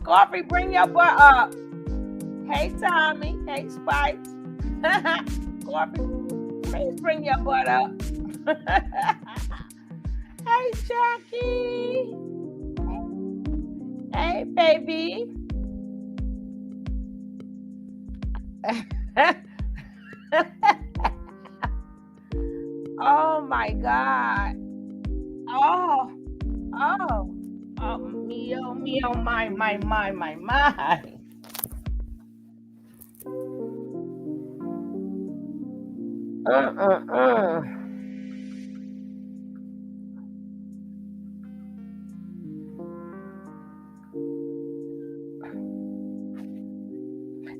Coffee, bring your butt up. Hey, Tommy. Hey, Spice. Coffee, please bring your butt up. Hey, Jackie. Hey, baby. Oh my God. Oh, me, oh, my. Uh.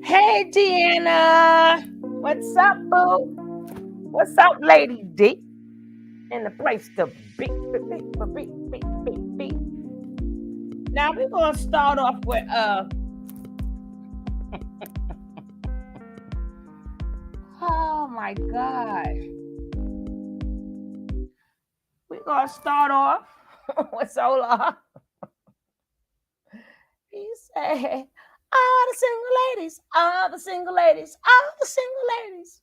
Hey, Deanna. What's up, boo? What's up, Lady D? In the place to be. Now we're gonna start off with oh my God. We're gonna start off with Solar. He said, all the single ladies, all the single ladies, all the single ladies.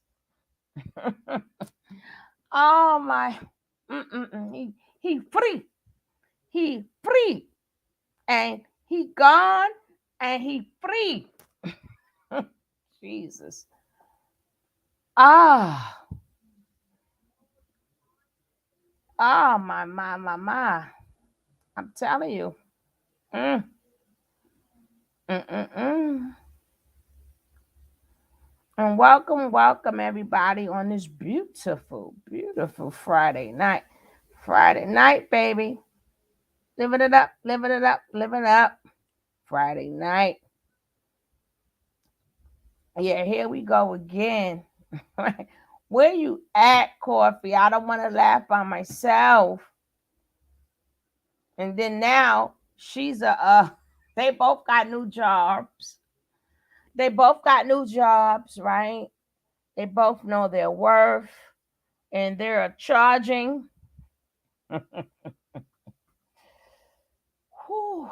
Oh my. He free. He free. And he gone and he free. Jesus. Ah. Oh my. I'm telling you. Mm. And welcome everybody on this beautiful Friday night. Friday night, baby. Living it up. Friday night. Yeah, here we go again. Where you at, Coffee? I don't want to laugh by myself. And then now she's they both got new jobs. Right? They both know their worth and they're charging. Whew.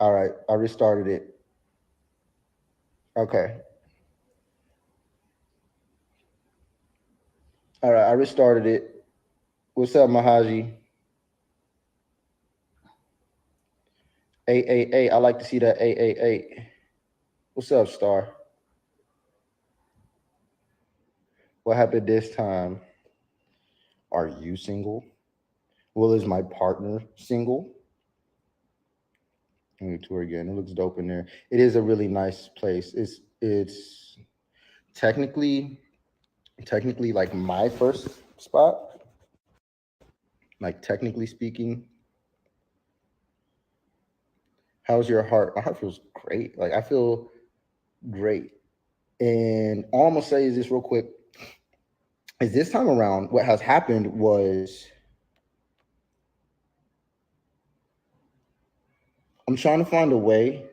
All right, I restarted it. Okay. All right, I restarted it. What's up, Mahaji? I like to see that 888. What's up, Star? What happened this time? Are you single? Well, is my partner single? Let me tour again. It looks dope in there. It is a really nice place. It's technically like my first spot. Like technically speaking. How's your heart? My heart feels great. Like I feel great. And all I'm gonna say is this real quick. Is this time around what has happened was I'm trying to find a way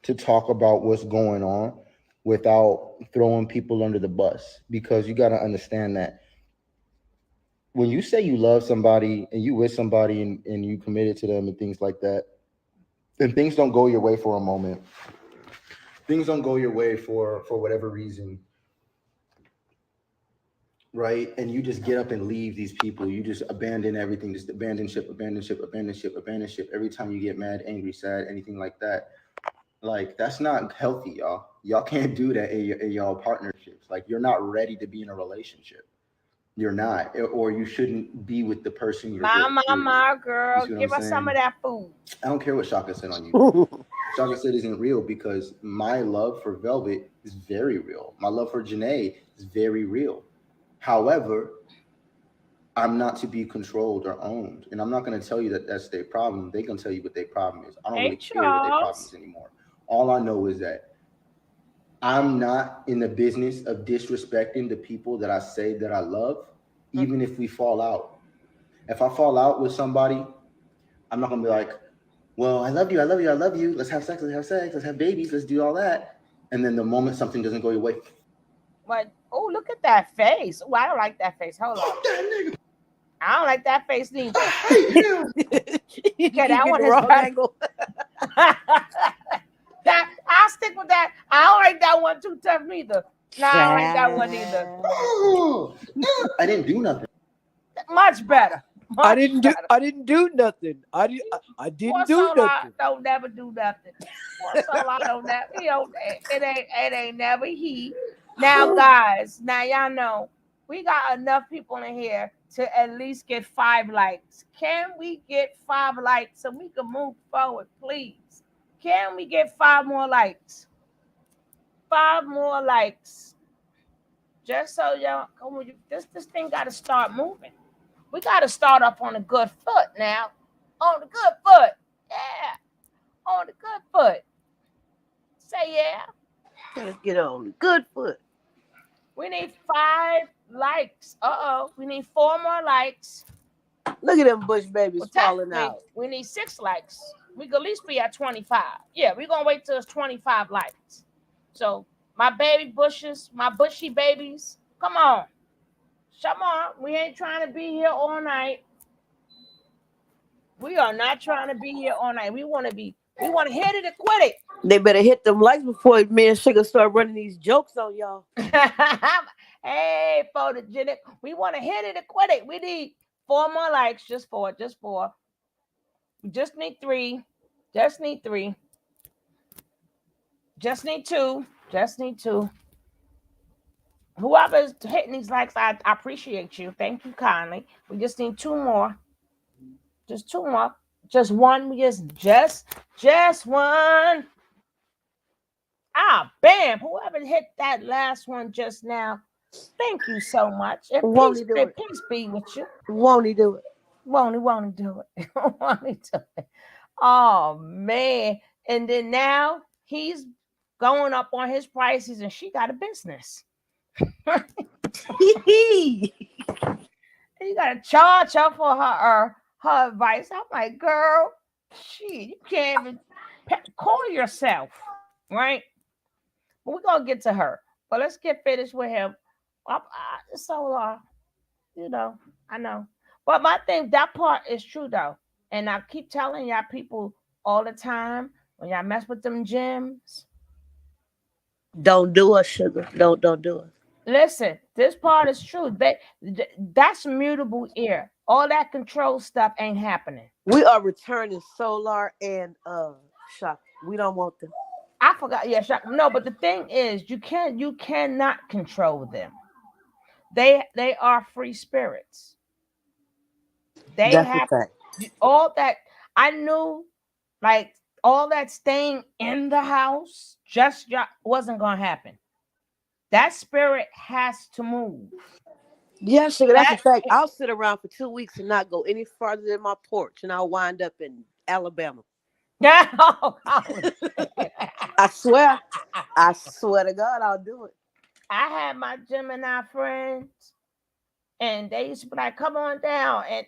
to talk about what's going on without throwing people under the bus, because you got to understand that when you say you love somebody and you with somebody and you committed to them and things like that, and things don't go your way for a moment, things don't go your way for whatever reason, right? And you just get up and leave these people. You just abandon everything, just abandon ship every time you get mad, angry, sad, anything like that. Like that's not healthy, y'all. Y'all can't do that in y'all partnerships. Like you're not ready to be in a relationship. You're not, or you shouldn't be with the person you're with. My You girl, see what I'm give us some of saying? that food. I don't care what Shaka said on you. Shaka said isn't real because my love for Velvet is very real. My love for Janae is very real. However, I'm not to be controlled or owned, and I'm not going to tell you that that's their problem. They can tell you what their problem is. I don't Hey, really care what their problem Charles. is anymore. All I know is that I'm not in the business of disrespecting the people that I say that I love, even if we fall out. If I fall out with somebody, I'm not gonna be like, well, I love you, I love you, I love you. Let's have sex, let's have sex, let's have babies, let's do all that. And then the moment something doesn't go your way, But oh, look at that face. Oh, I don't like that face. Hold on. fuck that nigga. I don't like that face neither. I hate him. You Okay, keep that getting one the is wrong better. angle. That I'll stick with that. I don't like that one too tough neither. No, I don't like that one either. Oh, I didn't do nothing. Much better. I Much didn't better. do nothing. I didn't Poor do Solar nothing. don't never do nothing. Poor Solar don't never. He don't. It ain't never he. Now, guys. Now y'all know we got enough people in here to at least get 5 likes. Can we get 5 likes so we can move forward, please? Can we get 5 more likes? 5 more likes. Just so y'all, come on, this thing got to start moving. We got to start up on a good foot now. On the good foot. Yeah. On the good foot. Say yeah. Let's get on the good foot. We need 5 likes. We need 4 more likes. Look at them bush babies Well, falling technically, out. we need 6 likes. We could at least be at 25. Yeah, we're going to wait till it's 25 likes. So, my baby bushes, my bushy babies, come on. Come on. We ain't trying to be here all night. We are not trying to be here all night. We want to hit it and quit it. They better hit them likes before me and Sugar start running these jokes on y'all. Hey, photogenic. We want to hit it and quit it. We need 4 more likes. Just 4. Just 4. We just need 3. Just need 3. Just need 2. Just need 2. Whoever's hitting these likes, I appreciate you. Thank you kindly. We just need 2 more. Just 2 more. Just one. We just one. Ah, bam. Whoever hit that last one just now, thank you so much. And Won't he do it? peace be with you. Won't he do it? Won't he do it? Won't he do it? Oh, man. And then now he's going up on his prices and she got a business. You got to charge her for her advice. I'm like, girl, shit, you can't even call yourself, right? But we're going to get to her. But let's get finished with him. So, I know. But my thing, that part is true, though. And I keep telling y'all people all the time, when y'all mess with them gyms, Don't do us, Sugar. Don't do us. listen, this part is true. That's mutable ear. All that control stuff ain't happening. We are returning Solar and Shock. We don't want them. I forgot. Yeah, no, but the thing is, you cannot control them. They are free spirits. They That's a have fact. all that. I knew, like all that staying in the house wasn't gonna happen. That spirit has to move. Yeah, Sugar, that's a That fact. I'll sit around for 2 weeks and not go any farther than my porch, and I'll wind up in Alabama. now, I swear. I swear to God, I'll do it. I had my Gemini friends, and they used to be like, "Come on down." And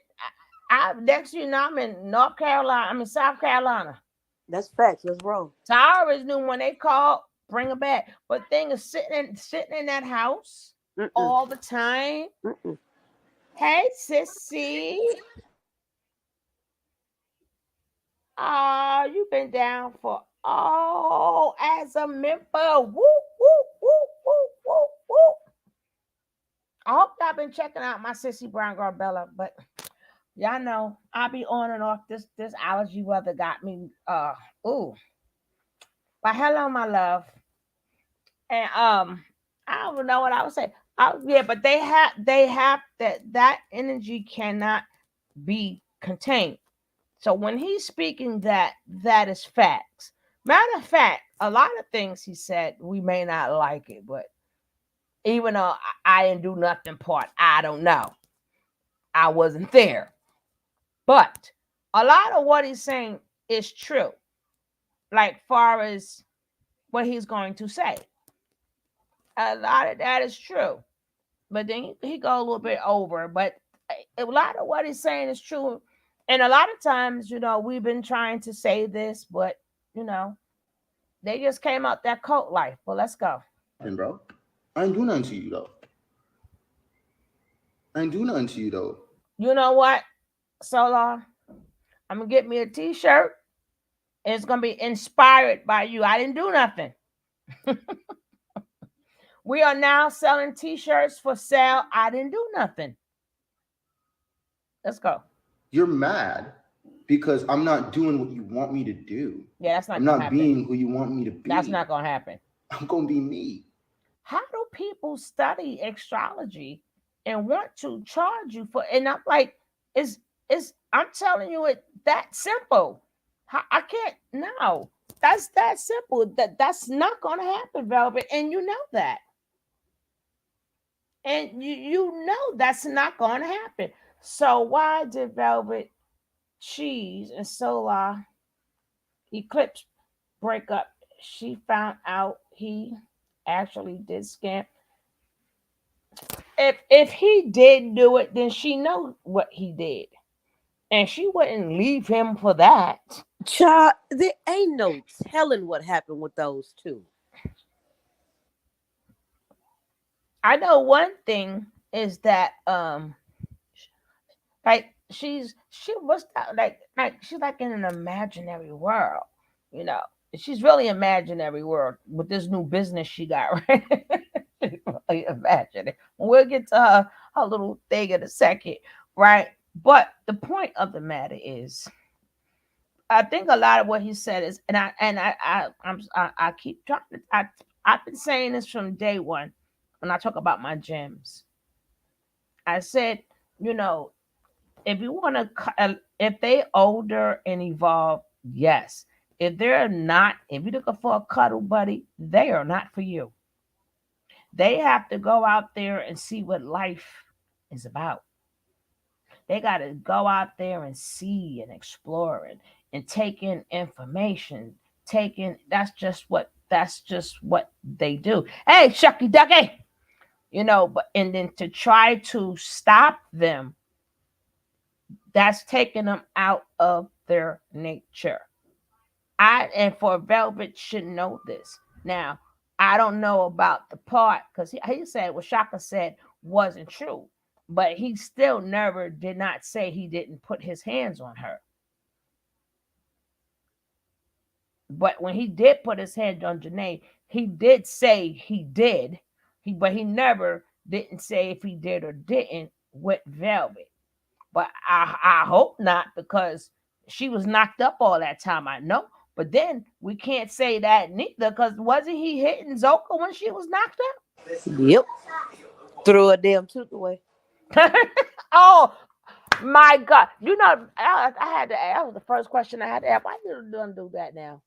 I next you know, I'm in North Carolina. I'm in South Carolina. That's facts. That's wrong. So I always knew when they called, bring her back. But thing is, sitting in that house Mm-mm. all the time. Mm-mm. Hey, sissy. You've been down for as a member. Woo, woo, woo, woo, woo, woo. I hope y'all been checking out my sissy brown girl Bella, but y'all know I be on and off. This allergy weather got me. Ooh. But hello, my love. And I don't know what I would say. Yeah, but they have that energy cannot be contained. So when he's speaking that is facts. Matter of fact, a lot of things he said, we may not like it, but even though I didn't do nothing part, I don't know. I wasn't there. But a lot of what he's saying is true. Like far as what he's going to say. A lot of that is true, but then he go a little bit over. But a lot of what he's saying is true, and a lot of times, we've been trying to say this, but you know, they just came out that cult life. Well, let's go. And bro, I ain't do nothing to you though. I ain't do nothing to you though. You know what, Solar? I'm gonna get me a T-shirt, and it's gonna be inspired by you. I didn't do nothing. We are now selling T-shirts for sale. I didn't do nothing. Let's go. You're mad because I'm not doing what you want me to do. Yeah, that's not I'm gonna not happen. being who you want me to be. That's not gonna happen. I'm gonna be me. How do people study astrology and want to charge you for? And I'm like, is I'm telling you it that simple. I can't. No, that's that simple. That's not gonna happen, Velvet, and you know that. And you know that's not gonna happen. So why did Velvet Cheese and Solar Eclipse break up? She found out he actually did scam. If he did do it, then she know what he did, and she wouldn't leave him for that. Child, there ain't no telling what happened with those two. I know one thing is that like she was like she's like in an imaginary world, you know. She's really imaginary world with this new business she got, right? Really imagine it. We'll get to her little thing in a second, right? But the point of the matter is, I think a lot of what he said is, I keep trying to, I've been saying this from day one when I talk about my gems. I said, you know, if you want to, if they older and evolved, yes. If they're not, if you're looking for a cuddle buddy, they are not for you. They have to go out there and see what life is about. They got to go out there and see and explore and take in information. Taking that's just what they do. Hey, Shucky Ducky, but and then to try to stop them, that's taking them out of their nature. I and for Velvet should know this. Now, I don't know about the part because he said what Shaka said wasn't true, but he still never did not say he didn't put his hands on her. But when he did put his hands on Janae, he did say he did. But he never didn't say if he did or didn't with Velvet. But I hope not because she was knocked up all that time. I know. But then we can't say that neither because wasn't he hitting Zoka when she was knocked Yep. Threw a damn tooth away. up? Oh my God! I had to ask. That was the first question I had to ask. Why you don't do that now?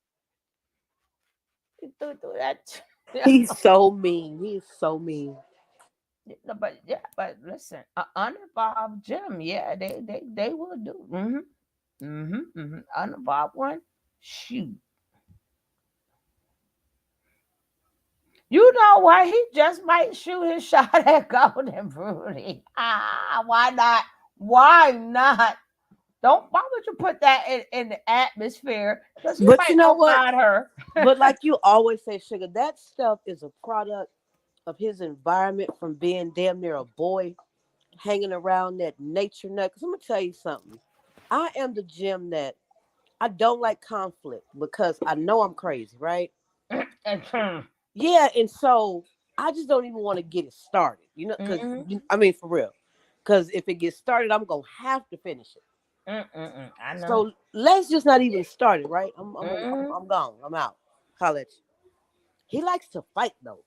You do that. He's so mean. He's so mean. No, but listen, an uninvolved gym, yeah, they will do. Uninvolved one, shoot. You know what? He just might shoot his shot at Golden Broody. Why not? Why not? Don't. Why would you put that in the atmosphere? Because he But you might know not what? find her. But like you always say, Sugar, that stuff is a product of his environment from being damn near a boy hanging around that nature nut. Because I'm going to tell you something. I am the Jim that I don't like conflict because I know I'm crazy, right? Yeah, and so I just don't even want to get it started, because I mean, for real. Because if it gets started, I'm going to have to finish it. I know. So let's just not even start it, right? I'm gone. I'm out. Holla at you. He likes to fight though.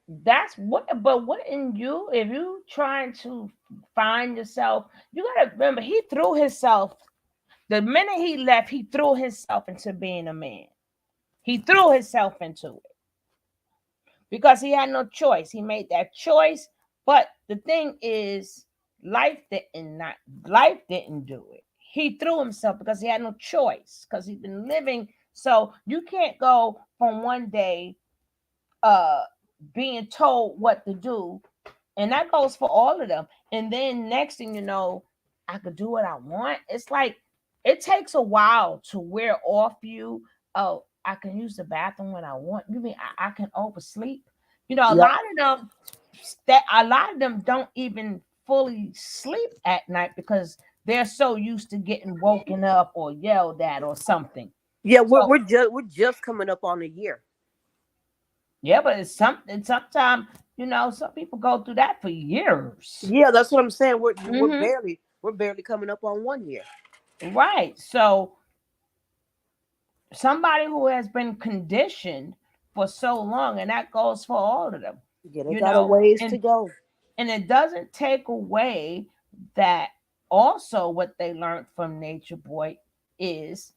That's what, but wouldn't you, if you trying to find yourself, you gotta remember he threw himself. The minute he left, he threw himself into being a man. He threw himself into it because he had no choice. He made that choice. But the thing is, life didn't do it. He threw himself because he had no choice, because he's been living. So you can't go from one day being told what to do. And that goes for all of them. And then next thing you know, I could do what I want. It's like it takes a while to wear off you. Oh, I can use the bathroom when I want. You mean I can oversleep? A Yep. lot of them don't even fully sleep at night because they're so used to getting woken up or yelled at or something. Yeah, we're So we're just coming up on a year. yeah, but it's something. Sometimes some people go through that for years. Yeah, that's what I'm saying. We're Hmm. barely coming up on 1 year. Right. So somebody who has been conditioned for so long, and that goes for all of them, Yeah, they you got a know, ways to and go. and it doesn't take away that also what they learned from Nature Boy is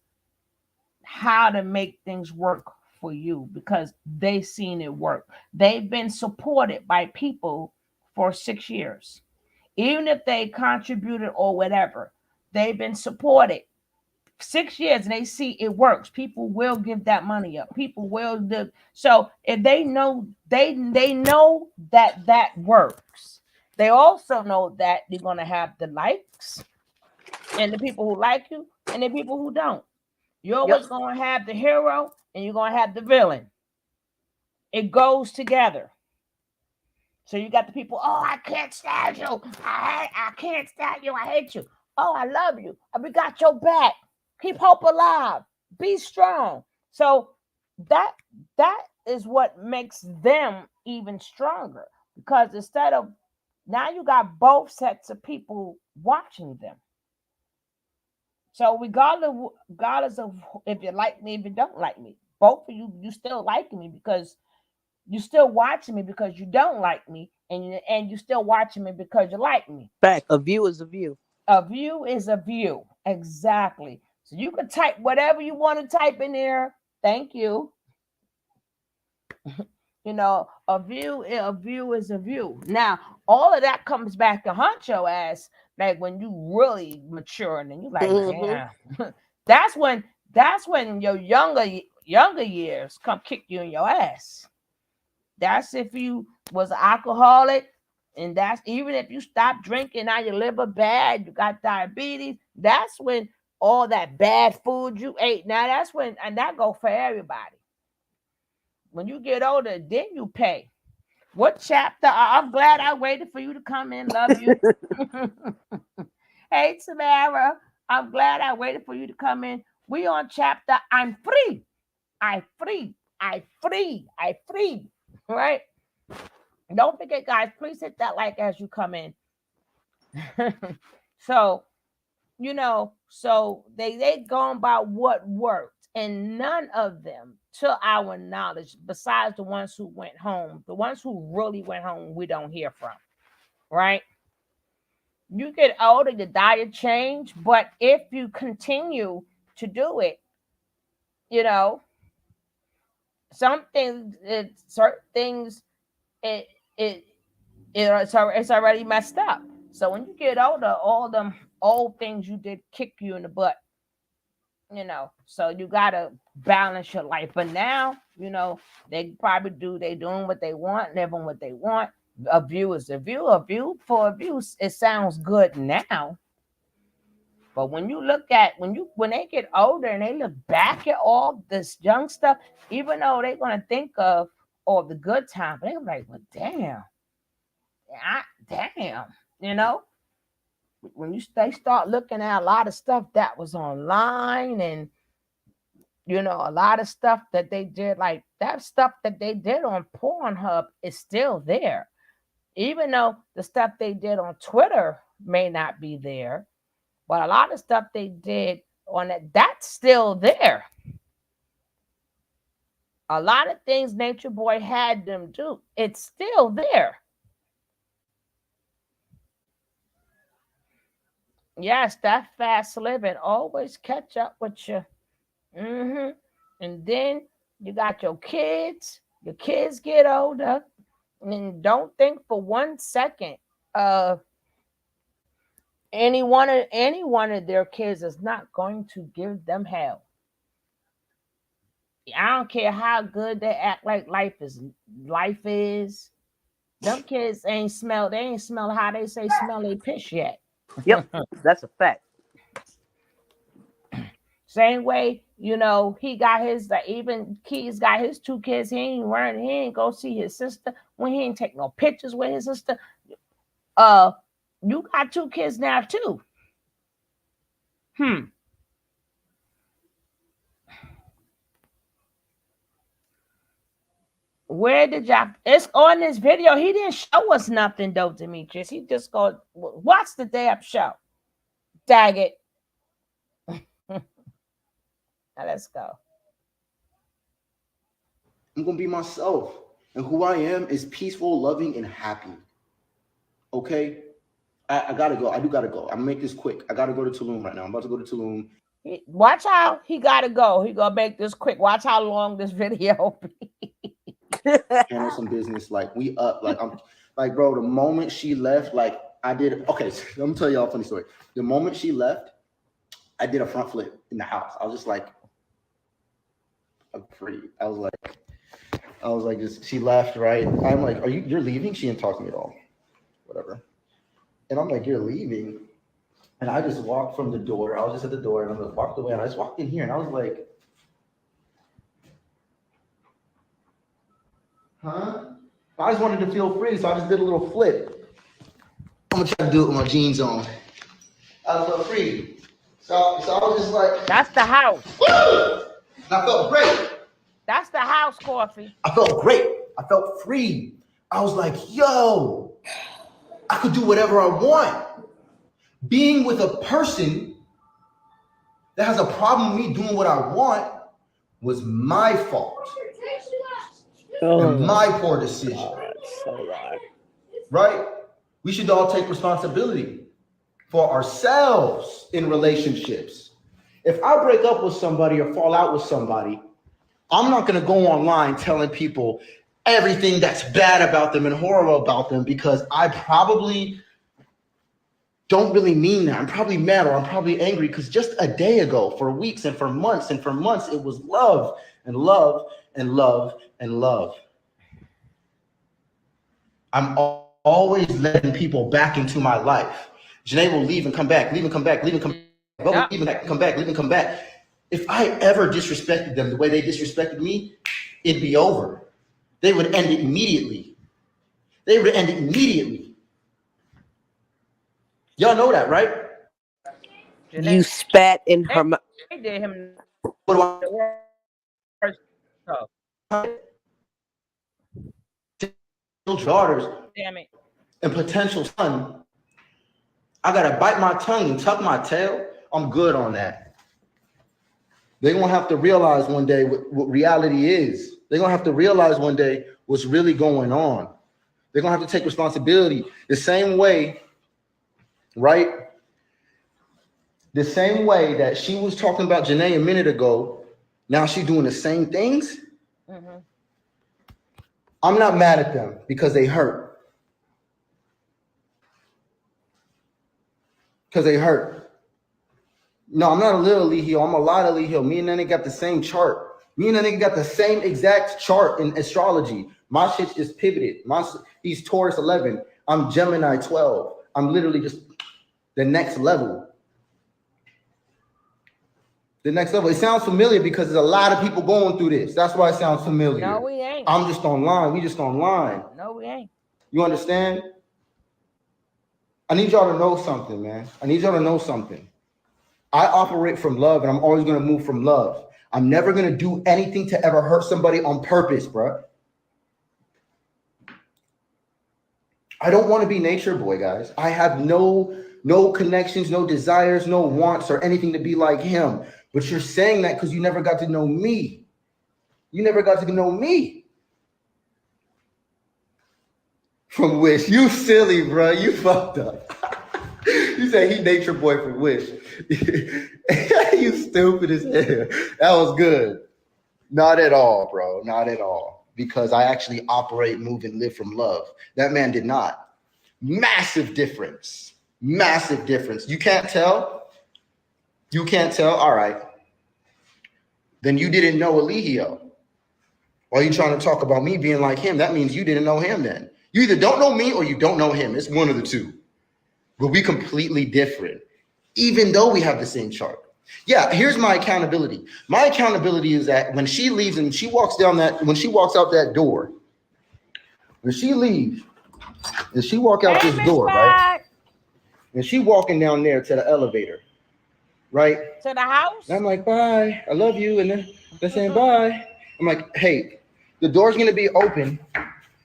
how to make things work for you because they've seen it work. They've been supported by people for 6 years. Even if they contributed or whatever, they've been supported 6 years and they see it works. People will give that money up. People will do. So if they know they know that works. They also know that they're gonna have the likes and the people who like you and the people who don't. You're Yep. always gonna have the hero and you're gonna have the villain. It goes together. So you got the people, oh, I can't stand you. I can't stand you. I hate you. Oh, I love you. We got your back. Keep hope alive. Be strong. So that that is what makes them even stronger. Because instead of now you got both sets of people watching them. So regardless of if you like me, if you don't like me, both of you still like me because you still watching me because you don't like me, and you still watching me because you like me. Fact. A view is a view. A view is a view, exactly. So you can type whatever you want to type in there. Thank you. A view is a view. Now, all of that comes back to haunt your ass, like when you really mature and you're like, Hmm. damn. that's when that's when your younger years come kick you in your ass. That's if you was an alcoholic, and that's even if you stop drinking, now your liver bad, you got diabetes. That's when all that bad food you ate. Now that's when, and that go for everybody. When you get older, then you pay. What chapter? I'm glad I waited for you to come in. Love you. Hey Tamara, I'm glad I waited for you to come in. We on chapter. I'm free. I free. I free. I free. Right. Don't forget, guys, please hit that like as you come in. so, so they gone by what worked, and none of them, to our knowledge, besides the ones who went home, the ones who really went home, we don't hear from, right? You get older, your diet change, but if you continue to do it, you know, certain things, it it it's already messed up. So when you get older, all them old things you did kick you in the butt. So you gotta balance your life. But now, they probably they doing what they want, living what they want. A view is a view. A view for abuse. It sounds good now, but when you look at when they get older and they look back at all this young stuff, even though they're gonna think of all the good times, they're like, well, damn, damn, you know. When they start looking at a lot of stuff that was online, and a lot of stuff that they did, like that stuff that they did on Pornhub is still there, even though the stuff they did on Twitter may not be there, but a lot of stuff they did on that's still there. A lot of things Nature Boy had them do, it's still there. Yes, that fast living always catch up with you. Hmm. And then you got your kids. Your kids get older, and don't think for 1 second of any one of their kids is not going to give them hell. I don't care how good they act like life is. Them kids ain't smell. They ain't smell how they say smell they piss yet. Yep, that's a fact. Same way, he got his. Even Keys got his 2 kids. He ain't run. He ain't go see his sister when he ain't take no pictures with his sister. You got 2 kids now too. Where did y'all? It's on this video. He didn't show us nothing though, Demetrius. He just go watch the damn show. Dag it. Now let's go. I'm gonna be myself, and who I am is peaceful, loving, and happy. Okay, I gotta go. I do gotta go. I'm gonna make this quick. I gotta go to Tulum right now. I'm about to go to Tulum. Watch how he gotta go. He gonna make this quick. Watch how long this video be. Handle some business. Like we up. Like I'm. Like bro. The moment she left, like I did. Okay, so let me tell y'all a funny story. The moment she left, I did a front flip in the house. I was just like, I'm free. I was like, just she left, right? I'm like, you're leaving? She didn't talk to me at all. Whatever. And I'm like, you're leaving? And I just walked from the door. I was just at the door and I just walked away and I just walked in here and I was like, huh? I just wanted to feel free, so I just did a little flip. I'm gonna try to do it with my jeans on. I felt free. So I was just like, that's the house. I felt great. That's the house, Coffee. I felt great. I felt free. I was like, yo, I could do whatever I want. Being with a person that has a problem with me doing what I want was my fault. And my poor decision. Right? We should all take responsibility for ourselves in relationships. If I break up with somebody or fall out with somebody, I'm not going to go online telling people everything that's bad about them and horrible about them because I probably don't really mean that. I'm probably mad or I'm probably angry because just a day ago, for weeks and for months, it was love and love and love and love. I'm always letting people back into my life. Janae will leave and come back, leave and come back, leave and come back, leave and come back, leave and come back. If I ever disrespected them the way they disrespected me, it'd be over. They would end it immediately. Y'all know that, right? You spat in her mouth. They did him What the worst. daughters Damn it. and potential son, I gotta bite my tongue and tuck my tail. I'm good on that. They're gonna have to realize one day what reality is. They're gonna have to realize one day what's really going on. They're gonna have to take responsibility the same way, right? The same way that she was talking about Janae a minute ago, now she's doing the same things. Mm-hmm. I'm not mad at them because they hurt. Because they hurt. No, I'm not a little Lee Hill. I'm a lot of Lee Hill. Me and that nigga got the same chart. Me and that nigga got the same exact chart in astrology. My shit is pivoted. He's Taurus 11. I'm Gemini 12. I'm literally just the next level. The next level. It sounds familiar because there's a lot of people going through this. That's why it sounds familiar. No, we ain't. I'm just online. We just online. No, we ain't. You understand? I need y'all to know something, man. I need y'all to know something. I operate from love, and I'm always going to move from love. I'm never going to do anything to ever hurt somebody on purpose, bro. I don't want to be nature boy, guys. I have no connections, no desires, no wants, or anything to be like him. But you're saying that because you never got to know me. You never got to know me. From Wish. You silly, bro. You fucked up. You said he nature boy from Wish. You stupid as hell. That was good. Not at all, bro. Not at all. Because I actually operate, move, and live from love. That man did not. Massive difference. Massive difference. You can't tell? You can't tell? All right. then you didn't know Eligio. Or you trying to talk about me being like him, that means you didn't know him then. You either don't know me or you don't know him. It's one of the two. But we completely different, even though we have the same chart. Yeah, here's my accountability. My accountability is that when she leaves and she walks out that door, when she leaves and she walk out this door, right? And she walking down there to the elevator, right? To the house? And I'm like, bye, I love you. And then they're saying bye. I'm like, hey, the door's gonna be open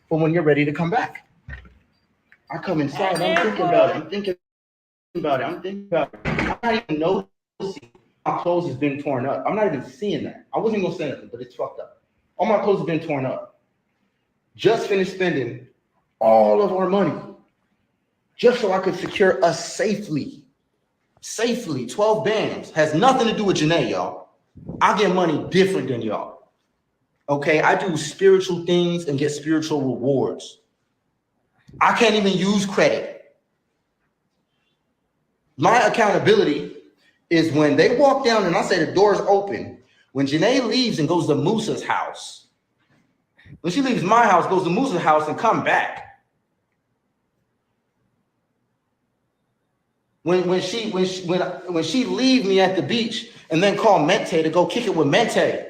for when you're ready to come back. I come inside, I'm thinking about it. I'm thinking about it. I'm not even noticing my clothes has been torn up. I'm not even seeing that. I wasn't gonna say anything, but it's fucked up. All my clothes have been torn up. Just finished spending all of our money just so I could secure us safely. 12 bands. Has nothing to do with Janae, y'all. I get money different than y'all. Okay, I do spiritual things and get spiritual rewards. I can't even use credit. My accountability is when they walk down and I say the door's open. When Janae leaves and goes to Musa's house. When she leaves my house, goes to Musa's house and come back. When she leave me at the beach and then call Mente to go kick it with Mente.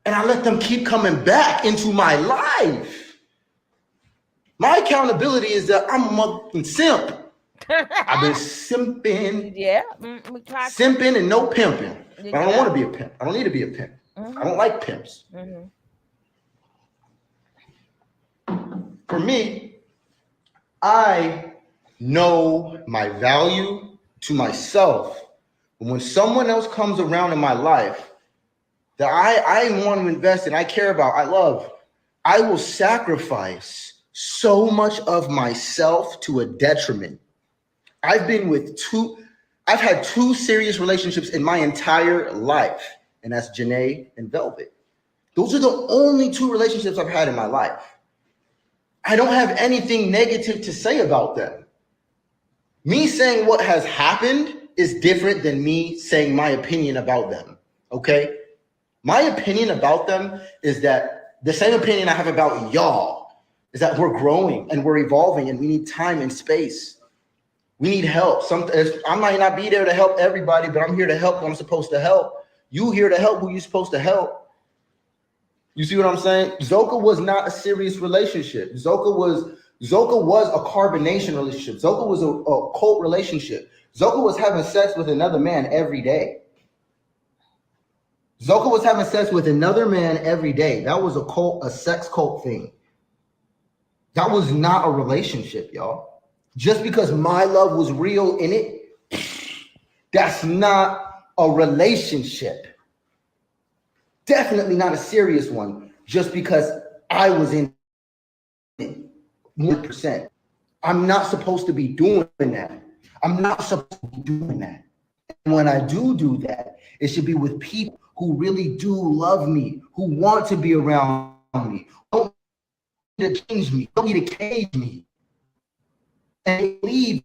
And I let them keep coming back into my life. My accountability is that I'm a motherfucking simp. I've been simping. Yeah. Simping and no pimping. But I don't want to be a pimp. I don't need to be a pimp. I don't like pimps. For me, I know my value to myself. When someone else comes around in my life that I want to invest in, I care about, I love, I will sacrifice so much of myself to a detriment. I've had two serious relationships in my entire life, and that's Janae and Velvet. Those are the only two relationships I've had in my life. I don't have anything negative to say about them. Me saying what has happened is different than me saying my opinion about them, okay? My opinion about them is that the same opinion I have about y'all is that we're growing and we're evolving and we need time and space. We need help. I might not be there to help everybody, but I'm here to help who I'm supposed to help. You here to help who you're supposed to help. You see what I'm saying? Zoka was not a serious relationship. Zoka was a carbonation relationship. Zoka was a cult relationship. Zoka was having sex with another man every day. Zoka was having sex with another man every day. That was a sex cult thing. That was not a relationship, y'all. Just because my love was real in it, that's not a relationship. Definitely not a serious one, just because I was in it 100%. I'm not supposed to be doing that. I'm not supposed to be doing that. And when I do that, it should be with people who really do love me, who want to be around me, don't need to change me, don't need to cage me, and leave,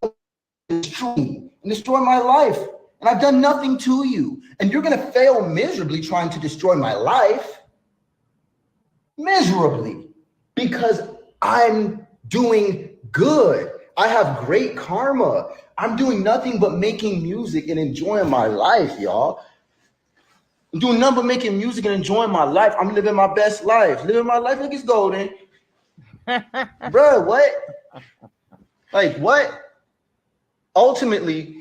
destroy me, and destroy my life. And I've done nothing to you. And you're going to fail miserably trying to destroy my life. Miserably. Because I'm doing good. I have great karma. I'm doing nothing but making music and enjoying my life, y'all. I'm doing nothing but making music and enjoying my life. I'm living my best life. Living my life like it's golden. Bruh, what? Like, what? Ultimately,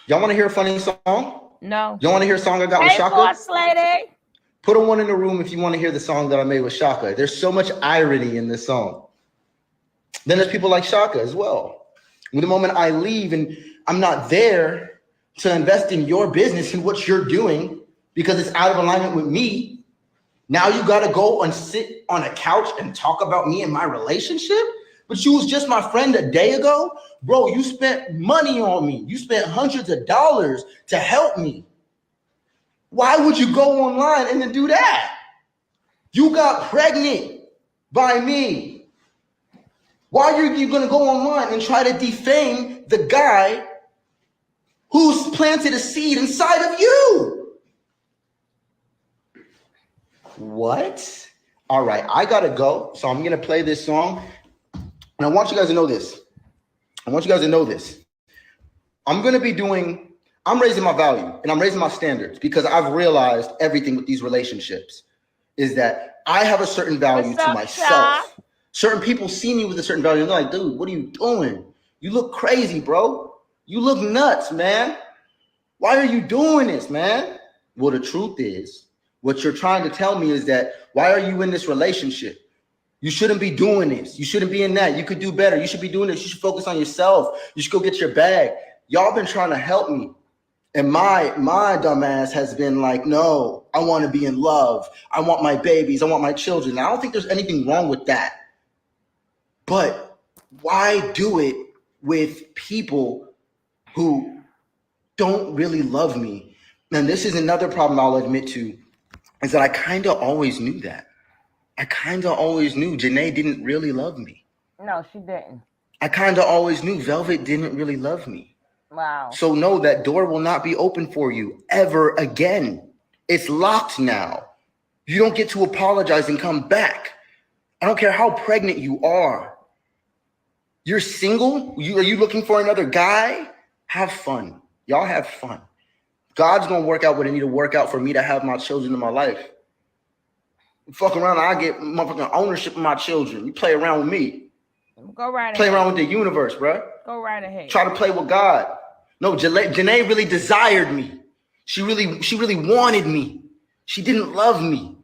y'all want to hear a funny song? No. Y'all want to hear a song I got with Shaka? Boss lady. Put a one in the room if you want to hear the song that I made with Shaka. There's so much irony in this song. Then there's people like Shaka as well. When the moment I leave and I'm not there to invest in your business and what you're doing because it's out of alignment with me, now you got to go and sit on a couch and talk about me and my relationship? But you was just my friend a day ago? Bro, you spent money on me. You spent hundreds of dollars to help me. Why would you go online and then do that? You got pregnant by me. Why are you going to go online and try to defame the guy who's planted a seed inside of you. What? All right, I gotta go. So I'm gonna play this song. And I want you guys to know this. I'm raising my value and I'm raising my standards because I've realized everything with these relationships is that I have a certain value to myself. Sean? Certain people see me with a certain value and they're like, dude, what are you doing? You look crazy, bro. You look nuts, man. Why are you doing this, man? Well, the truth is, what you're trying to tell me is that why are you in this relationship? You shouldn't be doing this. You shouldn't be in that. You could do better. You should be doing this. You should focus on yourself. You should go get your bag. Y'all been trying to help me. And my dumbass has been like, no, I want to be in love. I want my babies. I want my children. I don't think there's anything wrong with that. But why do it with people who don't really love me? And this is another problem I'll admit to, is that I kind of always knew that. I kind of always knew Janae didn't really love me. No, she didn't. I kind of always knew Velvet didn't really love me. Wow. So no, that door will not be open for you ever again. It's locked now. You don't get to apologize and come back. I don't care how pregnant you are. You're single? Are you looking for another guy? Have fun. Y'all have fun. God's going to work out what it need to work out for me to have my children in my life. Fuck around, I get motherfucking ownership of my children. You play around with me. Go right ahead. Play around with the universe, bro. Go right ahead. Try to play with God. No, Janae really desired me. She really wanted me. She didn't love me.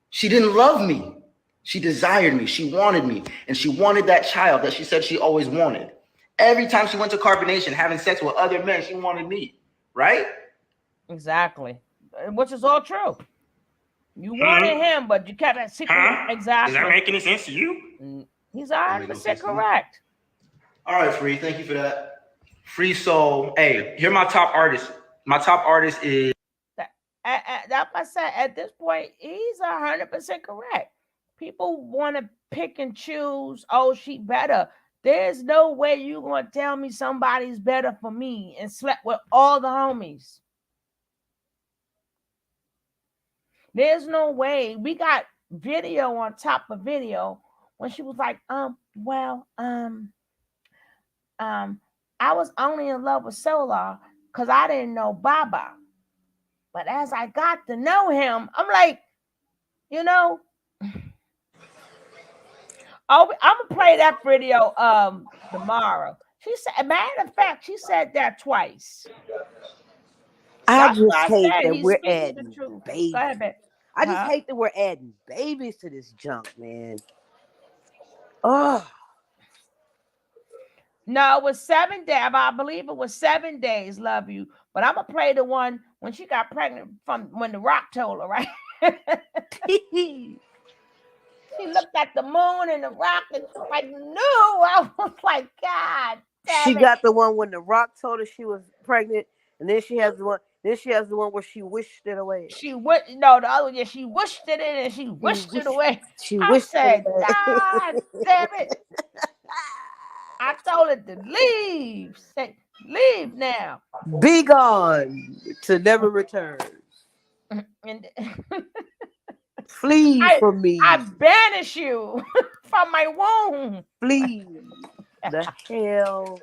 She didn't love me. She desired me. She wanted me. And she wanted that child that she said she always wanted. Every time she went to carbonation, having sex with other men, she wanted me. Right? Exactly. Which is all true. You wanted him, but you kept that secret. Exactly. Does that make any sense to you? He's 100% correct. All right, Free. Thank you for that. Free Soul. Hey, here my top artist. My top artist is... That's I said, at this point, he's 100% correct. People want to pick and choose. Oh, she better. There's no way you're going to tell me somebody's better for me and slept with all the homies. There's no way. We got video on top of video when she was like, I was only in love with Solar because I didn't know Baba. But as I got to know him, I'm like, oh, I'm gonna play that video tomorrow. She said, matter of fact, she said that twice. I just hate that we're adding babies. Go ahead, babe. I just hate that we're adding babies to this junk, man. Oh. No, it was 7 days. I believe it was 7 days, love you. But I'm going to play the one when she got pregnant from when The Rock told her, right? She looked at the moon and The Rock and was like, no. I was like, God damn She it. got the one when The Rock told her she was pregnant, and then she has the one. Then she has the one where she wished it away. The other one, yeah, she wished it in and she wished it away. I said, God damn it. I told her to leave. Say, leave now. Be gone to never return. And flee from me. I banish you from my womb. Flee the hell.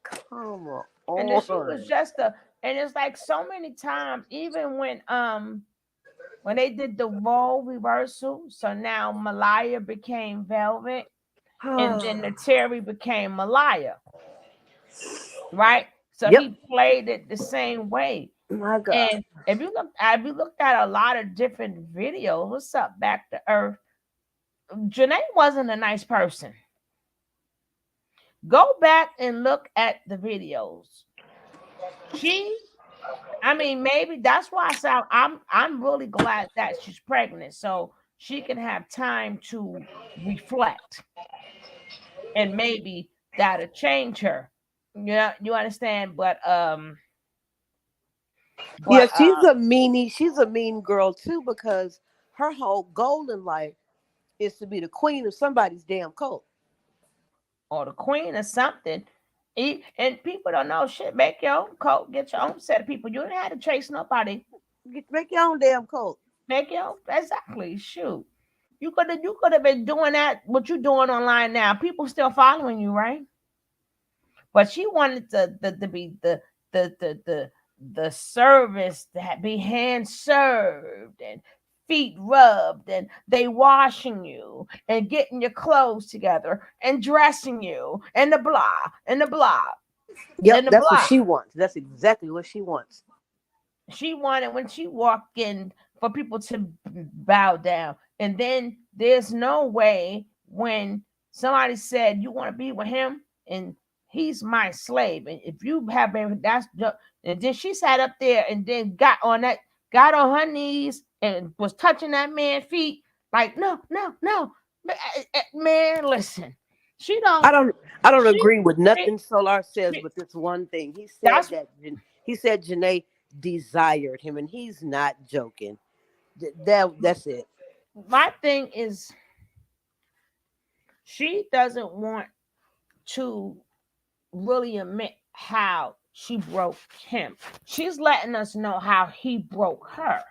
Come on. And then she was just and it's like so many times, even when they did the role reversal, so now Malaya became Velvet. And then the Terry became Malaya, right? So he played it the same way. My God. And if you looked at a lot of different videos, what's up, Back to Earth? Janae wasn't a nice person. Go back and look at the videos. Maybe that's why I said I'm really glad that she's pregnant, so she can have time to reflect. And maybe that'll change her. Yeah, you understand? But yeah, she's a meanie. She's a mean girl too, because her whole goal in life is to be the queen of somebody's damn cult. Or the queen of something. And people don't know shit. Make your own coat. Get your own set of people. You didn't have to chase nobody. Make your own damn coat. Make your own. Exactly. Shoot. You could have been doing that. What you doing online now? People still following you, right? But she wanted to be the service that be hand served and feet rubbed and they washing you and getting your clothes together and dressing you and the blah and the blah Yep, and the that's what blah. she wants. That's exactly what she wants. She wanted when she walked in for people to bow down. And then there's no way when somebody said you want to be with him and he's my slave. And if you have been and then she sat up there and then got on her knees and was touching that man's feet like no, no, no. Man, listen. She I don't don't I don't she agree with she, nothing Solar says, she but this one thing. He said that's that he said Janae desired him, and he's not joking. That's it. my thing is she doesn't want to really admit how she broke him. She's letting us know how he broke her.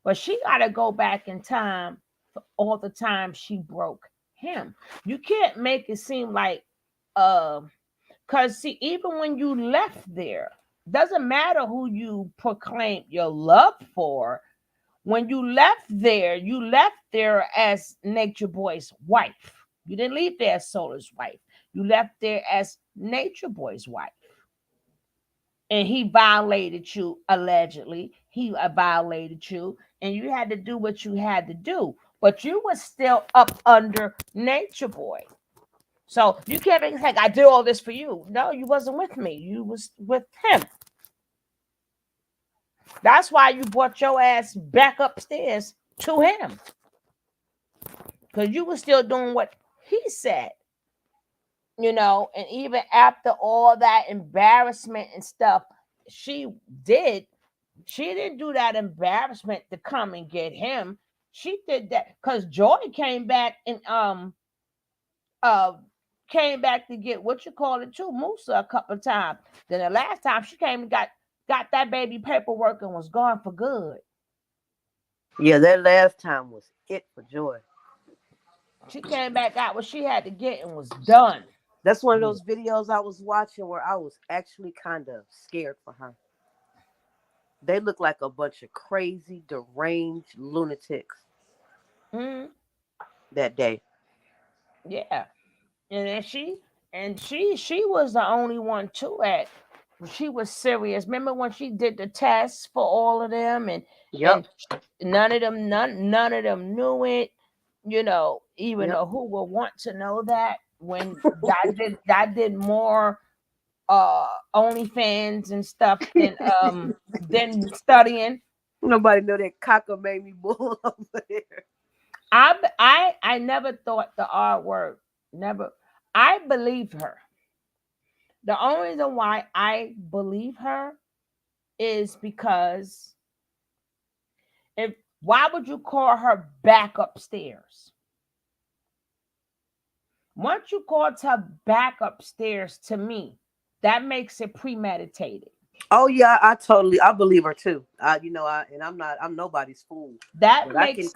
But she got to go back in time for all the time she broke him. You can't make it seem like, because see, even when you left there, doesn't matter who you proclaim your love for. When you left there as Nature Boy's wife. You didn't leave there as Solar's wife. You left there as Nature Boy's wife. And he violated you, allegedly. He violated you, and you had to do what you had to do. But you were still up under Nature Boy. So you can't make it like I did all this for you. No, you wasn't with me. You was with him. That's why you brought your ass back upstairs to him. Because you were still doing what he said, and even after all that embarrassment and stuff she did, she didn't do that embarrassment to come and get him. She did that because Joy uh came back to get what you call it too, Musa a couple of times. Then the last time she came and got that baby paperwork and was gone for good. Yeah, that last time was it for Joy. She came back, got what she had to get, and was done. That's one of those videos I was watching where I was actually kind of scared for her. They look like a bunch of crazy, deranged lunatics Mm, that day. yeah. And then she was the only one too at she was serious. Remember when she did the test for all of them and Yep. none of them knew it, even Yep. though who would want to know that when I did more OnlyFans and stuff than studying. Nobody know that cocker made me bull over there. I never thought the R word. Never. I believed her. The only reason why I believe her is because if why would you call her back upstairs? Once you called her back upstairs to me, that makes it premeditated. Oh yeah, I believe her too. I'm nobody's fool, That but makes it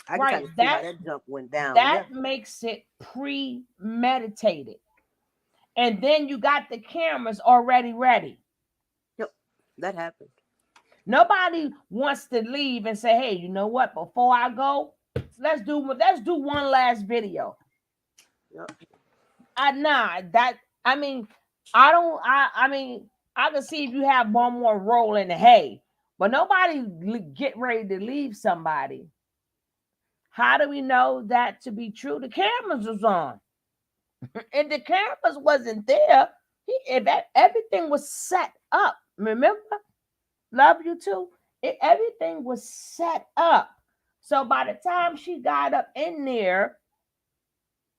I can right. kind of see how that jump went down. That Yeah. makes it premeditated. And then you got the cameras already ready. Yep. That happened. Nobody wants to leave and say, "Hey, you know what? Before I go, let's do one last video." Yep. I mean, I don't. I mean, I can see if you have one more roll in the hay, but nobody get ready to leave somebody. How do we know that to be true? The cameras was on, and the cameras wasn't there. Everything was set up. Remember, love you too. Everything was set up. So by the time she got up in there,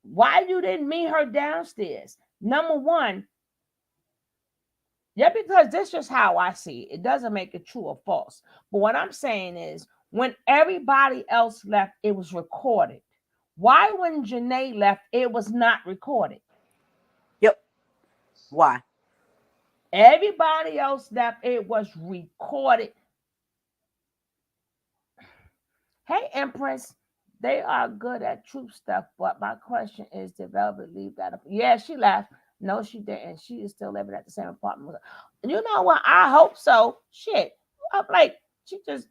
why you didn't meet her downstairs? Number one, yeah, because this is how I see it. It doesn't make it true or false. But what I'm saying is, when everybody else left, it was recorded. Why when Janae left, it was not recorded? Why? Everybody else left. It was recorded. Hey, Empress, they are good at truth stuff, but my question is, did Velvet leave that up? Yeah, she left. No, she didn't. She is still living at the same apartment. You know what? I hope so. Shit. I'm like, she just,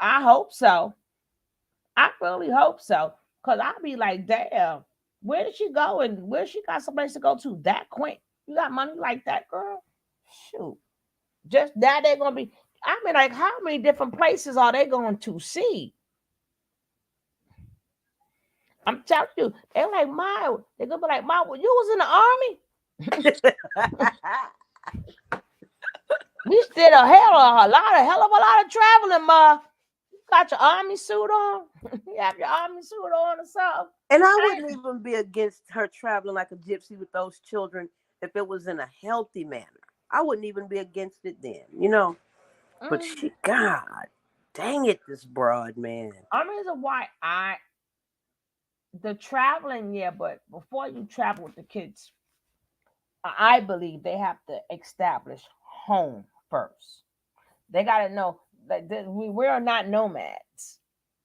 I hope so. I really hope so. Because I'd be like, damn, where did she go? And where she got someplace to go to that quick? You got money like that, girl? Shoot. Just that they're going to be, I mean, like, how many different places are they going to see? I'm telling you, they're like, Ma, they're gonna be like, Ma, well, you was in the army. We did a hell of a lot of traveling, Ma. You got your army suit on. You have your army suit on or something. And I wouldn't even be against her traveling like a gypsy with those children if it was in a healthy manner. I wouldn't even be against it then, you know. But she, God dang it, this broad, man. I mean, reason why the traveling, yeah, but before you travel with the kids, I believe they have to establish home first. They got to know that we are not nomads.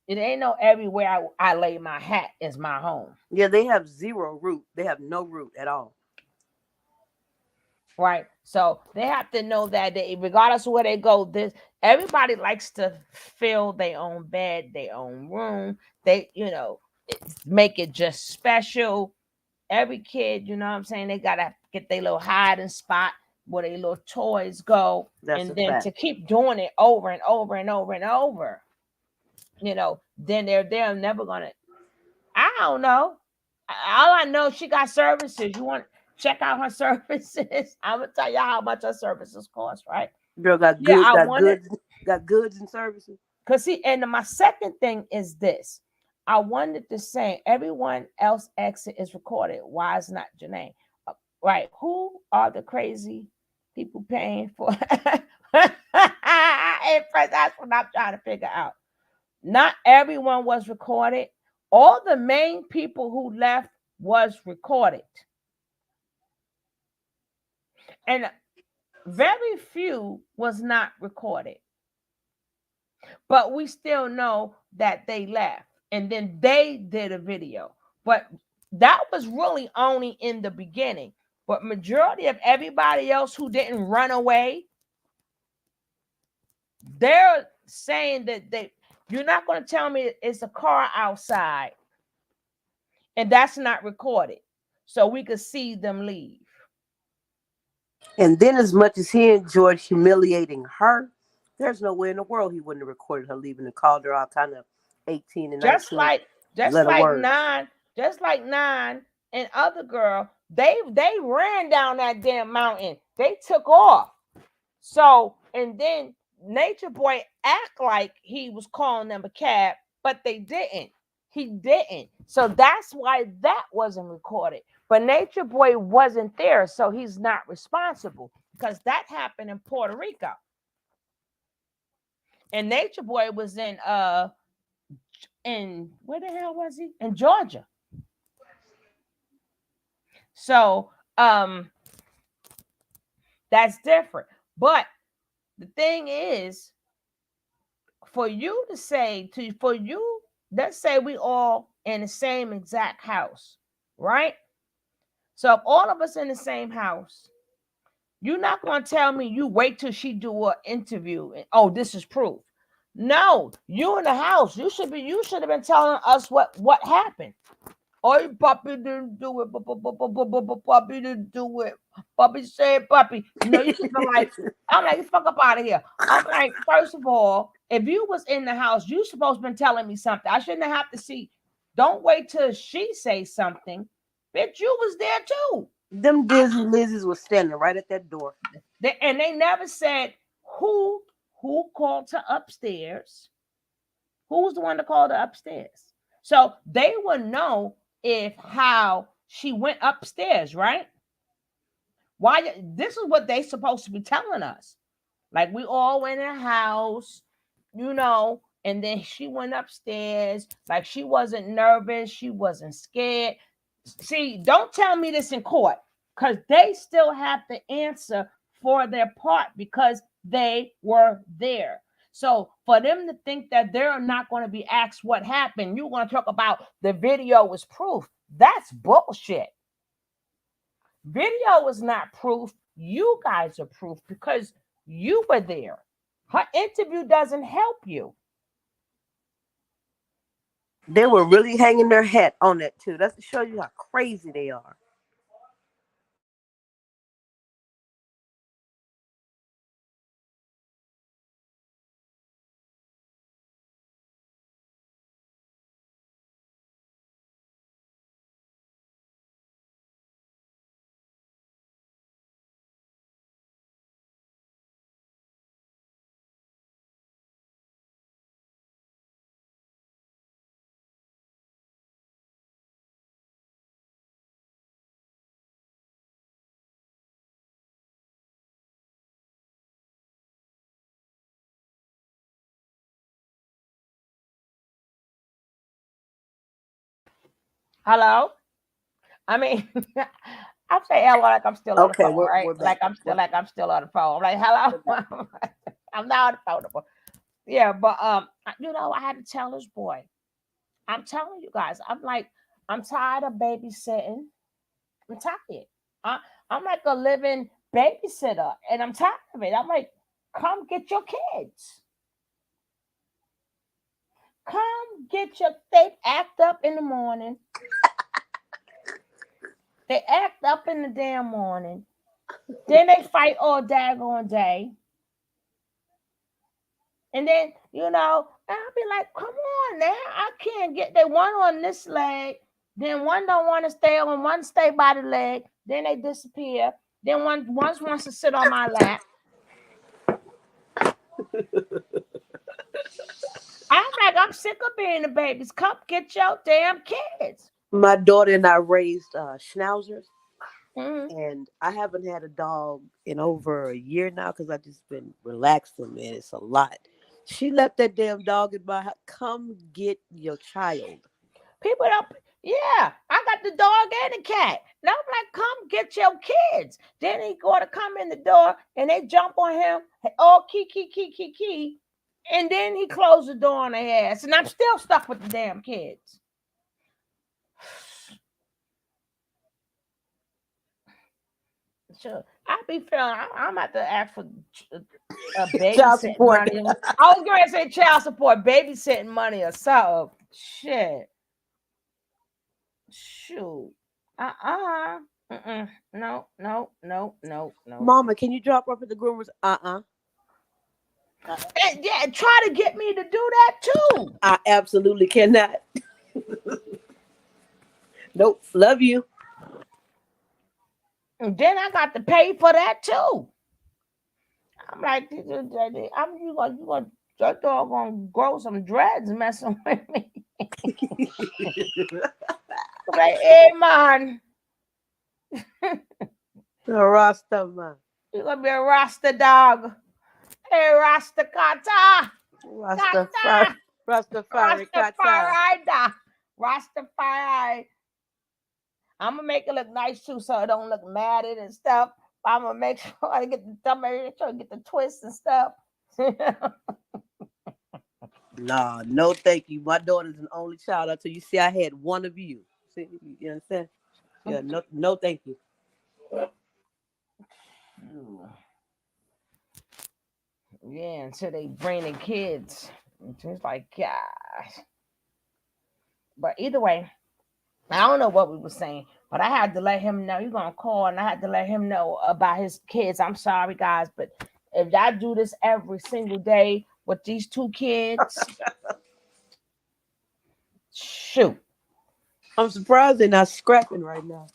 It ain't no everywhere I lay my hat is my home. Yeah, they have zero root. They have no root at all. Right. So they have to know that regardless of where they go, this everybody likes to fill their own bed, their own room. They, make it just special. Every kid, you know what I'm saying, they gotta get their little hiding spot where their little toys go. That's And a then fact. to keep doing it over and over and over and over, then they're never gonna. I don't know. All I know, she got services. You want to check out her services? I'm gonna tell you how much her services cost, right? Girl got Yeah, good, I wanted got goods and services. because see, and my second thing is this. I wanted to say everyone else exit is recorded. Why is not Janae? Right. Who are the crazy people paying for? That's what I'm trying to figure out. Not everyone was recorded. All the main people who left was recorded. And very few was not recorded. But we still know that they left. And then they did a video. But that was really only in the beginning. But majority of everybody else who didn't run away, they're saying that you're not going to tell me it's a car outside and that's not recorded so we could see them leave. And then, as much as he enjoyed humiliating her, there's no way in the world he wouldn't have recorded her leaving and called her all kind of 18 and Just 19 like letter words. nine and other girl, they ran down that damn mountain. They took off. So, and then Nature Boy act like he was calling them a cab, but they didn't. He didn't. So that's why that wasn't recorded. But Nature Boy wasn't there, so he's not responsible because that happened in Puerto Rico. And Nature Boy was in where the hell was he? In Georgia. So that's different. But the thing is, for you to say let's say we all in the same exact house, right? So if all of us in the same house, you're not going to tell me you wait till she do an interview and, oh, this is proof. No, you in the house. You should have been telling us what happened. Oh, puppy didn't do it. Puppy didn't do it. Puppy said puppy. You should be like, I'm like, fuck up out of here. I'm like, first of all, if you was in the house, you supposed to been telling me something. I shouldn't have to see. Don't wait till she say something. Bitch, you was there too. Them Disney Lizzies was standing right at that door. And they never said who called to upstairs. Who was the one that called her upstairs? So they would know how she went upstairs, right? Why? This is what they supposed to be telling us. Like we all went in the house, and then she went upstairs. Like she wasn't nervous, she wasn't scared. See, don't tell me this in court. because they still have to answer for their part because they were there. So for them to think that they're not going to be asked what happened, you want to talk about the video was proof. That's bullshit. Video is not proof. You guys are proof because you were there. Her interview doesn't help you. They were really hanging their hat on that too. That's to show you how crazy they are. Hello? I mean, I'm saying hello like I'm still on the Okay, phone, right? we're back. Like I'm still on the phone. I'm like, hello. I'm not on the phone. Yeah, but I had to tell this boy. I'm telling you guys, I'm tired of babysitting. I'm tired. I, I'm like a living babysitter, and I'm tired of it. I'm like, come get your kids. Come get your. They act up in the morning. They act up in the damn morning. Then they fight all daggone day. And then, I'll be like, come on now. I can't get that one on this leg. Then one don't want to stay on one stay by the leg. Then they disappear. Then one wants to sit on my lap. I'm sick of being the babies. Come get your damn kids. My daughter and I raised schnauzers, Mm-hmm. and I haven't had a dog in over a year now because I just been relaxing, man. It's a lot. She left that damn dog in my house. Come get your child. People don't. Yeah, I got the dog and the cat. And I'm like, come get your kids. Then he go to come in the door and they jump on him. Oh, key. And then he closed the door on their ass. And I'm still stuck with the damn kids. Sure. I be feeling I'm about to ask for Child babysitting support. money. I was going to say child support, babysitting money or something. Shit. Shoot. Uh-uh. Mm-mm. No. Mama, can you drop off at the groomers? And yeah, try to get me to do that too. I absolutely cannot. Nope. Love you. And then I got to pay for that too. I'm like, you gonna that dog gonna grow some dreads messing with me. I'm like, hey man, The Rasta man. you gonna be a Rasta dog. Hey Rasta kata. Rastafari. Kata. Rastafari. Kata. Rastafari. Rastafari. I'm gonna make it look nice too, so it don't look matted and stuff. I'm gonna make sure I get the thumb, sure get the twists and stuff. Nah, no thank you. My daughter's an only child until you see I had one of you. See, you understand? Yeah, no thank you. Yeah, until they bring the kids. It's like, gosh. But either way, I don't know what we were saying, but I had to let him know. You're gonna call, and I had to let him know about his kids. I'm sorry, guys, but if y'all do this every single day with these two kids, shoot. I'm surprised they're not scrapping right now.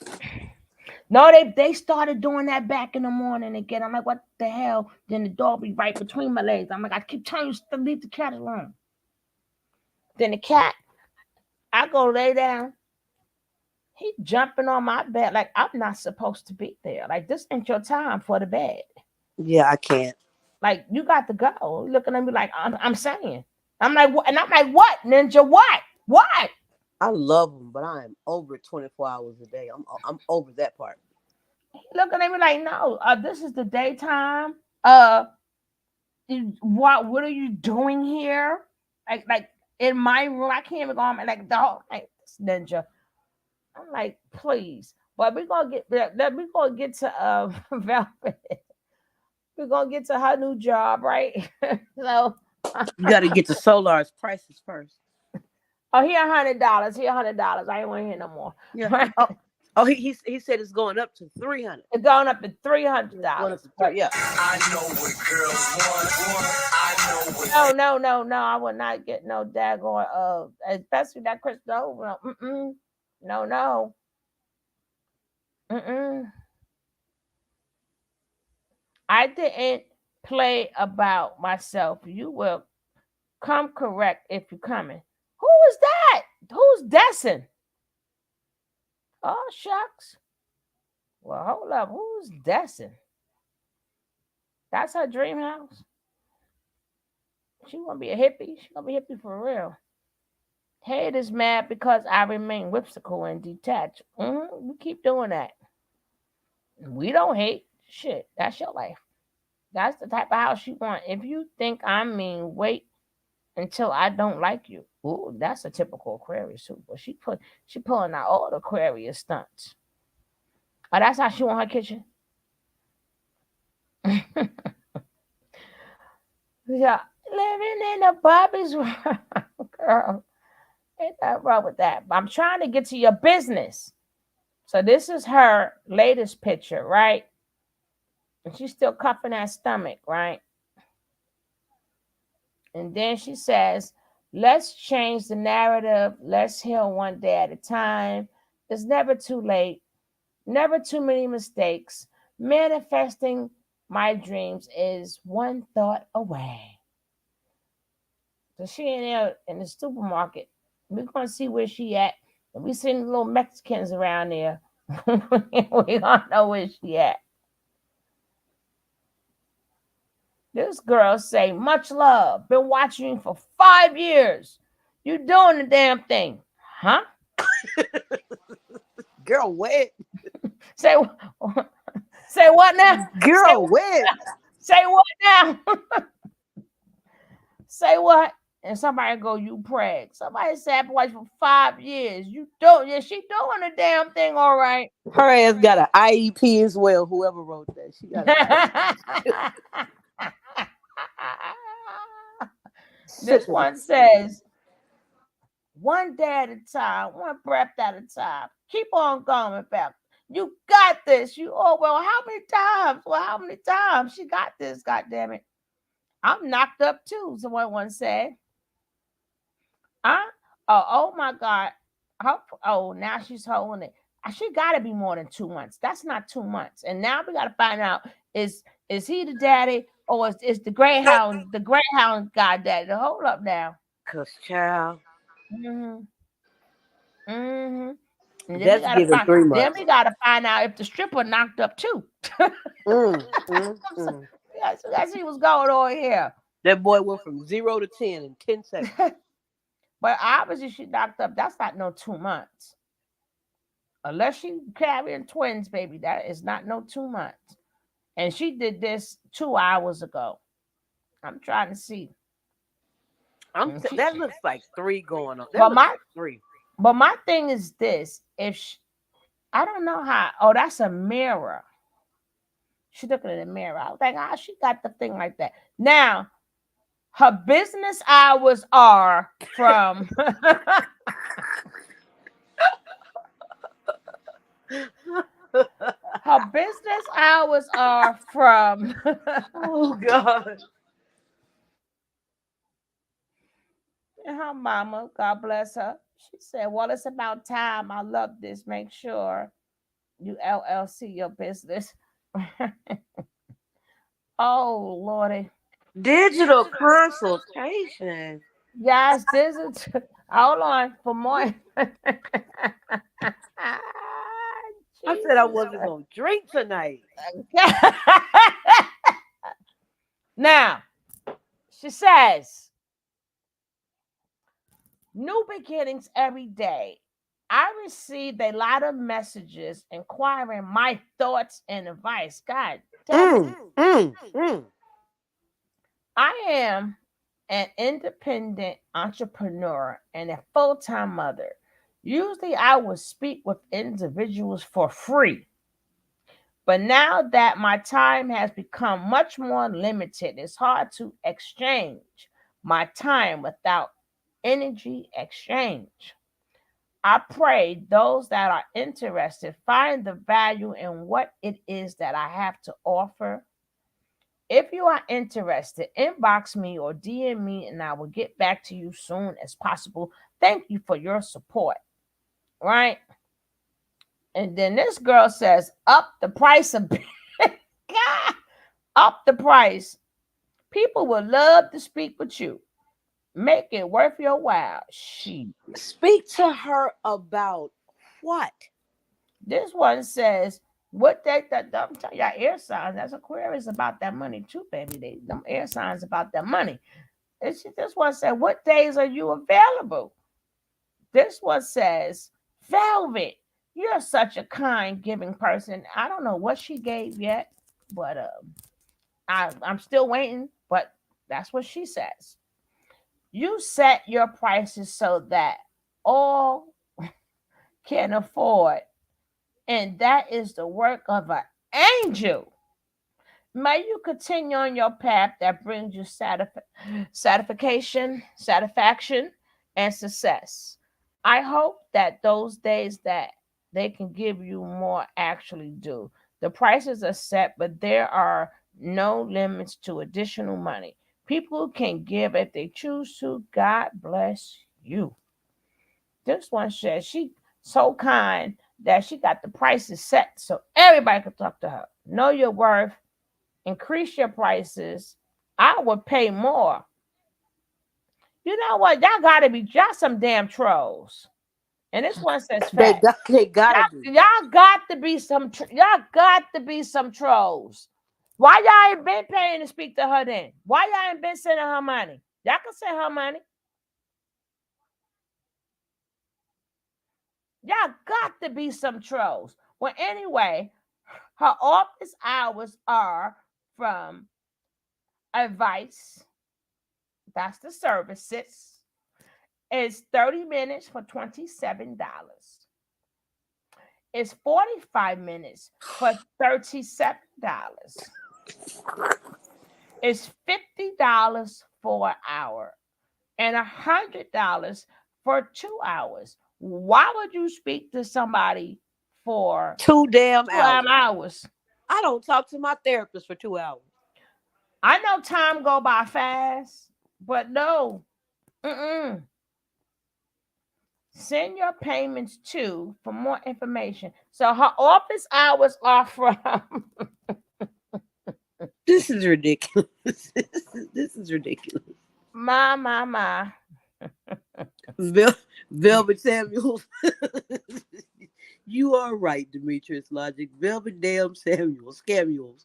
No, they started doing that back in the morning again. I'm like, what the hell? Then the dog be right between my legs. I'm like, I keep telling you to leave the cat alone. Then the cat, I go lay down. He jumping on my bed like I'm not supposed to be there. Like this ain't your time for the bed. Yeah, I can't. Like you got to go. Looking at me like I'm saying. I'm like, what? And I'm like, what, Ninja? What? What? I love them, but I am over 24 hours a day. I'm over that part. He looking at me like, no, this is the daytime. What are you doing here? Like in my room, I can't even go on like dog, like this ninja. I'm like, please. But we're gonna get to Velvet. We're gonna get to her new job, right? So You got to get the Solar's prices first. oh, here $100. Here $100. I ain't want to hear no more. Yeah. Right? Oh, he said it's going up to 300. It's going up to Going up $300. to three. Yeah. I know what girls want. I know what No. I would not get no daggone especially that Crystal Over. No. Mm-mm. I didn't play about myself. You will come correct if you're coming. Who is that? Who's Dessin? Oh shucks. Well, hold up. Who's Dessin? That's her dream house. She gonna be a hippie. She gonna be a hippie for real. Hate is mad because I remain whipsical and detached. We keep doing that. We don't hate. Shit, that's your life. That's the type of house you want. If you think I'm mean, wait until I don't like you. Ooh, that's a typical Aquarius too. But she pulling out all the Aquarius stunts. Oh, that's how she want her kitchen. Yeah, living in a Bobby's world, girl. Ain't that wrong with that? I'm trying to get to your business. So this is her latest picture, right? And she's still cupping that stomach, right? And then she says, let's change the narrative. Let's heal one day at a time. It's never too late. Never too many mistakes. Manifesting my dreams is one thought away. So she in there in the supermarket. We're going to see where she at. And we seen little Mexicans around there. We don't know where she at. This girl say, much love. Been watching you for 5 years. You doing the damn thing. Huh? Girl, wet. Say say what now? Girl, wet. Say what now? Say what? And somebody go, you preg. Somebody said I've been watching for 5 years. You don't. Yeah, she doing the damn thing all right. Her ass got an IEP as well. Whoever wrote that, she got an This IEP. one says, one day at a time, one breath at a time. Keep on going, Beth. You got this. Well, how many times? Well, how many times? She got this, God damn it. I'm knocked up too, someone said. Huh? Oh my God. Now she's holding it. She got to be more than 2 months. That's not 2 months. And now we got to find out is he the daddy or is the Greyhound God daddy? Hold up now. Cause child, Mm-hmm. Mm-hmm. And then that's given 3 months. we gotta find out if the stripper knocked up too. Yeah, so let's see what's going on here. That boy went from 0 to 10 in 10 seconds. But obviously she knocked up. That's not no 2 months. Unless she carrying twins, baby. That is not no 2 months. And she did this 2 hours ago. I'm trying to see. That looks like 3 going on. But like 3. But my thing is this: I don't know how. Oh, that's a mirror. She looking in the mirror. I was like, she got the thing like that. Now, her business hours are from. Her business hours are from. Oh God. And her mama, God bless her. She said, well, it's about time. I love this. Make sure you LLC your business. Oh, Lordy. Digital consultation. Yes, this is. Hold on for more. I said I wasn't going to drink tonight. Now, she says, new beginnings every day. I received a lot of messages inquiring my thoughts and advice. God damn it. I am an independent entrepreneur and a full-time mother. Usually I would speak with individuals for free. But now that my time has become much more limited, it's hard to exchange my time without energy exchange. I pray those that are interested find the value in what it is that I have to offer. If you are interested, inbox me or DM me and I will get back to you soon as possible. Thank you for your support. Right? And then this girl says, up the price a bit. God, up the price. People would love to speak with you. Make it worth your while. She. Speak to her about what? This one says, what I'm telling y'all, air signs, that's Aquarius about that money too, baby. Them air signs about that money. This one said, what days are you available? This one says, Velvet, you're such a kind, giving person. I don't know what she gave yet, but I'm still waiting, but that's what she says. You set your prices so that all can afford, and that is the work of an angel. May you continue on your path that brings you satisfaction, and success. I hope that those days that they can give you more actually do. The prices are set, but there are no limits to additional money. People can give if they choose to. God bless you. This one says she so kind that she got the prices set so everybody could talk to her. Know your worth, increase your prices. I would pay more. You know what? Y'all gotta be just some damn trolls. And this one says fact. They gotta be. Y'all got to be y'all got to be some trolls. Why y'all ain't been paying to speak to her then? Why y'all ain't been sending her money? Y'all can send her money. Y'all got to be some trolls. Well, anyway, her office hours are from advice. That's the services. It's 30 minutes for $27. It's 45 minutes for $37. It's $50 for an hour and $100 for 2 hours. Why would you speak to somebody for Two damn 2 hours. hours? I don't talk to my therapist for 2 hours. I know time go by fast, but no. Mm-mm. Send your payments to for more information. So her office hours are from This is ridiculous. This is ridiculous. my. Velvet Samuels. You are right, Demetrius Logic. Velvet damn Samuels. Scamuels.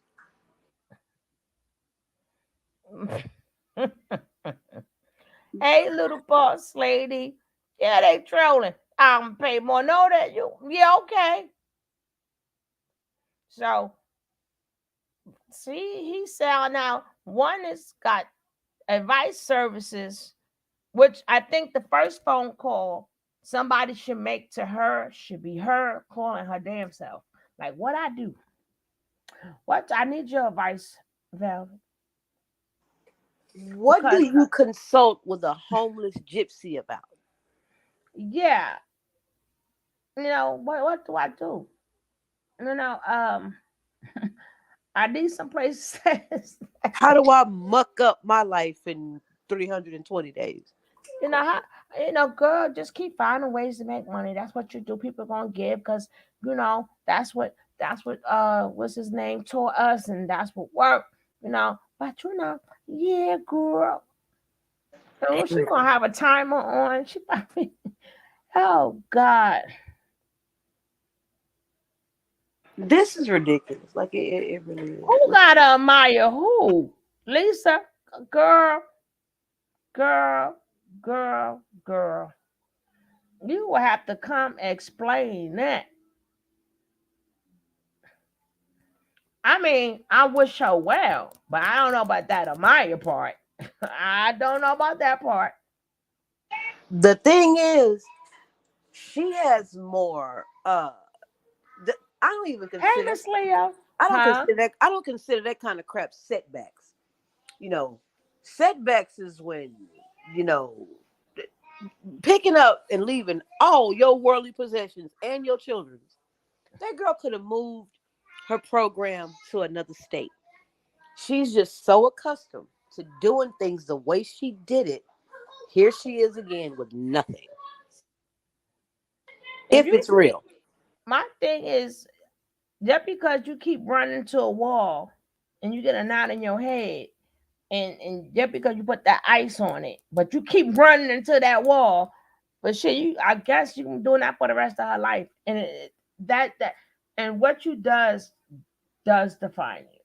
Hey, little boss lady. Yeah, they trolling. I'm pay more. Know that you? Yeah, okay. So see, he said now one is got advice services, which I think the first phone call somebody should make to her should be her calling her damn self. Like, what I do? What I need your advice, Val. What do Because you consult with a homeless gypsy about? yeah, what do I do? You know, I need some places. How do I muck up my life in 320 days? How, girl, just keep finding ways to make money. That's what you do. People gonna give because that's what what's his name taught us, and that's what worked. But yeah, girl. She gonna have a timer on. She probably, oh God. This is ridiculous. Like it really is. Who gotta admire who? Lisa, girl, girl, girl, girl. You will have to come explain that. I mean, I wish her well, but I don't know about that Amaya part. I don't know about that part. The thing is, she has more. I don't even Hey, consider. Miss Leo. I don't Huh? consider that. I don't consider that kind of crap setbacks. You know, setbacks is when you know picking up and leaving all your worldly possessions and your children's. That girl could have moved her program to another state. She's just so accustomed to doing things the way she did it. Here she is again with nothing. If If you it's keep, real. my thing is, just because you keep running to a wall and you get a knot in your head, and just because you put that ice on it, but you keep running into that wall, but shit, you I guess you can doing that for the rest of her life, and that and what you does define you.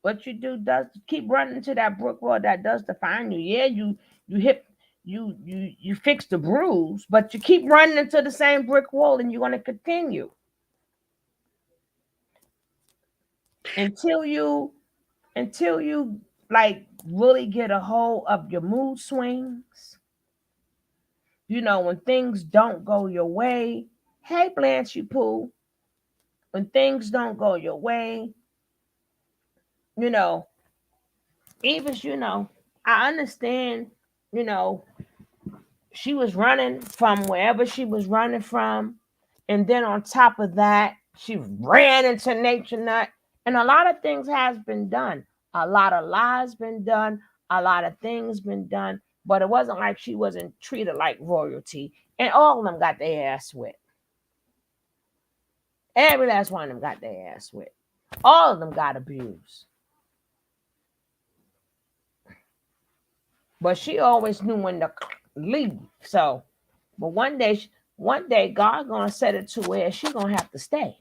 What you do does keep running into that brick wall that does define you. Yeah, you hit you fix the bruise, but you keep running into the same brick wall, and you're gonna continue until you like really get a hold of your mood swings. When things don't go your way. Hey, Blanche Pooh. When things don't go your way, you know, even I understand, you know, she was running from wherever she was running from. And then on top of that, she ran into Nature Nut. And a lot of things has been done. A lot of lies been done. A lot of things been done. But it wasn't like she wasn't treated like royalty. And all of them got their ass whipped. Every last one of them got their ass whipped. All of them got abused. But she always knew when to leave. So, but one day, God gonna set it to where she gonna have to stay.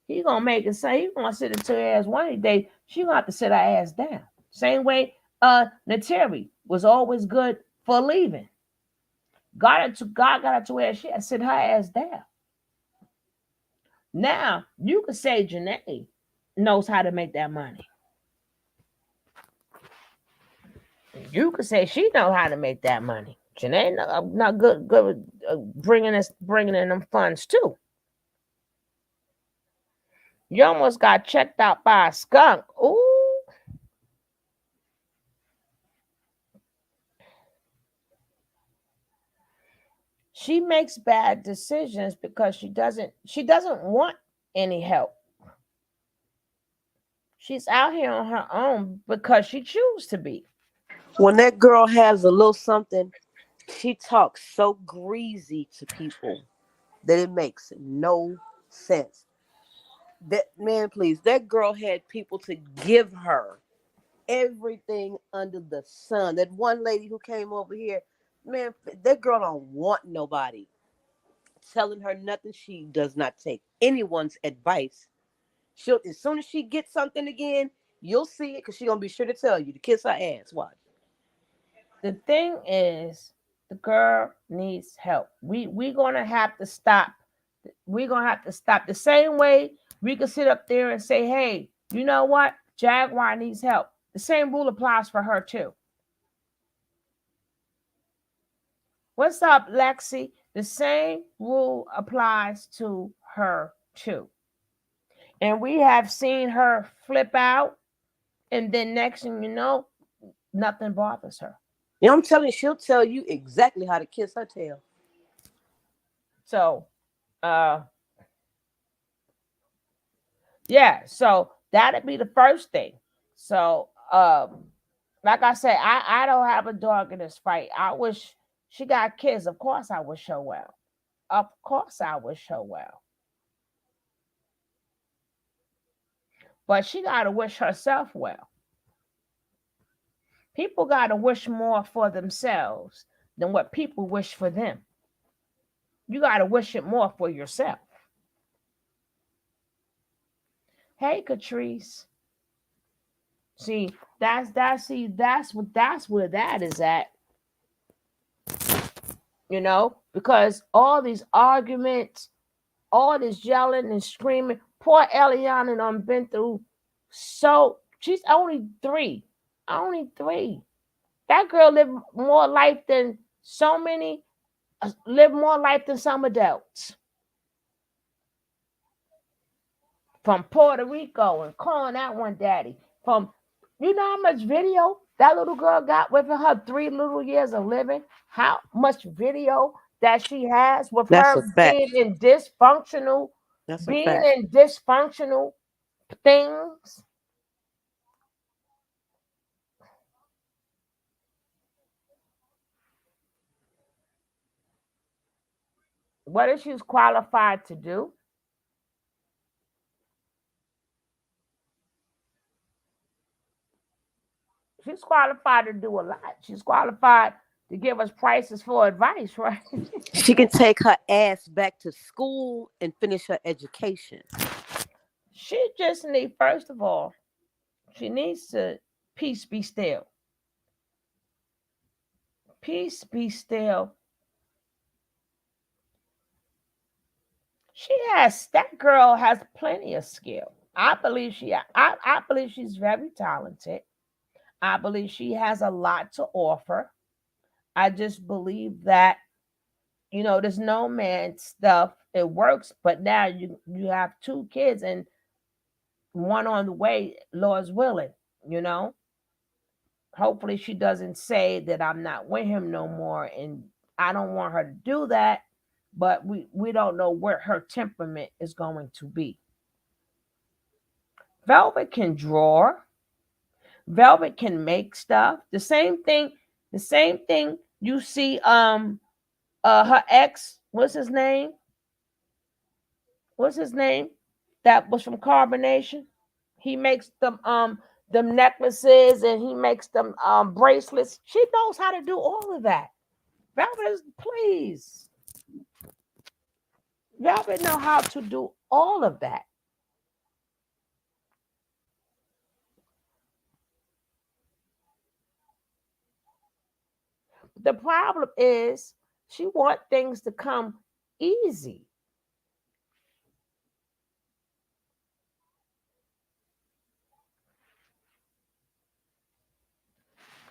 He gonna make it say he gonna sit it to her ass one day. She gonna have to sit her ass down. Same way, Nateri was always good for leaving. God got it to where she had to sit her ass down. Now you could say Janae knows how to make that money. You could say she know how to make that money. Janae not good with bringing in them funds too. You almost got checked out by a skunk. Ooh, she makes bad decisions because she doesn't want any help. She's out here on her own because she chooses to be. When that girl has a little something, she talks so greasy to people that it makes no sense. That man, please, that girl had people to give her everything under the sun. That one lady who came over here, man, that girl don't want nobody telling her nothing. She does not take anyone's advice. She'll as soon as she gets something again, you'll see it because she's gonna be sure to tell you to kiss her ass. Watch. The thing is, the girl needs help. We gonna have to stop. We're gonna have to stop the same way we can sit up there and say, hey, you know what? Jaguar needs help. The same rule applies for her too. What's up, Lexi? The same rule applies to her too. And we have seen her flip out, and then next thing you know, nothing bothers her. You know, I'm telling you, she'll tell you exactly how to kiss her tail. So, uh, yeah, so that'd be the first thing. So, like I said, I don't have a dog in this fight. I wish she got kids. Of course, I wish her well. Of course, I wish her well. But she got to wish herself well. People got to wish more for themselves than what people wish for them. You got to wish it more for yourself. Hey, Catrice. See, that's where that is at. because all these arguments, all this yelling and screaming. Poor Eliana done been through so she's only 3. Only 3. That girl lived more life than so many live more life than some adults. From Puerto Rico and calling that one daddy. From how much video that little girl got within her 3 little years of living? How much video that she has with That's her a fact. That's a being fact. in dysfunctional things? What is she's qualified to do? She's qualified to do a lot. She's qualified to give us prices for advice, right? She can take her ass back to school and finish her education. She just need, first of all, she needs to peace be still. Peace be still. That girl has plenty of skill. I believe she's very talented. I believe she has a lot to offer. I just believe that there's no man stuff. It works, but now you have 2 kids and one on the way, Lord's willing, you know. Hopefully she doesn't say that I'm not with him no more, and I don't want her to do that, but we don't know where her temperament is going to be. Velvet can draw. Velvet can make stuff. The same thing you see her ex, what's his name that was from Carbonation. He makes them necklaces, and he makes them bracelets. She knows how to do all of that. Velvet, please. Velvet know how to do all of that. The problem is she want things to come easy.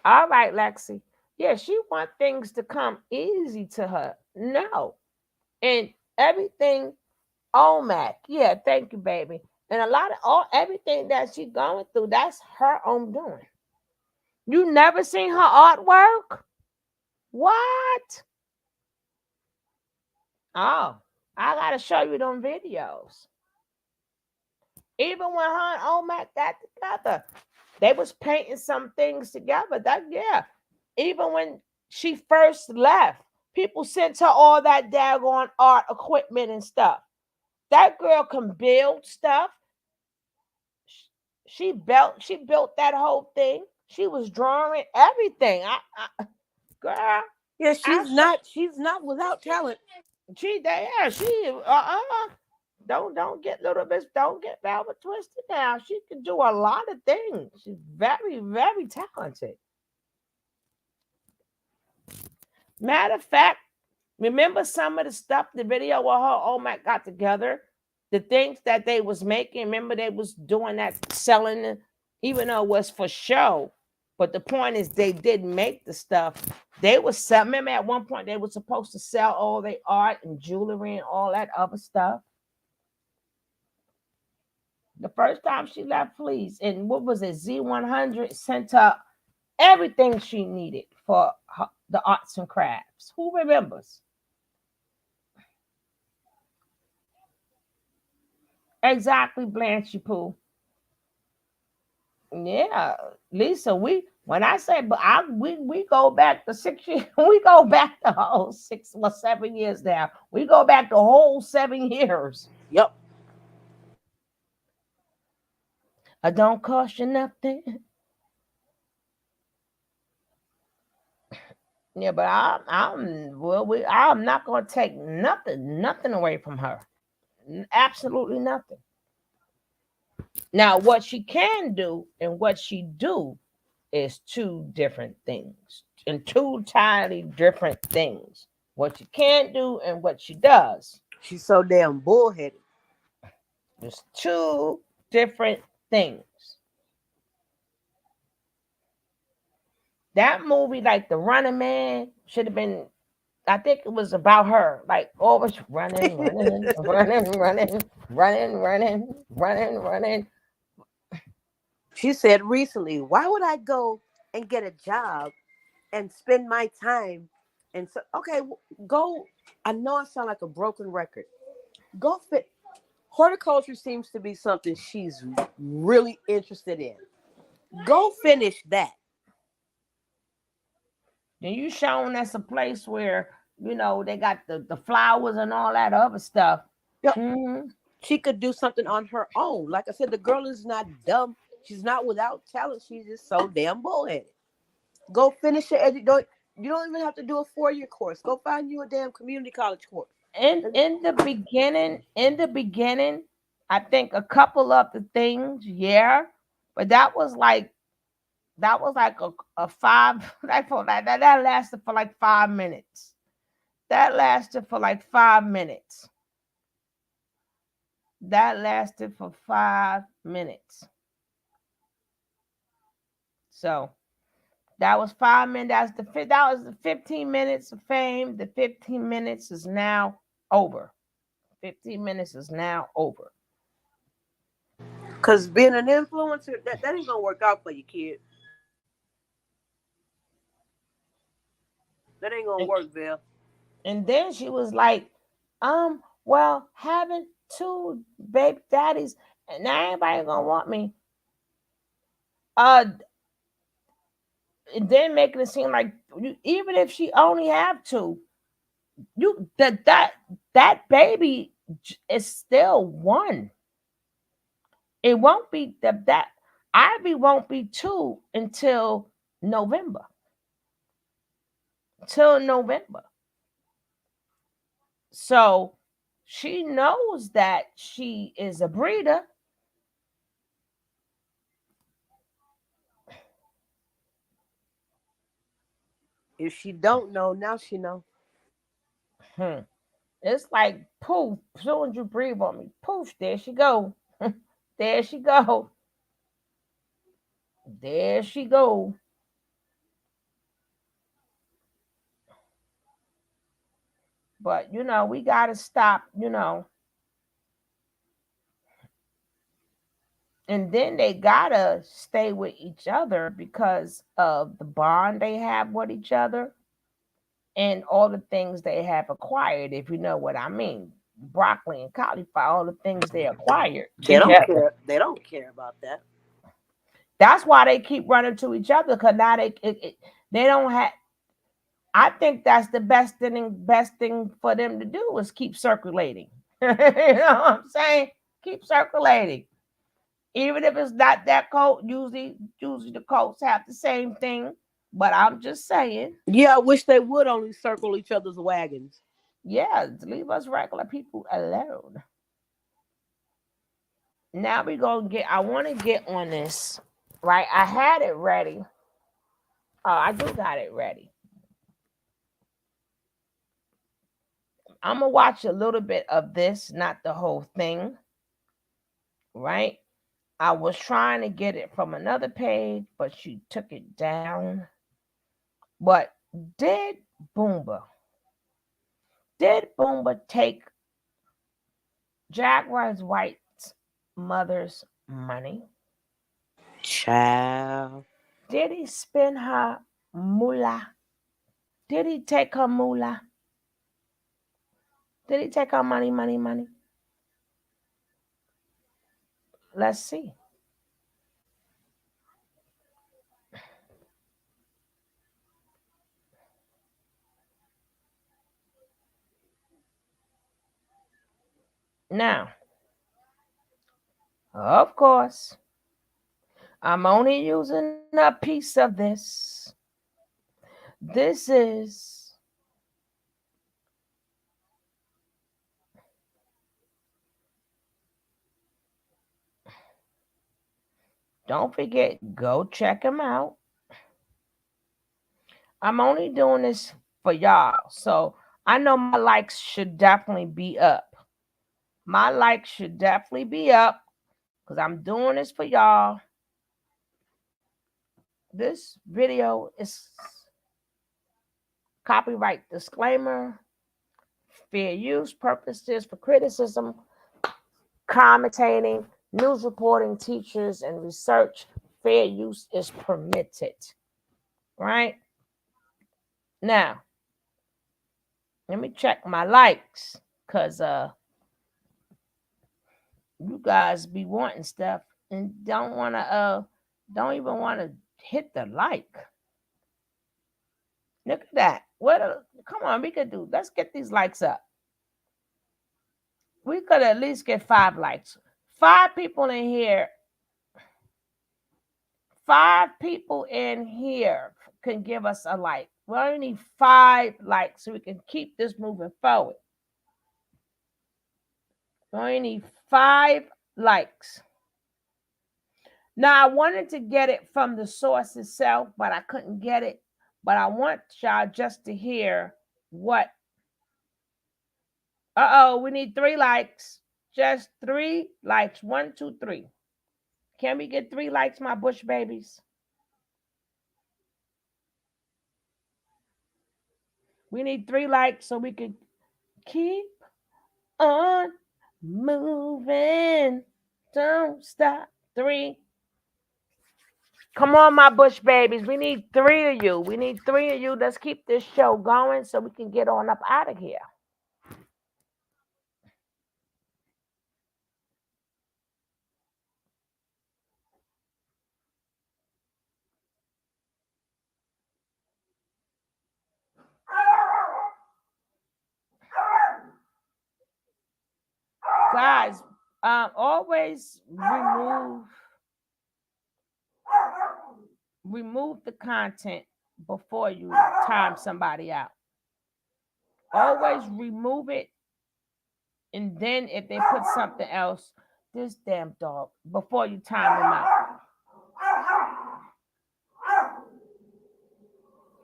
All right, Lexi. Yeah, she want things to come easy to her. No. And everything, Mac. Yeah, thank you, baby. And a lot of everything that she going through, that's her own doing. You never seen her artwork? What? Oh, I gotta show you them videos. Even when her and Mac got together, they was painting some things together. Even when she first left, people sent her all that daggone art equipment and stuff. That girl can build stuff. She built that whole thing. She was drawing everything. Girl, Yeah, I she's not without talent. she there. Don't get Velvet twisted now. She can do a lot of things. She's very, very talented. Matter of fact, remember some of the stuff, the video where her Omac got together, the things that they was making. Remember they was doing that, selling, even though it was for show. But the point is, they did make the stuff. They was sell. Remember at one point they were supposed to sell all their art and jewelry and all that other stuff. The first time she left, please, and what was it? Z100 sent her everything she needed for the arts and crafts. Who remembers? Exactly, Blanche Pooh. Yeah, Lisa. When I say, we go back to 6 years. We go back the whole 7 years now. We go back the whole 7 years. Yep. I don't cost you nothing. Yeah, but I'm not gonna take nothing away from her. Absolutely nothing. Now, what she can do and what she do is 2 different things, and 2 entirely different things. what she can't do and what she does. She's so damn bullheaded. There's two different things. That movie, like The Running Man, should have been. I think it was about her, like always running, running, running, running, running, running, running, running. She said recently, why would I go and get a job and spend my time and so okay, go. I know I sound like a broken record. Go fit. Horticulture seems to be something she's really interested in. Go finish that. Then you showing us a place where they got the flowers and all that other stuff. Yep. Hmm. She could do something on her own. Like I said, the girl is not dumb. She's not without talent. She's just so damn bullheaded. Go finish your education. You don't even have to do a 4-year course. Go find you a damn community college course. In the beginning, I think a couple of the things, yeah, but that was like a five that lasted for like 5 minutes. That lasted for like 5 minutes. That lasted for 5 minutes. So that was 5 minutes. That was the 15 minutes of fame. The 15 minutes is now over. 15 minutes is now over. Because being an influencer, that ain't gonna work out for you, kid. That ain't gonna And, work, Bill. and then she was like, well, having two baby daddies, and now everybody gonna want me. Uh, and then making it seem like even if she only have two, that baby is still one. It won't be that Ivy won't be two until November. Till November. So she knows that she is a breeder. If she don't know, now she know. Hmm. It's like poof. As soon as you breathe on me, poof, there she go. There she go. There she go. But we gotta stop, and then they gotta stay with each other because of the bond they have with each other and all the things they have acquired, if you know what I mean. Broccoli and cauliflower, all the things they acquired They don't together. care. They don't care about that. That's why they keep running to each other because now they don't have. I think that's the best thing for them to do is keep circulating. You know what I'm saying? Keep circulating. Even if it's not that coat, usually the coats have the same thing. But I'm just saying, Yeah, I wish they would only circle each other's wagons. yeah, leave us regular people alone. Now we gonna get. I want to get on this, right? I had it ready. Oh, I do got it ready. I'm gonna watch a little bit of this, not the whole thing, right? I was trying to get it from another page, but she took it down. But did Boomba did Boomba take Jaguar's White's mother's money? Child. Did he spend her moolah? Did he take her moolah? Did he take her money, money, money? Let's see. Now, of course, I'm only using a piece of this. This is don't forget, go check him out. I'm only doing this for y'all. So I know my likes should definitely be up. My likes should definitely be up because I'm doing this for y'all. This video is copyright disclaimer, fair use purposes for criticism, commentating, news reporting, teachers, and research. Fair use is permitted. Right? Now, let me check my likes because you guys be wanting stuff and don't even want to hit the like. Look at that. Come on, we could do. Let's get these likes up. We could at least get 5 likes. 5 people in here. 5 people in here can give us a like. We only need 5 likes so we can keep this moving forward. We only need 5 likes. Now, I wanted to get it from the source itself, but I couldn't get it. But I want y'all just to hear what. We need 3 likes. Just 3 likes. 1, 2, 3. Can we get 3 likes, my bush babies? We need 3 likes so we can keep on moving. Don't stop. 3. Come on, my bush babies. We need 3 of you. We need 3 of you. Let's keep this show going so we can get on up out of here. Guys, always remove the content before you time somebody out. Always remove it, and then if they put something else, this damn dog, before you time them out.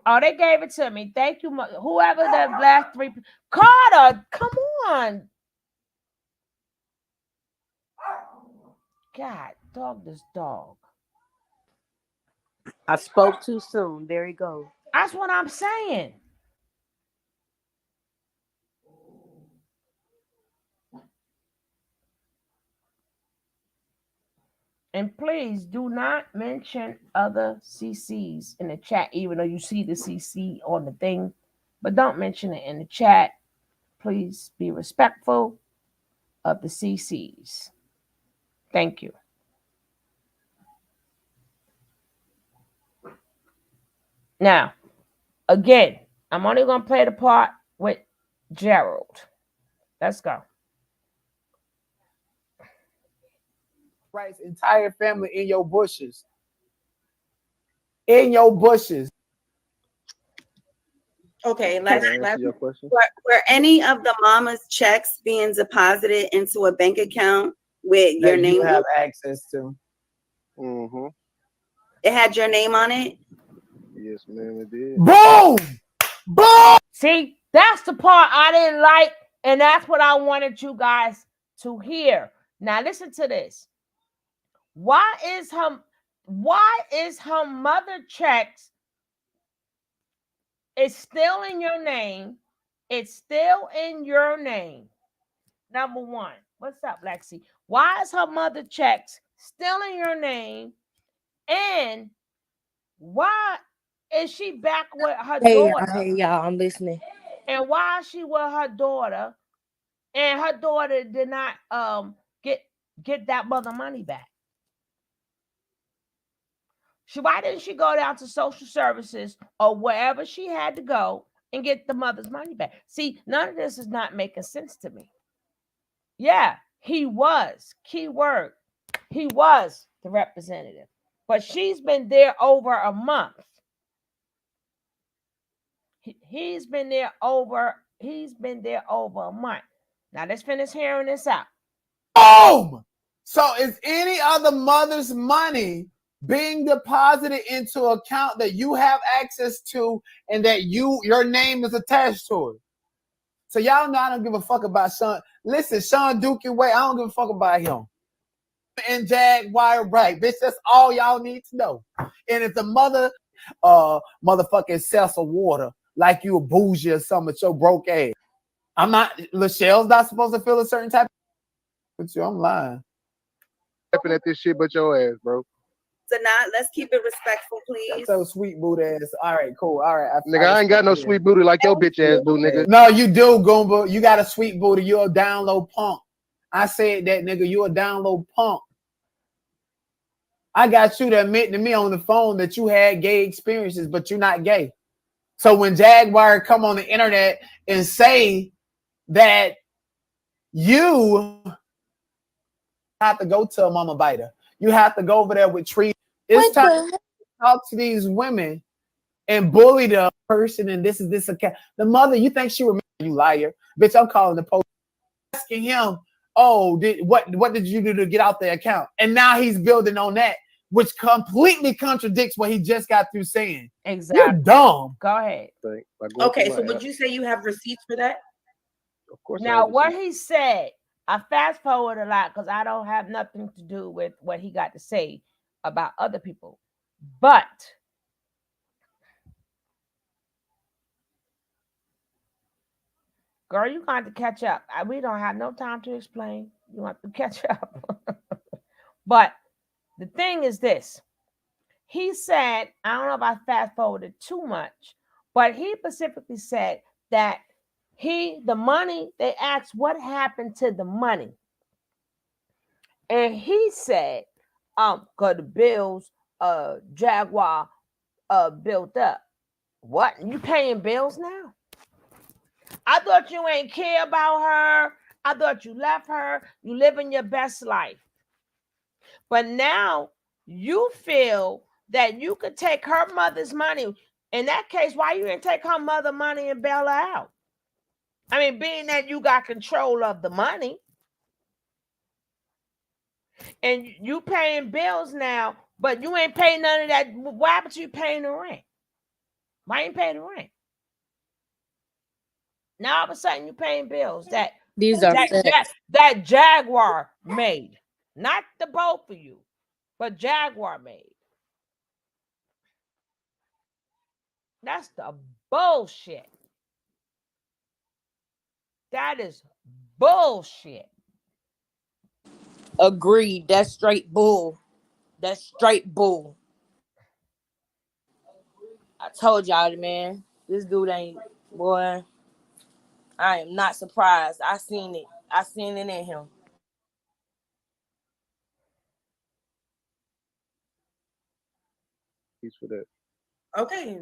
Oh, they gave it to me. Thank you, whoever the last 3. Carter, come on. God, dog this dog. I spoke too soon. There he goes. That's what I'm saying. And please do not mention other CCs in the chat, even though you see the CC on the thing. But don't mention it in the chat. Please be respectful of the CCs. Thank you. Now, again, I'm only going to play the part with Gerald. Let's go. Wright's entire family in your bushes. In your bushes. Okay, Can I answer let's your question? were any of the mama's checks being deposited into a bank account with your That name? you have access to. Mm-hmm. It had your name on it. Yes, ma'am, it did. Boom! Boom! See, that's the part I didn't like, and that's what I wanted you guys to hear. Now listen to this. Why is her mother checks? It's still in your name. It's still in your name. Number 1. What's up, Lexi? Why is her mother checks still in your name? And why is she back with her daughter? Hey, y'all, I'm listening. And why is she with her daughter? And her daughter did not get that mother money back. Why didn't she go down to social services or wherever she had to go and get the mother's money back? See, none of this is not making sense to me. Yeah, he was, keyword, he was the representative, but she's been there over a month. He's been there over a month. Now let's finish hearing this out. Boom! So is any other mother's money being deposited into an account that you have access to and that your name is attached to it? So y'all know I don't give a fuck about Sean. Listen, Sean Duke and Wade, I don't give a fuck about him. And Jaguar, right, bitch, that's all y'all need to know. And if the motherfucking sells of water like you a bougie or something with your broke ass, I'm not, Lachelle's not supposed to feel a certain type of you, I'm lying. Laughing at this shit but your ass, bro. So now let's keep it respectful, please. That's so sweet boot ass. All right, cool. All right. Nigga, I ain't got no sweet booty like your bitch ass boo, nigga. No, you do, Goomba. You got a sweet booty. You're a down low punk. I said that, nigga. You a down low punk. I got you to admit to me on the phone that you had gay experiences, but you're not gay. So when Jaguar come on the internet and say that you have to go to a mama biter, you have to go over there with trees. It's time to talk to these women and bully the person, and this account. The mother, you think she remember, you liar. Bitch, I'm calling the police. Asking him, oh, what did you do to get out the account? And now he's building on that, which completely contradicts what he just got through saying. Exactly. You're dumb. Go ahead. Okay, so would you say you have receipts for that? Of course. Now, what he said, I fast forward a lot because I don't have nothing to do with what he got to say about other people. But girl, you got to catch up. We don't have no time to explain. You want to catch up. But the thing is this. He said, I don't know if I fast forwarded too much, but he specifically said that the money, they asked what happened to the money. And he said, because the bills, Jaguar built up. What? You paying bills now? I thought you ain't care about her. I thought you left her. You living your best life. But now you feel that you could take her mother's money. In that case, why you didn't take her mother money and bail her out? I mean, being that you got control of the money and you paying bills now, but you ain't paying none of that. Why happened to you paying the rent? Why ain't paying the rent? Now all of a sudden you paying bills that Jaguar made. Not the both of you, but Jaguar made. That's the bullshit. That is bullshit. Agreed. That's straight bull. That's straight bull. I told y'all, man. This dude ain't, boy. I am not surprised. I seen it. I seen it in him. He's for that. Okay.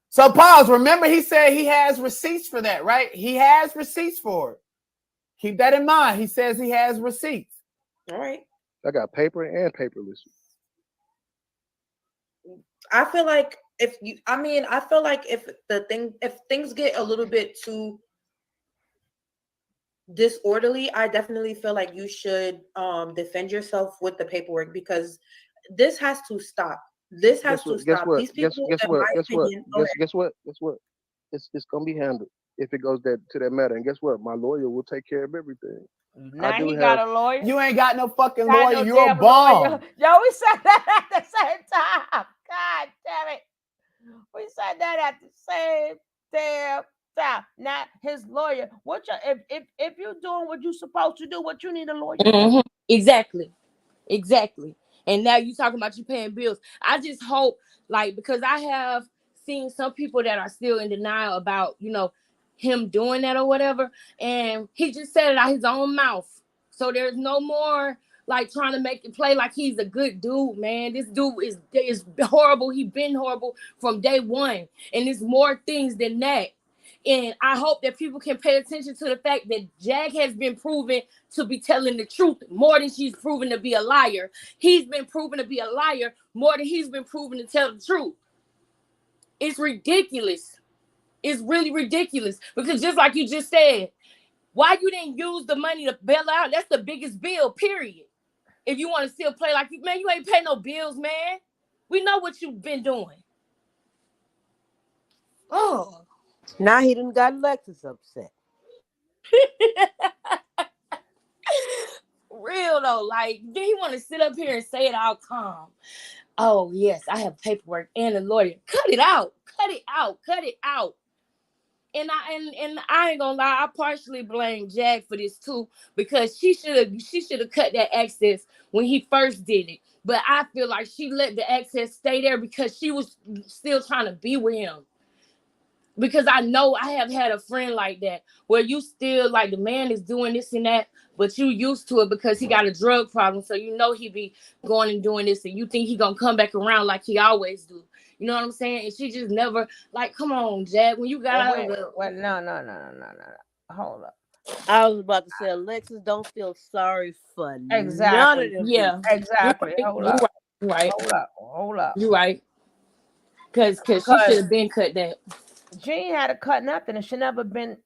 So pause. Remember, he said he has receipts for that, right? He has receipts for it. Keep that in mind. He says he has receipts. All right. I got paper and paperless. I feel like if things get a little bit too disorderly, I definitely feel like you should defend yourself with the paperwork, because this has to stop. This has to stop. These people, guess what? It's gonna be handled if it goes to that matter. And guess what? My lawyer will take care of everything. Now he got a lawyer. You ain't got no fucking lawyer. No, you're a bum. Yo, we said that at the same time. God damn it. We said that at the same damn time. Now his lawyer, if you're doing what you're supposed to do, what you need a lawyer for? Exactly. And now you talking about you paying bills. I just hope, because I have seen some people that are still in denial about, him doing that or whatever. And he just said it out his own mouth. So there's no more trying to make it play like he's a good dude, man. This dude is horrible. He's been horrible from day one. And there's more things than that. And I hope that people can pay attention to the fact that Jag has been proven to be telling the truth more than she's proven to be a liar. He's been proven to be a liar more than he's been proven to tell the truth. It's ridiculous. It's really ridiculous. Because just like you just said, why you didn't use the money to bail out? That's the biggest bill, period. If you want to still play like you ain't pay no bills, man. We know what you've been doing. Oh. Now he done got Lexus upset. Real though, like, then he want to sit up here and say it all calm. Oh yes, I have paperwork and a lawyer. Cut it out. Cut it out. Cut it out. And I ain't gonna lie, I partially blame Jag for this too, because she should have cut that access when he first did it. But I feel like she let the access stay there because she was still trying to be with him. Because I know I have had a friend like that, where you still like the man is doing this and that, but you used to it because he got a drug problem. So you know he be going and doing this, and you think he gonna come back around like he always do. You know what I'm saying? And she just never, like, come on, Jack, when you got out of the... Wait, no. Hold up. I was about to say, Alexis, don't feel sorry for none of Exactly. them. Yeah, Exactly. Hold up. you right. Hold up. You right. Because she should have been cut that. She ain't had to cut nothing, and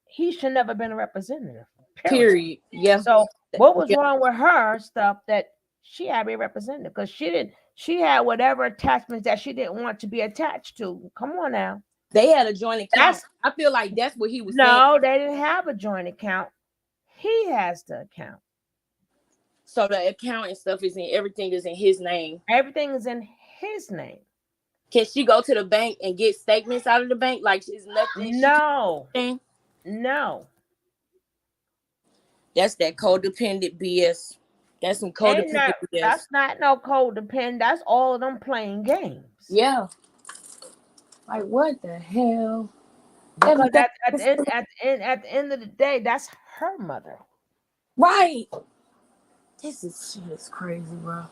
he should never been a representative. Period. Yeah. So what was wrong with her stuff that she had to be a representative? Because she had whatever attachments that she didn't want to be attached to. Come on now. They had a joint account. I feel like that's what he was saying. No, they didn't have a joint account. He has the account. So the account and stuff everything is in his name. Everything is in his name. Can she go to the bank and get statements out of the bank? Like it's nothing. No. That's that codependent BS. That's some codependent BS. That's not no codependent. That's all of them playing games. Yeah. Like what the hell? Because at the end of the day, that's her mother. Right. This shit is crazy, bro.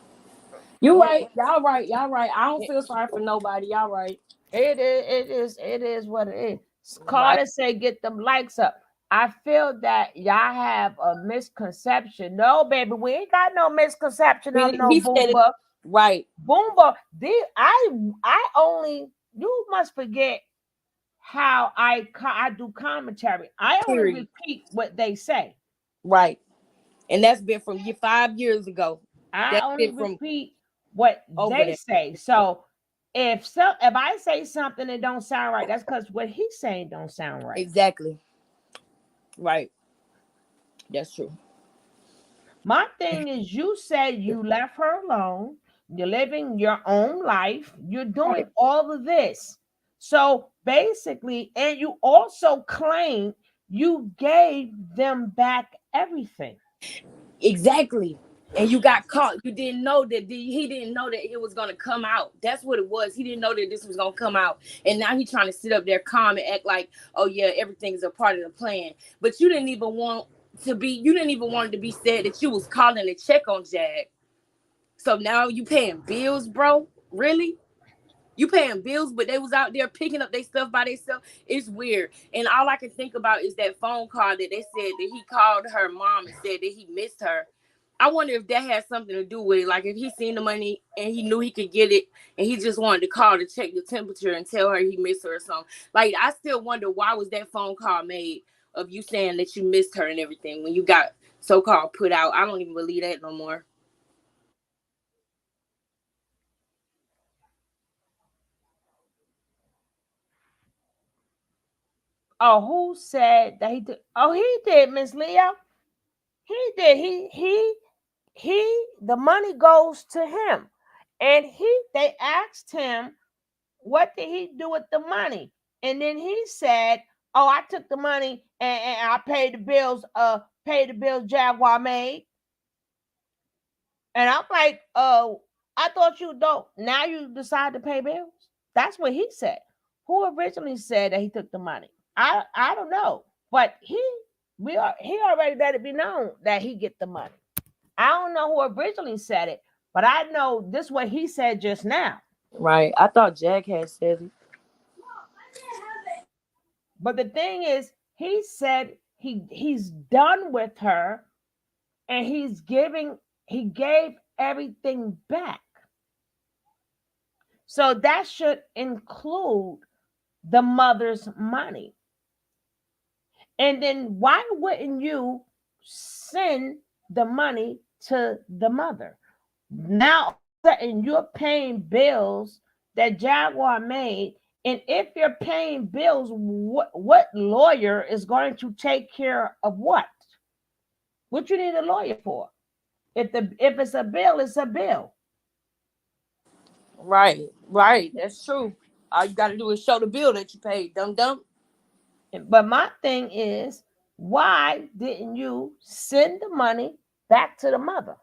You right. Y'all right. I don't feel sorry for nobody. Y'all right. It is what it is. Carter say get them likes up. I feel that y'all have a misconception. No, baby, we ain't got no misconception of no Boomba. Right. Boomba. You must forget how I do commentary. I only repeat what they say. Right. And that's been from 5 years ago. I only repeat what they say. So if I say something that don't sound right, that's because what he's saying don't sound right. Exactly. Right. That's true. My thing is, you said you left her alone. You're living your own life. You're doing all of this. So basically, and you also claim you gave them back everything. Exactly. And you got caught. You didn't know that he didn't know that it was going to come out. That's what it was. He didn't know that this was going to come out. And now he's trying to sit up there calm and act like, oh yeah, everything's a part of the plan. But you didn't even want it to be said that you was calling to check on Jag. So now you paying bills, bro? Really? You paying bills, but they was out there picking up their stuff by themselves. It's weird. And all I can think about is that phone call that they said that he called her mom and said that he missed her. I wonder if that has something to do with it. Like if he seen the money and he knew he could get it and he just wanted to call to check the temperature and tell her he missed her or something. Like I still wonder, why was that phone call made of you saying that you missed her and everything when you got so-called put out? I don't even believe that no more. Oh, who said that he did? Oh, he did, Miss Leo. He did. The money goes to him. And they asked him, what did he do with the money? And then he said, oh, I took the money and I paid the bills Jaguar made. And I'm like, oh, I thought you don't. Now you decide to pay bills? That's what he said. Who originally said that he took the money? I don't know. But he already let it be known that he get the money. I don't know who originally said it, but I know this is what he said just now. Right. I thought Jag had said it. But the thing is, he said he's done with her and he gave everything back. So that should include the mother's money. And then why wouldn't you send the money to the mother? Now you're paying bills that Jaguar made, And if you're paying bills, what lawyer is going to take care of what? What you need a lawyer for? If it's a bill, it's a bill. Right. That's true. All you got to do is show the bill that you paid. Dumb. But my thing is, why didn't you send the money back to the mother?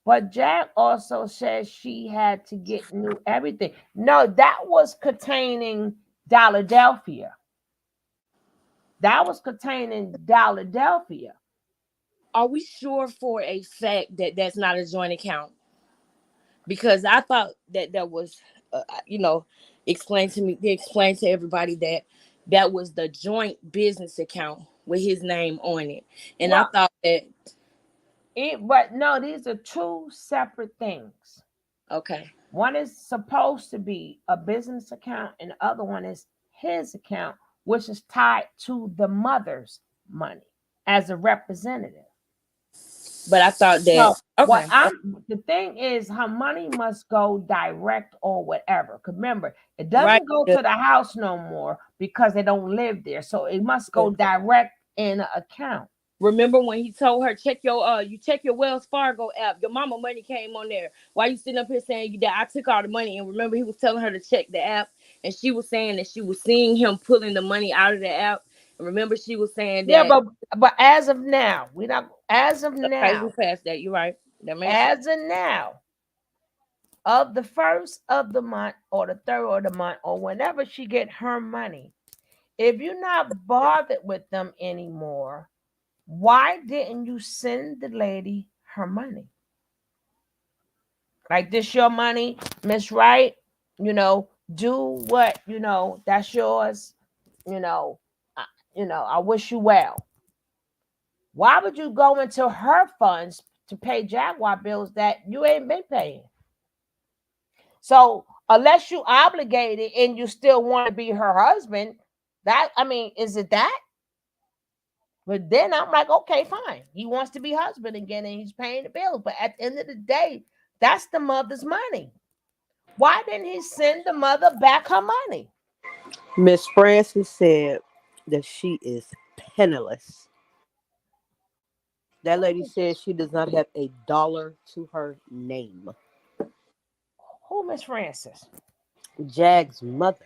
But Jack also says she had to get new everything. No, that was containing Philadelphia. That was containing Philadelphia. Are we sure for a fact that that's not a joint account? Because I thought that was, explained to me. They explained to everybody that was the joint business account with his name on it, and I thought that. But no, these are two separate things. Okay. One is supposed to be a business account, and the other one is his account, which is tied to the mother's money as a representative. But I thought that the thing is, her money must go direct or whatever. Remember, it doesn't go to the house no more because they don't live there. So it must go direct in an account. Remember when he told her, check your Wells Fargo app. Your mama money came on there. Why you sitting up here saying that I took all the money? And remember, he was telling her to check the app, and she was saying that she was seeing him pulling the money out of the app. And remember, she was saying that. Yeah, but as of now, we passed that. You're right. As of now, of the first of the month or the third of the month or whenever she get her money, if you're not bothered with them anymore, why didn't you send the lady her money? Like, this your money, Miss Wright, do what, that's yours, I wish you well. Why would you go into her funds to pay Jaguar bills that you ain't been paying? So unless you obligated and you still want to be her husband, is it that? But then I'm like, okay, fine. He wants to be husband again and he's paying the bills. But at the end of the day, that's the mother's money. Why didn't he send the mother back her money? Miss Francis said that she is penniless. That lady says she does not have a dollar to her name. Who, Miss Francis? Jag's mother.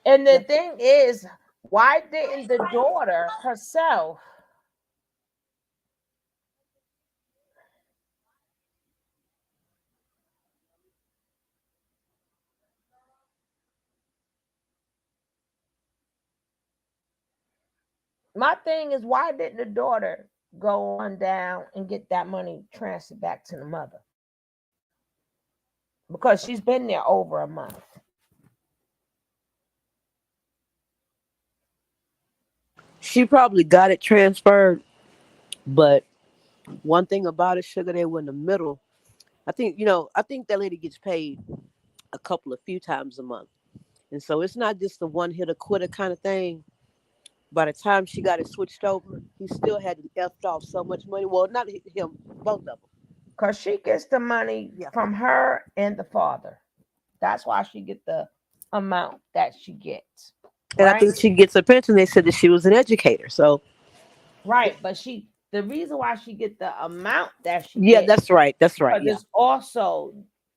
And the thing is, why didn't the daughter herself my thing is, why didn't the daughter go on down and get that money transferred back to the mother? Because she's been there over a month. She probably got it transferred, but one thing about it, Sugar, they were in the middle. I think that lady gets paid a few times a month. And so it's not just a one hitter quitter kind of thing. By the time she got it switched over, he still had effed off so much money. Well, not him, both of them. Because she gets the money from her and the father. That's why she get the amount that she gets. And I think she gets a pension. They said that she was an educator. So right, but the reason why she get the amount that she gets, that's right. That's right. Because it's also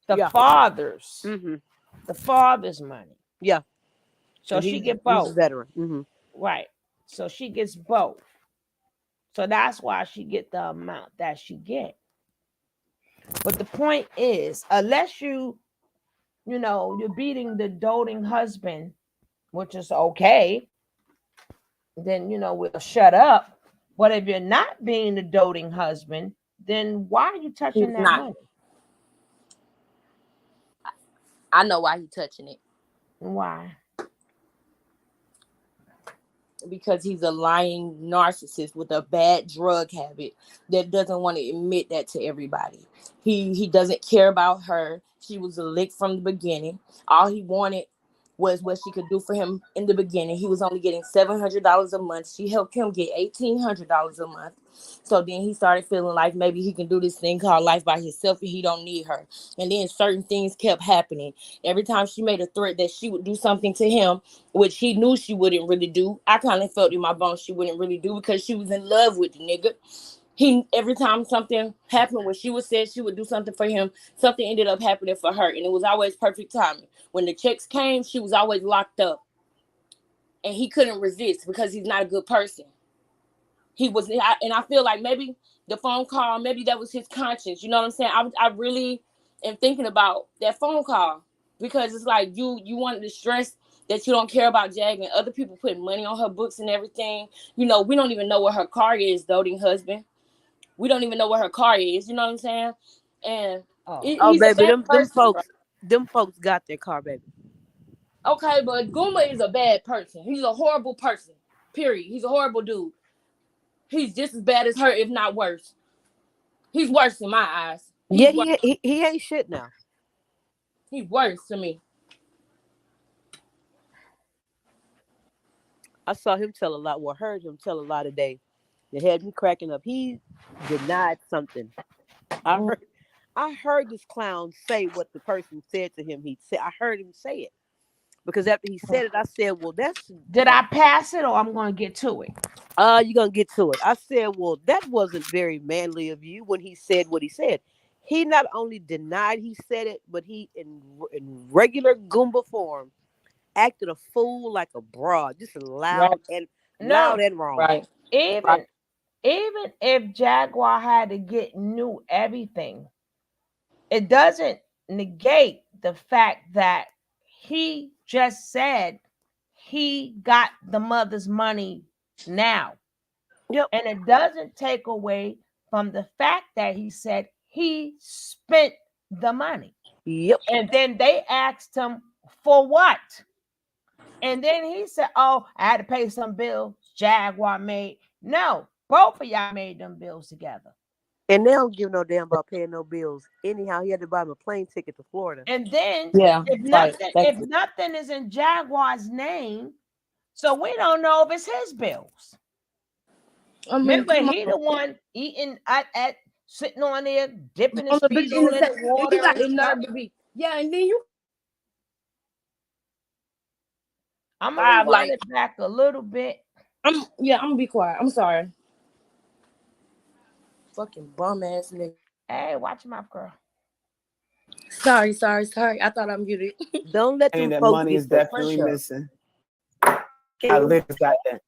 the father's the father's money. Yeah. So she get both. He's a veteran. Right. So she gets both. So that's why she get the amount that she get. But the point is, unless you're beating the doting husband, which is okay, then we'll shut up. But if you're not being the doting husband, then why are you touching that money? I know why he's touching it. Why? Because he's a lying narcissist with a bad drug habit that doesn't want to admit that to everybody. He doesn't care about her. She was a lick from the beginning. All he wanted was what she could do for him in the beginning. He was only getting $700 a month. She helped him get $1,800 a month. So then he started feeling like maybe he can do this thing called life by himself and he don't need her. And then certain things kept happening. Every time she made a threat that she would do something to him, which he knew she wouldn't really do, I kind of felt in my bones she wouldn't really do because she was in love with the nigga. Every time something happened where she would say she would do something for him, something ended up happening for her, and it was always perfect timing. When the checks came, she was always locked up, and he couldn't resist because he's not a good person. He was, and I feel like maybe the phone call, maybe that was his conscience. You know what I'm saying? I really am thinking about that phone call because it's like you wanted to stress that you don't care about Jag and other people putting money on her books and everything. You know, we don't even know what her car is, though, the husband. We don't even know what her car is. You know what I'm saying? And he's a baby, bad them person, bro. folks got their car, baby. Okay, but Goomba is a bad person. He's a horrible person. Period. He's a horrible dude. He's just as bad as her, if not worse. He's worse in my eyes. Yeah, He's worse. he ain't shit now. He's worse to me. I saw him tell a lot. Well, heard him tell a lot today. It had me cracking up. He denied something. I heard. I heard this clown say what the person said to him. He said, I heard him say it because after he said it, I said, "Well, that's Did I pass it, or I'm going to get to it? you're gonna get to it." I said, "Well, that wasn't very manly of you when he said what he said." He not only denied he said it, but he in regular Goomba form acted a fool like a broad, just Right. No, loud and wrong. Right. Right. even even if Jaguar had to get knew everything, it doesn't negate the fact that he just said he got the mother's money now. Yep. And it doesn't take away from the fact that he said he spent the money. Yep. And then they asked him for what? And then he said, "Oh, I had to pay some bills Jaguar made." No, both of y'all made them bills together. And they don't give no damn about paying no bills. Anyhow, he had to buy him a plane ticket to Florida. And then Yeah. if Right. nothing is in Jaguar's name, so we don't know if it's his bills. I mean, Remember, come he the on. one eating at sitting on there, dipping his On the feet all beginning, in the you water got and the stuff. nerve to be. Yeah, and then you I'm gonna have rewind like, it back a little bit. I'm gonna be quiet. I'm sorry. Fucking bum ass nigga. Hey, watch your mouth, girl. Sorry. I thought I muted. Don't let And them that folks money get is your definitely punch up. missing. Can I you literally got that.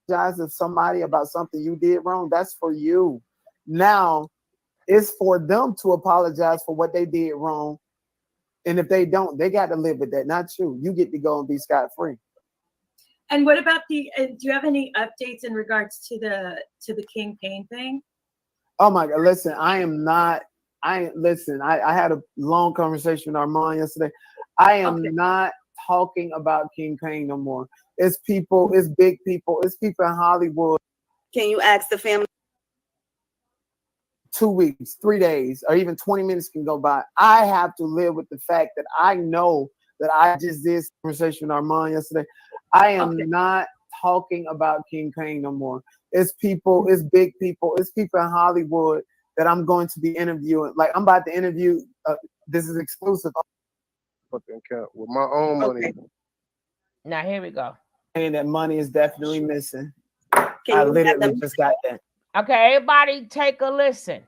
Apologize to somebody about something you did wrong. That's for you. Now it's for them to apologize for what they did wrong. And if they don't, they got to live with that. Not you. You get to go and be scot-free. And what about do you have any updates in regards to the King Payne thing? Oh my God. Listen, I had a long conversation with Armand yesterday. I am not talking about King Payne no more. It's people, it's big people, it's people in Hollywood. can you ask the family? 2 weeks, 3 days, or even 20 minutes can go by. I have to live with the fact that I know that I just did this conversation with Armand yesterday. I am not talking about King Payne no more. It's people, it's big people, it's people in Hollywood that I'm going to be interviewing. Like I'm about to interview. This is exclusive. Fucking count with my own money. Now here we go. And that money is definitely missing. Can I you let literally them? just got that. Okay, everybody take a listen.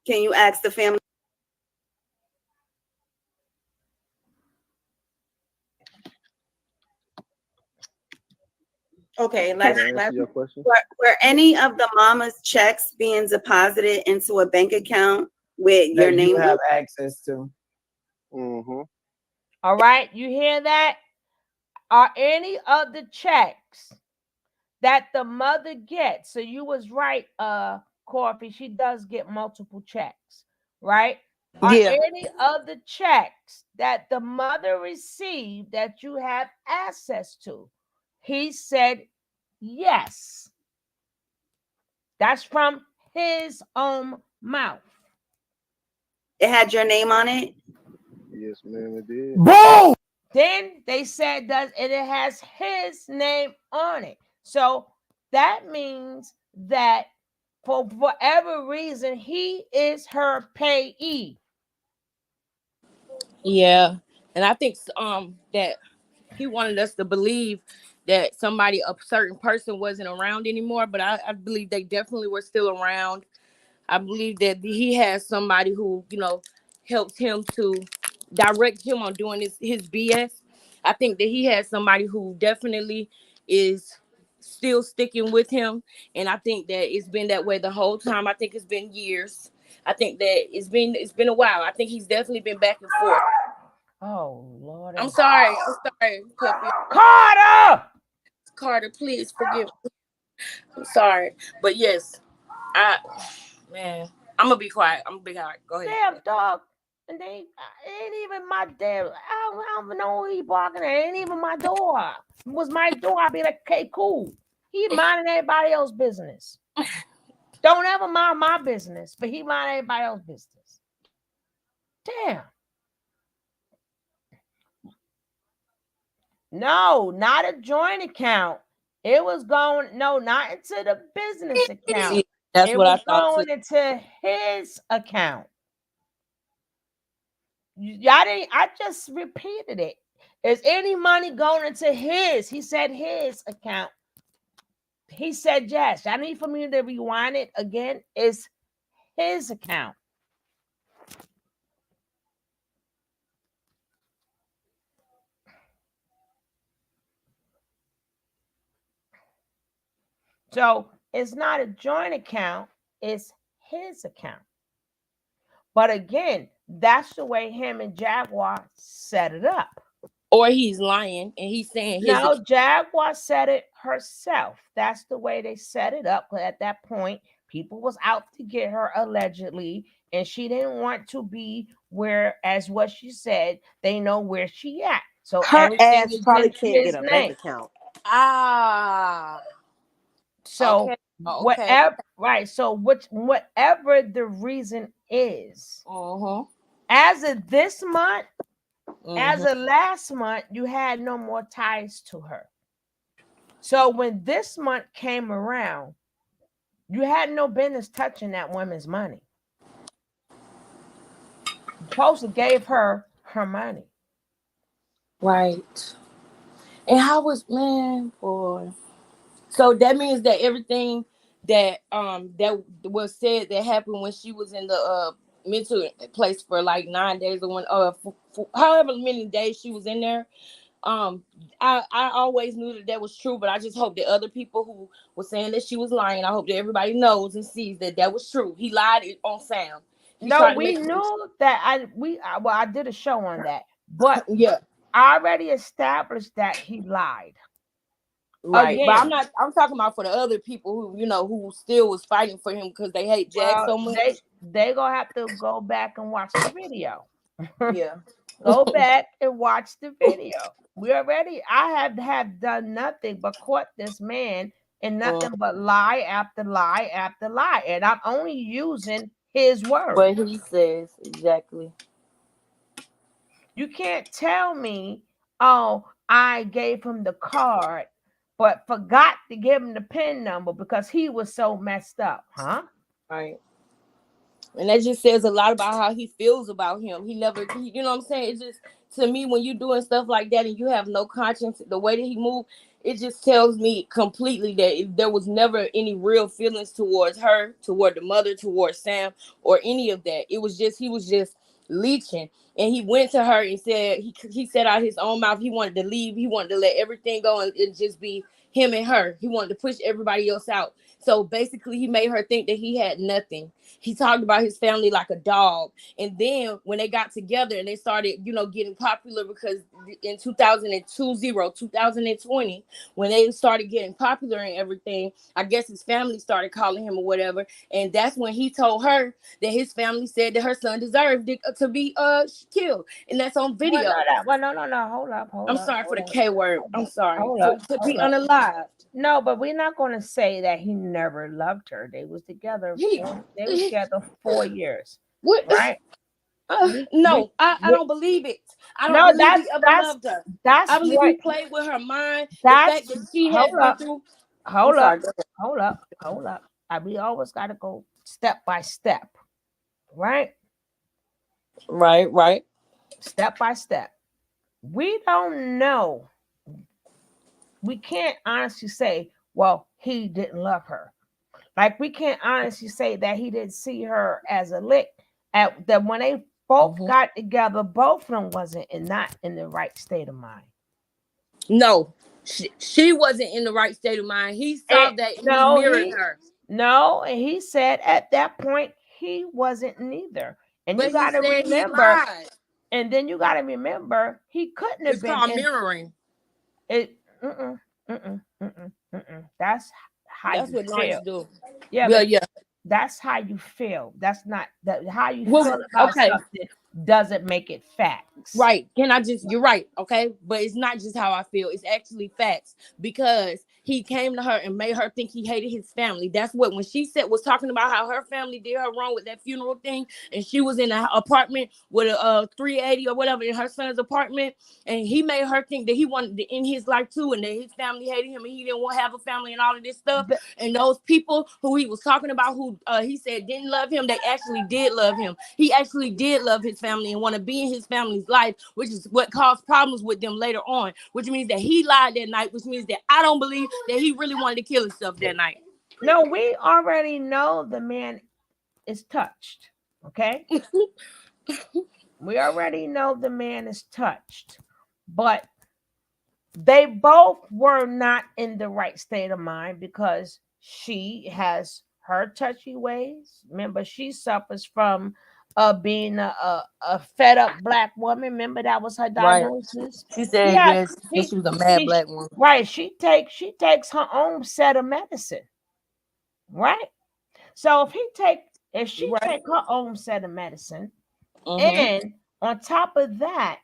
Can you ask the family? Okay, Can I answer your question? were any of the mama's checks being deposited into a bank account with your That name you on have it? access to. Mm-hmm. All right, you hear that? Are any of the checks that the mother gets? So you was right, Coffee. She does get multiple checks, right? Are Yeah. any of the checks that the mother received that you have access to? He said yes. That's from his own mouth. It had your name on it? Yes, ma'am, it did. Boom! Then they said and it has his name on it. So that means that for whatever reason, he is her payee. Yeah, and I think that he wanted us to believe that a certain person wasn't around anymore, but I believe they definitely were still around. I believe that he has somebody who, helps him to direct him on doing his BS. I think that he has somebody who definitely is still sticking with him. And I think that it's been that way the whole time. I think it's been years. I think that it's been a while. I think he's definitely been back and forth. Oh Lord. I'm sorry, puppy. Carter! Carter, please forgive me. I'm sorry. But yes, man, I'm gonna be quiet. I'm gonna be quiet. Go ahead. Damn dog. And they it ain't even my damn. I don't know who he barking at. It ain't even my door. If it was my door, I'd be like, okay, cool. He minding everybody else's business. Don't ever mind my business, but he mind everybody else's business. Damn. No, not a joint account. It was going, no, not into the business account. That's It what I was thought too. going into his account. Y'all didn't, I just repeated it. Is any money going into his? He said his account. He said yes. I need for me to rewind it again. It's his account. So it's not a joint account, it's his account. But again, that's the way him and Jaguar set it up. Or he's lying and he's saying his. No, Jaguar said it herself. That's the way they set it up. At that point, people was out to get her allegedly, and she didn't want to be where, as what she said, they know where she at. So Her everything ass is probably in can't his get a bank name. account. So Okay. Okay. whatever, right? So whatever the reason is, as of this month, as of last month, you had no more ties to her. So when this month came around, you had no business touching that woman's money. You supposed to gave her money. Right. And how was, man, boy? So that means that everything that was said that happened when she was in the mental place for like 9 days, or when for however many days she was in there. I always knew that was true, but I just hope that other people who were saying that she was lying, I hope that everybody knows and sees that was true. He lied on Sam. He No, tried to we make knew that. I did a show on that, but yeah, I already established that he lied. right. But Again, I'm talking about for the other people who still was fighting for him because they hate Jag well, so much. they gonna have to go back and watch the video. Yeah. Go back and watch the video. I have done nothing but caught this man in nothing but lie after lie after lie. And I'm only using his word. What he says exactly. You can't tell me, oh, I gave him the card, but forgot to give him the PIN number because he was so messed up, huh? Right. And that just says a lot about how he feels about him. You know what I'm saying? It's just, to me, when you're doing stuff like that and you have no conscience, the way that he moved, it just tells me completely that there was never any real feelings towards her, toward the mother, towards Sam, or any of that. He was just leeching. And he went to her and said, he said out his own mouth, he wanted to leave. He wanted to let everything go and just be him and her. He wanted to push everybody else out. So basically, he made her think that he had nothing. He talked about his family like a dog. And then when they got together and they started, getting popular, because in 2020, when they started getting popular and everything, I guess his family started calling him or whatever. And that's when he told her that his family said that her son deserved to be killed. And that's on video. No. Hold up. I'm sorry for the K word. I'm sorry. Hold up. To be unalived. No, but we're not going to say that he never loved her. They was together. They was together 4 years, What? right? No, I don't believe it. I don't No, believe he ever loved her. that's I believe what he played with her mind. The fact that's that she hold has been up, through. I'm hold up, sorry. Go ahead. hold up, hold up. We always gotta go step by step, right? Right. Step by step. We don't know. We can't honestly say, well, he didn't love her. Like we can't honestly say that he didn't see her as a lick. At that when they both got together, both of them wasn't not in the right state of mind. No, she wasn't in the right state of mind. He saw that and he mirrored her. No, and he said at that point he wasn't neither. And But you he got to said he remember, lied. and then you got to remember he couldn't have It's been called in mirroring. it. That's how That's you what feel. narcissists do. Yeah, Yeah, but yeah. that's how you feel. That's not that how you Well, feel about okay. something doesn't make it facts. Right. You're right. Okay. But it's not just how I feel. It's actually facts because he came to her and made her think he hated his family. That's what, when she was talking about how her family did her wrong with that funeral thing. And she was in an apartment with a 380 or whatever in her son's apartment. And he made her think that he wanted to end his life too. And that his family hated him and he didn't want to have a family and all of this stuff. And those people who he was talking about, who he said didn't love him, they actually did love him. He actually did love his family and want to be in his family's life, which is what caused problems with them later on, which means that he lied that night, which means that I don't believe that he really wanted to kill himself that night. No, we already know the man is touched. Okay. We already know the man is touched, but they both were not in the right state of mind because she has her touchy ways. Remember, she suffers from being a fed up black woman. Remember, that was her Right. diagnosis. She said, Yeah, yes, she was a mad black woman. right. She takes her own set of medicine. Right. So if she take her own set of medicine, and on top of that,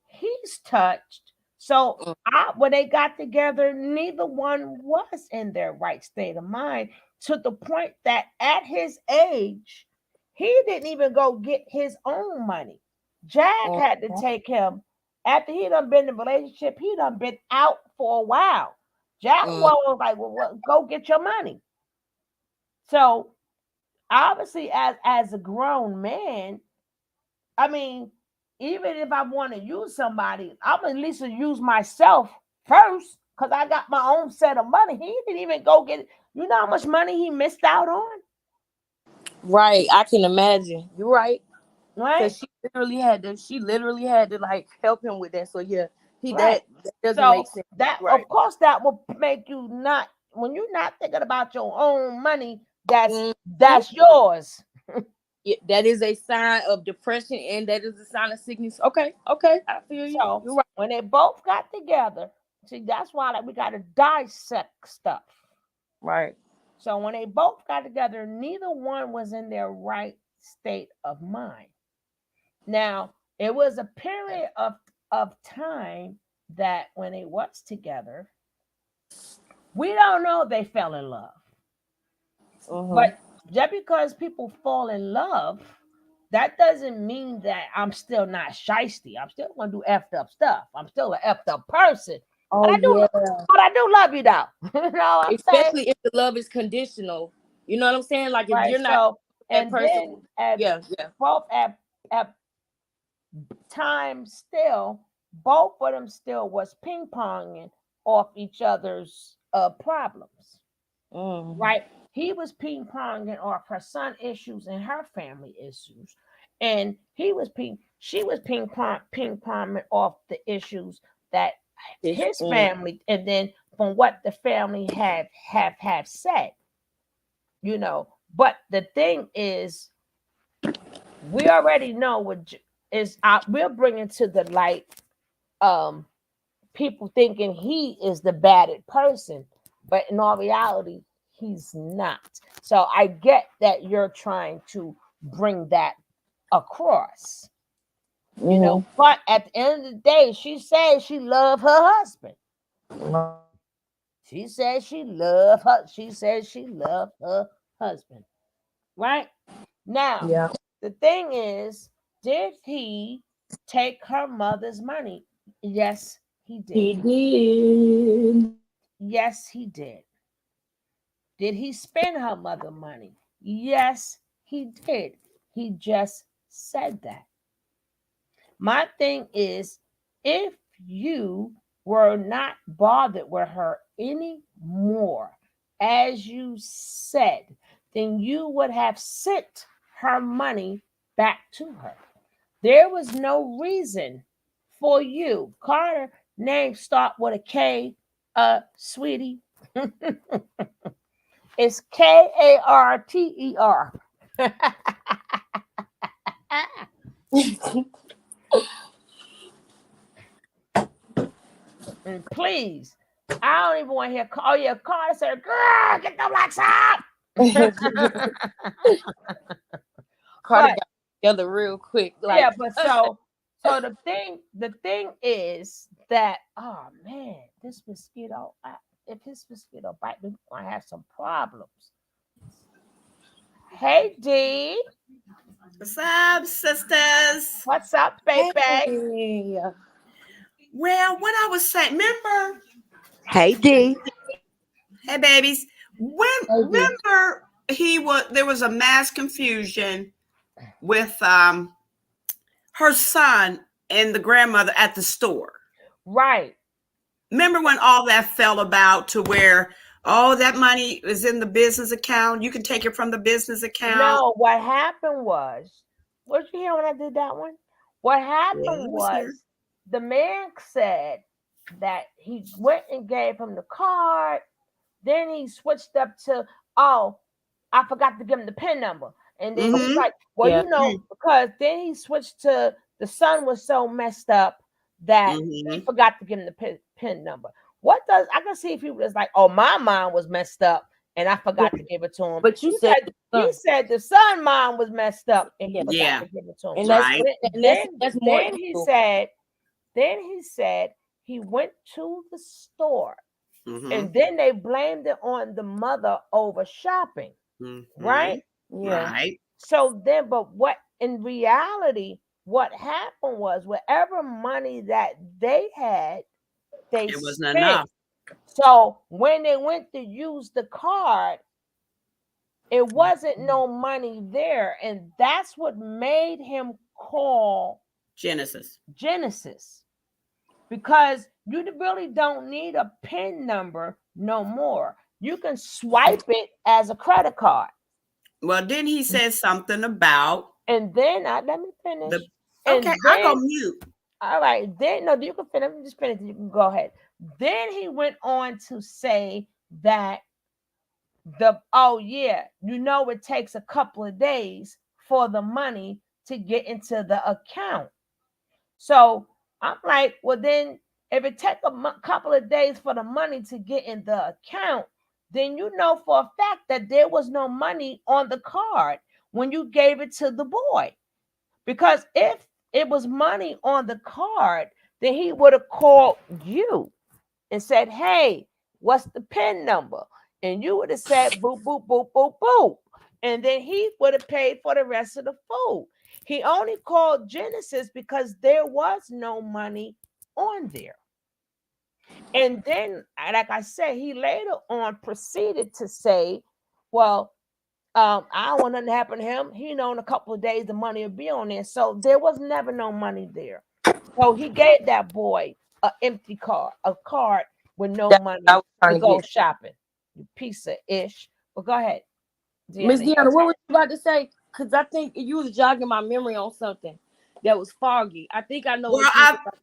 he's touched. So when they got together, neither one was in their right state of mind, to the point that at his age, he didn't even go get his own money. Jag had to take him after he done been in a relationship. He done been out for a while. Jaguar was like, well, go get your money. So obviously, as a grown man, I mean, even if I want to use somebody, I'm at least to use myself first because I got my own set of money. He didn't even go get it. You know how much money he missed out on? Right. I can imagine. You're right. Right. Because she literally had to like help him with that. So yeah, Right. that doesn't So make sense. that, Right. of course, that will make you not, when you're not thinking about your own money, that's yours. Yeah, that is a sign of depression and that is a sign of sickness. Okay, I feel you. So You're right. when they both got together, see, that's why we got to dissect stuff. Right. So when they both got together, neither one was in their right state of mind. Now, it was a period of time that when they was together, we don't know they fell in love. But just because people fall in love, that doesn't mean that I'm still not shiesty. I'm still gonna do effed up stuff. I'm still an effed up person. Oh yeah. But I do love you though. You know what I'm saying? Especially if the love is conditional. You know what I'm saying? Like if Right. you're not So that and person. then Yeah. both at times still, both of them still was ping ponging off each other's problems. Right? He was ping ponging off her son issues and her family issues, and she was ping ponging off the issues that his family, and then from what the family have said, you know. But the thing is, we already know what is we're bringing to the light people thinking he is the baddest person, but in all reality he's not. So I get that you're trying to bring that across, you know, but at the end of the day, she said she loved her husband. She said she loved her husband. Right? Now, the thing is, Did he take her mother's money? Yes, he He did. did. Yes, he did. Did he spend her mother money? Yes, he did. He just said that. My thing is, if you were not bothered with her anymore, as you said, then you would have sent her money back to her. There was no reason for you. Carter, name start with a K, sweetie. It's Karter. And please, I don't even want to hear. Oh yeah, Carter said, "Girl, get the blacks up." Carter But got together real quick. Like, yeah, but so the thing is that, oh man, this mosquito. If this mosquito bite me, we're gonna have some problems. Hey D, What's up, sisters? what's up, baby? hey. Well, what I was saying, remember, Hey D. hey babies, when Hey, D. remember there was a mass confusion with her son and the grandmother at the store. Right. Remember when all that fell about to where, oh, that money is in the business account. You can take it from the business account. No, what happened was, what did you hear when I did that one? What Yeah, happened I was here. was the man said that he went and gave him the card. Then he switched up to, oh, I forgot to give him the PIN number. And then he's Mm-hmm. like, well, Yeah. you know, because then he switched to the son was so messed up that he Mm-hmm. forgot to give him the PIN number. What does I can see if he was like, oh, my mind was messed up and I forgot to give it to him. But you He said said, he said the son mind was messed up and he Yeah. forgot Yeah. to give it to him. and that's Right. and that's more Then he evil. said, he went to the store Mm-hmm. and then they blamed it on the mother over shopping, Mm-hmm. right? Yeah. Right. So then, but what in reality, what happened was whatever money that they had, they It wasn't spent. enough. So when they went to use the card, it wasn't no money there. And that's what made him call Genesis. because you really don't need a PIN number no more. You can swipe it as a credit card. Well, then he said something about And then let me finish. the. And Okay, then, I'll go mute. all right, then no, you can finish. Just finish. You can go ahead. Then he went on to say that it takes a couple of days for the money to get into the account. So I'm like, well, then if it takes a couple of days for the money to get in the account, then you know for a fact that there was no money on the card when you gave it to the boy. Because if it was money on the card, then he would have called you and said, hey, what's the PIN number? And you would have said, boop, boop, boop, boop, boop. And then he would have paid for the rest of the food. He only called Genesis because there was no money on there. And then, like I said, he later on proceeded to say, well, I don't want nothing to happen to him. He know in a couple of days the money will be on there. So there was never no money there. So he gave that boy an empty card, a card with no That's money what I was trying to to go get. shopping. You piece of ish. But go ahead, Miss Deanna. Your Deanna, what turn. was you about to say? Because I think you was jogging my memory on something that was foggy. I think I know Well, what you was about.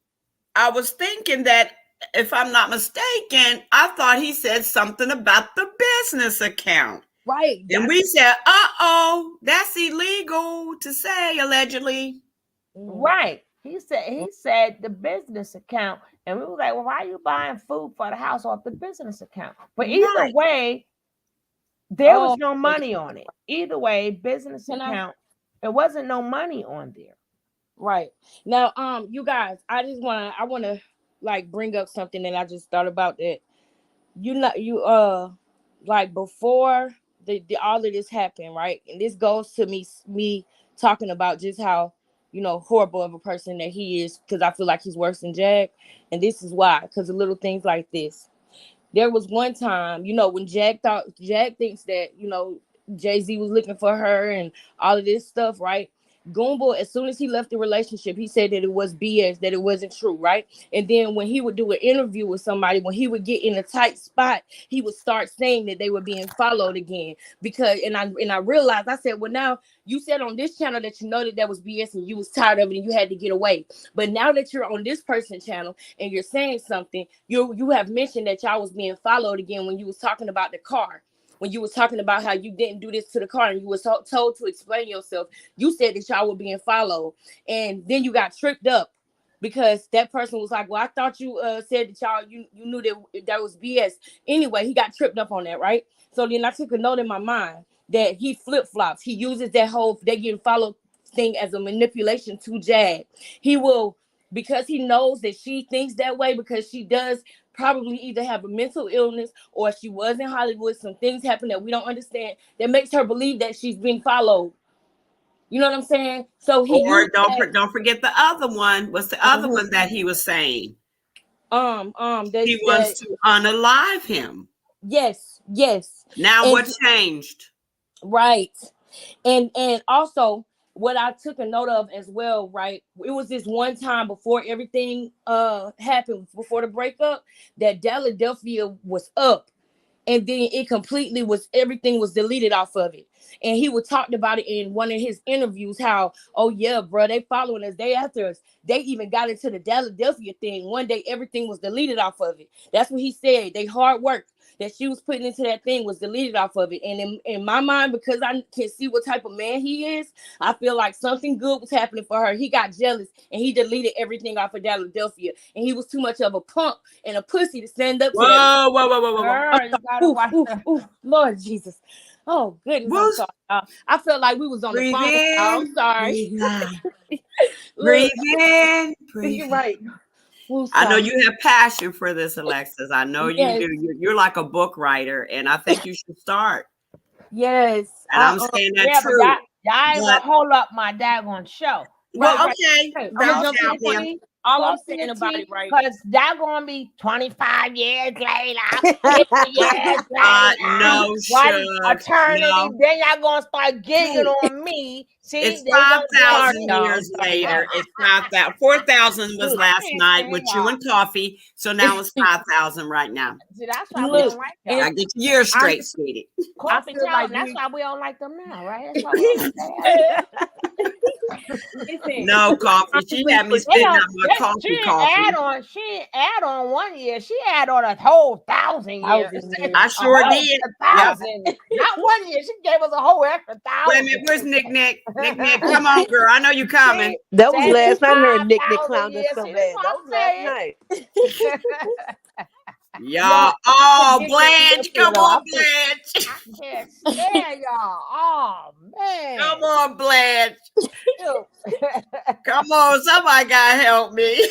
I was thinking that if I'm not mistaken, I thought he said something about the business account. Right. And we said, uh-oh, that's illegal to say, allegedly. Right. He said the business account. And we were like, well, why are you buying food for the house off the business account? But either Right. way, there was Oh, no money on it. Either way, business Can I? account, it wasn't no money on there. Right. Now, you guys, I wanna like bring up something that I just thought about that. Like before the all of this happened, right? And this goes to me talking about just how horrible of a person that he is, because I feel like he's worse than Jag. And this is why, because of little things like this. There was one time, when Jag thinks that, Jay-Z was looking for her and all of this stuff, right? Goomba, as soon as he left the relationship, he said that it was BS, that it wasn't true, right? And then when he would do an interview with somebody, when he would get in a tight spot, he would start saying that they were being followed again. Because and I realized, I said, well, now you said on this channel that you know that was BS and you was tired of it and you had to get away. But now that you're on this person's channel and you're saying something, you have mentioned that y'all was being followed again when you was talking about the car. When you was talking about how you didn't do this to the car and you was told to explain yourself, you said that y'all were being followed. And then you got tripped up because that person was like, well, I thought you said that y'all, you knew that was BS. Anyway, he got tripped up on that, right? So then I took a note in my mind that he flip-flops. He uses that whole they getting followed thing as a manipulation to Jag. He will, because he knows that she thinks that way, because she does probably either have a mental illness or she was in Hollywood, some things happen that we don't understand that makes her believe that she's being followed. You know what I'm saying? So he Or don't forget the other one. What's the other one that he was saying? He wants to unalive him. Yes. Now And what changed? Right. And also what I took a note of as well, right? It was this one time before everything happened, before the breakup, that Philadelphia was up. And then it completely was, everything was deleted off of it. And he would talk about it in one of his interviews, how, oh yeah, bro, they following us, they after us. They even got into the Philadelphia thing. One day, everything was deleted off of it. That's what he said. They hard work that she was putting into that thing was deleted off of it. And in my mind, because I can see what type of man he is, I feel like something good was happening for her. He got jealous and he deleted everything off of Philadelphia. And he was too much of a punk and a pussy to stand up to that. Whoa. Girl, you gotta watch Lord Jesus. Oh, goodness. I'm sorry. I felt like we was on the phone. I'm sorry. Breathe in. You're right. I know you have passion for this, Alexis. I know Yes. you do. You're like a book writer, and I think you should start. Yes. And I'm saying that yeah, true. But y'all ain't gonna hold up my daggone show. Well, okay. I'm gonna jump in for you. All I'm saying about it, right? Because that gonna be 25 years later, 50 years later. No, one eternity. no. Then y'all gonna start gigging on me. See, It's 5,000 years later. It's 5,000. 4,000 was last night with you and coffee. So now it's 5,000 right now. See, that's why we don't like them. I get your years straight, sweetie. Coffee town. Like that's why we don't like them now, right? That's why we don't like them. No coffee. She had me spitting out my coffee. She didn't add on 1 year. She add on a whole 1,000 years. I sure did. 1,000. Not 1 year. She gave us a whole extra 1,000. Wait a minute. Where's Nick? Nick, come on, girl. I know you coming. That was last night. I heard Nick clowned us so bad. That was last night. Y'all, Blanche, come on, Blanche. I can't stand y'all. Oh man. Come on, Blanche. Come on, somebody gotta help me.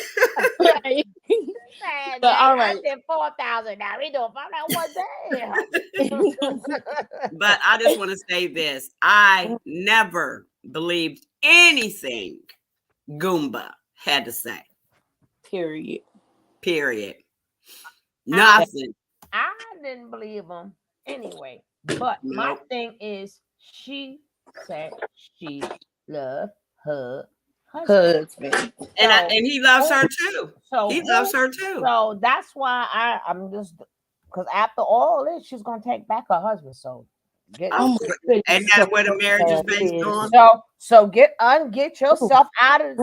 Man, all right. I did 4,000 now. We doing 5,000 one day. But I just want to say this. I never believed anything Goomba had to say. Period. Nothing. I didn't believe him anyway. But my thing is, she said she loved her husband. And he loves her too. So he loves her too. So that's why I'm just, because after all this, she's gonna take back her husband. So and that's where the marriage is based on. So get yourself out of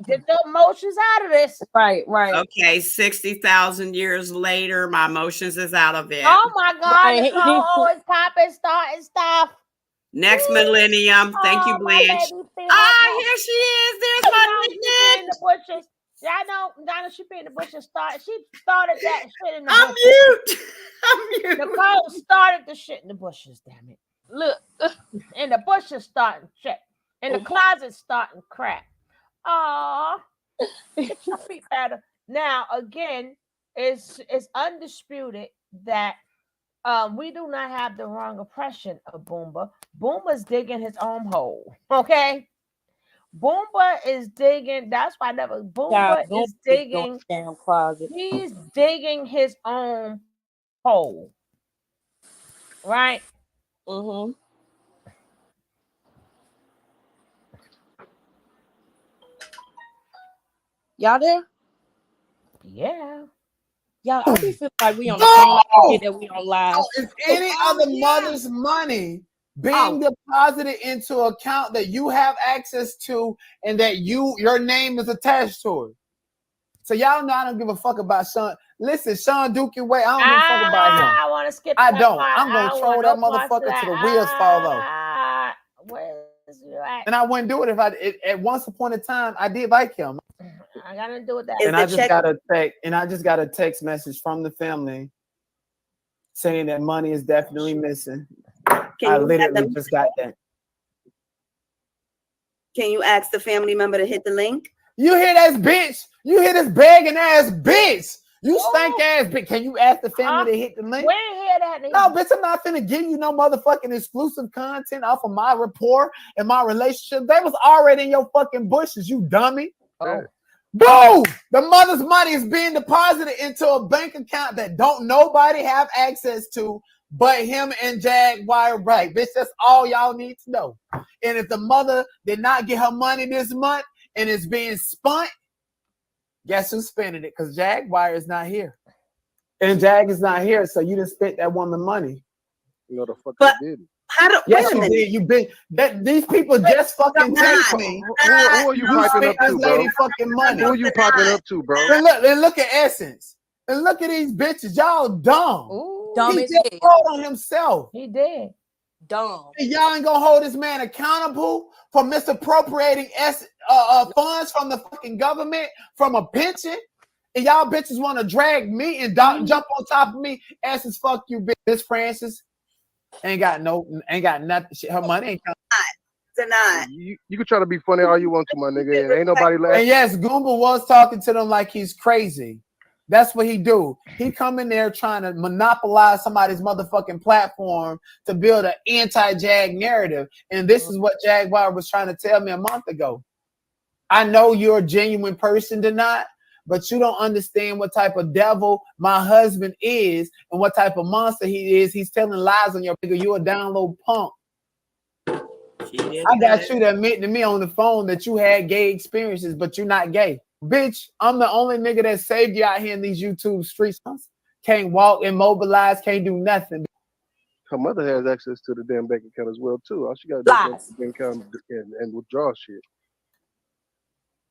get your emotions out of this. Right. Okay, 60,000 years later, my emotions is out of it. Oh my God, Nicole always popping, starting stuff. Next millennium. Thank you, Blanche. Here she is. There's my Nick. In the bushes. Y'all know Donna, she be in the bushes. She started that shit in the bushes. I'm mute. Nicole started the shit in the bushes, damn it. Look, in the bushes starting shit. In the closet starting crap. Aw. Get your feet better. Now, again, it's undisputed that we do not have the wrong impression of Boomba. Boomba's digging his own hole. Okay? Boomba is digging. That's why I never. Child, Boomba don't is just go in digging. the damn closet. He's digging his own hole, right? Mm-hmm. Y'all there? Yeah. Y'all, I be feeling like we on the phone. I forget that we on live. So is any other mother's money being deposited into an account that you have access to and that your name is attached to it? So y'all know I don't give a fuck about Sean. Listen, Sean Duke and Way, I don't give a fuck about him. I want to skip. I that don't. part. I'm I gonna don't troll want that no parts of motherfucker that. till the wheels fall off. Where's you at? And I wouldn't do it if at once upon a time I did like him. I got to do with that. Is And the I just check- got a text message from the family saying that money is definitely missing. I literally just got that. Can you ask the family member to hit the link? You hear that bitch? You hear this begging ass bitch? You stank ass bitch. Can you ask the family to hit the link? We ain't hear that. No, bitch, I'm not finna give you no motherfucking exclusive content off of my rapport and my relationship. They was already in your fucking bushes, you dummy. Oh. Boom! The mother's money is being deposited into a bank account that don't nobody have access to but him and Jaguar Wright. Bitch, that's all y'all need to know. And if the mother did not get her money this month and it's being spent, guess who's spending it? Because Jaguar is not here. And Jag is not here, so you didn't spend that woman money. You know the fuck But- I did. How do? Yes, wait a you minute. did. You've been that these people just fucking text me. Who are you piping spent up this to, bro? lady fucking money. Who are you piping up to, bro? And look at Essence. And look at these bitches. Y'all dumb. Ooh, Dumb He as just hell. told on himself. he did. Dumb. And y'all ain't gonna hold this man accountable for misappropriating funds from the fucking government from a pension. And y'all bitches want to drag me and jump on top of me. Essence, fuck you, bitch. Miss Francis ain't got nothing. Her money ain't coming. Denied. You can try to be funny all you want to, my nigga. And ain't nobody laughing. And yes, Goomba was talking to them like he's crazy. That's what he do. He come in there trying to monopolize somebody's motherfucking platform to build an anti-Jag narrative. And this is what Jaguar was trying to tell me a month ago. I know you're a genuine person, Denot, but you don't understand what type of devil my husband is and what type of monster he is. He's telling lies on your nigga. You're a download punk. I got you to admit to me on the phone that you had gay experiences, but you're not gay. Bitch, I'm the only nigga that saved you out here in these YouTube streets. Can't walk, immobilize, can't do nothing. Her mother has access to the damn bank account as well, too. All she got to do is go to the bank account and withdraw shit.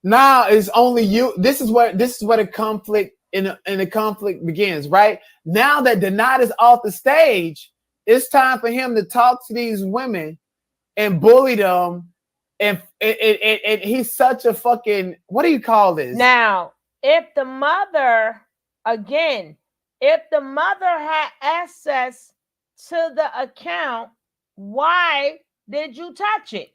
Now it's only you. This is where the conflict in the conflict begins, right? Now that Denot is off the stage, it's time for him to talk to these women and bully them. And he's such a fucking, what do you call this? Now, if the mother had access to the account, why did you touch it?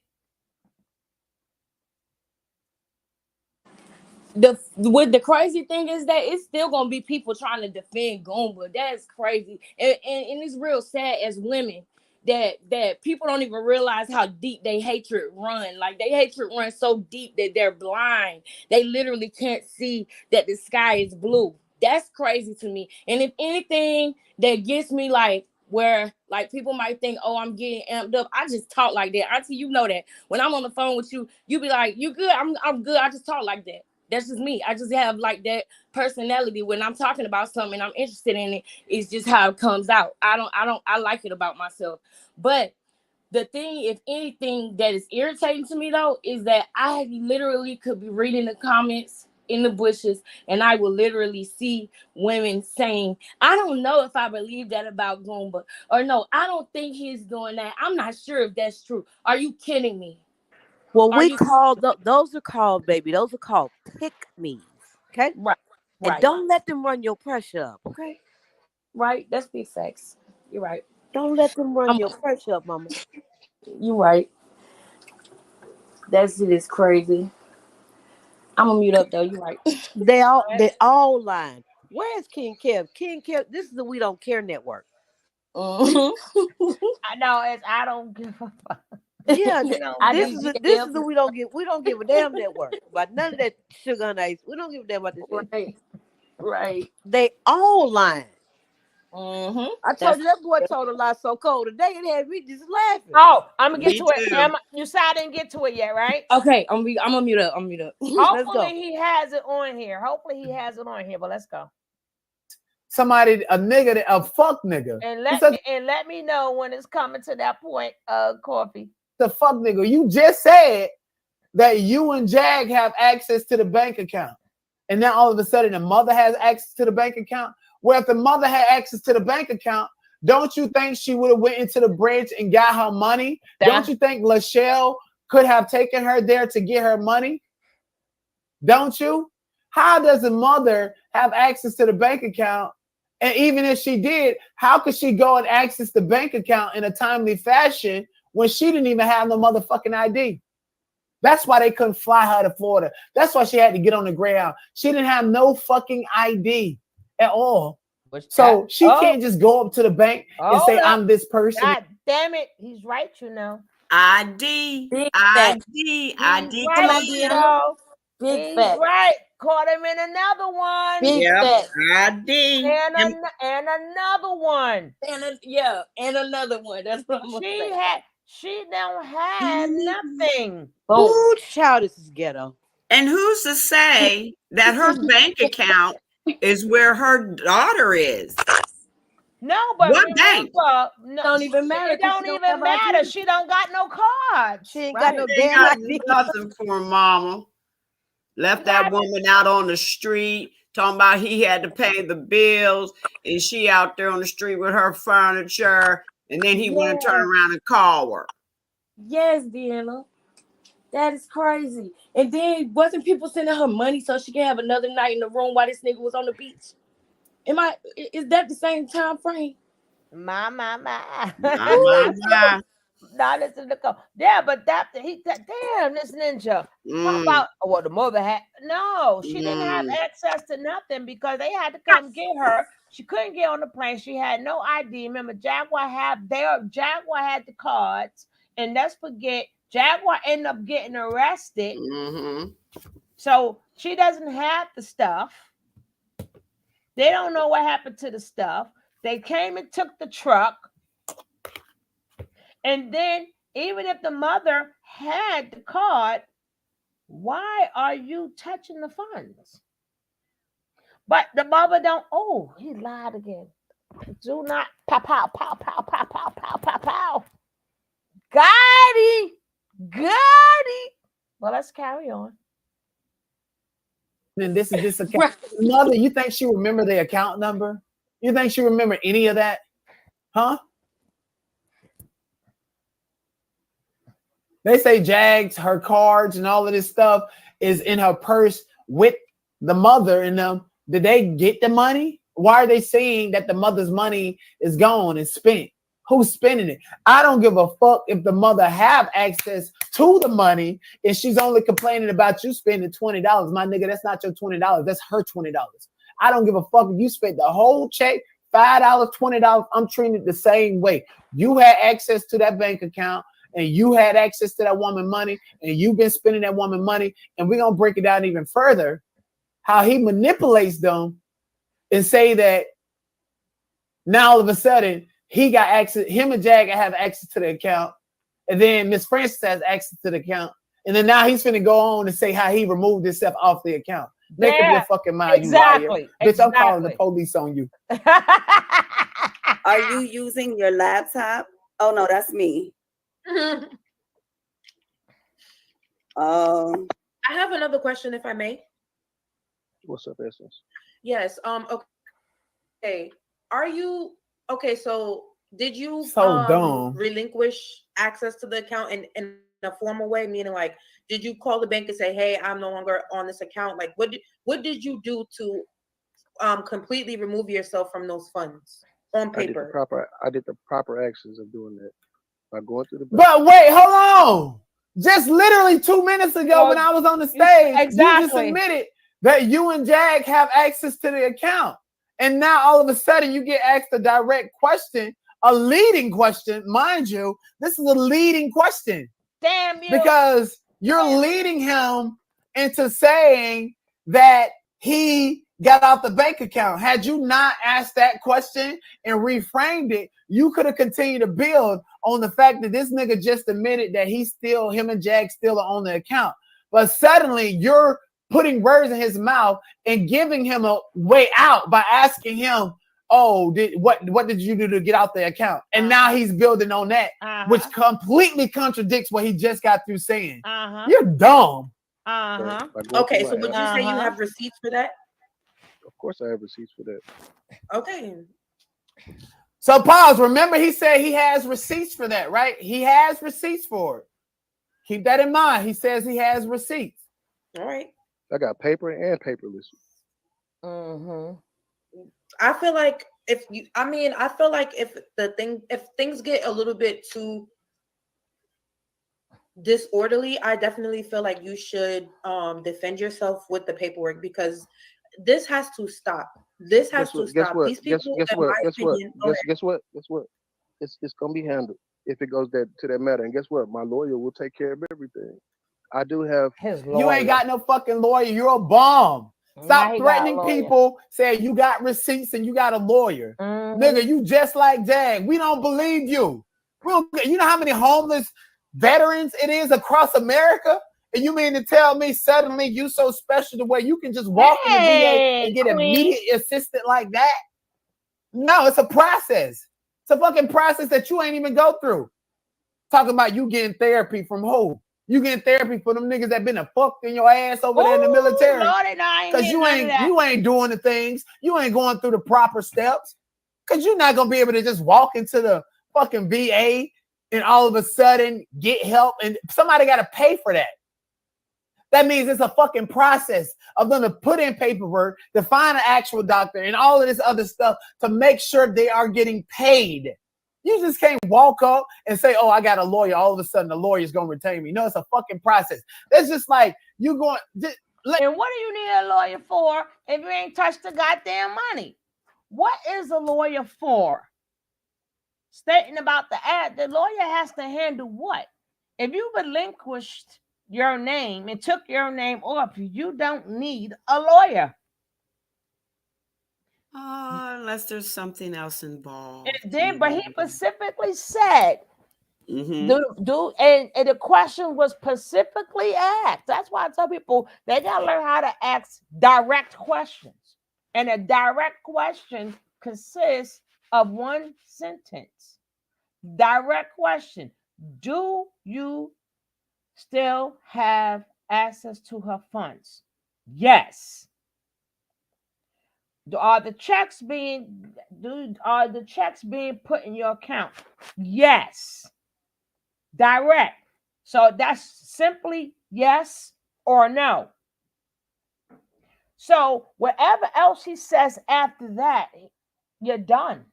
The crazy thing is that it's still gonna be people trying to defend Goomba. That's crazy, and it's real sad as women that people don't even realize how deep they hatred run. Like they hatred runs so deep that they're blind. They literally can't see that the sky is blue. That's crazy to me. And if anything that gets me like where like people might think, oh, I'm getting amped up. I just talk like that. Auntie, you know that. When I'm on the phone with you, you be like, you good? I'm good. I just talk like that. That's just me. I just have like that personality when I'm talking about something I'm interested in it. It's just how it comes out. I like it about myself. But the thing, if anything, that is irritating to me though, is that I literally could be reading the comments in the bushes and I will literally see women saying, I don't know if I believe that about Goomba, or no, I don't think he's doing that. I'm not sure if that's true. Are you kidding me? Well, those are called, baby. Those are called pick-me's. Okay, Right. And don't let them run your pressure up. Okay, right. That's big facts. You're right. Don't let them run your pressure up, mama. You're right. That shit is crazy. I'm gonna mute up though. You're right. They all lying. Where's King Kev? King Kev, this is the We Don't Care Network. Mhm. I know I don't give a fuck. Yeah, You know, I this need is you a, to this is answer. the we don't give a damn network about none of that sugar and ice. We don't give a damn about this shit. Right. Right. They all lying. Mm-hmm. I told you that boy told a lie so cold today it had me just laughing. oh, I'm gonna get Me to it. too. You said I didn't get to it yet, right? Okay, I'm gonna mute up. I'm mute up. Let's go. Hopefully he has it on here. Hopefully he has it on here. But let's go. Somebody, a nigga, a fuck nigga. And It's let me know when it's coming to that point, Coffee. the fuck nigga. You just said that you and Jag have access to the bank account. And now all of a sudden the mother has access to the bank account. Well, if the mother had access to the bank account, don't you think she would have went into the branch and got her money? Don't you think Lachelle could have taken her there to get her money? Don't you? How does the mother have access to the bank account? And even if she did, how could she go and access the bank account in a timely fashion when she didn't even have no motherfucking ID? That's why they couldn't fly her to Florida. That's why she had to get on the Greyhound. She didn't have no fucking ID at all. So she can't just go up to the bank and say, I'm this person. God damn it. He's right, you know. ID. Big ID. He's ID. right, Come you on. know. Big He's fact. right. Caught him in another one. Big Yep. fact. ID. And another one. And another one. That's what I'm gonna say. She don't have nothing. Boom. Ooh, child, this is ghetto. And who's to say that her bank account is where her daughter is? No, but what bank? No, Don't even matter. It don't even matter. She don't got no card. She ain't got no They damn got ID. nothing for mama. Left that woman out on the street, talking about he had to pay the bills, and she out there on the street with her furniture, and then he went and turned around and called her. Yes, Deanna. That is crazy. And then wasn't people sending her money so she can have another night in the room while this nigga was on the beach? Is that the same time frame? My. My. Now listen to call. Yeah, but damn, this ninja. Talk about the mother had she didn't have access to nothing because they had to come get her. She couldn't get on the plane. She had no ID. Remember, Jaguar had the cards, and let's forget Jaguar ended up getting arrested. So she doesn't have the stuff. They don't know what happened to the stuff. They came and took the truck. And then, even if the mother had the card, why are you touching the funds? But the mother don't. Oh, he lied again. Do not pow, pow, pow, pow, pow, pow, pow, pow, pow. Got it. Well, let's carry on. And this is this account. Mother, you think she remember the account number? You think she remember any of that? Huh? They say Jags, her cards and all of this stuff is in her purse with the mother in them. Did they get the money? Why are they saying that the mother's money is gone and spent? Who's spending it? I don't give a fuck if the mother have access to the money and she's only complaining about you spending $20. My nigga, that's not your $20. That's her $20. I don't give a fuck if you spent the whole check, $5, $20. I'm treating it the same way. You had access to that bank account and you had access to that woman money and you've been spending that woman money. And we're going to break it down even further, how he manipulates them and say that now all of a sudden he got access, him and Jag have access to the account. And then Miss Francis has access to the account. And then now he's finna go on and say how he removed himself off the account. Make up your fucking mind, you liar. Bitch, I'm calling the police on you. Are you using your laptop? Oh, no, that's me. I have another question, if I may. What's up, Essence? Yes. Okay. Are you okay? So, did you dumb. relinquish access to the account in a formal way? Meaning, like, did you call the bank and say, "Hey, I'm no longer on this account"? Like, what did you do to completely remove yourself from those funds on paper? I did the proper actions of doing that by going through the bank. But wait, hold on. Just literally 2 minutes ago when I was on the stage, you just admitted that you and Jag have access to the account. And now all of a sudden you get asked a direct question, a leading question, mind you. This is a leading question. Damn you. Because you're leading him into saying that he got out the bank account. Had you not asked that question and reframed it, you could have continued to build on the fact that this nigga just admitted that him and Jag still are on the account. But suddenly you're putting words in his mouth and giving him a way out by asking him, oh, what did you do to get out the account? And now he's building on that, which completely contradicts what he just got through saying. You're dumb. Okay, so would you say you have receipts for that? Of course I have receipts for that. Okay. So pause. Remember, he said he has receipts for that, right? He has receipts for it. Keep that in mind. He says he has receipts. All right. I got paper and paperless. I feel like if things get a little bit too disorderly, I definitely feel like you should defend yourself with the paperwork, because this has to stop. This has to stop. These people, guess what? It's gonna be handled if it goes to that matter. And guess what? My lawyer will take care of everything. I do have his lawyer. You ain't got no fucking lawyer. You're a bum. Stop threatening people, saying you got receipts and you got a lawyer. Nigga, you just like Jag. We don't believe you. You know how many homeless veterans it is across America? And you mean to tell me suddenly you so special to where you can just walk in the VA and get immediate assistance like that? No, it's a process. It's a fucking process that you ain't even go through. Talking about you getting therapy from who? You getting therapy for them niggas that been a fucked in your ass over there in the military. Because you ain't doing the things. You ain't going through the proper steps. Because you're not going to be able to just walk into the fucking VA and all of a sudden get help. And somebody got to pay for that. That means it's a fucking process of them to put in paperwork, to find an actual doctor and all of this other stuff to make sure they are getting paid. You just can't walk up and say, oh, I got a lawyer. All of a sudden, the lawyer's going to retain me. No, it's a fucking process. It's just like you going. And what do you need a lawyer for if you ain't touched the goddamn money? What is a lawyer for? Stating about the ad, the lawyer has to handle what? If you relinquished your name and took your name off, you don't need a lawyer. Unless there's something else involved. And then, but he specifically said, and the question was specifically asked. That's why I tell people they gotta learn how to ask direct questions. And a direct question consists of one sentence. Direct question: do you still have access to her funds? Yes. Are the checks being put in your account? Yes. Direct. So that's simply yes or no. So whatever else he says after that, you're done.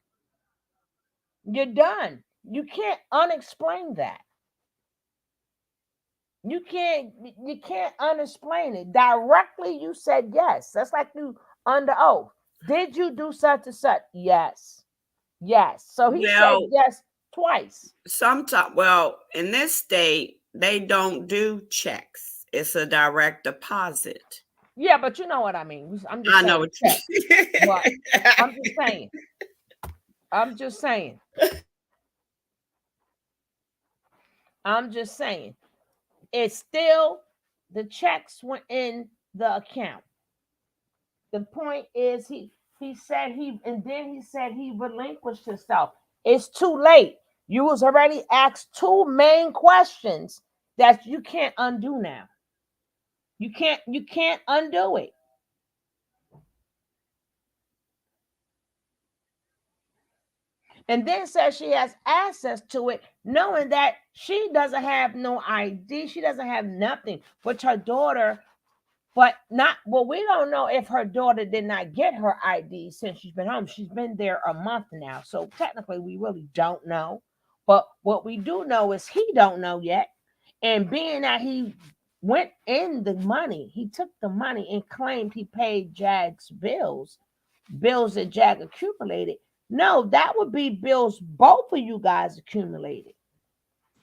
You're done. You can't unexplain that. You can't unexplain it. Directly you said yes. That's like you under oath. Did you do such and such? Yes. Yes. So he said yes twice. Sometimes, in this state, they don't do checks. It's a direct deposit. Yeah, but you know what I mean. I'm just saying. It's still the checks went in the account. The point is he said he relinquished himself. It's too late. You was already asked two main questions that you can't undo now. You can't undo it. And then says she has access to it, knowing that she doesn't have no ID. She doesn't have nothing but her daughter. But we don't know if her daughter did not get her ID since she's been home. She's been there a month now. So technically, we really don't know. But what we do know is he don't know yet. And being that he went in the money, he took the money and claimed he paid Jag's bills that Jag accumulated. No, that would be bills both of you guys accumulated.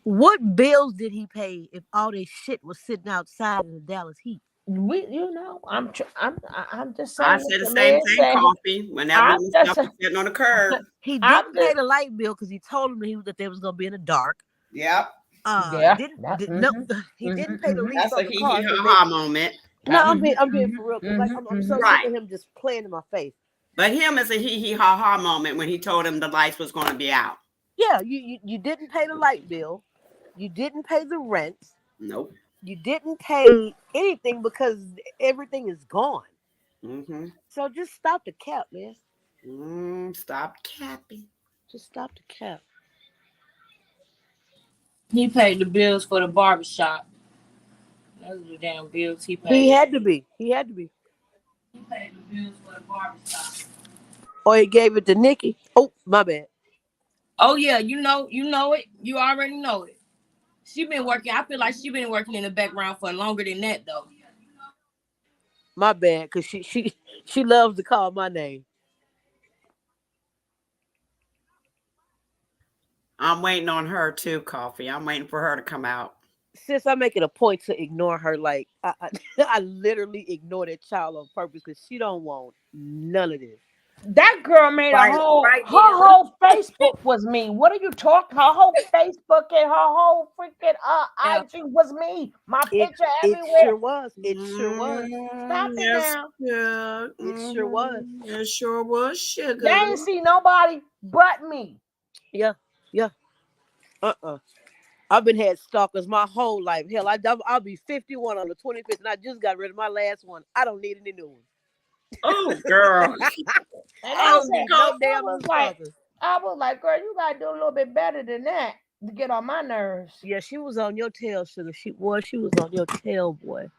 What bills did he pay if all this shit was sitting outside in the Dallas heat? I'm just I saying what said the the same man thing, said. Coffee, when that I'm woman just stuff was sitting on the curb. He I'm didn't pay just the light bill because he told him that they was gonna be in the dark. Yep. yeah. No, he didn't pay the lease That's a on the hee hee car. ha ha moment. No, I'm being for real because like I'm so sick Right. of him just playing in my face. But him is a hee hee ha ha moment when he told him the lights was going to be out. Yeah, you didn't pay the light bill, you didn't pay the rent, Nope. you didn't pay anything because everything is gone. Mm-hmm. So just stop the cap, man. Stop capping. Just stop the cap. He paid the bills for the barbershop. Those are the damn bills he paid. He had to be. He had to be. He paid the bills for the barbershop. Or he gave it to Nikki. Oh, my bad. Oh yeah, you know it. You already know it. She been working. I feel like she been working in the background for longer than that though. My bad, because she loves to call my name. I'm waiting on her too, Coffee. I'm waiting for her to come out. Sis, I make it a point to ignore her. Like I literally ignore that child on purpose because she don't want none of this. That girl made Right, her Dan. whole Facebook was me. What are you talking? Her whole Facebook and her whole freaking Yeah. IG was me. My It picture it everywhere. sure was. It sure was. Stop it Yes, now. yeah. It sure was. It sure was, They sugar. ain't see nobody but me. Yeah. I've been had stalkers my whole life. Hell, I'll be 51 on the 25th, and I just got rid of my last one. I don't need any new ones. Oh, girl. And I I don't said, need no I damn was new like, stalkers. girl, you gotta do a little bit better than that to get on my nerves. Yeah, she was on your tail, sugar. She was on your tail, boy.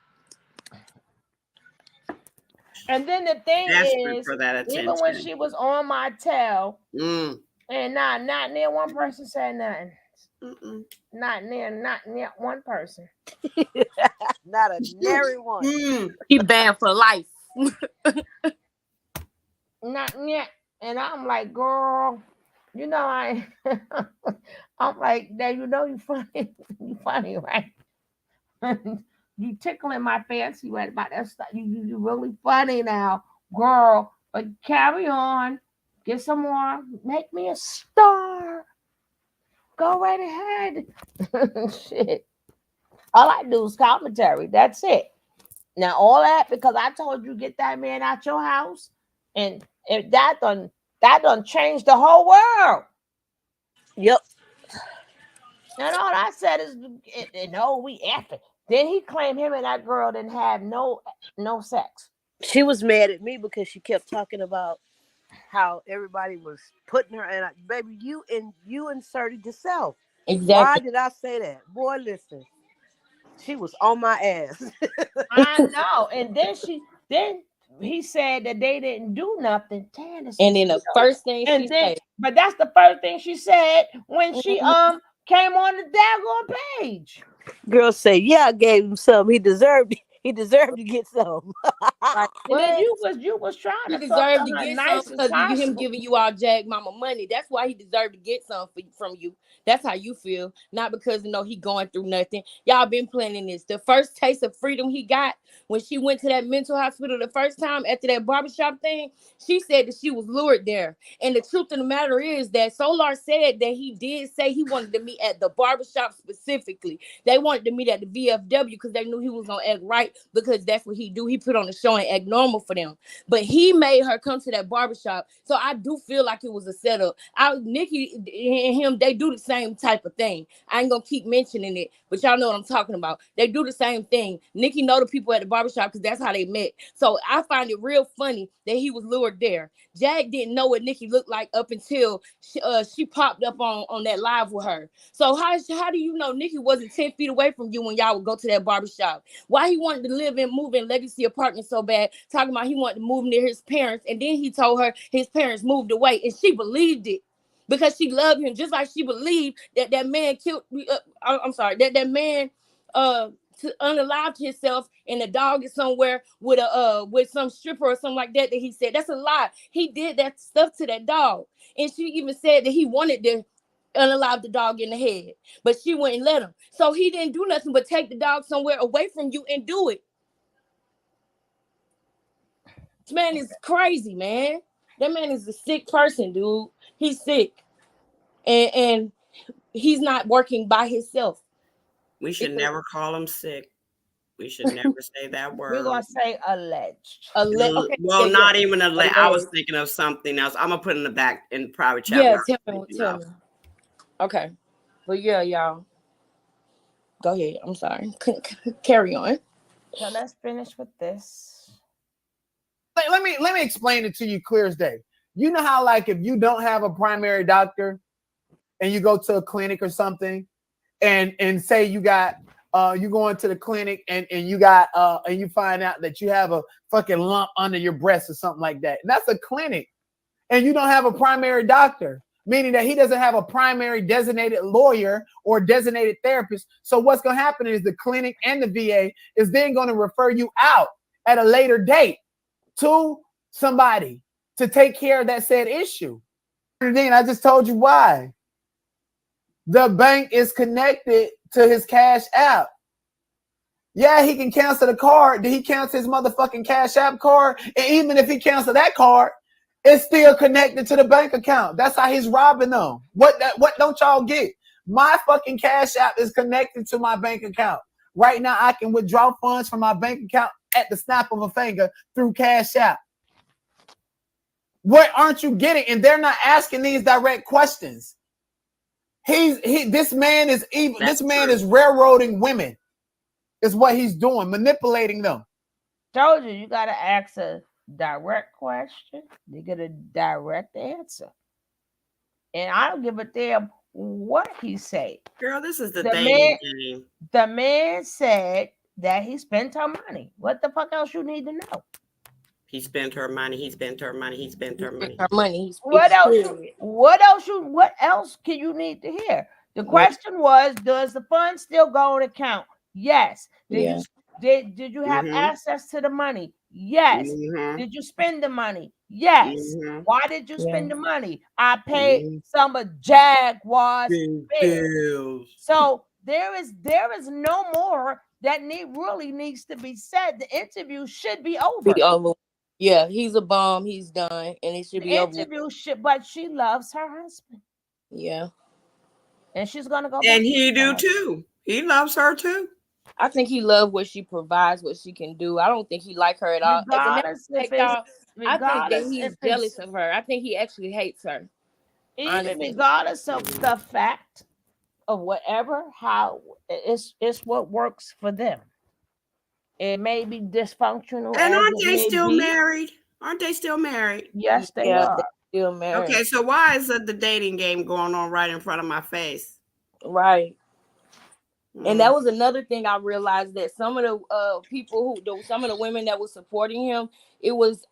And then the thing Desperate is, for that even when attention. she was on my tail, Mm. and not near one person said nothing. Mm-mm. Not near one person. Not a nary one. He banned for life. Not yet. And I'm like, girl, I I'm like, now you funny. You funny, right? You tickling my fancy right about that stuff. You really funny now, girl. But carry on. Get some more. Make me a star. Go right ahead. Shit. All I do is commentary. That's it. Now all that because I told you get that man out your house, and if that done changed the whole world. Yep. And all I said is, no, we effing. Then he claimed him and that girl didn't have no sex. She was mad at me because she kept talking about how everybody was putting her in. Baby, you inserted yourself. Exactly. Why did I say that? Boy, listen. She was on my ass. I know. And then he said that they didn't do nothing. And then the first thing she said. But that's the first thing she said when she came on the daggone page. Girl say, yeah, I gave him some. He deserved to get some. Right. And then you was trying He to fuck deserved to her get nice some as because of him possible. giving you all Jag Mama money. That's why he deserved to get some from you. That's how you feel, not because he going through nothing. Y'all been planning this. The first taste of freedom he got when she went to that mental hospital the first time after that barbershop thing, she said that she was lured there. And the truth of the matter is that Solar said that he did say he wanted to meet at the barbershop specifically. They wanted to meet at the VFW because they knew he was gonna act right because that's what he do. He put on a show and act normal for them. But he made her come to that barbershop. So I do feel like it was a setup. Nikki and him, they do the same type of thing. I ain't gonna keep mentioning it, but y'all know what I'm talking about. They do the same thing. Nikki know the people at the barbershop because that's how they met. So I find it real funny that he was lured there. Jag didn't know what Nikki looked like up until she popped up on that live with her. So how do you know Nikki wasn't 10 feet away from you when y'all would go to that barbershop? Why he wanted to move in Legacy apartment so bad, talking about he wanted to move near his parents, and then he told her his parents moved away, and she believed it because she loved him, just like she believed that man killed. I'm sorry, that man unalived himself, and the dog is somewhere with some stripper or something like that. That he said that's a lie. He did that stuff to that dog, and she even said that he wanted unalive the dog in the head, but she wouldn't let him. So he didn't do nothing but take the dog somewhere away from you and do it. This man is crazy, man. That man is a sick person, dude. He's sick, and he's not working by himself. We should never call him sick. We should never say that We're word. gonna say alleged. Okay, Well, yeah, not even alleged. I was thinking of something else. I'm gonna put in the back in private chat. Yeah, tell me. Okay, but yeah, y'all. Go ahead. I'm sorry. Carry on. So let's finish with this. Let me explain it to you clear as day. You know how, like, if you don't have a primary doctor and you go to a clinic or something, and say you got you go into the clinic and you got and you find out that you have a fucking lump under your breast or something like that. And that's a clinic, and you don't have a primary doctor, meaning that he doesn't have a primary designated lawyer or designated therapist. So what's going to happen is the clinic and the VA is then going to refer you out at a later date to somebody to take care of that said issue. And then I just told you why. The bank is connected to his Cash App. Yeah, he can cancel the card. Did he cancel his motherfucking Cash App card? And even if he cancel that card, it's still connected to the bank account. That's how he's robbing them. What don't y'all get? My fucking Cash App is connected to my bank account. Right now, I can withdraw funds from my bank account at the snap of a finger through Cash App. What aren't you getting? And they're not asking these direct questions. This man is evil. This man is railroading women. Is what he's doing, manipulating them. Told you gotta ask a direct question. You get a direct answer. And I don't give a damn what he said. Girl, this is the dating game. The man said that he spent her money. What the fuck else you need to know? He spent her money. He spent her money. He spent her money. What else can you need to hear? The question was, does the fund still go on account? Yes. Did you have access to the money? Yes. Did you spend the money? Yes. Why did you spend the money? I paid some of Jaguar's bills. So there is no more that really needs to be said. The interview should be over. Yeah, he's a bum. He's done, and it should be over. But she loves her husband. Yeah, and she's gonna go. And he do too. He loves her too. I think he loves what she provides, what she can do. I don't think he like her at all. I think that he's jealous of her. I think he actually hates her. Even regardless of the fact of whatever, how it's what works for them. It may be dysfunctional. And aren't they still married? Aren't they still married? Yes, they are. They're still married. Okay, so why is the dating game going on right in front of my face? Right. And that was another thing I realized, that some of the people some of the women that were supporting him, it was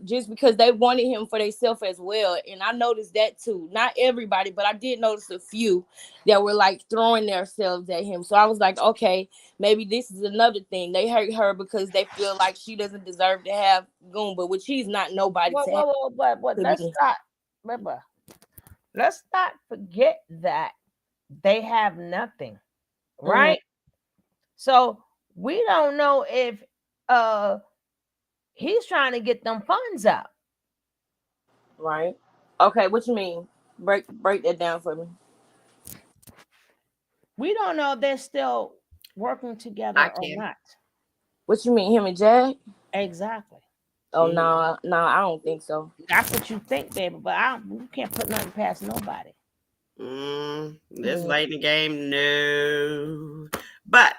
just because they wanted him for themselves as well. And I noticed that too. Not everybody, but I did notice a few that were like throwing themselves at him. So I was like, okay, maybe this is another thing. They hate her because they feel like she doesn't deserve to have Goomba, which he's not nobody to have. But let's not forget that they have nothing. Right. So we don't know if he's trying to get them funds up. Right. Okay, what you mean? Break that down for me. We don't know if they're still working together or not. What you mean, him and Jag? Exactly. Oh no, I don't think so. That's what you think, baby, but you can't put nothing past nobody. This late in the game, no. But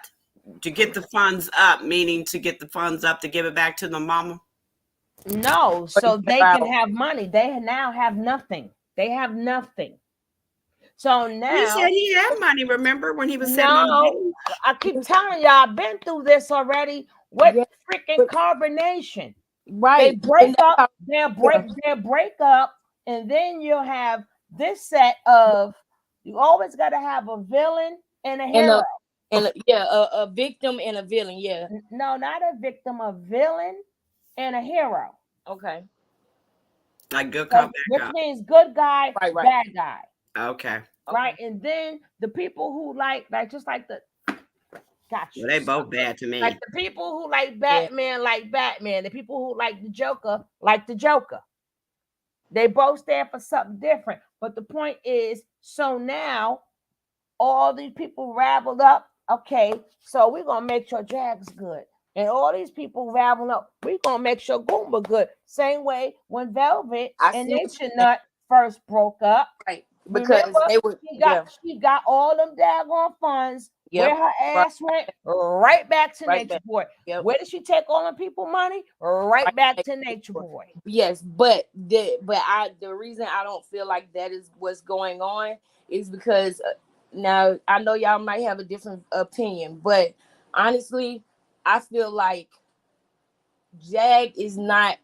to get the funds up, meaning to get the funds up to give it back to the mama? No, so they can have money. They now have nothing. They have nothing. So now he said he had money. Remember when he was sitting on the bench? I keep telling y'all, I've been through this already with freaking carbonation. Right. They break up. They'll break up, and then you'll have this set of. You always got to have a villain and a hero. A victim and a villain. Yeah. No, not a victim, a villain and a hero. Okay. Like good cop, bad which cop. means good guy, bad guy. Okay. right? And then the people who like just like the got you. Well, they both bad to Like me. the people who like Batman, like Batman. The people who like the Joker, like the Joker. They both stand for something different. But the point is, so now all these people raveled up. Okay, so we're gonna make sure Jag's good. And all these people raveling up, we're gonna make sure Goomba good. Same way when Velvet and Nature Nut first broke up. Right. Because remember, they were she got all them daggone funds. Where her ass went right back to Nature Boy. Where did she take all the people money? Right back to Nature Boy. Yes, but the reason I don't feel like that is what's going on is because now I know y'all might have a different opinion, but honestly, I feel like Jag is not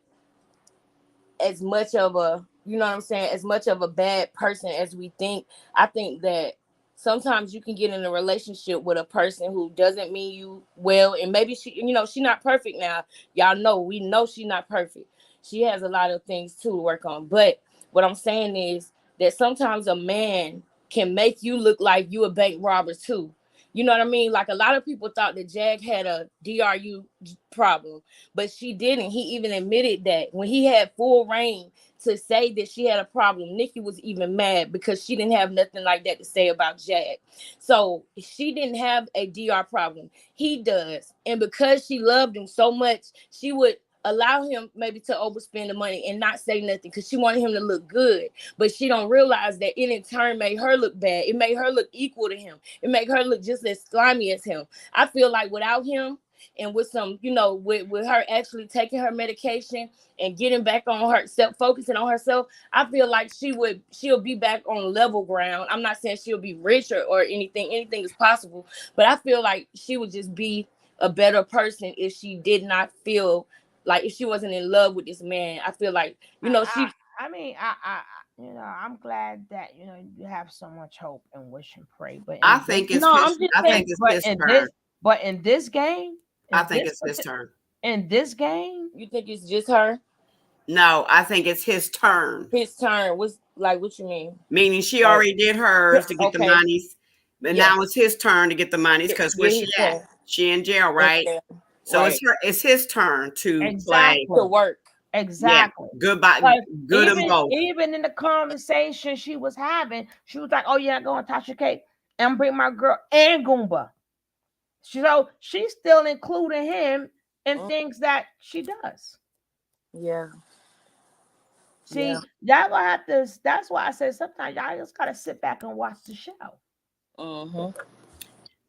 as much of a, you know what I'm saying, as much of a bad person as we think. I think that sometimes you can get in a relationship with a person who doesn't mean you well, and maybe she, you know, she's not perfect now. Y'all know, we know she's not perfect. She has a lot of things too to work on. But what I'm saying is that sometimes a man can make you look like you a bank robber too. You know what I mean? Like a lot of people thought that Jag had a DRU problem, but she didn't. He even admitted that when he had full reign to say that she had a problem, Nikki was even mad because she didn't have nothing like that to say about Jag. So she didn't have a DR problem. He does. And because she loved him so much, she would allow him maybe to overspend the money and not say nothing because she wanted him to look good. But she don't realize that it in turn made her look bad. It made her look equal to him. It made her look just as slimy as him. I feel like without him, and with some, you know, with her actually taking her medication and getting back on herself, focusing on herself, I feel like she'll be back on level ground. I'm not saying she'll be rich or anything is possible, but I feel like she would just be a better person if she did not feel like, if she wasn't in love with this man. I feel like, you know, I'm glad that you have so much hope and wish and pray. But I think it's his turn. But in this game, I think it's his turn. In this game, you think it's just her? No, I think it's his turn. His turn. What you mean? Meaning she already did hers to get the monies, but now it's his turn to get the monies because where she at? She in jail, right? So it's his turn to play, to work. Exactly. Yeah, goodbye. Good even, and both. Even in the conversation she was having, she was like, "Oh yeah, go and Tasha Cake and bring my girl and Goomba." So she's still including him in things that she does. Yeah. See, y'all gonna have to. That's why I said sometimes y'all just gotta sit back and watch the show.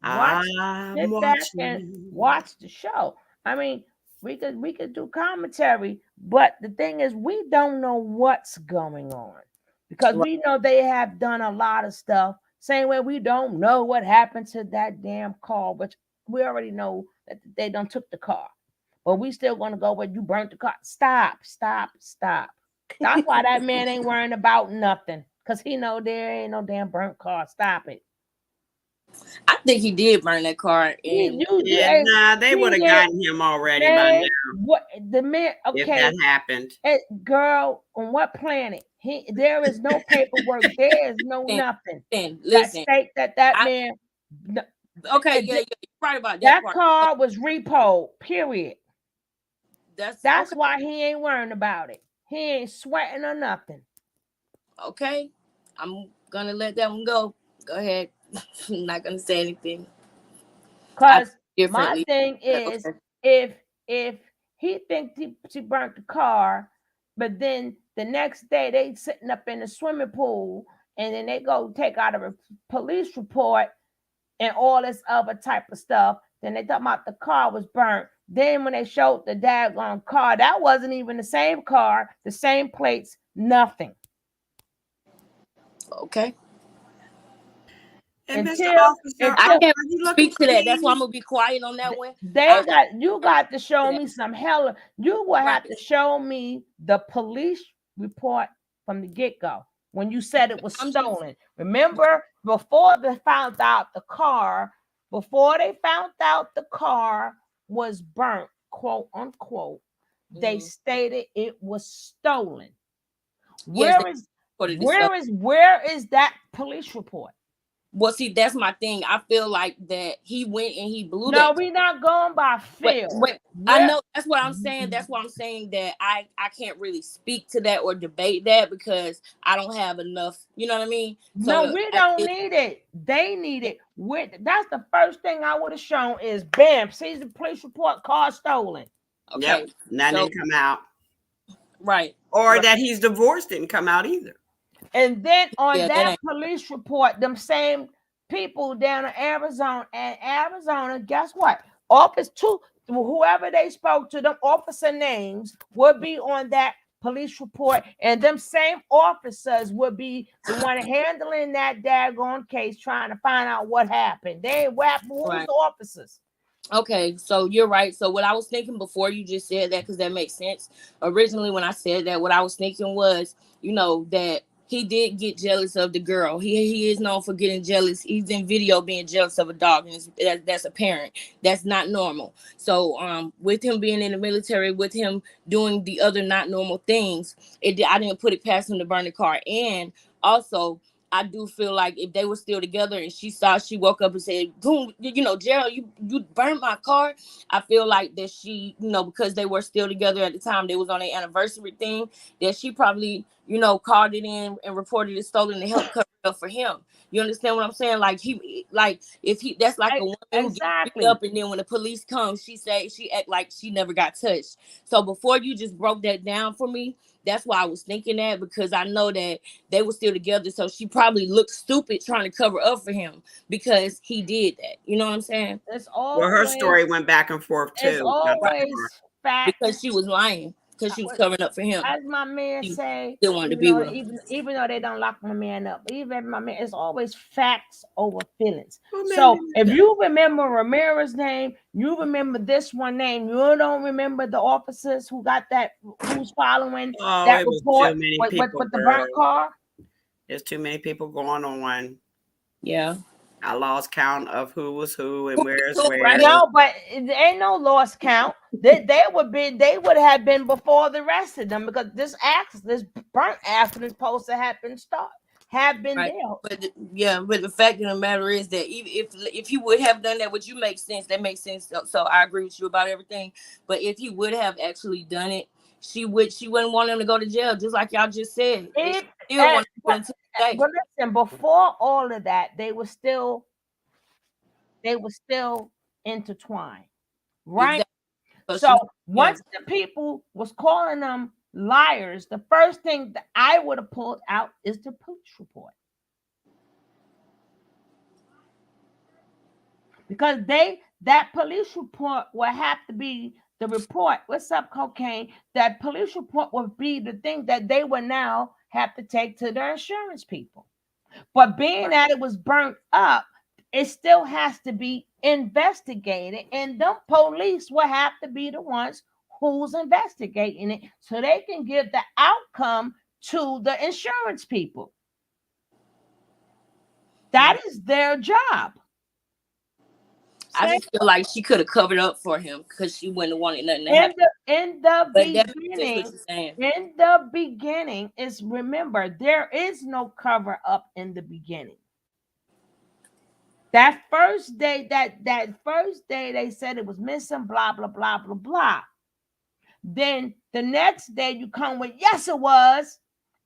Sit back and watch the show. I mean, we could do commentary, but the thing is, we don't know what's going on because we know they have done a lot of stuff. Same way we don't know what happened to that damn car, which we already know that they done took the car, but we still gonna go where you burnt the car. Stop. That's why that man ain't worrying about nothing, because he know there ain't no damn burnt car. Stop it. I think he did burn that car. And they would have gotten him already by now. What the man? Okay, if that happened, girl, on what planet? There is no paperwork. There is no nothing. Listen, that man. Okay, you're right about that. That car was repoed. Period. That's okay. Why he ain't worrying about it. He ain't sweating or nothing. Okay, I'm gonna let that one go. Go ahead. I'm not gonna say anything. Cause my thing is, if he thinks she burnt the car, but then the next day they sitting up in the swimming pool, and then they go take out a police report and all this other type of stuff. Then they talk about the car was burnt. Then when they showed the daggone car, that wasn't even the same car, the same plates, nothing. Okay. And Mr. Officer, I can't speak to that. That's why I'm gonna be quiet on that one. You got to show me some hella. You will have to show me the police report from the get-go when you said it was stolen. Remember, before they found out the car was burnt, quote unquote, they stated it was stolen. Where is reported it stolen. where is that police report? Well, see, that's my thing. I feel like that he went and he blew No, that. we're not going by feel. Wait, I know that's what I'm saying. That's why I'm saying that I can't really speak to that or debate that because I don't have enough. You know what I mean? No, we don't need it. They need it. That's the first thing I would have shown is bam, sees the police report, car stolen. Okay, Yep. That didn't come out. Right. Or that he's divorced didn't come out either. And then on Yeah, that police report, them same people down in Arizona, guess what? Office 2, whoever they spoke to, them officer names would be on that police report, and them same officers would be the one handling that daggone case, trying to find out what happened. They ain't who's the officers? Okay, so you're right. So what I was thinking before you just said that, because that makes sense. Originally, when I said that, what I was thinking was, that he did get jealous of the girl. He is known for getting jealous. He's in video being jealous of a dog, and that's apparent. That's not normal. So with him being in the military, with him doing the other not normal things, I didn't put it past him to burn the car. And also, I do feel like if they were still together and she woke up and said, "Boom, Gerald, you burned my car." I feel like that she, because they were still together at the time, they was on their anniversary thing, that she probably, called it in and reported it stolen to help cover it up for him. You understand what I'm saying? Like that's like a woman who gets beat up, and then when the police come, she act like she never got touched. So before you just broke that down for me, that's why I was thinking that, because I know that they were still together. So she probably looked stupid trying to cover up for him because he did that. You know what I'm saying? It's always, her story went back and forth too. It's always facts. Because she was lying. Because she was covering up for him. As my man say, still wanted to be with him. Even though they don't lock my man up, even my man, it's always facts over feelings. So if you remember Ramirez's name, you remember this one name, you don't remember the officers who's following that report with the burnt car. There's too many people going on. Yeah. I lost count of who was who and where's where. Right. No, but it ain't no lost count. They would have been before the rest of them, because this burnt accident supposed to have been there. But the fact of the matter is that if he would have done that, which makes sense, that makes sense. So I agree with you about everything. But if he would have actually done it, she wouldn't want him to go to jail, just like y'all just said. But listen, before all of that, they were still intertwined, right? Exactly. So once the people was calling them liars, the first thing that I would have pulled out is the police report, because that police report will have to be the report. What's up, cocaine? That police report would be the thing that they would now have to take to their insurance people. But being that it was burnt up, it still has to be investigated, and the police will have to be the ones who's investigating it, so they can give the outcome to the insurance people. That is their job. I just feel like she could have covered up for him because she wouldn't have wanted nothing to happen. In the beginning, is, remember, there is no cover up in the beginning. That first day they said it was missing, blah blah blah blah blah. Then the next day you come with, yes it was,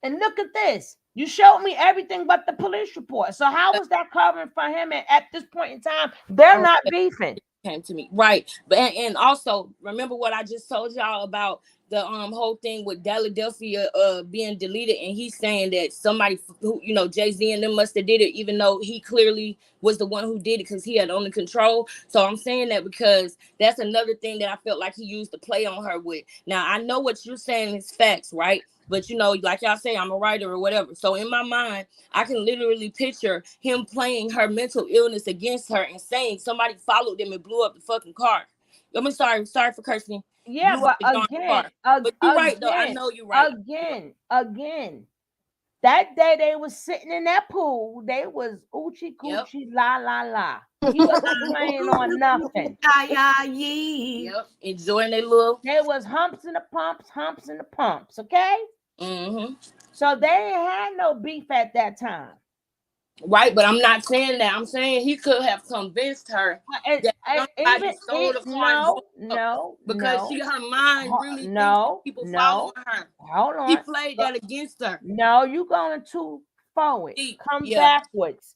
and look at this. You showed me everything but the police report. So how was that covering for him? And at this point in time, they're not beefing. Came to me, right? But and also remember what I just told y'all about the whole thing with Philadelphia being deleted, and he's saying that somebody who, Jay-Z and them must have did it, even though he clearly was the one who did it because he had only control. So I'm saying that because that's another thing that I felt like he used to play on her with. Now I know what you're saying is facts, right? But like y'all say, I'm a writer or whatever. So in my mind, I can literally picture him playing her mental illness against her and saying somebody followed them and blew up the fucking car. I'm sorry for cursing. Yeah, but again, but you're right though. I know you're right. Again. That day they was sitting in that pool. They was oochie coochie la la la. He wasn't playing on nothing. Yep, enjoying their little. There was humps in the pumps. Okay. Mm-hmm. So they ain't had no beef at that time. Right, but I'm not saying that. I'm saying he could have convinced her that somebody stole the car and drove up because her mind really thinks that people following her. Hold on. He played that against her. No, you going too forward. Come backwards.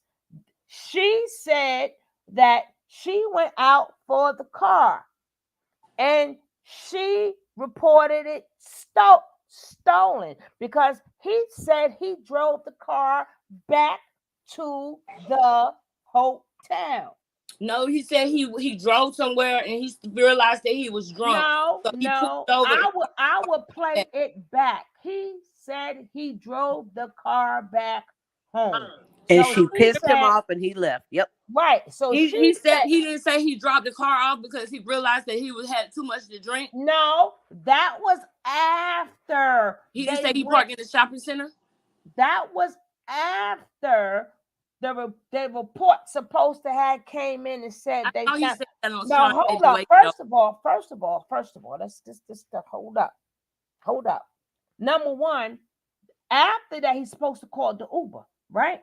She said that she went out for the car and she reported it stolen because he said he drove the car back to the hotel. No, he said he drove somewhere and he realized that he was drunk. No, I would play it back. He said he drove the car back home. And she pissed him off and he left. Yep. Right. So he said he didn't say he dropped the car off because he realized that he had too much to drink. No, that was after. He didn't say he parked in the shopping center. That was after the report supposed to have came in and said they found. He said that on no, hold up. First of all, let's just hold up. Number one, after that, he's supposed to call the Uber, right?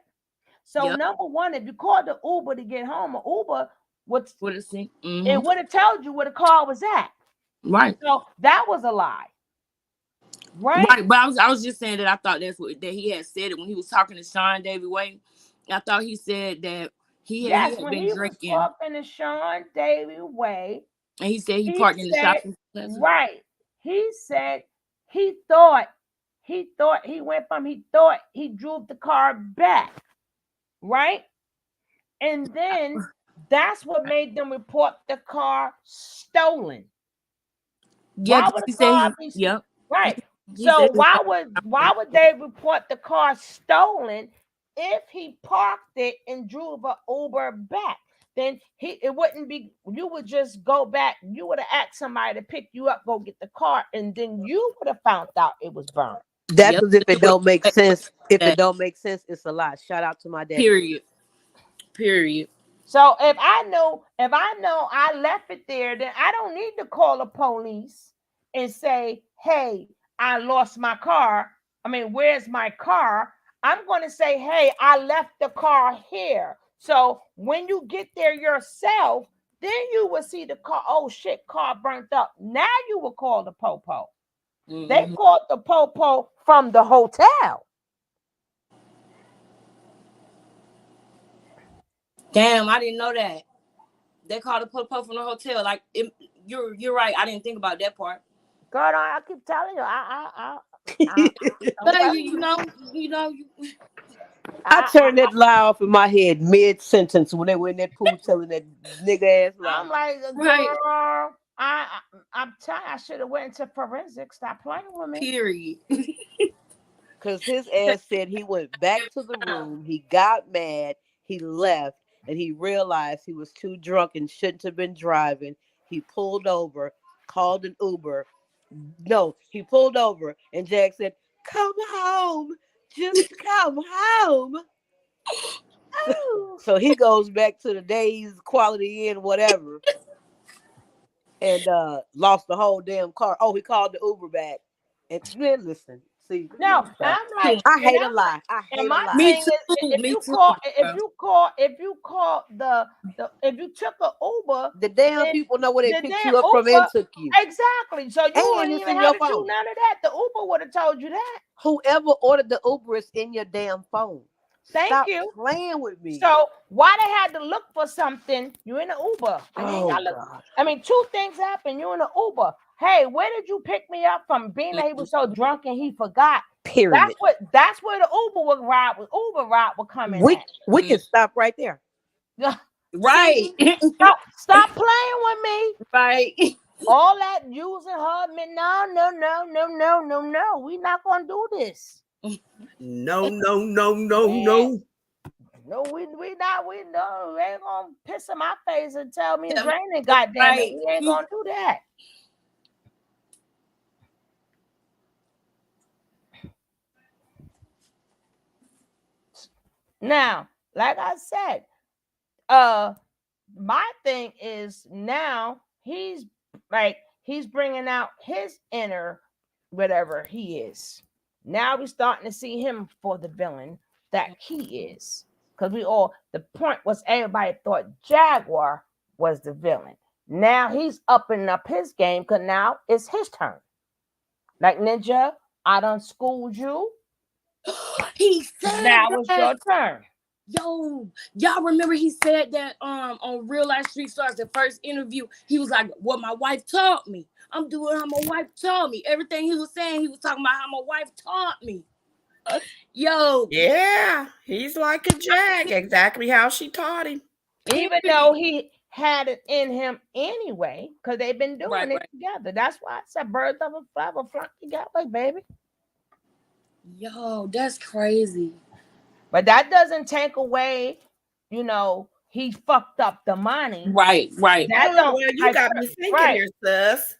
So number one, if you called the Uber to get home, an Uber would have seen. It would have told you where the car was at. Right. So that was a lie. Right. But I was just saying that I thought that he had said it when he was talking to Sean Davy Way. I thought he said that he had been drinking. Was talking to Sean Davy Way, and he said he parked in the shopping center. Right. He said he drove the car back. Right. And then that's what made them report the car stolen. Yeah, he said right. So why would they report the car stolen if he parked it and drove an Uber back? Then it wouldn't be. You would just go back. You would have asked somebody to pick you up, go get the car, and then you would have found out it was burned. That's if it don't make sense. If it don't make sense, it's a lie. Shout out to my dad. Period. So if I know I left it there, then I don't need to call the police and say, "Hey, I lost my car. Where's my car?" I'm going to say, "Hey, I left the car here." So when you get there yourself, then you will see the car. Oh shit, car burnt up. Now you will call the popo. They called the popo from the hotel. Damn, I didn't know that. They called the popo from the hotel. Like you're right. I didn't think about that part. Girl, I keep telling you, I turned that lie off in my head mid-sentence when they were in that pool telling that nigga ass lie. I'm like, girl, I'm telling you, I should have went into forensics. Stop playing with me. Period. Because his ass said he went back to the room, he got mad, he left, and he realized he was too drunk and shouldn't have been driving. He pulled over, called an Uber. No, he pulled over, and Jack said, "Come home. Just come home." So he goes back to the Days Quality Inn, whatever, and lost the whole damn car. Oh, he called the Uber back. And then listen, see. No, I'm like, I hate a lie. I hate a lie. Me too. If you took an Uber, the damn people know where they picked you up from and took you. Exactly. So you wouldn't even have to do none of that. The Uber would have told you that. Whoever ordered the Uber is in your damn phone. Thank you. Playing with me. So why they had to look for something? You're in an Uber. Two things happen. You're in an Uber. Hey, where did you pick me up from? Being that he was so drunk and he forgot. Period. That's where the Uber ride would come in. We can stop right there. Right. Stop playing with me. Right. All that using her. No. We're not gonna do this. No. No, we not. We know. We ain't gonna piss in my face and tell me it's raining. Goddamn it, we ain't gonna do that. Now, like I said, my thing is now he's bringing out his inner whatever he is. Now we're starting to see him for the villain that he is. Because the point was everybody thought Jaguar was the villain. Now he's upping up his game because now it's his turn. Like, Ninja, I done schooled you. He said Now it's that. your turn. Yo, y'all remember he said that on Real Life Street Stars, the first interview. He was like, what my wife taught me. I'm doing how my wife taught me. Everything he was saying, he was talking about how my wife taught me. Yo. Yeah, he's like a Jag, exactly how she taught him. Even though he had it in him anyway, because they've been doing it together. That's why it's a birds of a feather flock together, baby. Yo, that's crazy. But that doesn't take away, he fucked up the money. Right. That don't. Well, you got me thinking here, sis.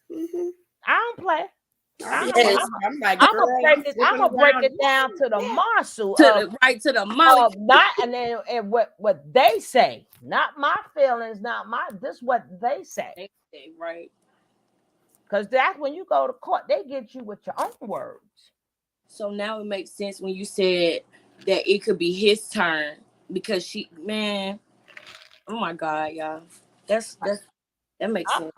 I don't play. I'm gonna break it down to the morsel to the money. What they say, not my feelings, this what they say. Right. Because that's when you go to court, they get you with your own words. So now it makes sense when you said that it could be his turn because oh my God, y'all. That makes sense.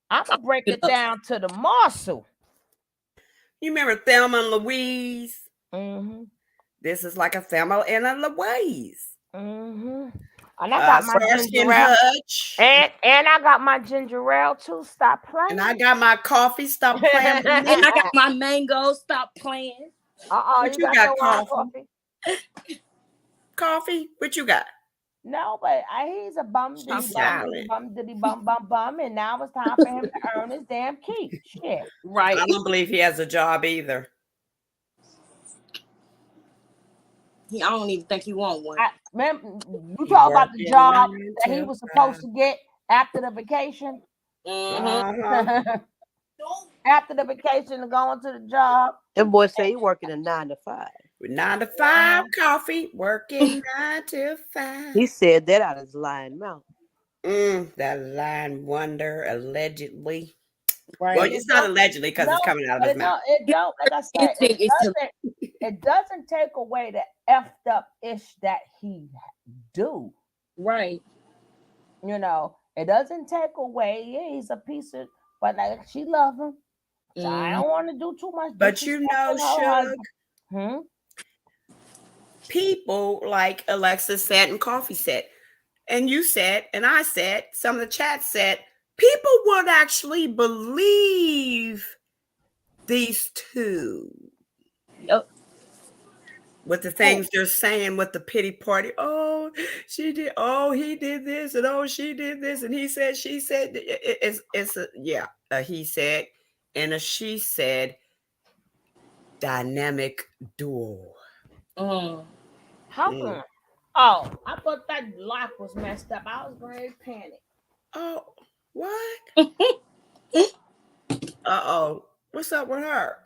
I'm gonna break it down to the morsel. You remember Thelma and Louise? Mm-hmm. This is like a Thelma and a Louise. Mm-hmm. And I got my ginger ale. And I got my ginger ale too. Stop playing. And I got my coffee. Stop playing. And I got my mango. Stop playing. What you got, coffee? Coffee? What you got? No, but he's a bum diddy bum, and now it's time for him to earn his damn keep. Shit. Right. I don't believe he has a job either. I don't even think he wants one. You talk about the job that he was supposed to get after the vacation. Mm-hmm. After the vacation and going to the job. That boy say he working a 9 to 5. 9 to 5 coffee, working 9 to 5. He said that out of his lying mouth. That lying wonder, allegedly. Right. Well, it's not allegedly because it's coming out of his mouth. It don't, like I said, it doesn't take away the effed up ish that he do. Right. It doesn't take away. Yeah, he's a piece of, but like she love him. So I don't want to do too much. But Shug, people like Alexis said and Coffee said, and you said, and I said, some of the chat said, people would actually believe these two. Yep. With the things they're saying with the pity party. Oh, she did. Oh, he did this. And oh, she did this. And he said, she said. It's a he said and a she said dynamic duo. How come? Oh, I thought that lock was messed up. I was very panicked. Oh, what? Uh-oh. What's up with her?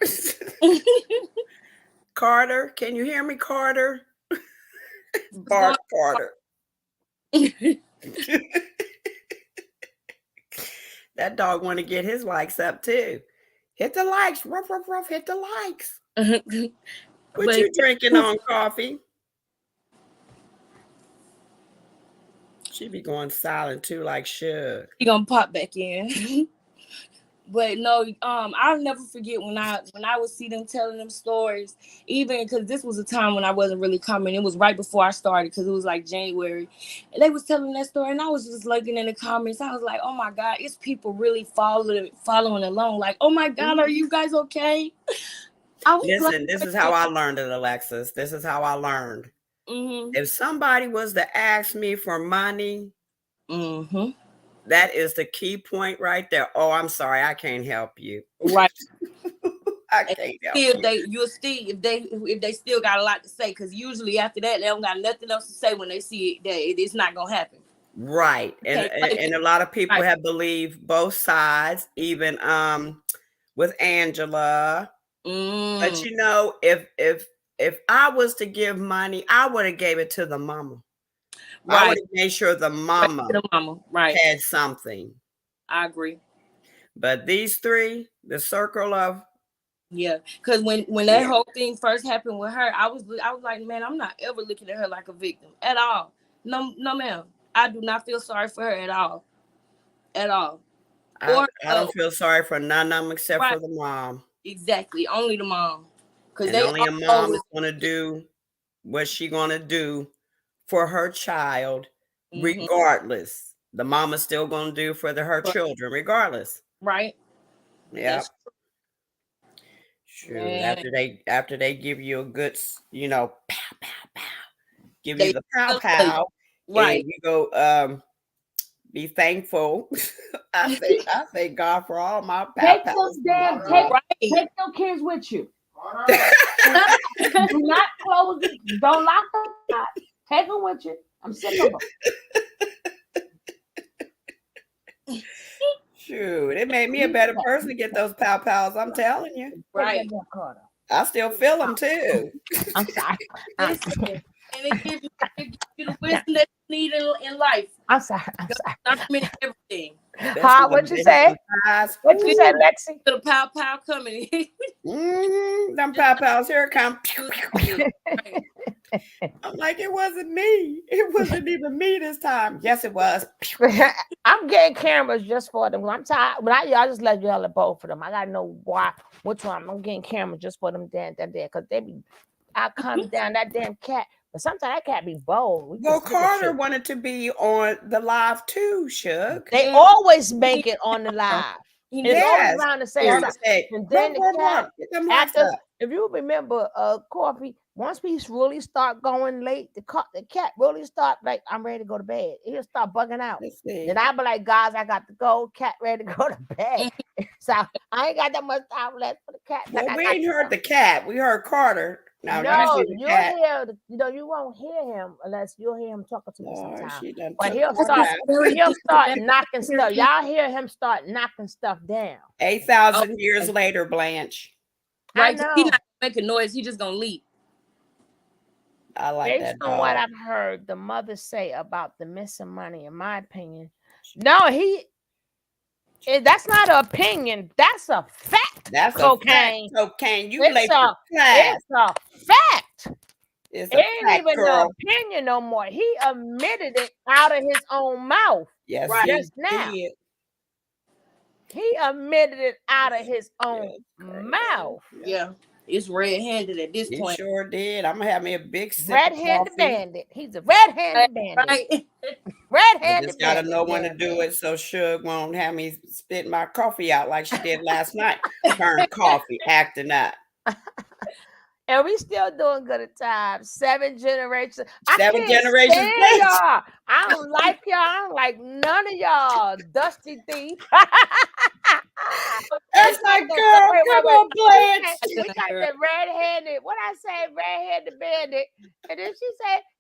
Carter, can you hear me, Carter? Bart Carter. That dog want to get his likes up too. Hit the likes, ruff, ruff, ruff, hit the likes. What you drinking on, Coffee? She be going silent too, like Shug. She gonna pop back in. But no, I'll never forget when I would see them telling them stories, even because this was a time when I wasn't really coming. It was right before I started because it was like January. And they was telling that story and I was just looking in the comments. I was like, oh my God, it's people really following along. Like, oh my God, are you guys okay? Listen, this is how I learned it, Alexis. This is how I learned. Mm-hmm. If somebody was to ask me for money, mm-hmm. that is the key point right there. Oh, I'm sorry, I can't help you. Right. I can't help you. If they still got a lot to say, because usually after that they don't got nothing else to say when they see it that it's not gonna happen. Right. And a lot of people have believed both sides, even with Angela. But if I was to give money, I would have gave it to the mama. Right. I would have made sure the mama had something. I agree. But these three, the circle of Yeah, because when that whole thing first happened with her, I was like, man, I'm not ever looking at her like a victim at all. No, ma'am. I do not feel sorry for her at all. At all. I don't feel sorry for none of them except Right. for the mom. Exactly. Only the mom. Because And they only a mom is going to do what she going to do for her child, regardless. The mama's still going to do for her children, regardless. Right. Yeah. Sure. After they give you a good, pow, pow, pow, give you the pow, pow, right? And you go, be thankful. I thank God for all my pow, Take those take your kids with you. Do not close it. Don't lock them out. Take them with you. I'm sick of them. Shoot, it made me a better person to get those pow pows. I'm telling you. Right. I still feel them too. I'm sorry. And it gives you the wisdom that you need in life. I'm sorry. Everything. What you say? What you say, Lexi? The pow pow coming. Them pow pows here come. I'm like, it wasn't me. It wasn't even me this time. Yes, it was. I'm getting cameras just for them. I'm tired. But y'all just let y'all at both of them. I gotta know which one. I'm getting cameras just for them damn because they be I come down that damn cat. But sometimes that cat be bold. Well, Carter wanted to be on the live too, Shug. They always make it on the live. It's always around the same time. And then the cat, after, if you remember, Coffee, once we really start going late, the cat really start like, I'm ready to go to bed. He'll start bugging out. Then I'll be like, guys, I got to go. Cat ready to go to bed. So I ain't got that much time left for the cat. Well, we ain't heard the cat. We heard Carter. Now, no, you'll hear. You won't hear him unless you'll hear him talking to me sometime. But he'll start knocking stuff. Y'all hear him start knocking stuff down. 8,000 years later, Blanche. Right? He's not making noise. He's just gonna leap. I like that. Based on what I've heard the mother say about the missing money, in my opinion, that's not an opinion. That's a fact. That's cocaine. A fact. Cocaine. You it's late for class. It's a fact. It's it ain't even an opinion no more. He admitted it out of his own mouth. Yes, right. Just now. He admitted it out of his own mouth. Yeah. It's red-handed at this point. He sure did. I'm gonna have me a big sip red-handed bandit. He's a red-handed bandit. Right. Red-handed. Just gotta know when to do it, so Suge won't have me spit my coffee out like she did last night. Turn coffee, acting up. And we still doing good at times. 7 generations. 7 generations. Y'all. I don't like y'all. I don't like none of y'all. Dusty thief. That's like, girl, come on, Blanche. We got the red-handed. What I say, red-handed bandit. And then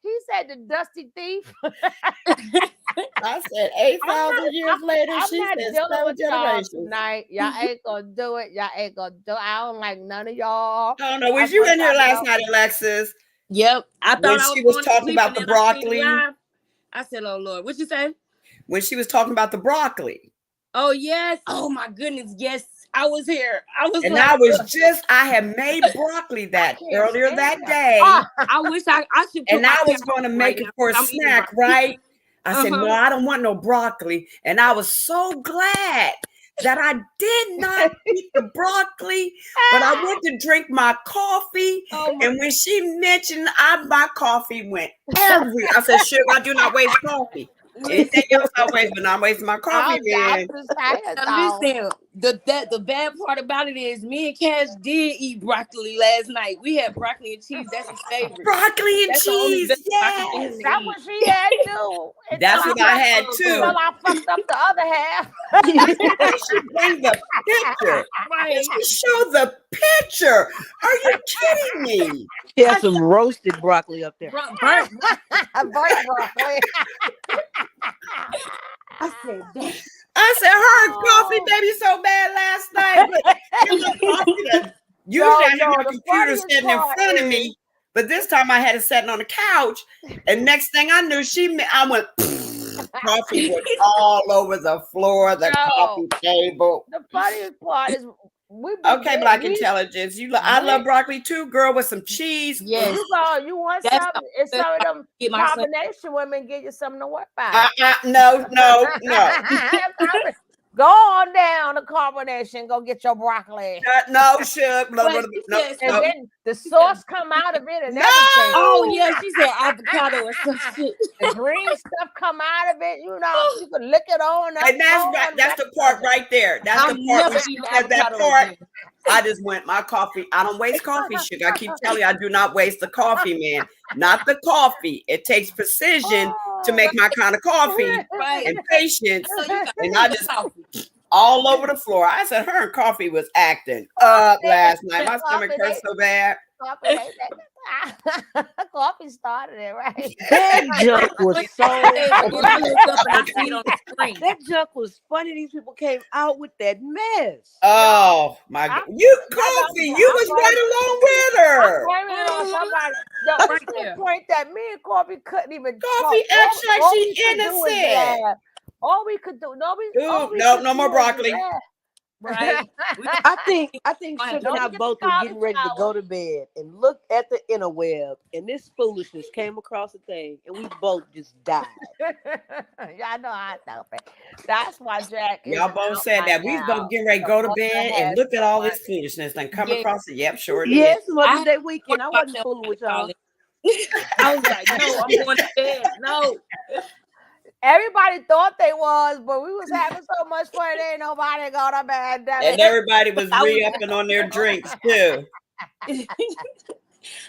he said the dusty thief. I said 8,000 years later. She said 7 generations. Tonight, y'all ain't gonna do it. Y'all ain't gonna do it. I don't like none of y'all. Oh no, was you in here last night, Alexis? Yep. I thought when she was talking about the broccoli. I said, "Oh Lord, what you say?" When she was talking about the broccoli. Oh yes. Oh my goodness. Yes, I was here. I had made broccoli earlier that day. I wish I should. And I was going to make it for a snack, right? I said, no, I don't want no broccoli. And I was so glad that I did not eat the broccoli, but I went to drink my coffee. And when she mentioned my coffee went everywhere. I said, sugar, I do not waste coffee. Anything else I waste, but I'm wasting my coffee. Listen, the bad part about it is me and Cash did eat broccoli last night. We had broccoli and cheese. That's his favorite. Broccoli and cheese. Yes. That's what she had too. That's what I had too. Until I fucked up the other half. She bring the picture. Right. She show the picture. Are you kidding me? He had some roasted broccoli up there. Burnt broccoli. I said, her coffee baby so bad last night. But usually I have my computer sitting in front of me, but this time I had it sitting on the couch. And next thing I knew, I went. Coffee was all over the floor, the coffee table. The funniest part is Okay, Black Intelligence. I love broccoli too, girl, with some cheese. Yes. You want That's something? It's some of them get my son. combination women get you something to work by. No. Go on down to carbonation. Go get your broccoli. No, sugar. No. And then the sauce come out of it and everything. Oh yeah, she said avocado or some shit. The green stuff come out of it. You know, you can lick it on up. And that's the part right there. That's the part where she said that part. Again. I just went my coffee. I don't waste coffee, sugar. I keep telling you, I do not waste the coffee, man. Not the coffee. It takes precision to make my kind of coffee and patience. And I just all over the floor. I said her and coffee was acting up last night. My stomach hurt so bad. Coffee started it, right? That joke was so that joke was funny. These people came out with that mess. Oh my God. You was right along with her. Point that me and Coffee couldn't even Coffee acts like she innocent. All we could do, no more broccoli. Right. I think Sugar and I both were getting ready to go to bed and look at the interweb, and this foolishness came across the thing, and we both just died. Y'all know I know it. That's why Jack. Y'all both said that. We was both getting ready to go to bed and look at all this foolishness and come across it. Yep, sure it is. Yes, Mother's Day weekend. I wasn't fooling with y'all. I was like, no, I'm going to bed. No. Everybody thought they was, but we was having so much fun. Ain't nobody go to bed. And everybody was re-upping on their drinks too.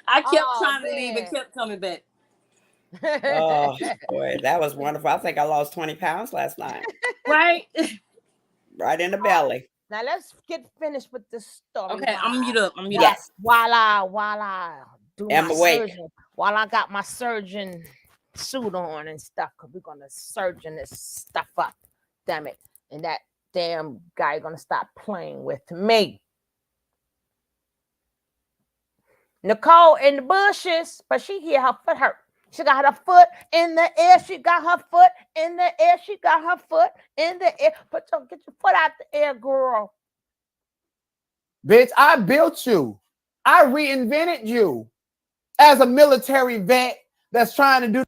I kept trying to leave and kept coming back. Oh boy, that was wonderful. I think I lost 20 pounds last night. Right? Right in the belly. Now let's get finished with this story. Okay, I'm mute up. Yes. While I do I'm my awake. surgeon, while I got my surgeon suit on and stuff, because we're gonna surgeon this stuff up, damn it. And that damn guy gonna stop playing with me. Nicole in the bushes, but she hear her foot hurt. She got her foot in the air. She got her foot in the air. She got her foot in the air. Get your foot out the air, girl. Bitch, I built you. I reinvented you as a military vet that's trying to do.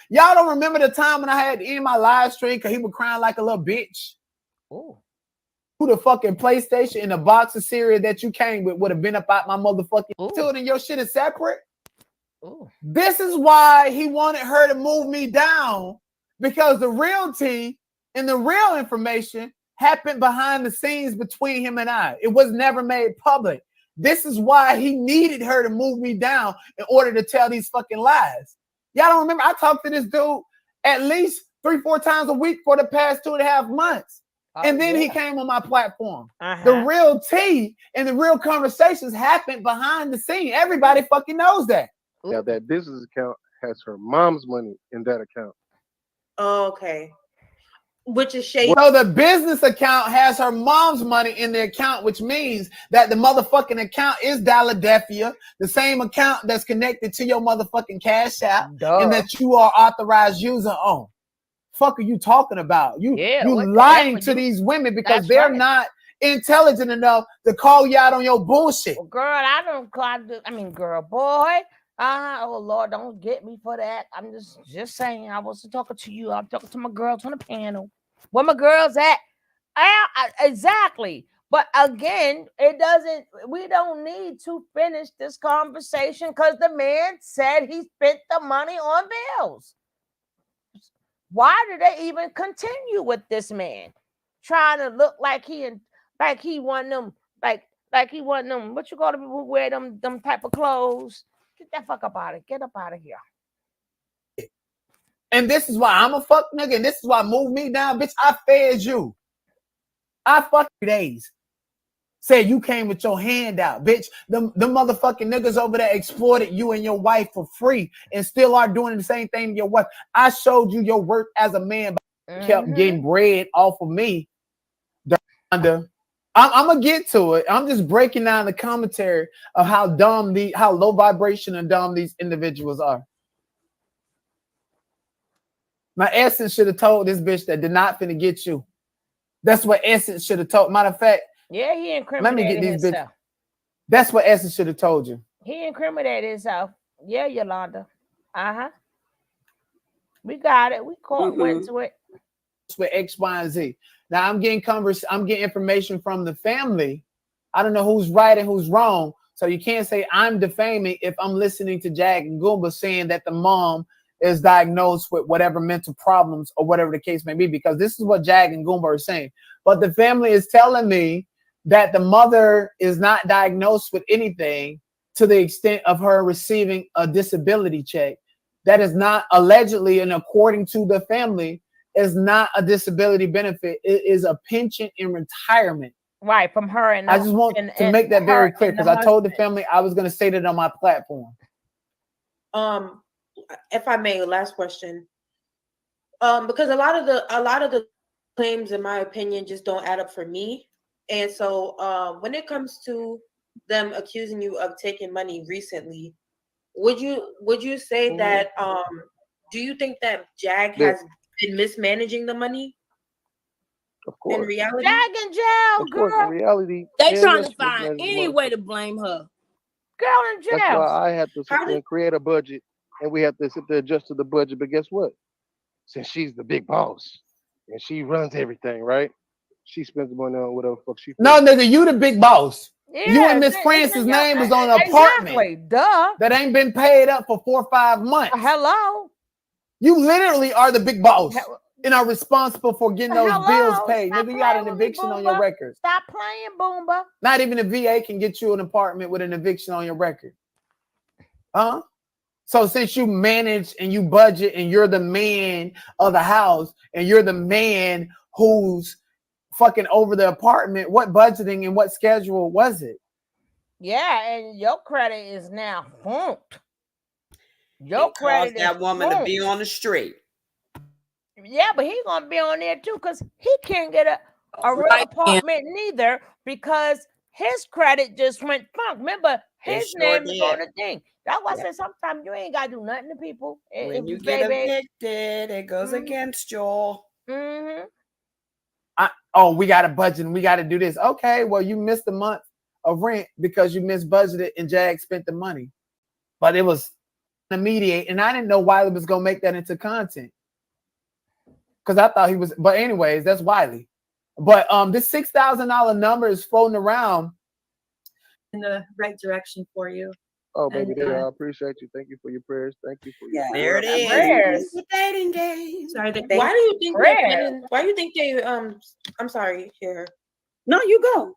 Y'all don't remember the time when I had to end my live stream because he was crying like a little bitch? Ooh. Who the fucking PlayStation and the box of cereal that you came with would have been about my motherfucking tilt, and your shit is separate? Ooh. This is why he wanted her to move me down, because the real tea and the real information happened behind the scenes between him and I. It was never made public. This is why he needed her to move me down in order to tell these fucking lies. Y'all don't remember? I talked to this dude at least 3-4 times a week for the past 2.5 months. And then he came on my platform. The real tea and the real conversations happened behind the scene. Everybody fucking knows that. Now that business account has her mom's money in that account. Okay. Which is shady. So the business account has her mom's money in the account, which means that the motherfucking account is Philadelphia, the same account that's connected to your motherfucking Cash App, and that you are authorized user on. Fuck are you talking about? You lying to these women because they're not intelligent enough to call you out on your bullshit. Well, girl, I mean, girl, boy. Oh Lord, don't get me for that. I'm just saying. I wasn't talking to you. I'm talking to my girls on the panel. Where my girls at? Exactly. But again, we don't need to finish this conversation because the man said he spent the money on bills. Why did they even continue with this man? Trying to look like he want them, like he want them, what you call them who wear them type of clothes? Get that fuck up out of Get up out of here. And this is why I'm a fuck nigga, and this is why move me down, bitch. I fed you. I fucked you days. Said you came with your hand out, bitch. The motherfucking niggas over there exploited you and your wife for free and still are doing the same thing to your wife. I showed you your worth as a man, but kept getting bread off of me. I'm gonna get to it. I'm just breaking down the commentary of how low vibration and dumb these individuals are. My Essence should have told this bitch that did not finna get you. That's what Essence should have told. Matter of fact, Yeah, he Let me incriminated get these bitches. himself. That's what Essence should have told you. He incriminated himself. Yeah, Yolanda. Uh-huh. We got it. We went to it. With X, Y, and Z. Now I'm getting information from the family. I don't know who's right and who's wrong. So you can't say I'm defaming if I'm listening to Jag and Goomba saying that the mom is diagnosed with whatever mental problems or whatever the case may be, because this is what Jag and Goomba are saying. But the family is telling me that the mother is not diagnosed with anything to the extent of her receiving a disability check. That is not allegedly, and according to the family, is not a disability benefit. It is a pension in retirement. Right, from her. And I just want to make that very clear, because I told the family I was going to say that on my platform. If I may, last question. Because a lot of the claims, in my opinion, just don't add up for me. And so when it comes to them accusing you of taking money recently, would you say that do you think that Jag has been mismanaging the money? Of course. In reality, Jag and jail, of course, girl. in reality, They yeah, trying yes, to find any way to blame her. Girl in jail. That's why I had to sit there and create a budget, and we have to sit there and adjust to the budget. But guess what? Since she's the big boss and she runs everything, right? She spends the money on whatever the fuck she. No, nigga, you the big boss. Yeah, you and Miss Francis' name is on an apartment. Exactly. Duh. That ain't been paid up for 4 or 5 months. Hello. You literally are the big boss and are responsible for getting those bills paid. Nigga, you got an eviction on your record. Stop playing, Boomba. Not even the VA can get you an apartment with an eviction on your record. Huh? So since you manage and you budget and you're the man of the house and you're the man who's fucking over the apartment, what budgeting and what schedule was it? Yeah, and your credit is now funked. Your credit is that woman to be on the street. Yeah, but he's gonna be on there too, because he can't get a real apartment neither, because his credit just went funk. Remember, his name is on the thing. That's why I said sometimes you ain't gotta do nothing to people. When you get evicted, it goes against you. Mm-hmm. We got a budget and we got to do this. Okay, well, you missed a month of rent because you missed budgeted and Jag spent the money. But it was immediate, and I didn't know Wiley was going to make that into content. Because I thought he was, but anyways, that's Wiley. But this $6,000 number is floating around. In the right direction for you. Oh, baby, I appreciate you. Thank you for your prayers. Thank you for your there it is. Prayers. The dating game. Sorry, why do you think why do you think they I'm sorry, here. No, you go.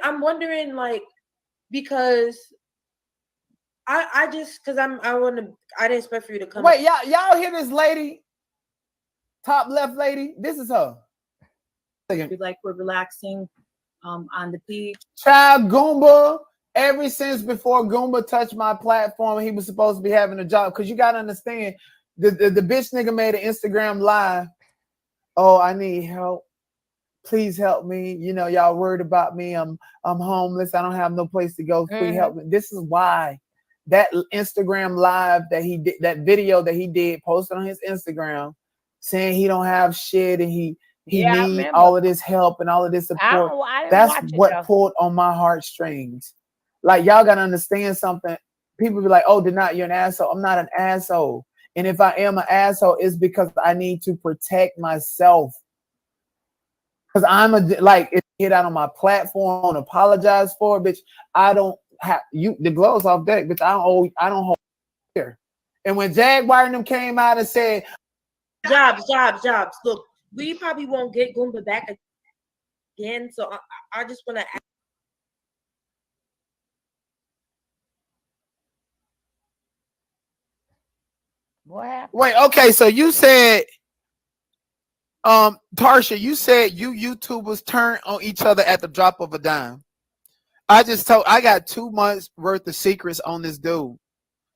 I'm wondering, like, because I didn't expect for you to come. Wait, y'all hear this lady? Top left lady? This is her. Like we're relaxing on the beach. Child Goomba. Ever since before Goomba touched my platform, he was supposed to be having a job. Because you got to understand, the bitch nigga made an Instagram live. Oh, I need help. Please help me. You know, y'all worried about me. I'm homeless. I don't have no place to go. Please help me. This is why that Instagram live that he did, that video that he did, posted on his Instagram, saying he don't have shit and he need all of this help and all of this support. That's what pulled on my heartstrings. Like, y'all gotta understand something. People be like, oh, Denat, you're an asshole. I'm not an asshole. And if I am an asshole, it's because I need to protect myself. Because I'm if you get out on my platform and apologize for it, bitch, I don't have the gloves off deck, bitch. I don't hold here. And when Jaguar and them came out and said, Jobs. Look, we probably won't get Goomba back again. So I just want to ask. What happened? Wait, okay, so you said, Tarsha, you said you YouTubers turn on each other at the drop of a dime. I got 2 months worth of secrets on this dude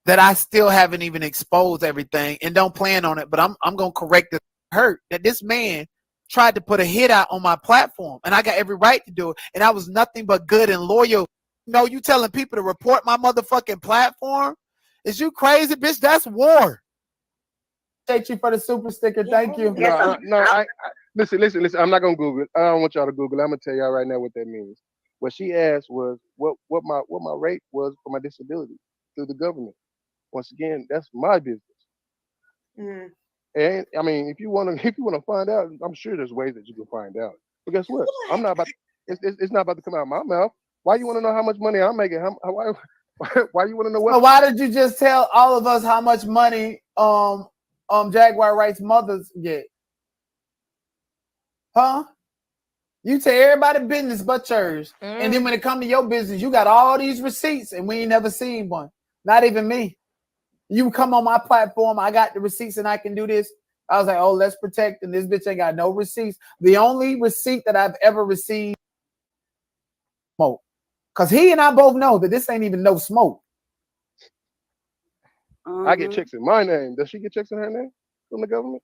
that I still haven't even exposed everything and don't plan on it, but I'm gonna correct the hurt that this man tried to put a hit out on my platform, and I got every right to do it, and I was nothing but good and loyal. No, you telling people to report my motherfucking platform? Is you crazy, bitch? That's war. Thank you for the super sticker. Thank you. No, Listen. I'm not gonna Google it. I don't want y'all to Google it. I'm gonna tell y'all right now what that means. What she asked was what my rate was for my disability through the government. Once again, that's my business. Mm. And I mean, if you want to find out, I'm sure there's ways that you can find out. But guess what? I'm not about. It's not about to come out of my mouth. Why you want to know how much money I'm making? Why you want to know what? So why did you just tell all of us how much money Jaguar Wright's mothers get? Huh? You tell everybody business but yours. And then when it come to your business, you got all these receipts and we ain't never seen one. Not even me. You come on my platform, I got the receipts and I can do this. I was like, oh, let's protect. And this bitch ain't got no receipts. The only receipt that I've ever received, smoke. Because he and I both know that this ain't even no smoke. I get checks in my name. Does she get checks in her name from the government?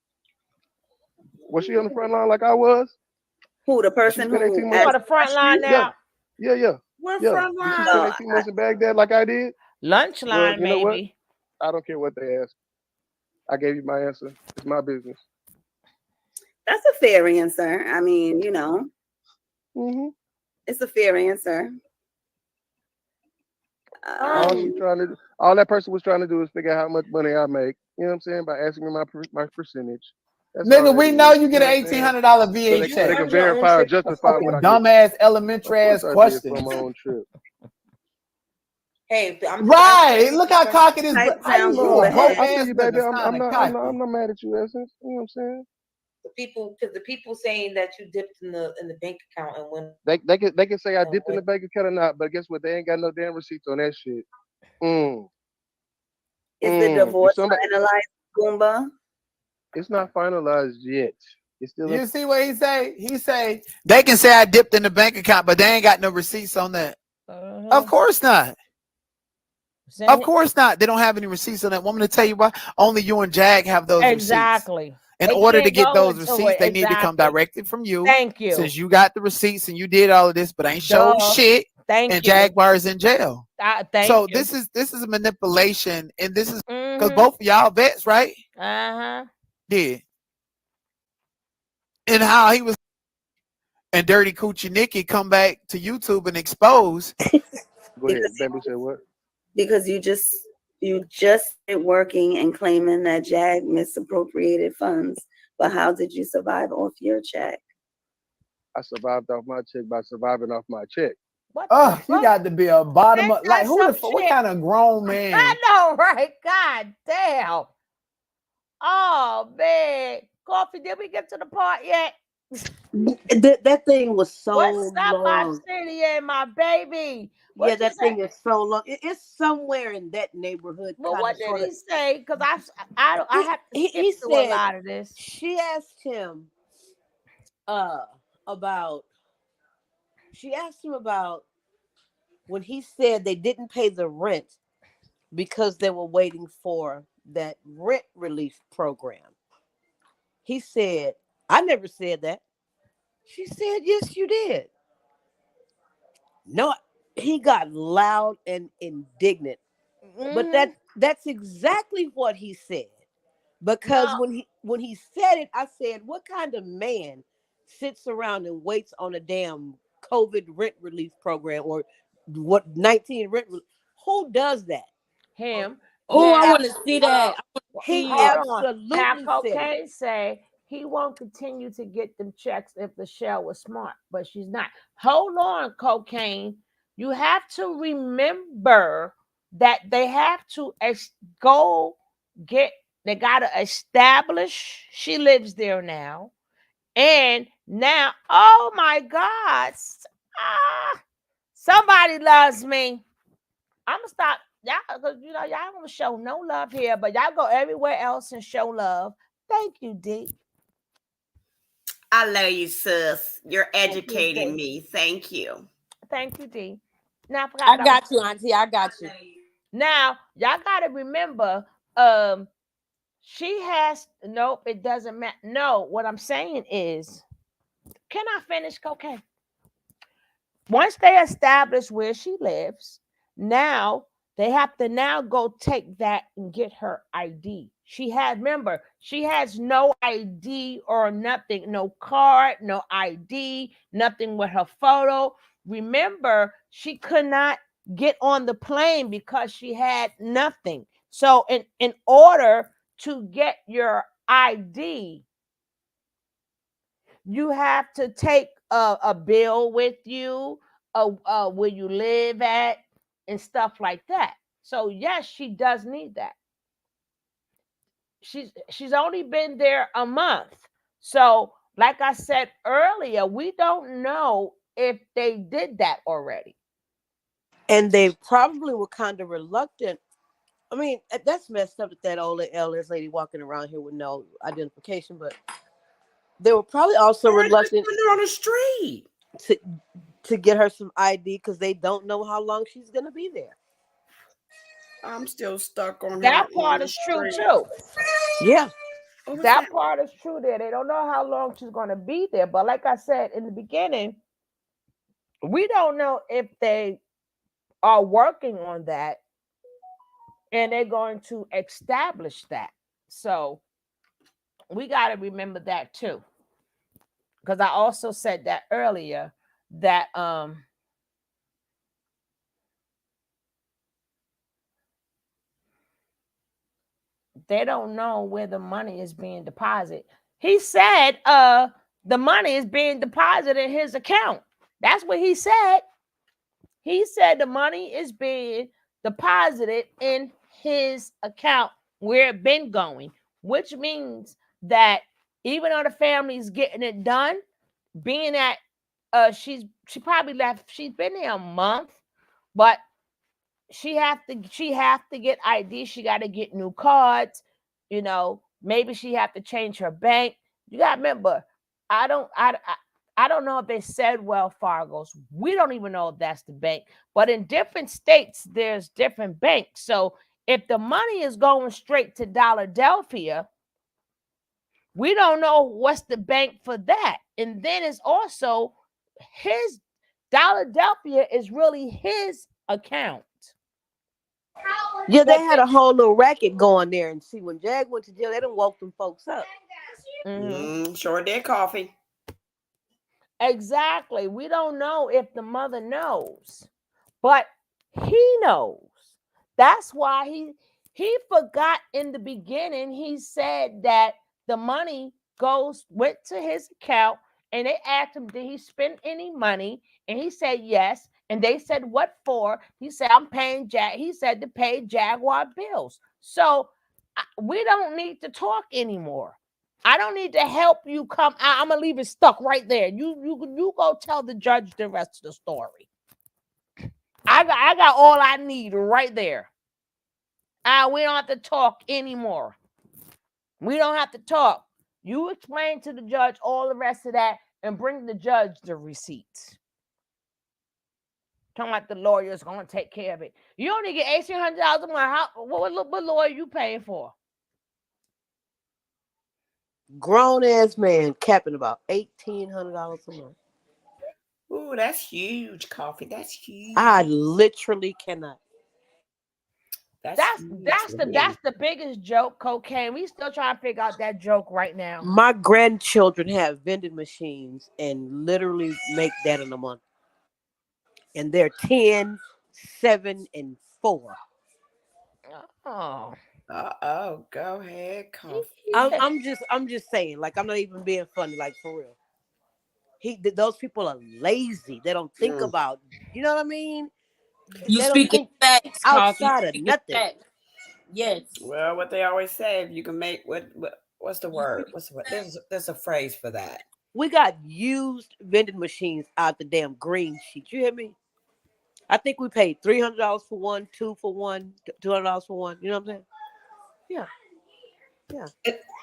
Was she on the front line like I was? Who, the person spent 18 who months? You on the front line now? Yeah. We're Yeah. front Did she line. spend 18 months in Baghdad like I did? Lunch Well, line, you know what? maybe. I don't care what they ask. I gave you my answer. It's my business. That's a fair answer. I mean, Mm-hmm. it's a fair answer. All that person was trying to do is figure out how much money I make. You know what I'm saying? By asking me my percentage. That's all Nigga, that we is. know you get know an what I'm saying? $1,800 So VA they check. can verify or justify what I get. Dumbass, elementary Of ass course I did question. for my own trip. Hey, I'm Right. Look how cocky this. Pipe How you down, you move a broke ahead. I feel ass you, baby. nigga I'm sounding not. cocky. I'm not mad at you, Essence. You know what I'm saying? the people saying that you dipped in the bank account and went. They can say I dipped in the bank account or not, but guess what? They ain't got no damn receipts on that shit. Is the divorce finalized, Goomba? It's not finalized yet. It's still. You see what he say? He say they can say I dipped in the bank account, but they ain't got no receipts on that. Of course not. Of course not. They don't have any receipts on that. Want me to tell you why? Only you and Jag have those receipts. Exactly. In They order to can't get go those into receipts, it. they need to come Exactly. directly from you. Thank you. Since you got the receipts and you did all of this, but ain't show shit. Thank and you. Jaguar is in jail. So this is a manipulation, and this is because both of y'all vets, right? Yeah. And how he was and Dirty Coochie Nikki come back to YouTube and expose. Go ahead, baby. Say what? Because you just started working and claiming that Jag misappropriated funds. But how did you survive off your check? I survived off my check by surviving off my check. Oh, you got to be a bottom up. Like who the fuck? What kind of grown man? I know, right? God damn. Oh man, Coffee. Did we get to the part yet? That thing was so What's up, my long. city and my baby? Yeah, that thing is so long. It's somewhere in that neighborhood. Well, what did he say? Because I have to skip He through a said lot of this. She asked him about when he said they didn't pay the rent because they were waiting for that rent relief program. He said, I never said that. She said, yes, you did. No, he got loud and indignant. But that's exactly what he said. Because when he said it, I said, what kind of man sits around and waits on a damn COVID rent relief program or what 19 rent? Who does that? Him. Oh, Now, I want to see that. He hold on. absolutely Now, said Cocaine say he won't continue to get them checks if the shell was smart, but she's not. Hold on, Cocaine. You have to remember that they have to go get. They got to establish she lives there now, and now, oh my God, somebody loves me. I'm gonna stop y'all because y'all don't show no love here, but y'all go everywhere else and show love. Thank you, D. I love you, sis. You're educating me. Thank you. Thank you, D. Now I got you, Auntie. I got you. Now y'all gotta remember, she has nope. It doesn't matter. No, what I'm saying is, can I finish, Cocaine? Once they establish where she lives, now they have to now go take that and get her ID. remember, she has no ID or nothing, no card, no ID, nothing with her photo. Remember, she could not get on the plane because she had nothing. So in order to get your ID, you have to take a bill with you, where you live at, and stuff like that. So yes, she does need that. She's only been there a month. So like I said earlier, we don't know if they did that already. And they probably were kind of reluctant. I mean, that's messed up that old LS lady walking around here with no identification, but they were probably also reluctant on the street to get her some ID because they don't know how long she's gonna be there. I'm still stuck on That her on part the is true street. too. Yeah. That part is true there. They don't know how long she's going to be there. But like I said in the beginning, we don't know if they are working on that and they're going to establish that. So we got to remember that too. Because I also said that earlier that they don't know where the money is being deposited. He said the money is being deposited in his account. That's what he said. He said the money is being deposited in his account where it been going, which means that even though the family's getting it done, being that she probably left, she's been here a month, but she have to get ID. She got to get new cards. Maybe she have to change her bank. You got to remember, I don't know if they said Wells Fargo's. We don't even know if that's the bank. But in different states, there's different banks. So if the money is going straight to Philadelphia, we don't know what's the bank for that. And then it's also his Philadelphia is really his account. Yeah, they had a whole little racket going there. And see, when Jag went to jail, they done woke them folks up. Sure did, coffee. Exactly. We don't know if the mother knows, but he knows. That's why he forgot in the beginning. He said that the money went to his account, and they asked him, did he spend any money? And he said yes. And they said, what for? He said, I'm paying He said to pay Jaguar bills. So we don't need to talk anymore. I don't need to help you come out. I'm gonna leave it stuck right there. You go tell the judge the rest of the story. I got all I need right there. We don't have to talk anymore. We don't have to talk. You explain to the judge all the rest of that and bring the judge the receipts. Talking about the lawyer's gonna take care of it. You only get $1,800 a month. What lawyer you paying for? Grown ass man capping about $1,800 a month. Ooh, that's huge, coffee. That's huge. I literally cannot. That's the biggest joke, cocaine. We still trying to figure out that joke right now. My grandchildren have vending machines and literally make that in a month. And they're 10, 7, and 4. Oh. Go ahead, coffee. I'm just saying, like, I'm not even being funny, like, for real. Those people are lazy. They don't think about, you know what I mean? You they speaking facts, outside of nothing. Facts. Yes. Well, what they always say, if you can make what's the word? There's a phrase for that. We got used vending machines out the damn green sheet. You hear me? I think we paid $300 for one, $200 for one, $200 for one. You know what I'm saying? Yeah.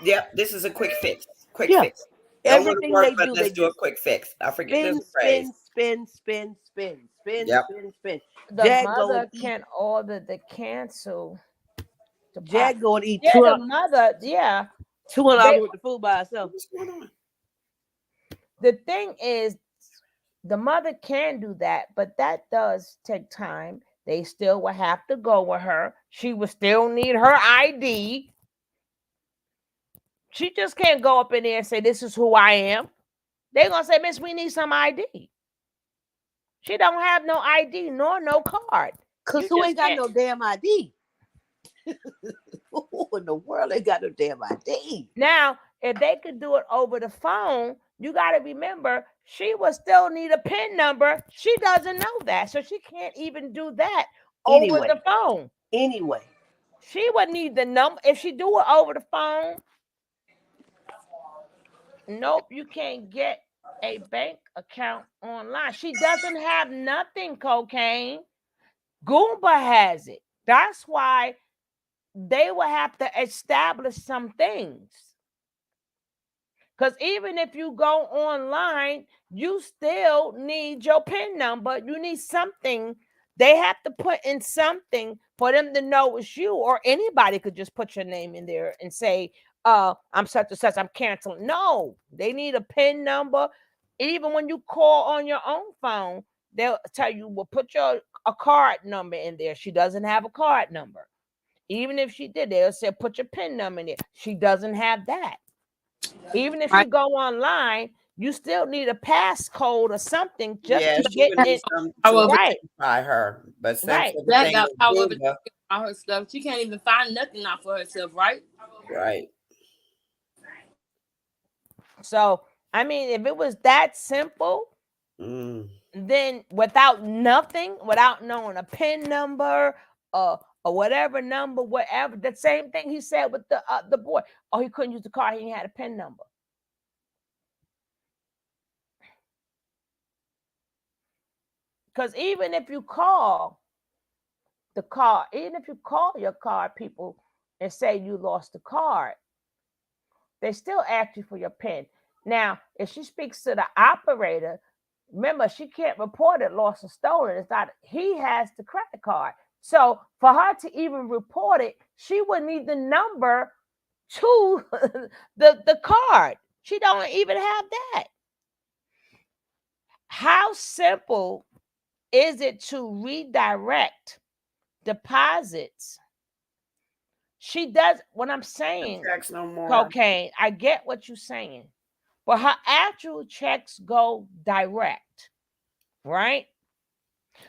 Yep. This is a quick fix. Quick Yeah. fix. Don't want to Everything work, they but do, let's they do a quick fix. I forget there's a phrase. spin. Yep. The Jag mother can order the cancel. Jag going to eat the mother, yeah. $200 worth of food by herself. What's going on? The thing is, the mother can do that, but that does take time. They still will have to go with her. She will still need her ID. She just can't go up in there and say, "This is who I am." They're gonna say, "Miss, we need some ID." She don't have no ID nor no card. Cause You who just ain't got can't. no damn ID? Who in the world ain't got no damn ID? Now, if they could do it over the phone, you got to remember she would still need a PIN number. She doesn't know that, so she can't even do that over Anyway, the phone. anyway. She would need the number if she do it over the phone. Nope, you can't get a bank account online. She doesn't have nothing, Cocaine. Goomba has it. That's why they will have to establish some things. Because even if you go online, you still need your PIN number. You need something. They have to put in something for them to know it's you, or anybody could just put your name in there and say, I'm such and such, I'm canceling. No, they need a PIN number. Even when you call on your own phone, they'll tell you, well, put a card number in there. She doesn't have a card number. Even if she did, they'll say, put your PIN number in there. She doesn't have that. Even if you go online, you still need a passcode or something just Yeah, to she get would need it. some to However, Right, identify her. But since right. that everything got is power over Goomba, all her stuff. She can't even find nothing out for herself, right? right? So, I mean, if it was that simple, Mm. then without nothing, without knowing a PIN number or whatever number, whatever, the same thing he said with the boy. Oh, he couldn't use the car. He had a PIN number. Because even if you call the car, even if you call your card people and say you lost the card, they still ask you for your PIN. Now, if she speaks to the operator, remember she can't report it lost or stolen. It's not, he has the credit card. So for her to even report it, she would need the number to the card. She don't even have that. How simple is it to redirect deposits? She does what I'm saying. Checks no more. Cocaine. I get what you're saying. But her actual checks go direct, right?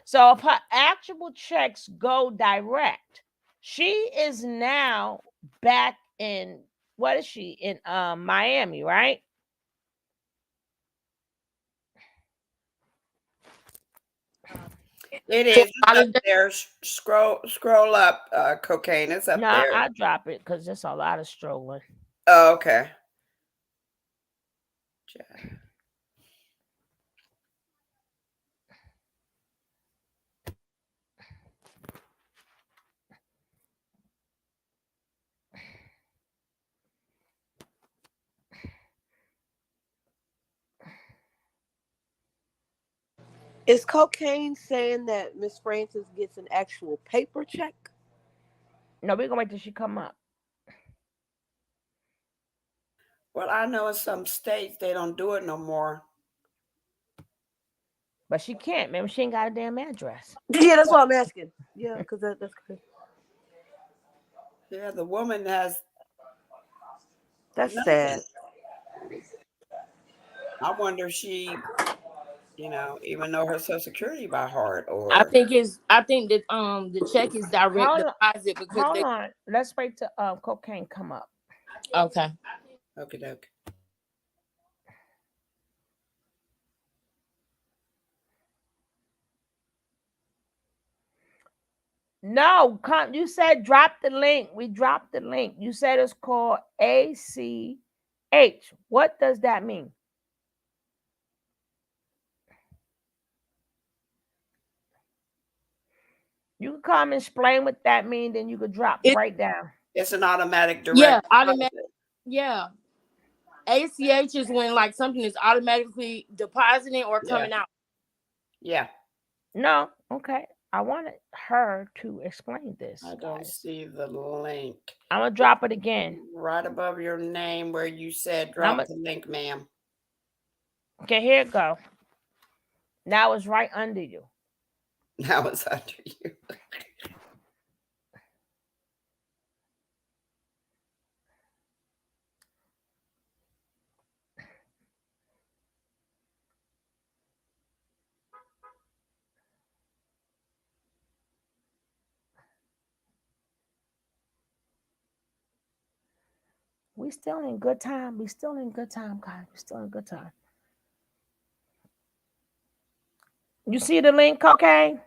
So if her actual checks go direct, she is now back in, what is she, in Miami, right? It is. It's up there. Scroll up. Cocaine. It's up No, there. I'll drop it because there's a lot of strolling. Oh, okay. Is Cocaine saying that Miss Francis gets an actual paper check? No, we're gonna wait till she come up. Well, I know in some states they don't do it no more. But she can't. Remember, she ain't got a damn address. Yeah, that's what I'm asking. Yeah, because that's crazy. Yeah, the woman has. That's nothing. sad. I wonder if she, even know her Social Security by heart, I or think that the check is direct deposit because Hold on. Let's wait till Cocaine come up. Okay. okay, doke. No, you said drop the link. We dropped the link. You said it's called ACH. What does that mean? You can come and explain what that means, then you could drop right down. It's an automatic direct. Yeah, automatic. Yeah. ACH is when like something is automatically depositing or coming out. Yeah. No, okay. I wanted her to explain this. I don't see the link. I'm gonna drop it again. Right above your name where you said drop the link, ma'am. Okay, here it go. Now it's right under you. Now it's under you. we still in good time. We still in good time, guys. We still in good time. You see the link, cocaine?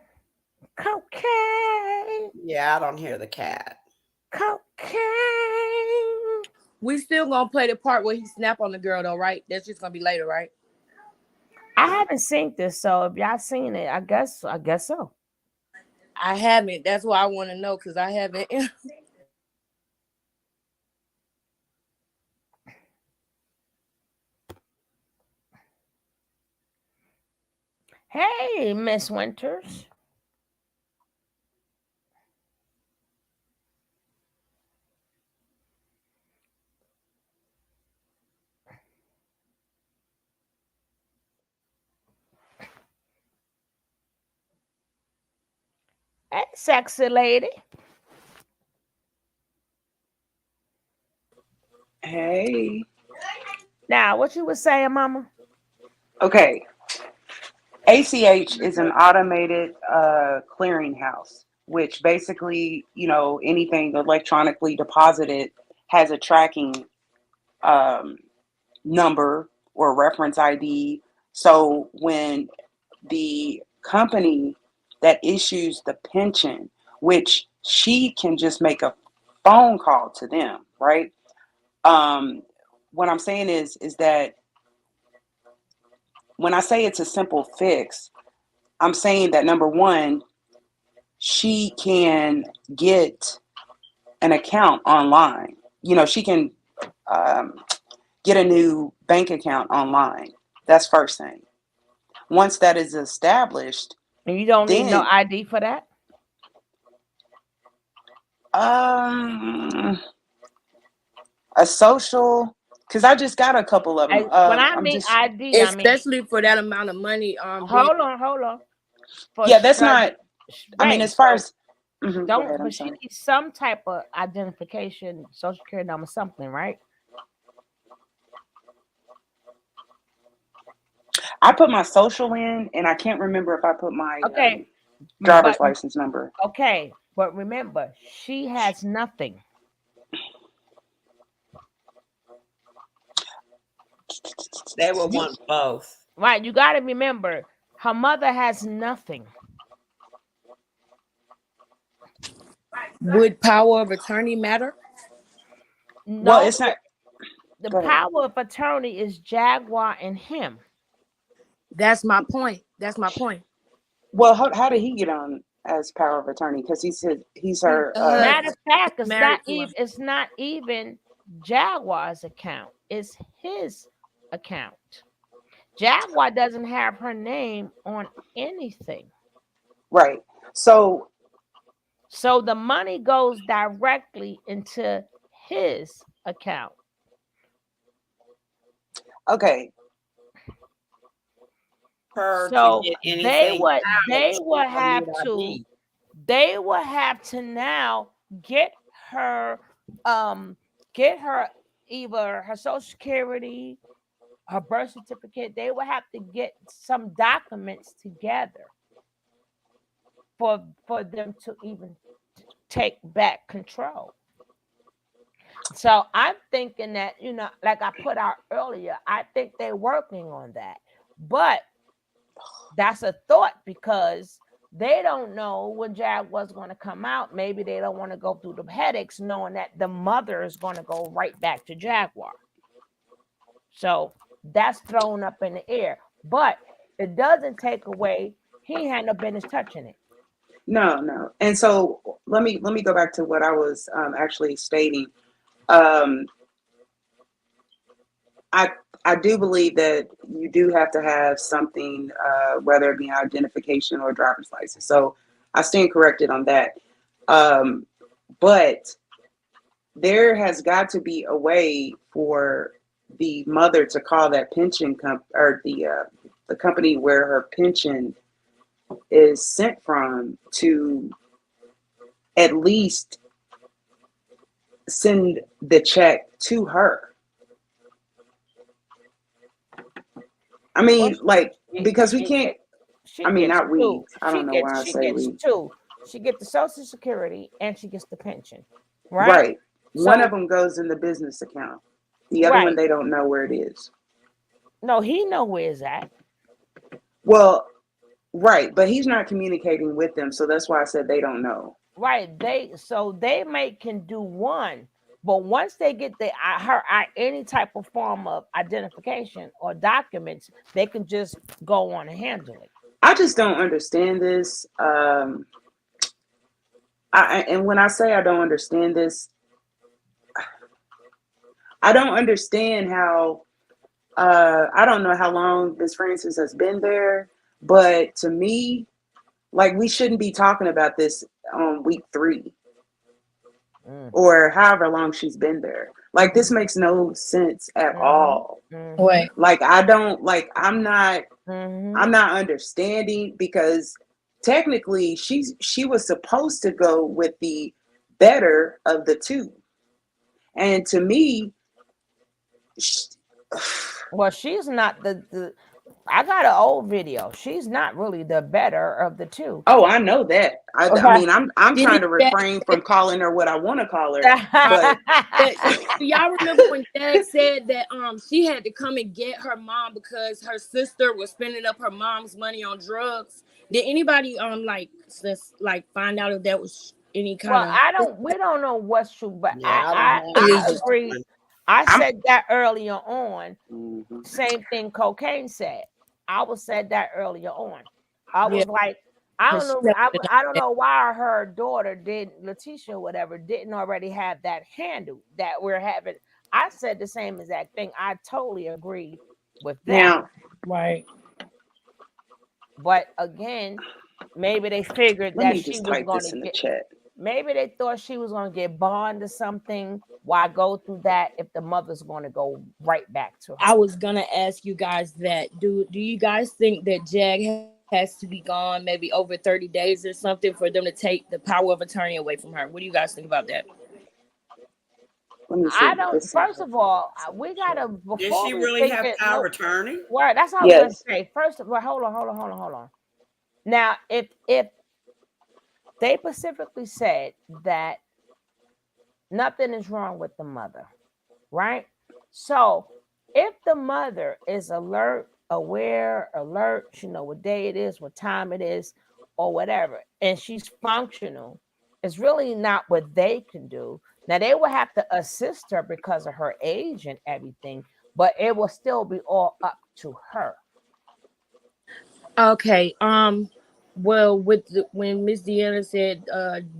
Cocaine. Yeah, I don't hear the cat. Cocaine. We still gonna play the part where he snap on the girl though, right? That's just gonna be later, right? I haven't seen this, so if y'all seen it, I guess so. I haven't. That's why I want to know because I haven't. Hey, Miss Winters. Hey, sexy lady. Hey. Now, what you was saying, Mama? Okay. ACH is an automated clearinghouse, which basically, anything electronically deposited has a tracking number or reference ID. So when the company that issues the pension, which she can just make a phone call to them, right? What I'm saying is that when I say it's a simple fix, I'm saying that number one, she can get an account online. She can get a new bank account online. That's first thing. Once that is established, and you don't need no then ID for that. A social, because I just got a couple of them. When I I'm mean just ID, I mean Especially for that amount of money. hold on. yeah. That's not. I mean, Right. as far as go Don't, ahead. I'm but she sorry. needs some type of identification, social security number, something, right? I put my social in, and I can't remember if I put my Okay, driver's but license number. okay, but remember, she has nothing. They would want both. Right, you got to remember, her mother has nothing. Would power of attorney matter? No, Well, it's not. the Go ahead. power of attorney is Jaguar and him. That's my point. Well, how did he get on as power of attorney? Because he's her. Matter of fact, Married to her. it's not even Jaguar's account. It's his account. Jaguar doesn't have her name on anything. Right. So the money goes directly into his account. okay. Her to So get they anything would out, have she to need ID. they would have to now get her either her social security, her birth certificate. They would have to get some documents together for them to even take back control. So I'm thinking that, like I put out earlier, I think they're working on that. But that's a thought because they don't know when Jaguar's going to come out. Maybe they don't want to go through the headaches knowing that the mother is going to go right back to Jaguar. So that's thrown up in the air. But it doesn't take away, he had no business touching it. No. And so let me go back to what I was actually stating. I do believe that you do have to have something, whether it be identification or driver's license. So I stand corrected on that. But there has got to be a way for the mother to call that pension or the company where her pension is sent from to at least send the check to her. I mean, because we can't. I mean, not we. I don't know why I say we. Two. She gets the Social Security and she gets the pension, right? Right. One of them goes in the business account. The other one, Right. they don't know where it is. No, he know where it's at. Well, right, but he's not communicating with them, so that's why I said they don't know. Right. They may can do one, but once they get any type of form of identification or documents, they can just go on and handle it. I just don't understand this. And when I say I don't understand this, I don't understand how. I don't know how long Miss Francis has been there, but to me, like, we shouldn't be talking about this on week 3 or however long she's been there. Like, this makes no sense at all. Wait. Like, I'm not understanding, because technically she was supposed to go with the better of the two. And to me, well, she's not the I got an old video. She's not really the better of the two. Oh, I know that. I mean, I'm trying to refrain from calling her what I want to call her. But y'all remember when Dad said that she had to come and get her mom because her sister was spending up her mom's money on drugs? Did anybody find out if that was any kind of? We don't know what's true, but Yeah, I agree. I said that earlier on. Same thing Cocaine said. I was said that earlier on. I was like, I don't know why her daughter Letitia, whatever, didn't already have that handle that we're having. I said the same exact thing. I totally agree with that. Now, right. But again, maybe they figured that she was going to get. Chat. Maybe they thought she was going to get bond or something. Why go through that if the mother's going to go right back to her? I was going to ask you guys that. Do you guys think that Jag has to be gone maybe over 30 days or something for them to take the power of attorney away from her? What do you guys think about that? I don't. First of all, we gotta. Did she really have power of attorney? Well, that's how I was gonna say. First of all, hold on. Now, if they specifically said that nothing is wrong with the mother, right? So if the mother is aware, she know what day it is, what time it is, or whatever, and she's functional, it's really not what they can do. Now they will have to assist her because of her age and everything, but it will still be all up to her. Okay. Well, when Miss Deanna said,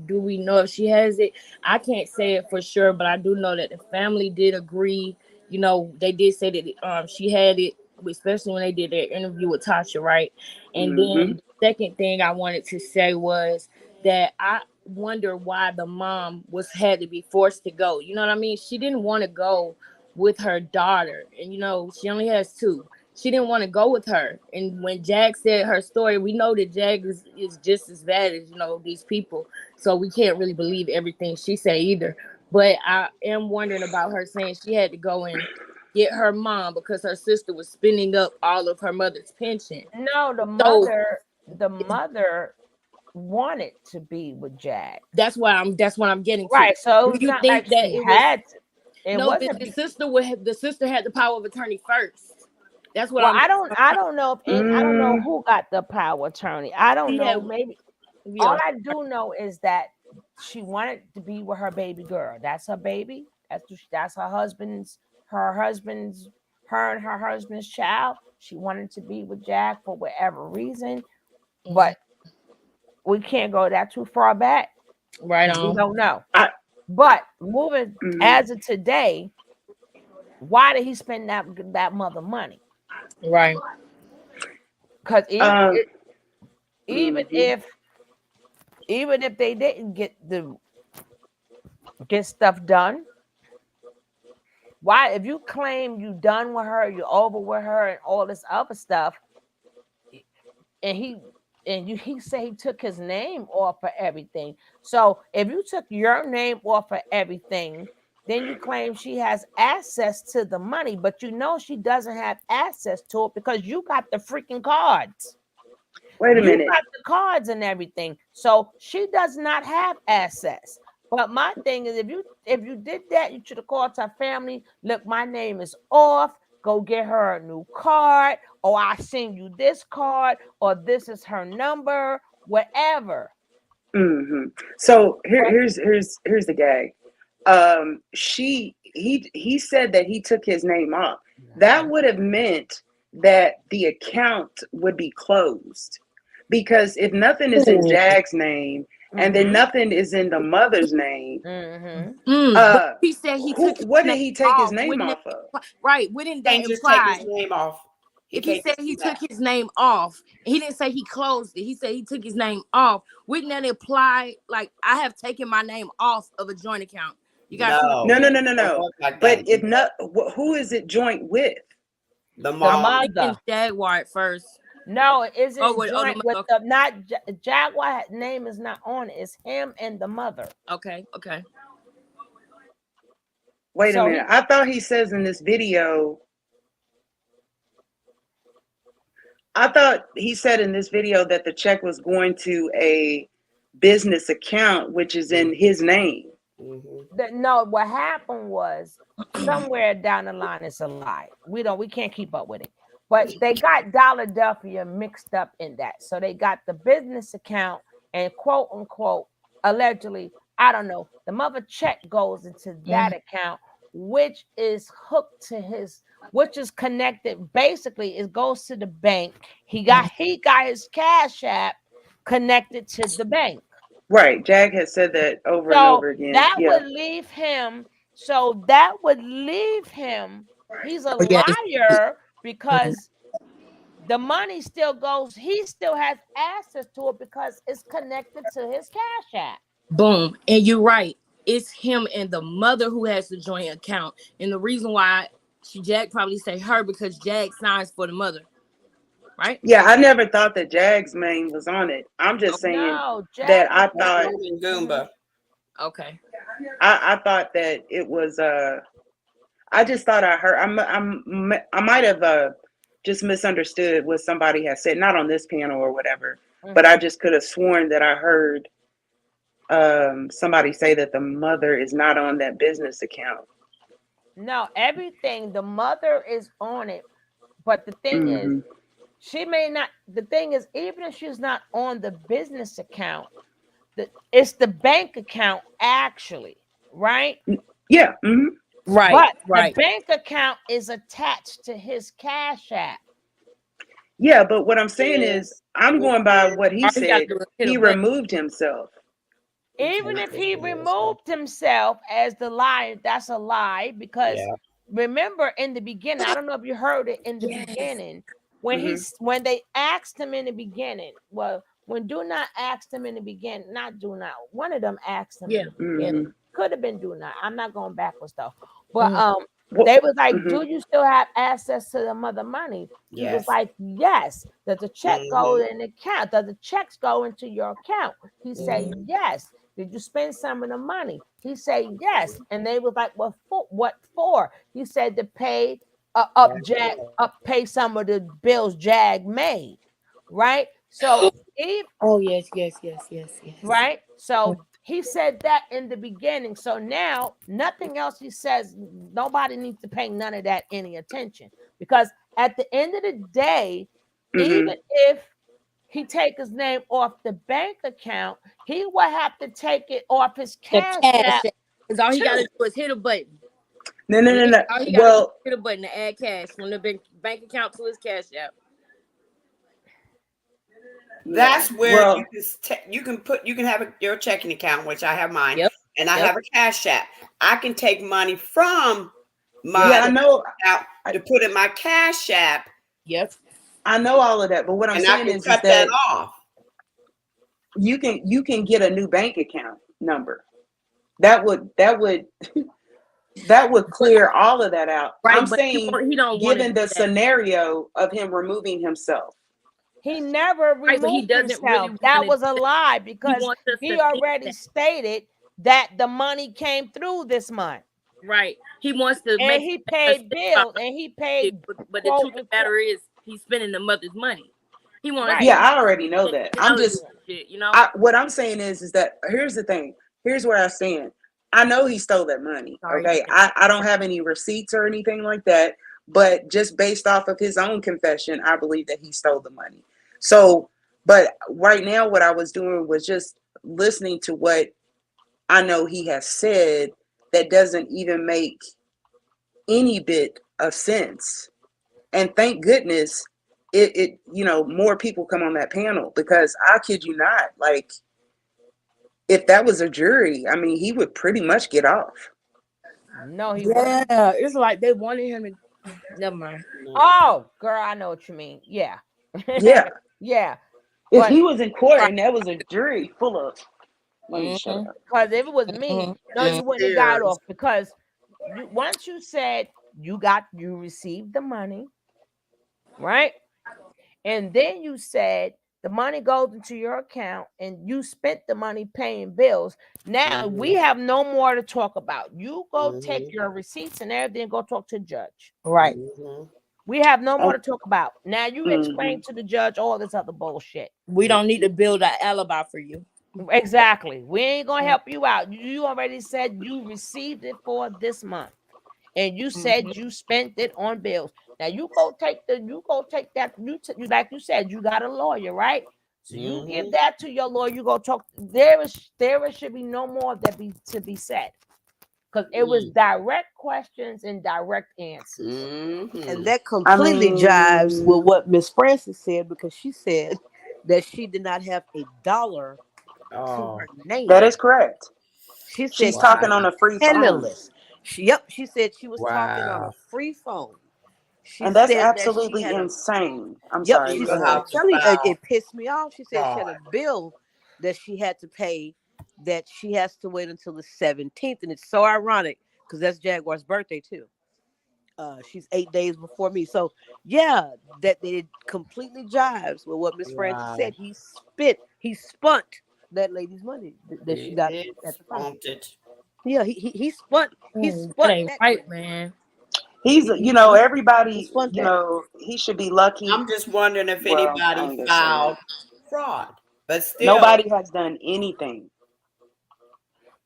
do we know if she has it? I can't say it for sure, but I do know that the family did agree. You know, they did say that she had it, especially when they did their interview with Tasha, right? And then the second thing I wanted to say was that I wonder why the mom had to be forced to go. You know what I mean? She didn't want to go with her daughter, and she only has 2. She didn't want to go with her. And when Jag said her story, we know that Jag is just as bad as, these people. So we can't really believe everything she said either. But I am wondering about her saying she had to go and get her mom because her sister was spending up all of her mother's pension. No, the mother wanted to be with Jag. That's what I'm getting to. Right. So do you think that she had to? The sister had the power of attorney first. That's what I don't know if I don't know who got the power attorney. I don't know. Maybe all I do know is that she wanted to be with her baby girl. That's her baby. That's her husband's child. She wanted to be with Jack for whatever reason, but we can't go that too far back. Right on. We don't know. But moving as of today, why did he spend that mother money? Right. Because even if they didn't get stuff done, why, if you claim you done with her, you're over with her, and all this other stuff, and he said he took his name off of everything. So if you took your name off of everything, then you claim she has access to the money, but she doesn't have access to it because you got the freaking cards. Wait a minute. You got the cards and everything. So she does not have access. But my thing is, if you did that, you should have called her family. Look, my name is off. Go get her a new card, or I send you this card, or this is her number, whatever. Mm-hmm. So But here's the gag. He said that he took his name off. That would have meant that the account would be closed, because if nothing is in Jag's name and then nothing is in the mother's name, But he said he took his what did name he take his off. name Wouldn't off that, of? right? Wouldn't that Can't just take his imply name off. if he said he took his name off, he didn't say he closed it. He said he took his name off. Wouldn't that imply like I have taken my name off of a joint account? You got to No. But if not, who is it joint with? The the mom. mother. Jaguar at first. No, it isn't Oh, wait, joint the with mother. the not Jaguar name is not on it. It's him and the mother. Okay. Wait So a minute. I thought he says in this video. I thought he said in this video that the check was going to a business account, which is in his name. No, what happened was somewhere down the line it's a lie. We can't keep up with it. But they got Philadelphia mixed up in that. So they got the business account and quote unquote, allegedly, I don't know, the mother check goes into that account, which is hooked to which is connected. Basically, it goes to the bank. He got his Cash App connected to the bank. Right. Jag has said that over and over again. That would leave him. So that would leave him. He's a liar because the money still goes. He still has access to it because it's connected to his Cash App. Boom. And you're right. It's him and the mother who has the joint account. And the reason why Jag probably say her because Jag signs for the mother. Right? Yeah, I never thought that Jag's name was on it. I'm just saying that I thought Goomba. Okay. I thought that it was I just thought I heard I might have just misunderstood what somebody had said, not on this panel or whatever, but I just could have sworn that I heard somebody say that the mother is not on that business account. No, everything, the mother is on it. But the thing is, she may not, the thing is, even if she's not on the business account, it's the bank account actually, right? Yeah. Right. But the bank account is attached to his Cash App. Yeah, but what I'm saying is, I'm going by what he said. He removed himself. Even if he removed himself as the liar, that's a lie because remember in the beginning, I don't know if you heard it in the beginning, when they asked him in the beginning, well, when Do Not asked him in the beginning, not Do Not, one of them asked him in the beginning. Could have been Do Not. I'm not going backwards though. But they was like, do you still have access to the mother money? He was like, yes. Does the check go in the account? Does the checks go into your account? He said, yes. Did you spend some of the money? He said, yes. And they was like, well, what for? He said to pay pay some of the bills Jag made. Right? So yes. Right? So he said that in the beginning. So now nothing else he says, nobody needs to pay none of that any attention. Because at the end of the day, even if he take his name off the bank account, he will have to take it off his Cash App. Because all he got to do is hit a button. No. All he got to do is hit a button to add cash from the bank account to his Cash App. That's where you can have your checking account, which I have mine, and I have a Cash App. I can take money from my account to put in my Cash App. Yep, I know all of that, but what I'm saying is cut that off. You can get a new bank account number. That would clear all of that out. Right, I'm saying, given the scenario of him removing himself. He never removed himself. That was a lie because he already stated that the money came through this month. Right. He wants to and he paid bills and he paid. But the truth of the matter is, he's spending the mother's money. He wants. Yeah, I already know that. I'm just, you know. What I'm saying is that here's the thing. here's where I stand. I know he stole that money. Sorry. Okay. I don't have any receipts or anything like that, but just based off of his own confession, I believe that he stole the money. So, but right now, what I was doing was just listening to what I know he has said that doesn't even make any bit of sense. And thank goodness it more people come on that panel, because I kid you not, like, if that was a jury, I mean, he would pretty much get off. No, he wouldn't. Yeah, it's like they wanted him to. Never mind. Oh, girl, I know what you mean. Yeah. Yeah. Yeah. If But he was in court and that was a jury full of, let me shut up. because if it was me, no, you wouldn't have got off, because once you said you received the money, right? And then you said the money goes into your account and you spent the money paying bills. Now we have no more to talk about. You go take your receipts and everything, go talk to the judge. Right. We have no more to talk about. Now you explain to the judge all this other bullshit. We don't need to build an alibi for you. Exactly. We ain't gonna help you out. You already said you received it for this month, and you said you spent it on bills. Now you go take that. You like you said, you got a lawyer, right? So you give that to your lawyer. You go talk. There should be no more to be said, because it was direct questions and direct answers. And that completely jives with what Miss Francis said, because she said that she did not have a dollar to her name. That is correct. She said she's talking on a free phone. penniless. She said she was talking on a free phone. She And that's said absolutely that she had insane. I'm Yep, sorry. she Go said, ahead. I'm telling you, it pissed me off. She said she had a bill that she had to pay that she has to wait until the 17th. And it's so ironic because that's Jaguar's birthday too. She's 8 days before me. So yeah, that it completely jives with what Miss Francis said. He spunt that lady's money that she got at the time. Yeah, he spunt That ain't that right, money. man. He's, everybody, spunt that. he should be lucky. I'm just wondering if Well, I anybody ain't gonna say filed that. fraud, but still, Nobody has done anything.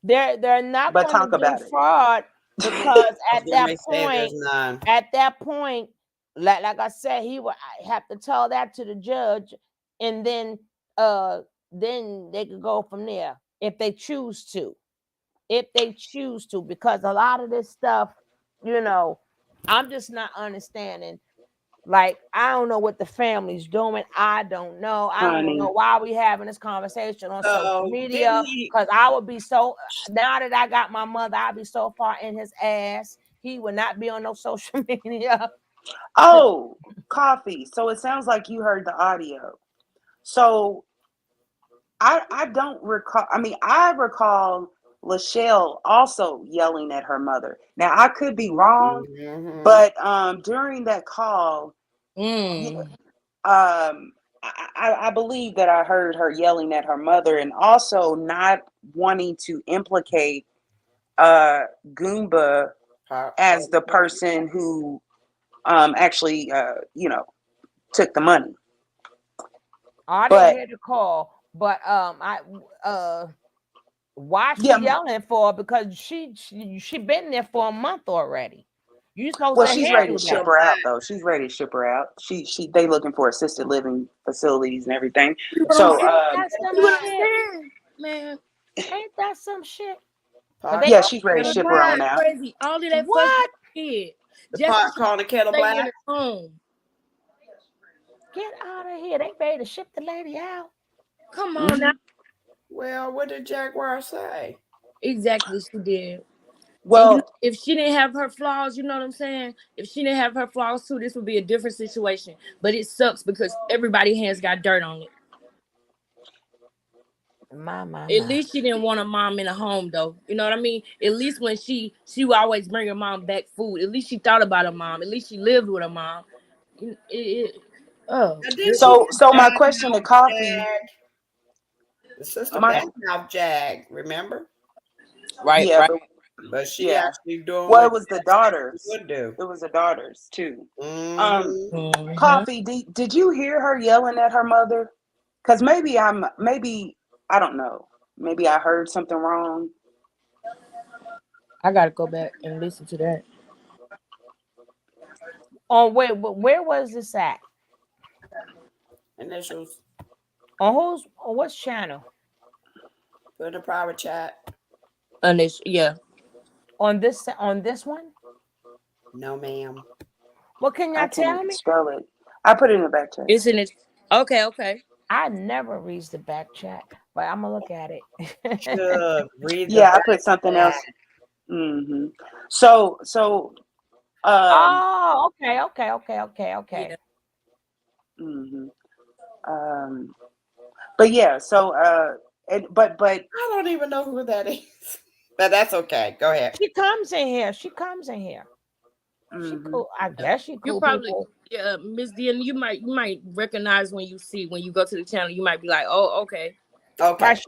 They're not But going talk to do about it. fraud, because I was gonna say there's none. at that point, like I said, he would have to tell that to the judge, and then they could go from there if they choose to. Because a lot of this stuff, I'm just not understanding. Like, I don't know what the family's doing. I don't know. I don't Honey. know why we having this conversation on social So, media. didn't he- Because I would be so, now that I got my mother, I'd be so far in his ass. He would not be on no social media. Oh, coffee. So it sounds like you heard the audio. So I don't recall. I mean, I recall Lachelle also yelling at her mother. Now I could be wrong, but during that call, I believe that I heard her yelling at her mother, and also not wanting to implicate Goomba as the person who actually took the money. I didn't hear the call, but why she yelling for? Because she been there for a month already. You supposed to she's ready to ship her out though. She's ready to ship her out. They looking for assisted living facilities and everything. So man, ain't that some shit? Yeah, she's ready to ship her on out. Crazy. All of that What? Kid. The pot calling the kettle stay in black. her home. Get out of here. They ready to ship the lady out. Come on now. Well, what did Jaguar say? Exactly, she did. Well, if she didn't have her flaws, you know what I'm saying? If she didn't have her flaws too, this would be a different situation. But it sucks because everybody's hands got dirt on it. At least she didn't want a mom in a home, though. You know what I mean? At least when she would always bring her mom back food. At least she thought about her mom. At least she lived with her mom. So my question to Coffee. The sister Badmouth Jag, remember? Right, yeah, right. But she actually doing it was the daughters. Would do. It was the daughters too. Coffee. Did you hear her yelling at her mother? Because maybe I don't know. maybe I heard something wrong. I gotta go back and listen to that. Oh wait, where was this at? Initials. On what's channel? Put in a private chat. Yeah. On this one? No, ma'am. What can I y'all tell can't me? spell it. I put it in the back chat. It's in it. Okay. I never reads the back chat, but I'm gonna look at it. Should read the Yeah, I back put something chat. else. So Oh, okay. Yeah. but yeah, so but I don't even know who that is. But that's okay. Go ahead. She comes in here. She cool. I guess she You cool probably, people. yeah, Miss Dean, you might recognize when you go to the channel, you might be like, oh, okay. Okay. Right,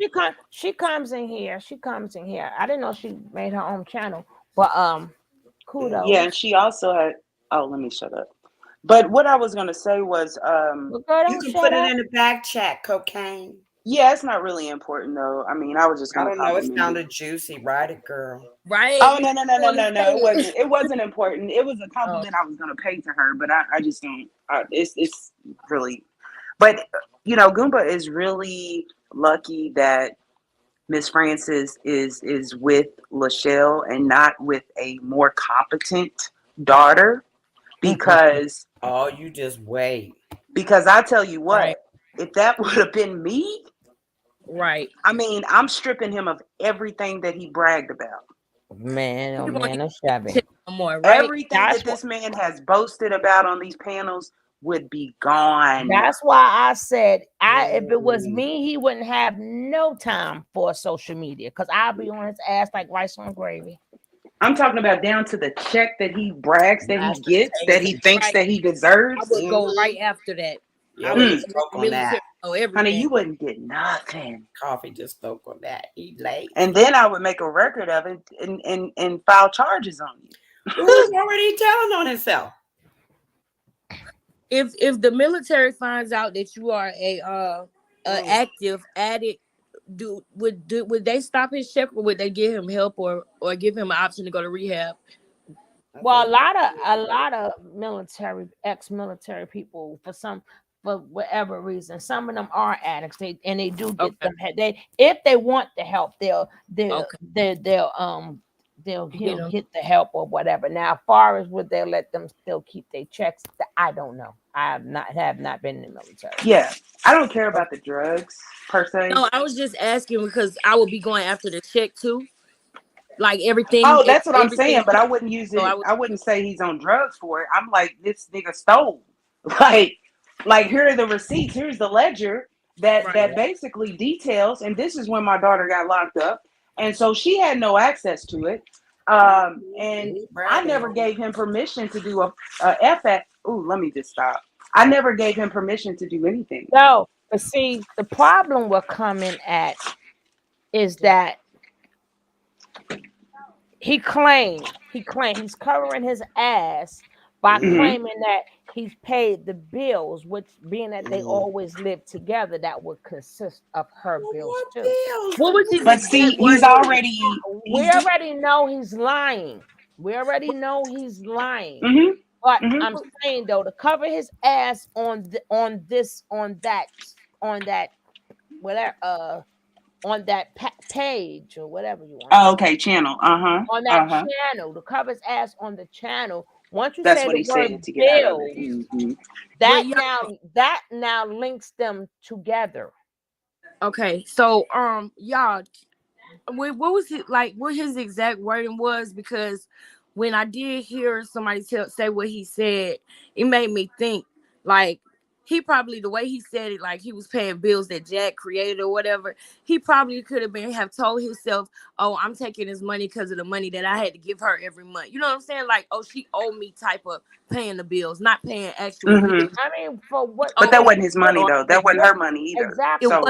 she comes in here. I didn't know she made her own channel, but kudos. yeah, and she also had. Oh, let me shut up. But what I was gonna say was, Well, girl, you don't can shut put up. it in the back chat, cocaine. yeah, it's not really important though. I mean, I was just I gonna don't know. It compliment sounded juicy. Write it, girl. Right? Oh You no! wanna say it. It wasn't important. It was a Oh, compliment I was gonna pay to her, but I just don't. It's really. But you know, Goomba is really lucky that Miss Francis is with Lachelle and not with a more competent daughter, because Oh, you just wait. I tell you what, right. if that would have been me, Right. I mean, I'm stripping him of everything that he bragged about. Man, oh You want man, him that's to shabby. tell no more, right? Everything That's that what. this man has boasted about on these panels would be gone. That's why I said if it was me, he wouldn't have no time for social media because I'll be on his ass like rice on gravy. I'm talking about down to the check that he brags that he That's gets, that he thinks right. that he I deserves. would go right after that. Yeah, I we would just spoke on military that. know everything. Honey, you wouldn't get nothing. Coffee just spoke on that. He late. And then I would make a record of it and file charges on you. Who's already telling on himself? If the military finds out that you are a active addict, would they stop his check, or would they give him help or give him an option to go to rehab? Well, a lot of ex-military people, for whatever reason, some of them are addicts. They do get them. If they want the help, they'll get the help or whatever. Now, as far as would they let them still keep their checks, I don't know. I have not been in the military. Yeah, I don't care about the drugs per se. No, I was just asking because I would be going after the check too. Like everything. Oh, that's what I'm saying, but I wouldn't use it. I wouldn't say he's on drugs for it. I'm like, this nigga stole. Like here are the receipts. Here's the ledger that basically details. And this is when my daughter got locked up, and so she had no access to it. And I never gave him permission to do a FX. Ooh, let me just stop. I never gave him permission to do anything. No, but see, the problem we're coming at is that he claimed he's covering his ass by claiming that he's paid the bills, which being that they always live together, that would consist of her bills too. What was his But see, he's already. We already know he's lying. But I'm saying though, to cover his ass on that page or whatever you want. Oh, okay, channel. On that channel, to cover his ass on the channel. Once you That's say what the he word said to get out of bill, it. that now links them together. Okay, so y'all, what was it like? What his exact wording was? Because when I did hear somebody say what he said, it made me think like he probably, the way he said it, like he was paying bills that Jack created or whatever. He probably could have told himself, "Oh, I'm taking this money because of the money that I had to give her every month." You know what I'm saying? Like, oh, she owed me type of paying the bills, not paying actual bills. I mean, for what? But that wasn't his money though. That wasn't her money either. Exactly. So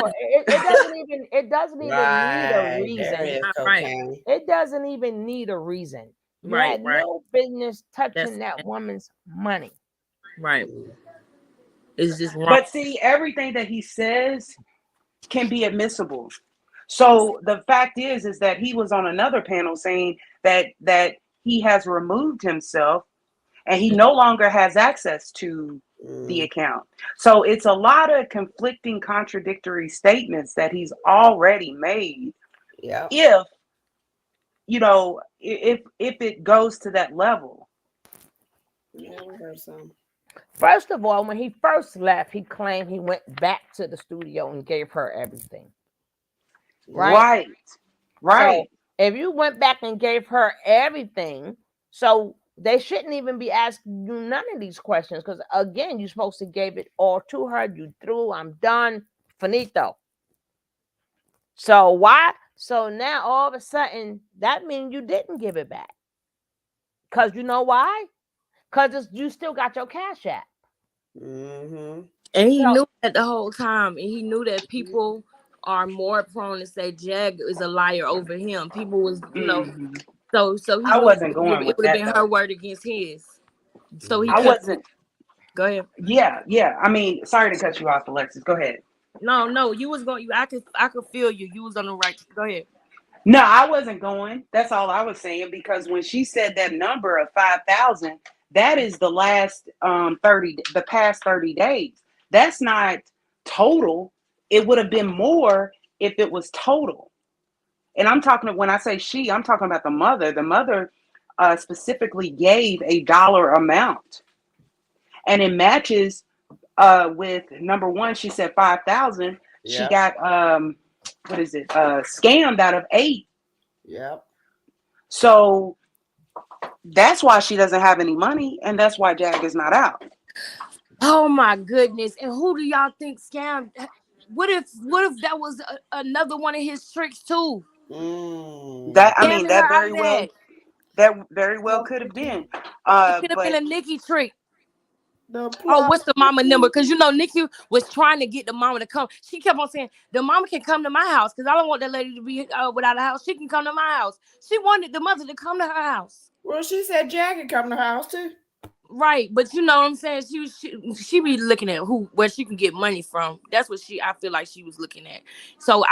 It doesn't even need a reason. Cocaine. It doesn't even need a reason. You had no business touching that woman's money. Right. It's just wrong. But see, everything that he says can be admissible. So the fact is that he was on another panel saying that he has removed himself and he no longer has access to the account. So it's a lot of conflicting, contradictory statements that he's already made. Yeah. If it goes to that level. Yeah, we heard some. First of all, when he first left, he claimed he went back to the studio and gave her everything. Right. So if you went back and gave her everything, so they shouldn't even be asking you none of these questions, because again, you're supposed to give it all to her. You through, I'm done, finito. So why? So now all of a sudden, that means you didn't give it back. Because you know why? Because you still got your Cash App. Mm-hmm. And he knew that the whole time, and he knew that people are more prone to say Jag is a liar over him. People was, so he I knew wasn't it going with would have that, been though. her word against his. So he I wasn't. Go ahead. Yeah. I mean, sorry to cut you off, Alexis. Go ahead. No, you was going. I could feel you. You was on the right. Go ahead. No, I wasn't going. That's all I was saying, because when she said that number of 5,000, that is the last the past 30 days. That's not total. It would have been more if it was total. And I'm talking, when I say she, I'm talking about the mother. The mother specifically gave a dollar amount, and it matches with number one. She said 5,000. She got what is it? Scammed out of 8. Yep. So that's why she doesn't have any money, and that's why Jag is not out. Oh my goodness! And who do y'all think scammed? What if that was another one of his tricks too? That very well could have been. It could have been a Nikki trick. What's the mama number? Because Nikki was trying to get the mama to come. She kept on saying the mama can come to my house because I don't want that lady to be without a house. She can come to my house. She wanted the mother to come to her house. Well, she said Jag can come to her house too. Right, but you know what I'm saying? She be looking at where she can get money from. That's what I feel like she was looking at. So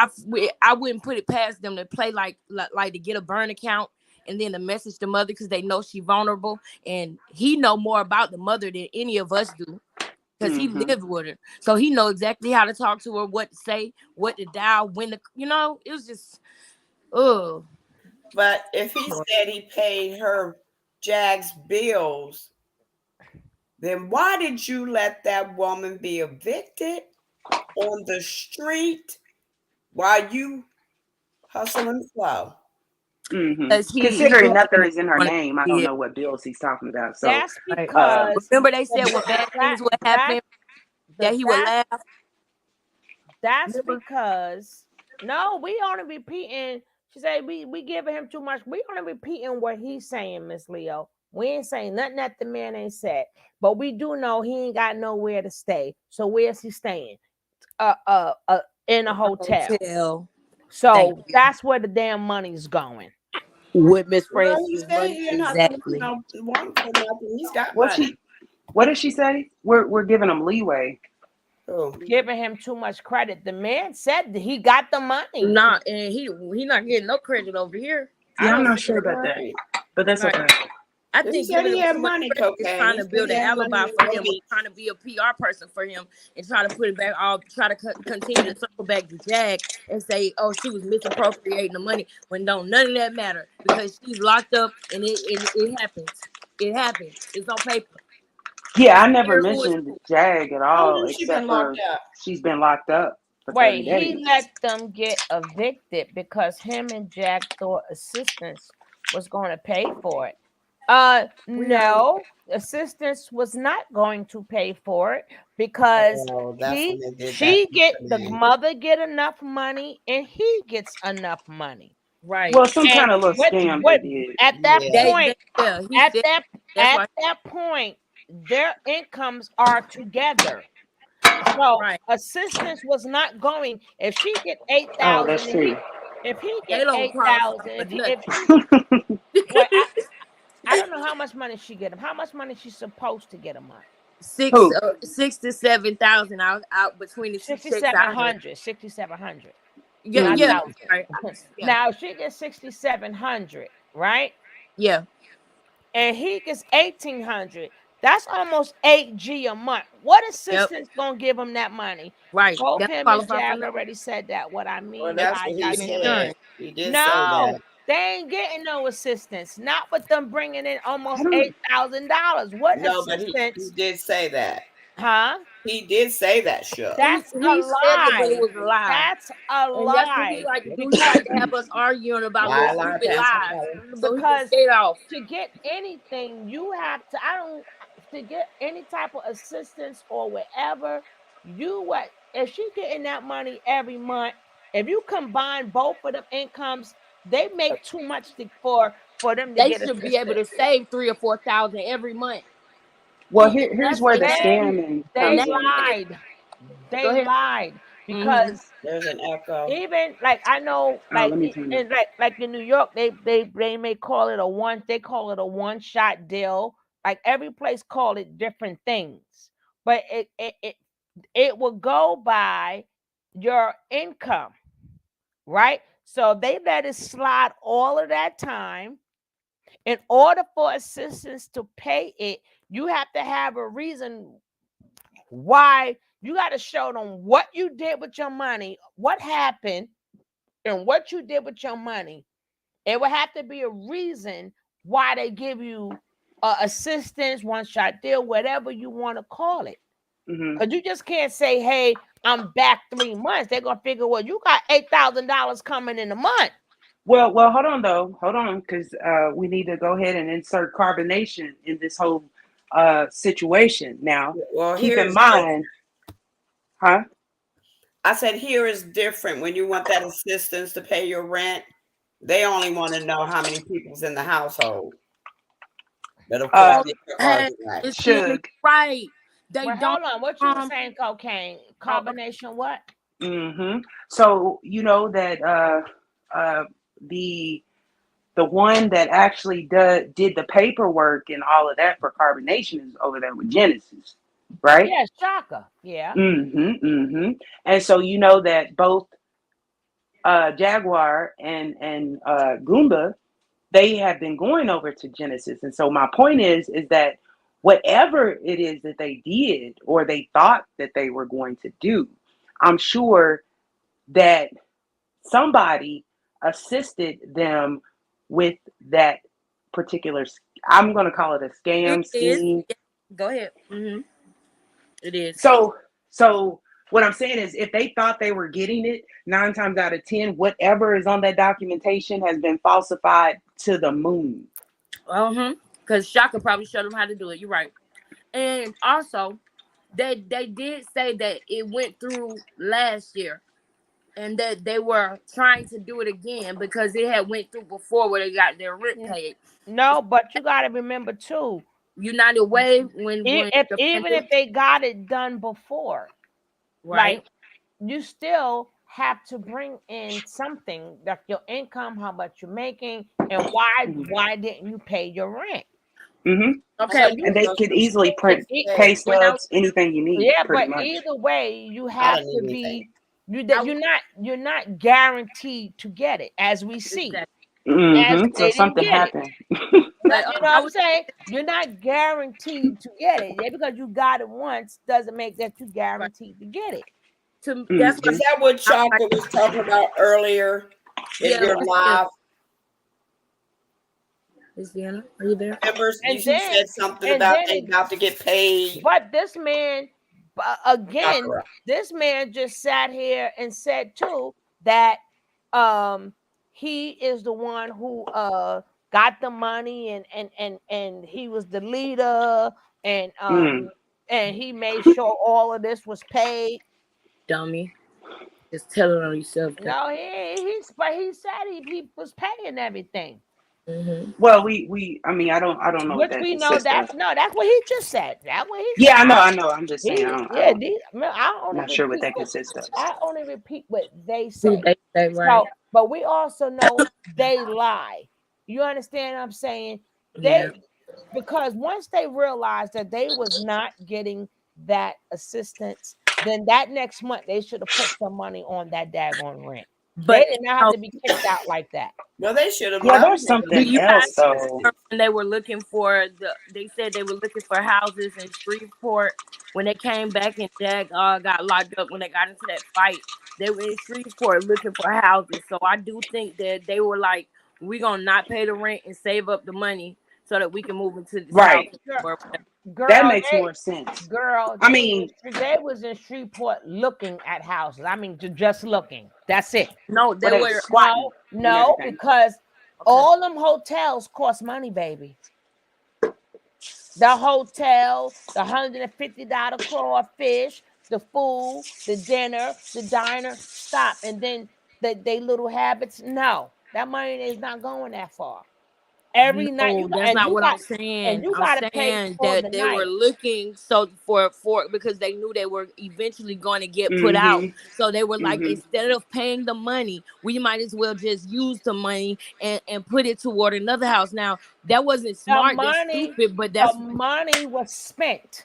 I wouldn't put it past them to play like to get a burn account and then to message the mother, because they know she's vulnerable, and he know more about the mother than any of us do, because he lived with her. So he know exactly how to talk to her, what to say, what to dial, when to, it was just, But if he said he paid her Jag's bills, then why did you let that woman be evicted on the street while you hustle and flow? Considering nothing is in her name, I don't know what bills he's talking about. So that's because remember they said when bad things would happen that he would laugh. That's because we only repeating. She said we giving him too much. We only repeating what he's saying, Miss Leo. We ain't saying nothing that the man ain't said, but we do know he ain't got nowhere to stay. So where's he staying? In a hotel. So that's where the damn money's going. With Miss Well, Francis' money. Exactly. What did she say? We're giving him leeway. Giving him too much credit. The man said that he got the money. Nah, and he not getting no credit over here. Yeah, I'm not sure about that, but that's okay. I think giving him too much credit is trying to build an alibi for him, trying to be a PR person for him, and try to put it back. Try to continue to circle back to Jag and say, "Oh, she was misappropriating the money," when none of that matter, because she's locked up, and it happens. It happens. It's on paper. Yeah, I never mentioned Jag at all, except for she's been locked up for 30 Wait, days. he let them get evicted because him and Jag thought assistance was going to pay for it. No, assistance was not going to pay for it because the mother get enough money and he gets enough money. Right. Well, some kind of little scam they did. At that point, their incomes are together. So assistance was not going. If she get 8,000, if he get 8,000, I don't know how much money she get him. How much money she's supposed to get him on? 6 to 7,000 out between the 6,700. 6,700. Yeah, Mhm. yeah, $1,000. right. Yeah, Now she gets 6,700, right? yeah, And he gets 1,800. That's almost 8G a month. What yep, assistance gonna give him that money? right. Both That's him and qualified for Jag nothing. already said that. What I Well, mean They that's by what he y'all get giving said. insurance. He did say no, that. they ain't getting no assistance. Not with them bringing in I almost don't. $8,000. What No, but he assistance? did say that. Huh? He did say that, Shook. That's a He said it, but it lie. was a lie. That's a And that's what he lie. like to do. He Because like to have us arguing about little Lie, stupid Pastor lies, Kelly. so he can because skate off. to get anything, you have to. I don't to get any type of assistance or whatever. You what if she getting that money every month? If you combine both of them incomes, they make too much for them to They get should be able to assistance. save 3 or 4,000 every month. Well, See, here's that's where and the that scamming and They comes that in. lied. go They ahead. lied Mm-hmm. because There's an echo. even like I know, Oh, like let me turn it. in like in New York, they may call it a one. They call it a one shot deal. Like every place call it different things, but it will go by your income, right? So they let it slide all of that time. In order for assistance to pay it, you have to have a reason why. You got to show them what you did with your money, what happened, and what you did with your money. It would have to be a reason why they give you assistance, one shot deal, whatever you want to call it. Hmm. Because you just can't say, hey, I'm back 3 months. They're going to figure, well, you got $8,000 coming in a month. Well, hold on though, hold on, because we need to go ahead and insert carbonation in this whole situation. Now, Well, keep here in is mind, huh? I said here is different. When you want that assistance to pay your rent, they only want to know how many people's in the household. But of course, Uh, Oh, they took hey, argument. it's the Shug. right. They Well, don't. hold on. What you were saying, cocaine? Oh, Combination what? Mm-hmm. So you know that uh, the one that actually did the paperwork and all of that for carbonation is over there with Genesis, right? Yeah, Shaka. Yeah. Mm-hmm. Mm-hmm. And so you know that both Jaguar and Goomba, they have been going over to Genesis. And so my point is that whatever it is that they did or they thought that they were going to do, I'm sure that somebody assisted them with that particular, I'm going to call it a it scam is. scheme. Yeah, go ahead. Mm-hmm. It is. So what I'm saying is if they thought they were getting it, 9 times out of 10, whatever is on that documentation has been falsified to the moon. Because Shaka probably showed them how to do it. You're right. And also, they did say that it went through last year, and that they were trying to do it again because it had went through before where they got their rent paid. No, but you got to remember too. United Way when If the even if pandemic, they got it done before, like right? you still have to bring in something like your income, how much you're making, and why didn't you pay your rent? Mm-hmm. Okay. So And you they know could some easily stupid print shit. pay When I stubs, anything you need, Yeah, pretty but much. either way, you I have don't to need anything. be I was you're not guaranteed to get it, as we see, exactly, as Mm-hmm. So they didn't something get it. happened. but You know what I I'm was saying? You're not guaranteed to get it. Yeah, because you got it once doesn't make that you right guaranteed to get it. to that's what Mm-hmm. Is that what I was like. Chocolate was talking about earlier in Yeah, your Miss Deanna. live? Miss Deanna, are you there? Remember, And you then said something and about then they it, about to get paid. but this man again, Sakura. this man just sat here and said too that um he is the one who got the money and he was the leader Mm. and he made sure all of this was paid. Dummy. Just tell it on yourself. No, but he said he was paying everything. Mm-hmm. Well, I mean, I don't know what Which that we know consists of. that's what he just said. That's what he said. Yeah, I know. I'm just saying, Yeah, I I'm only not sure what repeat that consists of. what they Who say. they say, right? So, but we also know they lie. You understand what I'm saying? Yeah. Because once they realized that they was not getting that assistance, then that next month they should have put some money on that daggone rent. But did not have to be kicked out like that. Well, they should have Yeah, known. there's do something you else guys though. remember when they were looking for they said they were looking for houses in Shreveport when they came back and Jag got locked up when they got into that fight. They were in Shreveport looking for houses. So I do think that they were like, we're gonna not pay the rent and save up the money so that we can move into this house. Right. Or That Girl, makes more sense. girl, I mean, they was in Shreveport looking at houses. I mean, just looking. That's it. no, but they they was were squatting and No, everything. because okay. all them hotels cost money, baby. The hotel, the $150 crawfish, the food, the dinner, the diner. Stop, and then they little habits. No, that money is not going that far. Every night No, you got, that's not what I'm and saying. you I'm got to pay saying for the that they were night. looking so for because they knew they were eventually going to get put out. Mhm. So they were like, Mhm. instead of paying the money, we might as well just use the money and put it toward another house. Now that wasn't The smart, that's money, stupid, but the that's money was spent.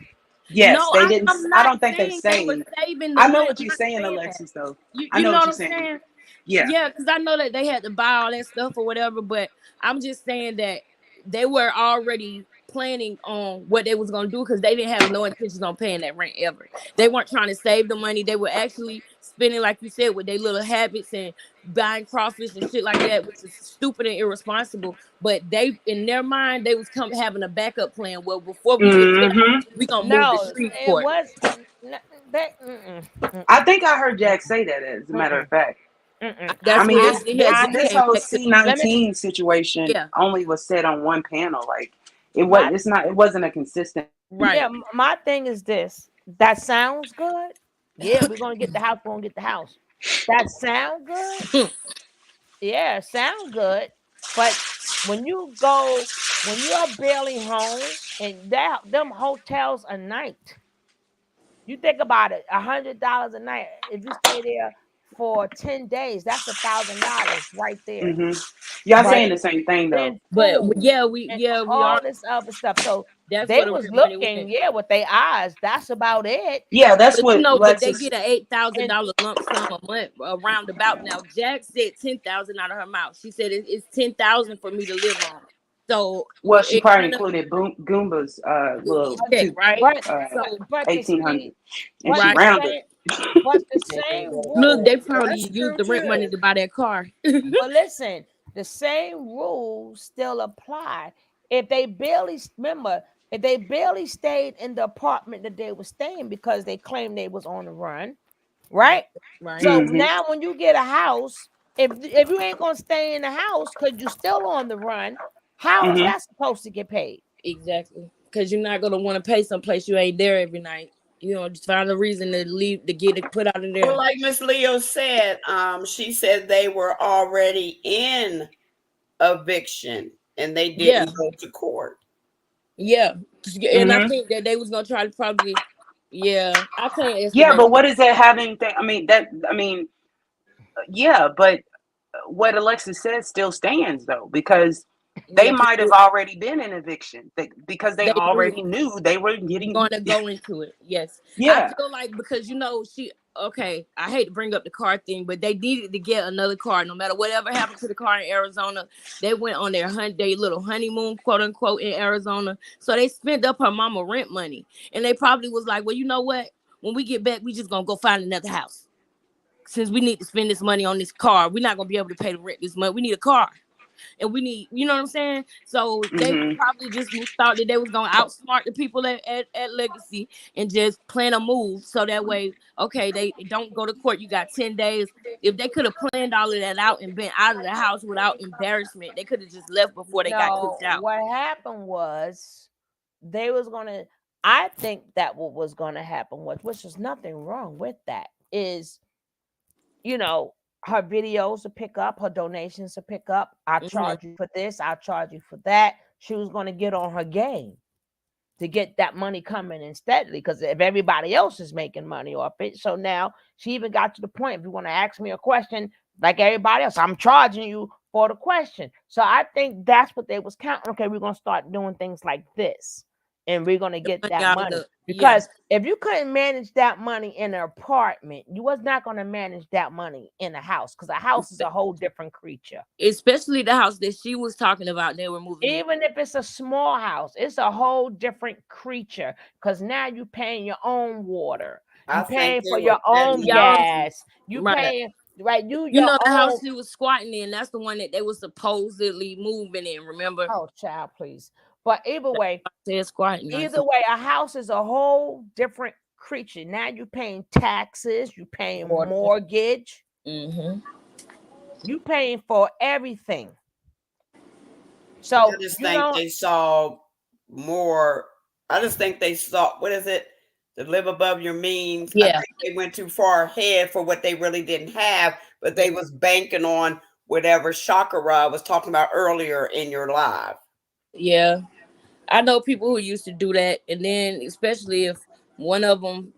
Yes, no, they didn't. I'm I not don't think they saying they were saved. saving the I know money. what I'm you're not saying, saying that. Alexis. Though I You know know what what you're I'm saying. saying? Yeah. Yeah, because I know that they had to buy all that stuff or whatever, but I'm just saying that they were already planning on what they was gonna do because they didn't have no intentions on paying that rent ever. They weren't trying to save the money. They were actually spending, like you said, with their little habits and buying crawfish and shit like that, which is stupid and irresponsible. But they, in their mind, they was having a backup plan. Well, before we get put out, Mhm. we gonna move to No, it Shreveport. was that. I think I heard Jack say that. As a matter of Mm-mm, fact. I That's mean, what he I, said. He had just this came whole back to let me. C19 situation yeah, only was said on one panel. Like it was. My It's not. It wasn't a consistent. yeah. right. My thing is this. That sounds good. Yeah, we're gonna get the house. We're gonna get the house. That sound good. Yeah, sound good. But when you go, when you are barely home, and them hotels a night, you think about it, $100 a night. If you stay there for 10 days, that's $1,000 right there. Hmm. Y'all Yeah, saying the Then, same thing though. then but food and we are. all this other stuff. So That's they where the was rent money looking, went. yeah, with their eyes. That's about it. Yeah, that's But you what know, but they Lexus. get a And $8,000 lump sum a month around about now. Jack said 10,000 out of her mouth. She said it's 10,000 for me to live on. So Well, she it probably kind of included Goomba's little check, two right? but uh So you 1800, see, and but she the right. rounded. same, but the same Look, they rules. probably That's used true the rent money too. to buy that car. But listen, the same rules still apply. If they barely remember, if they barely stayed in the apartment that they were staying because they claimed they was on the run, right? Right. So Hmm. now when you get a house, if you ain't gonna stay in the house because you're still on the run, how is Hmm. that supposed to get paid? Exactly. Because you're not gonna want to pay someplace you ain't there every night. You know, just find a reason to leave to get it put out of Well, there. like Miss Leo said, she said they were already in eviction and they Yeah. didn't go to court. Yeah. And I Hmm. think that they was gonna try to probably yeah. I can't Yeah, estimate. but what is that having? I mean that. I mean, yeah, but what Alexis said still stands though, because they Yeah, might have people already been in eviction because they they knew already knew they were getting. going to go into it. Yes. I Yeah. feel like because you know she okay, I hate to bring up the car thing, but they needed to get another car no matter whatever happened to the car in Arizona. They went on their little honeymoon, quote unquote, in Arizona. So they spent up her mama rent money. And they probably was like, well, you know what? When we get back, we just gonna go find another house. Since we need to spend this money on this car, we're not gonna be able to pay the rent this month. We need a car. And we need, you know what I'm saying? So they Hmm. probably just thought that they was gonna outsmart the people at Legacy and just plan a move so that way, okay, they don't go to court. You got 10 days. If they could have planned all of that out and been out of the house without embarrassment, they could have just left before they got No, kicked out. what happened was they was gonna. I think that what was gonna happen was, which is nothing wrong with that, is you know, her videos to pick up, her donations to pick up. I Mhm. charge you for this, I'll charge you for that. She was going to get on her game to get that money coming in steadily because if everybody else is making money off it. So now she even got to the point, if you want to ask me a question like everybody else, I'm charging you for the question. So I think that's what they was counting. Okay, we're going to start doing things like this. and we're gonna get that out of money. the Because if you couldn't manage that money in an apartment, you was not gonna manage that money in a house, because a house is a whole different creature. especially the house that she was talking about. They were moving in. Even if it's a small house, it's a whole different creature. Because now you paying your own water, I you think paying they for were your own setting Y'all, gas, you right? paying right you You your know the own. house she was squatting in. That's the one that they was supposedly moving in. Remember? Oh, child, please. But either way, Said squatting. a house is a whole different creature. Now you're paying taxes, you paying mortgage, Mm-hmm. you paying for everything. I So just you think know, they saw more. I just think they saw, what is it? To live above your means. I Yeah. think they went too far ahead for what they really didn't have, but they was banking on whatever Shakara was talking about earlier in your live. Yeah. I know people who used to do that, and then especially if one of them,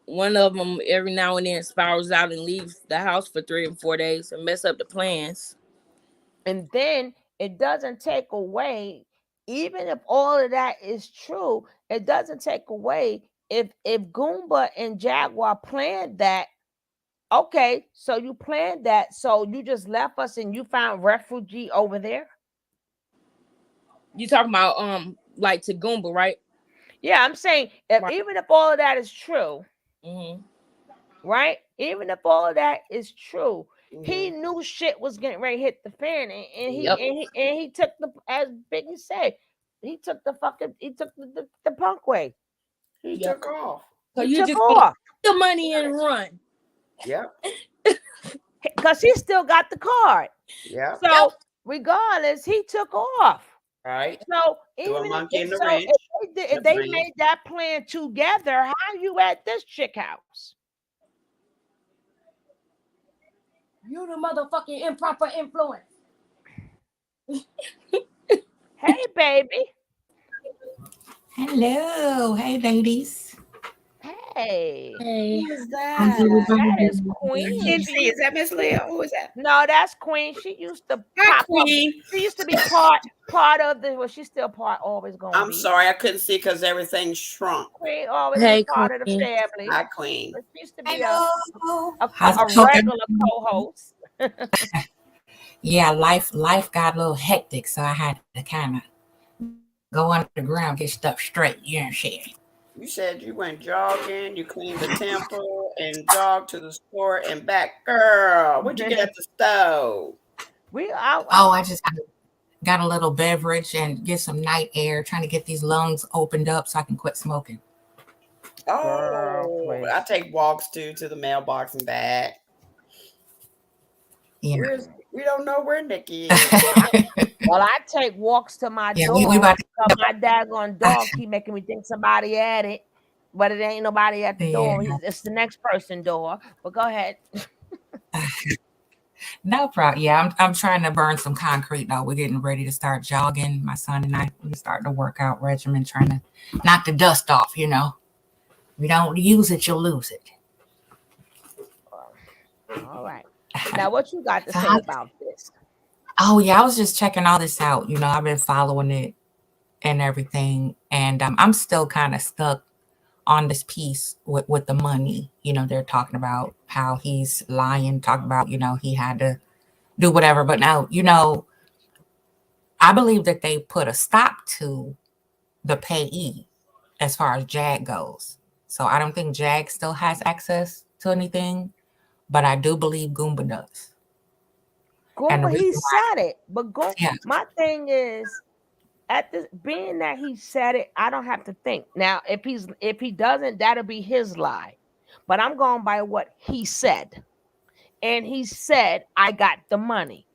one of them every now and then spirals out and leaves the house for 3 and 4 days and mess up the plans. and then it doesn't take away, even if all of that is true, it doesn't take away if Goomba and Jaguar planned that. Okay, so you planned that, so you just left us and you found refugee over there. You talking about like to Goomba, right? Yeah, I'm saying if, Right. even if all of that is true, Mm-hmm. right? Even if all of that is true, he Mhm. knew shit was getting ready to hit the fan, and he Yep. and he took the, as Biggie said, he took the punk way. He Yep. took off. So He you took just gonna off get the money and run. Yep. because he still got the card. Yep. So Yep. regardless, he took off. Right. So Threw a even monkey in the so, wrench. if The they plan. made that plan together, how you at this chick house? You the motherfucking improper influence. Hey, baby. Hello. Hey, ladies. Hey. Hey. Who is How's that? everybody That is doing I Queen. can't today? see. Is that Miss Leah? Who is that? No, that's Queen. She used to Hi, pop up. Queen. She used to be part of the. Well, she's still part. Always gonna I'm be. sorry, I couldn't see because everything shrunk. Queen always been Hey, part of the Queen. family. Hi, Queen. But she used to be Hello. a How's it a going? regular co-host. Yeah, life got a little hectic, so I had to kind of go underground, get stuff straight. You know what I'm saying? You said you went jogging, you cleaned the temple, and jogged to the store and back. Girl, what'd you get at the stove? Oh, I just got a little beverage and get some night air, trying to get these lungs opened up so I can quit smoking. Oh, I take walks too to the mailbox and back. Yeah. We don't know where Nikki is. Well, I take walks to my Yeah, door. we about to. My daggone dog keep making me think somebody at it, but it ain't nobody at the door. Yeah. It's the next person door. But go ahead. No problem. Yeah, I'm trying to burn some concrete though. We're getting ready to start jogging. My son and I, we're starting a workout regimen, trying to knock the dust off. You know, if you don't use it, you'll lose it. All right. Now, what you got to So say how- about this? Oh yeah, I was just checking all this out. You know, I've been following it and everything, and I'm still kind of stuck on this piece with the money. You know, they're talking about how he's lying, talking about, you know, he had to do whatever. But now, you know, I believe that they put a stop to the payee as far as Jag goes. So I don't think Jag still has access to anything, but I do believe Goomba does. And the Goomba, he reason why, said it. But yeah, my thing is, at this being that he said it, I don't have to think. Now, if he doesn't, that'll be his lie. But I'm going by what he said. And he said, I got the money.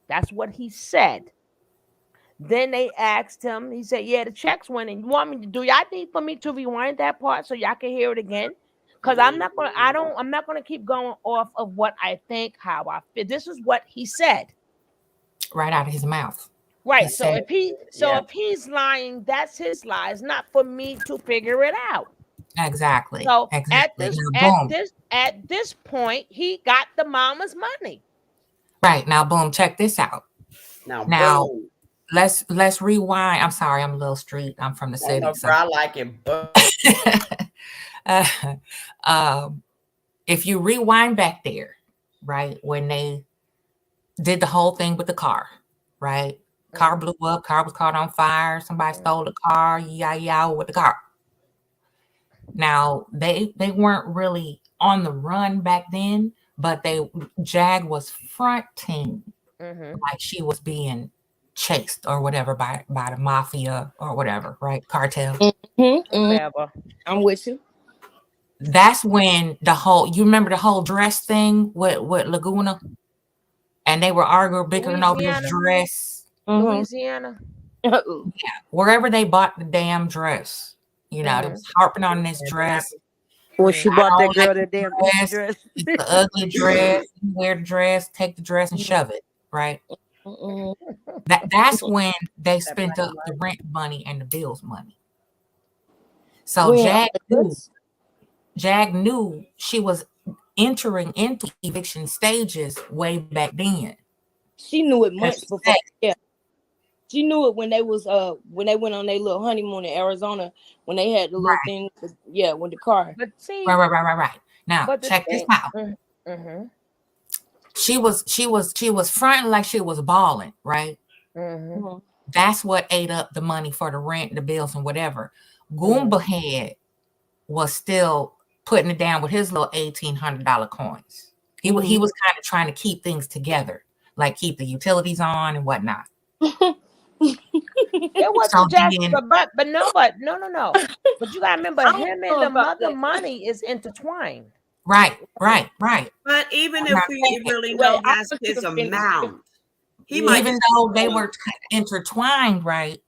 That's what he said. Then they asked him, he said, yeah, the checks went in. You want me to do y'all need for me to rewind that part so y'all can hear it again? Because I'm not gonna keep going off of what I think, how I feel. This is what he said. right out of his mouth. Right. He So said, if he's lying, that's his lie. It's not for me to figure it out. exactly. So Exactly. Now, boom. at this point, he got the mama's money. Right. Now, boom, check this out. Now, Now, boom. let's rewind. I'm sorry, I'm a little street. I'm from the I city. know, So bro, I like it, but if you rewind back there, right, when they did the whole thing with the car, right? Car blew up, car was caught on fire, somebody stole the car, yeah, with the car. Now they weren't really on the run back then, but Jag was fronting like she was being chased or whatever by the mafia or whatever, right? Cartel. Whatever. I'm with you. That's when you remember the whole dress thing with Laguna, and they were arguing, bickering over this dress. Louisiana. Yeah, wherever they bought the damn dress, they was harping on this dress. When she I bought that don't girl like that the damn dress. dress. It's the ugly dress. You wear the dress, take the dress and shove it, right? That's when they spent up the rent money and the bills money. So Jag knew she was entering into eviction stages way back then. She knew it months before. Yeah. She knew it when they was when they went on their little honeymoon in Arizona, when they had the little thing with the car. But see, right. Now check this out. She was fronting like she was balling, right? That's what ate up the money for the rent, the bills, and whatever. Goomba Head was still putting it down with his little $1,800 coins. He was kind of trying to keep things together, like keep the utilities on and whatnot. It wasn't just, but no. But you gotta remember, him and the mother money is intertwined. Right. But even if we really know that's his amount, even though they were intertwined, right?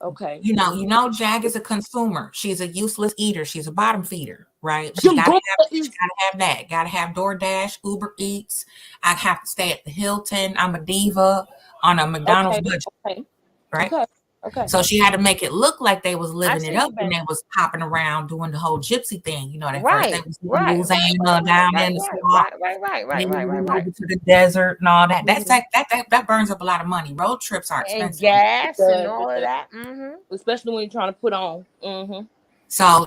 Okay. You know, Jag is a consumer. She's a useless eater. She's a bottom feeder, right? She's gotta have that. Gotta have DoorDash, Uber Eats. I have to stay at the Hilton. I'm a diva on a McDonald's budget. Right? Okay. So she had to make it look like they was living it up and they was popping around doing the whole gypsy thing. You know, at first they was down in the swamp. Right. To the desert and all that. That's that burns up a lot of money. Road trips are expensive. And gas and all of that. Especially when you're trying to put on. So,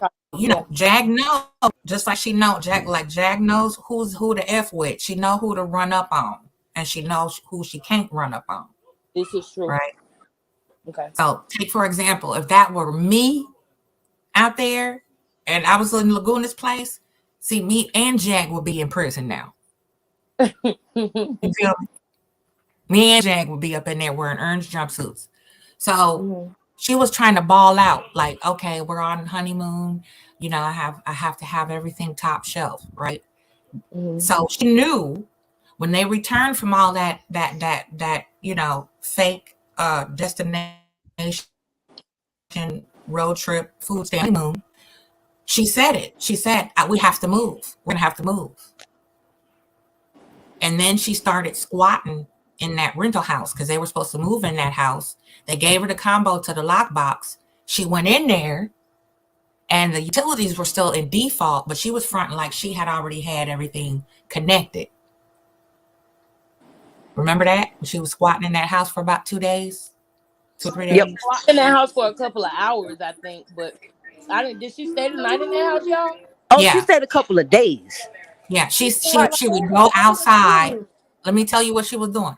Jag knows, just like she knows, Jag knows who to F with. She know who to run up on. And she knows who she can't run up on. This is true. Right? Okay. So take, for example, if that were me out there and I was in Laguna's place, see, me and Jag would be in prison now. You feel me? Me and Jag would be up in there wearing orange jumpsuits. So she was trying to ball out, like, okay, we're on honeymoon. I have to have everything top shelf, right? So she knew when they returned from all that fake destination road trip food stamp honeymoon, she said it. She said, we have to move. We're gonna have to move. And then she started squatting in that rental house because they were supposed to move in that house. They gave her the combo to the lockbox. She went in there and the utilities were still in default, but she was fronting like she had already had everything connected. Remember that? She was squatting in that house for about 2 days? 2-3 days? Yep. In that house for a couple of hours, I think. But did she stay the night in that house, y'all? Oh, yeah. She stayed a couple of days. Yeah, she would go outside. Let me tell you what she was doing.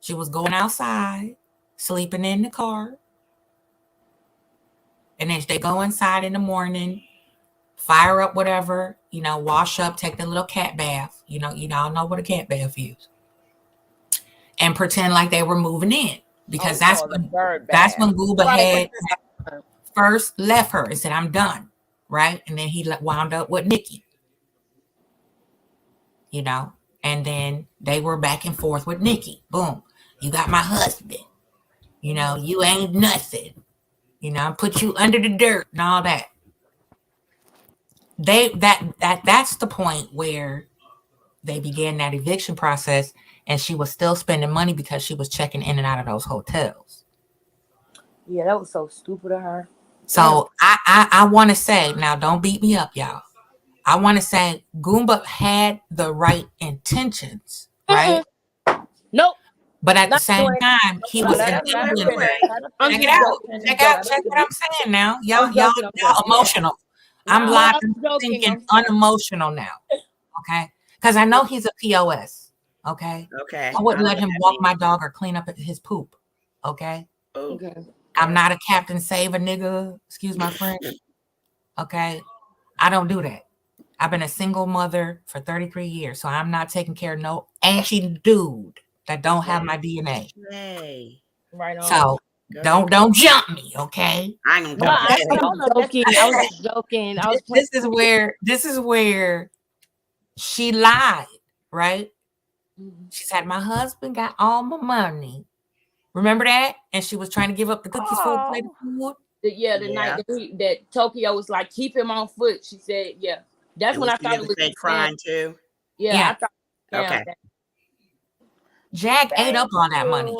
She was going outside, sleeping in the car. And then they go inside in the morning, fire up whatever, wash up, take the little cat bath. You all know what a cat bath is. And pretend like they were moving in. Because that's when Gooba Head first left her and said, I'm done. Right? And then he wound up with Nikki. And then they were back and forth with Nikki. Boom. You got my husband. You ain't nothing. Put you under the dirt and all that. That's the point where they began that eviction process, and she was still spending money because she was checking in and out of those hotels. Yeah, that was so stupid of her. So I want to say, now don't beat me up, y'all. I want to say Goomba had the right intentions, right? Nope. But at the Not same doing time, he no, was that's not enabling her. I'm Check just it out. joking. Check out. Check what I'm saying now. I'm Y'all joking. emotional. I'm No, live I'm and joking. thinking I'm sorry. unemotional now. Okay. Because I know he's a POS. Okay. Okay. I wouldn't know let him what that walk means. my dog or clean up his poop. Okay. Oh, Okay. I'm not a Captain Save a nigga. Excuse my French. Okay. I don't do that. I've been a single mother for 33 years, so I'm not taking care of no ashy dude that don't have my DNA. Hey. Right on. So don't jump me, okay? I ain't Well, gonna I jump don't know. Joking. I was just joking. I was This is where she lied, right? She said my husband got all my money. Remember that? And she was trying to give up the cookies for a plate of food. the night that Tokyo was like, keep him on foot. She said, yeah. That's And when was I she thought the it was fake crying too? Yeah, I thought. Okay. Jag ate up all that money.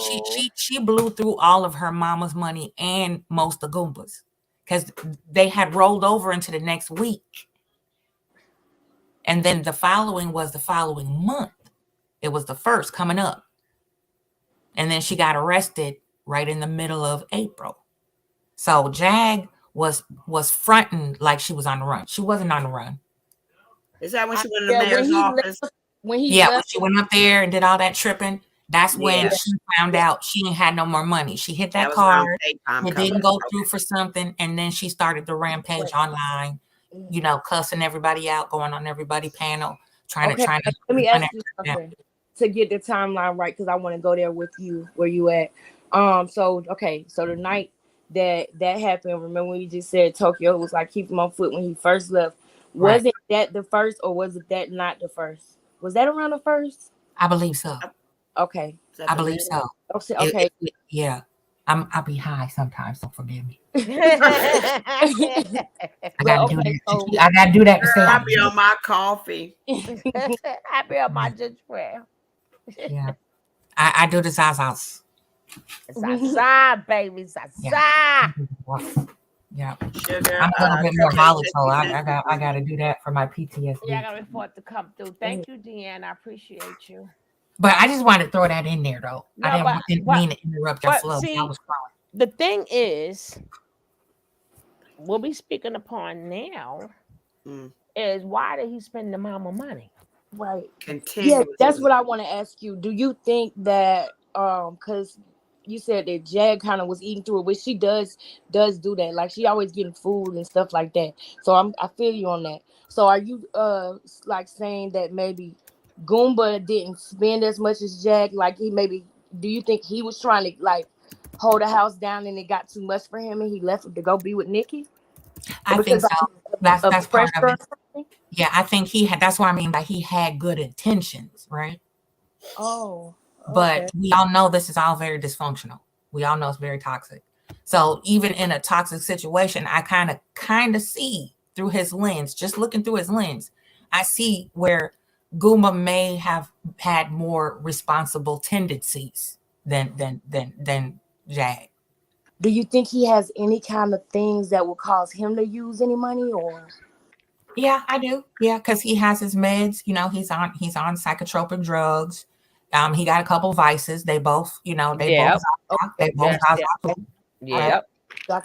She blew through all of her mama's money and most of Goomba's because they had rolled over into the next week. And then the following was the following month. It was the first coming up. And then she got arrested right in the middle of April. So Jag was fronting like she was on the run. She wasn't on the run. Is that when she went to the mayor's office? When she went up there and did all that tripping. That's when she found out she ain't had no more money. She hit that card. It didn't go through for something. And then she started the rampage online, cussing everybody out, going on everybody's panel, trying to. Let me ask you something to get the timeline right, because I want to go there with you where you at. So the night that happened, remember when you just said Tokyo was like keep him on foot when he first left? Wasn't that the first, or was it that not the first? Was that around the first? I believe so. Okay. I believe so. Okay. Yeah. I'll be high sometimes, so forgive me. I gotta do that. I gotta do that to say I'll be on my coffee. I be on my ginger ale. Yeah. I do the zazas. Zaza, baby, zaza. Yeah. Sugar, I'm a little bit more volatile. I gotta do that for my PTSD. Yeah, I gotta report to come through. Thank you, Deanne. I appreciate you. But I just wanted to throw that in there, though. No, I didn't mean to interrupt your flow. See, I was flowing. The thing is, what we speaking upon now is why did he spend the mama money? Right. Continue. Yeah, that's what I want to ask you. Do you think that because you said that Jag kind of was eating through it, which she does do that. Like she always getting food and stuff like that. So I feel you on that. So are you like saying that maybe Goomba didn't spend as much as Jag? Like do you think he was trying to like hold the house down and it got too much for him and he left to go be with Nikki? I think so. That's part of it. Yeah, I think that's what I mean by he had good intentions, right? Oh. Okay. But we all know this is all very dysfunctional. We all know it's very toxic. So even in a toxic situation, I kind of see through his lens, just looking through his lens, I see where Goomba may have had more responsible tendencies than Jag. Do you think he has any kind of things that will cause him to use any money or? Yeah, I do. Yeah, because he has his meds. He's on psychotropic drugs. He got a couple vices. They both, both Yep. But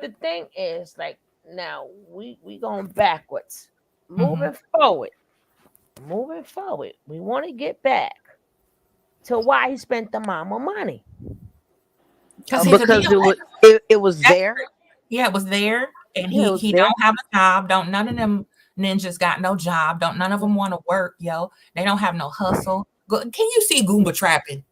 the thing is, like now we going backwards, moving forward. We want to get back to why he spent the mama money. Because it was there. Yeah, it was there, and he don't have a job. None of them ninjas got no job. None of them want to work, yo. They don't have no hustle. Can you see Goomba trapping?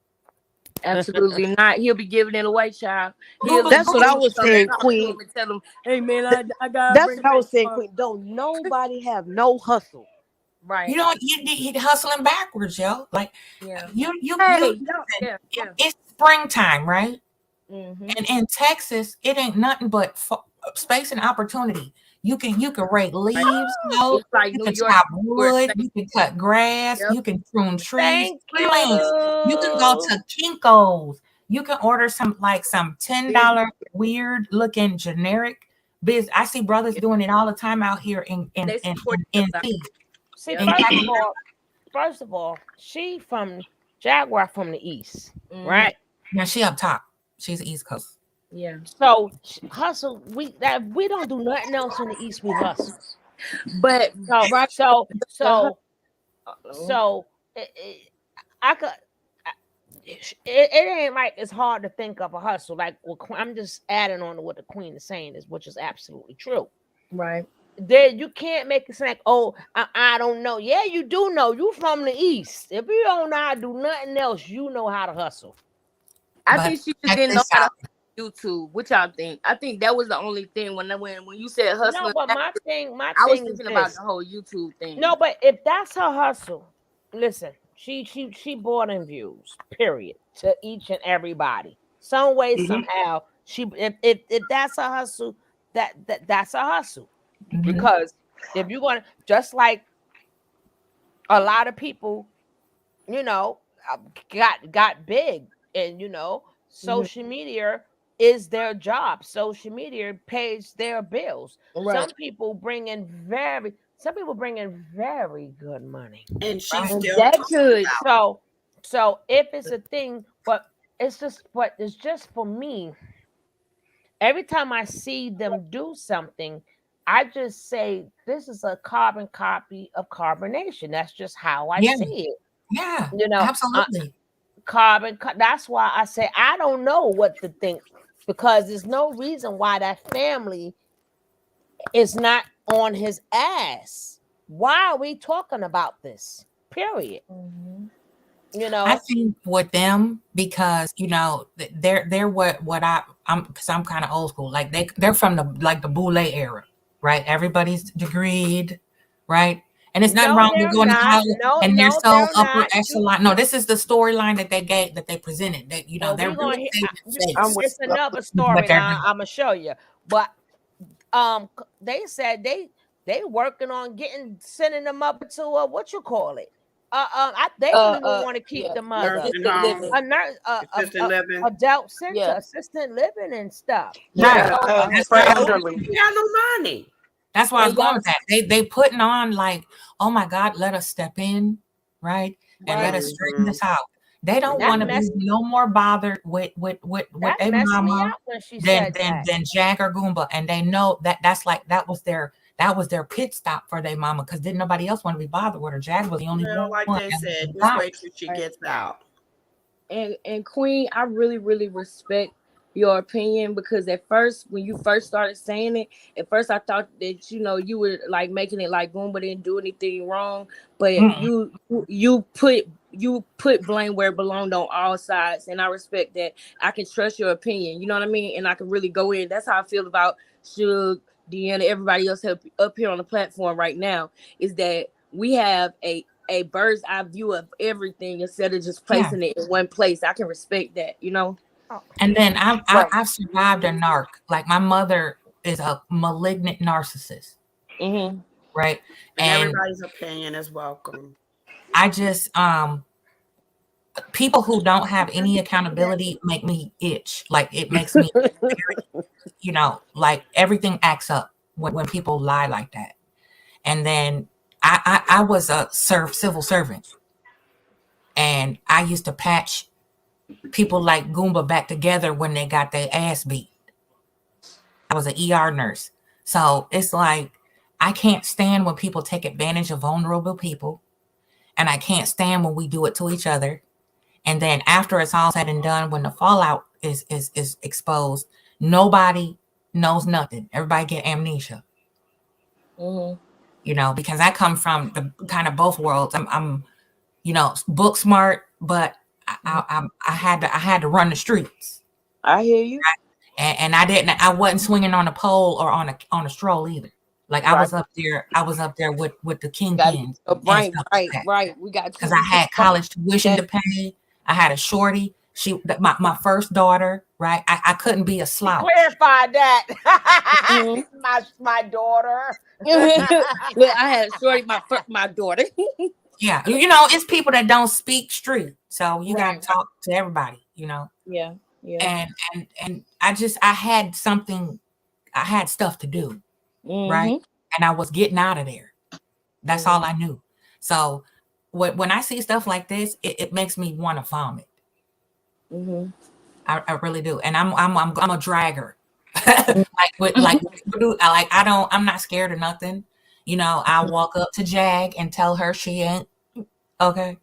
Absolutely not. He'll be giving it away, child. That's what I was saying, Queen. Tell him, hey man, I got. That's what I was saying, Queen. Don't nobody have no hustle. Right. You hustling backwards, yo. Like it's springtime, right? Mm-hmm. And in Texas, it ain't nothing but space and opportunity. You can rake leaves, you can chop wood, you can cut grass, you can prune trees. You can go to Kinko's. You can order some $10 weird looking generic biz. I see brothers doing it all the time out here in See, first of all, she Jaguar from the East, right? Yeah, she up top. She's East Coast. Yeah. So hustle. We don't do nothing else in the East. We hustle. But So right, so the so so I could. It ain't like it's hard to think of a hustle. Like I'm just adding on to what the queen is saying, which is absolutely true. right. There, you can't make it sound like, oh, I don't know. Yeah, you do know. You from the East. If you don't know how to do nothing else, you know how to hustle. I But think she just check didn't know this how to out. YouTube. What y'all think? I think that was the only thing when you said No, hustling. but my I was thing is thinking about this. the whole YouTube thing. No, but if that's her hustle, listen, she brought in views, period, to each and everybody. Some way, somehow, if that's a hustle, that's a hustle. Because if you're gonna just like a lot of people, you know, got big, and social media is their job. Social media pays their bills. Right. Some people bring in very good money. And she's And still that talking could about So if it's a thing, but it's just for me. Every time I see them do something, I just say this is a carbon copy of carbonation. That's just how I Yeah, see it. yeah, You know, absolutely. That's why I say I don't know what to think, because there's no reason why that family is not on his ass. Why are we talking about this? Period. You I know, think with them, because they're I'm because I'm kind of old school. Like they're from the Boule era, right? Everybody's degreed, right? And it's nothing no, wrong with they're going to not. college, No, and they're no, so they're upper not. echelon. No, this is the storyline that they presented. That Well, they're we're really gonna. I'm face, with It's another but they're storyline. I'm gonna show you. But they said they working on sending them up to what you call it. They don't even want to keep yeah. the mother. nursing Assisted home, living. A nurse, assisted living. adult center, Yeah. assistant living and stuff. Yeah. right. So, That's For why I was elderly. She got no money. That's where I was And going y'all with that. They putting on like, oh my God, let us step in, right? And let right. us straighten Mm-hmm. this out. They don't that want to be messed no more bothered with that a messed me mama out when she than said that. Jag or Goomba. And they know that was their pit stop for their mama, because didn't nobody else want to be bothered with her. Jag was the only Well, like one they that said, was just bothered. wait till she gets out. And Queen, I really, really respect your opinion, because at first, when you first started saying it, at first I thought that you were like making it like Goomba didn't do anything wrong, but Mm-mm. you put blame where it belonged on all sides, and I respect that. I can trust your opinion, you know what I mean, and I can really go in. That's how I feel about Suge, Deanna, everybody else up here on the platform right now. Is that we have a bird's eye view of everything instead of just Yeah. placing it in one place. I can respect that. And then Right. I've survived a narc. Like my mother is a malignant narcissist, Mm-hmm. right? And And everybody's opinion is welcome. I just people who don't have any accountability make me itch. Like it makes me very, like everything acts up when people lie like that. And then I was a civil servant, and I used to patch people like Goomba back together when they got their ass beat. I was an ER nurse. So it's like I can't stand when people take advantage of vulnerable people, and I can't stand when we do it to each other. And then after it's all said and done, when the fallout is exposed, nobody knows nothing. Everybody get amnesia. Mm-hmm. Because I come from the kind of both worlds. I'm book smart, but I had to run the streets. I hear you. And I wasn't swinging on a pole or on a stroll either. Like I Right. was up there with the Got kingpins and right, stuff right, like that. right. We got Because I had college tuition to pay. I had a shorty. My first daughter, right? I couldn't be a slouch. Clarify that. Mhm. my daughter. Look, I had a shorty, my daughter. Yeah, it's people that don't speak street, so you got Right. to talk to everybody, Yeah, yeah. And I had stuff to do, right? Mm-hmm. And I was getting out of there. That's all I knew. So when I see stuff like this, it makes me want to vomit. Mm-hmm. I really do, and I'm a dragger. like people do. I'm not scared of nothing. You know, I walk up to Jag and tell her she ain't okay.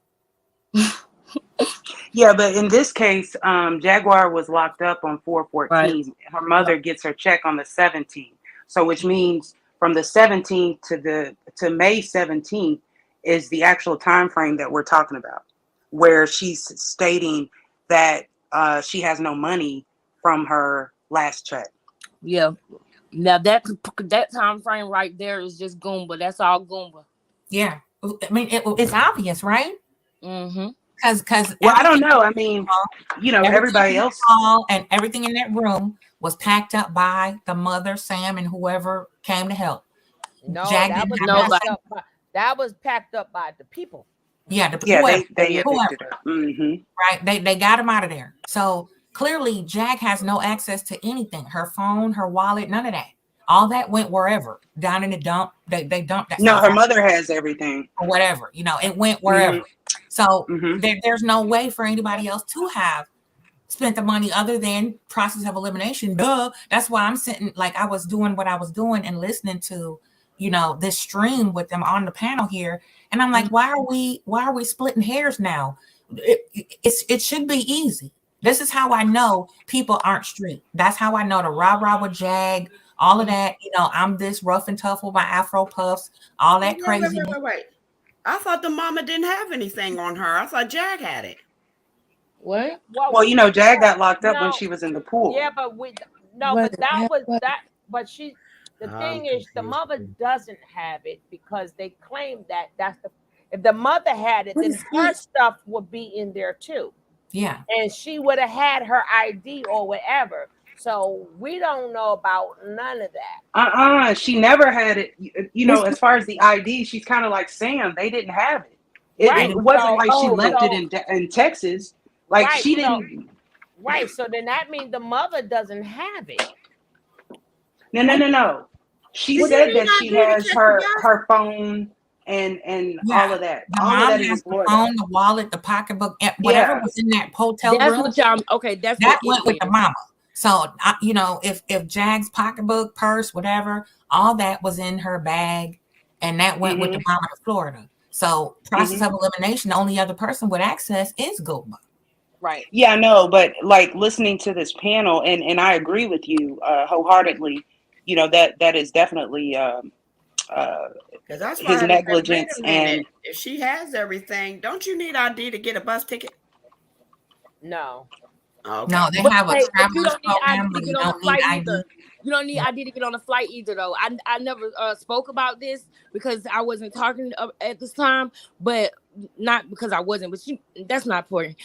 Yeah, but in this case, Jaguar was locked up on 4/14. Right. Her mother gets her check on the 17th. So which means from the 17th to May 17th is the actual time frame that we're talking about, where she's stating that she has no money from her last check. Yeah. Now that time frame right there is just Goomba. That's all Goomba. Yeah, I mean it's obvious, right? Mm-hmm. Because Well, I don't know. I mean, you know, everybody else and everything in that room was packed up by the mother, Sam, and whoever came to help. No, Jag that didn't was have packed up by, that was packed up by the people. Yeah, they whoever, evicted her. Mm-hmm. right? They got him out of there. So clearly, Jag has no access to anything. Her phone, her wallet, none of that. All that went wherever, down in the dump. They dumped that No, stuff her out mother has everything. or whatever. You know, it went wherever. Mm-hmm. So Mm-hmm. there's no way for anybody else to have spent the money other than process of elimination. Duh. That's why I'm sitting like I was doing what I was doing and listening to, you know, this stream with them on the panel here. And I'm like, why are we splitting hairs now? It should be easy. This is how I know people aren't street. That's how I know the rah-rah with Jag, all of that. You know, I'm this rough and tough with my Afro puffs, all that crazy. Wait. I thought the mama didn't have anything on her. I thought Jag had it. What? Well, you know, Jag got locked up when she was in the pool. Yeah, but but that was that. But the thing is, the mother doesn't have it because they claim that that's the. If the mother had it, then her stuff would be in there too. Yeah, and she would have had her ID or whatever. So we don't know about none of that. She never had it. You know, as far as the ID, she's kind of like Sam. They didn't have it. It wasn't like she left it in Texas. Like she didn't. Right. So then that means the mother doesn't have it. No. She said that she has her phone and all of that. The all mom of that is has in the Florida. phone, the wallet, the pocketbook, whatever was in that hotel That's room. what y'all. Okay, that went with the mama. So you know, if Jag's pocketbook, purse, whatever, all that was in her bag, and that went with the mama to Florida. So process of elimination, the only other person with access is Goomba. Right. Yeah, no, but like listening to this panel, and I agree with you wholeheartedly. You know that is definitely that's his negligence. And if she has everything, don't you need ID to get a bus ticket? No. Okay. No, they have a traveler's program, but you don't need ID. You don't need ID to get on the flight either, though. I never spoke about this because I wasn't talking at this time, but not because I wasn't. But that's not important.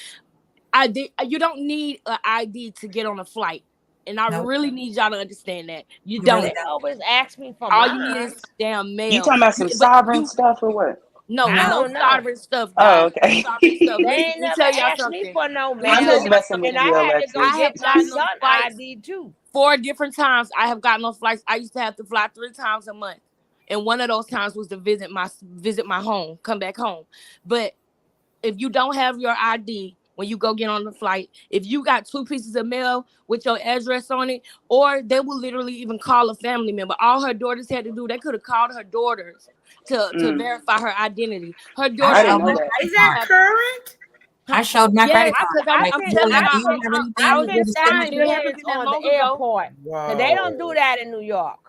You don't need an ID to get on a flight. And I really need y'all to understand that. You don't. They always ask me for all mine. you need is damn mail. You talking about some sovereign stuff or what? No, no sovereign stuff, guys. Oh, okay. Sovereign stuff. They ain't never asked me for no mail. I'm just messing with and you, I had Alexis. to go get my son ID too. 4 different times I have gotten on flights. I used to have to fly 3 times a month. And one of those times was to visit my home, come back home. But if you don't have your ID when you go get on the flight, if you got 2 pieces of mail with your address on it, or they will literally even call a family member. All her daughters had to do, they could have called her daughters to verify her identity. Her daughter is that current? I showed my credit card. I've been down on the airport. Wow. They don't do that in New York.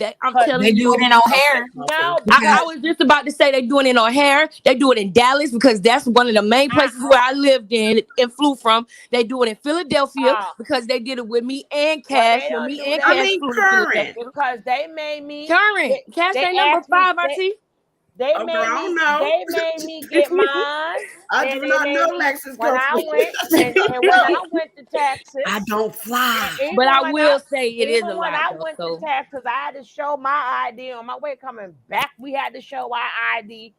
I'm telling you, they do it in O'Hare. No, I was just about to say they do it in O'Hare. They do it in Dallas because that's one of the main places where I lived in and flew from. They do it in Philadelphia because they did it with me and Cash. Well, me and Cash flew to Philadelphia. Because they made me current. Cash ain't number 5, RT. They made me get mine. I do not know Lexus. When I went to Texas, I don't fly. But I will say it is a lot. When I went to Texas, I had to show my ID on my way coming back. We had to show our ID.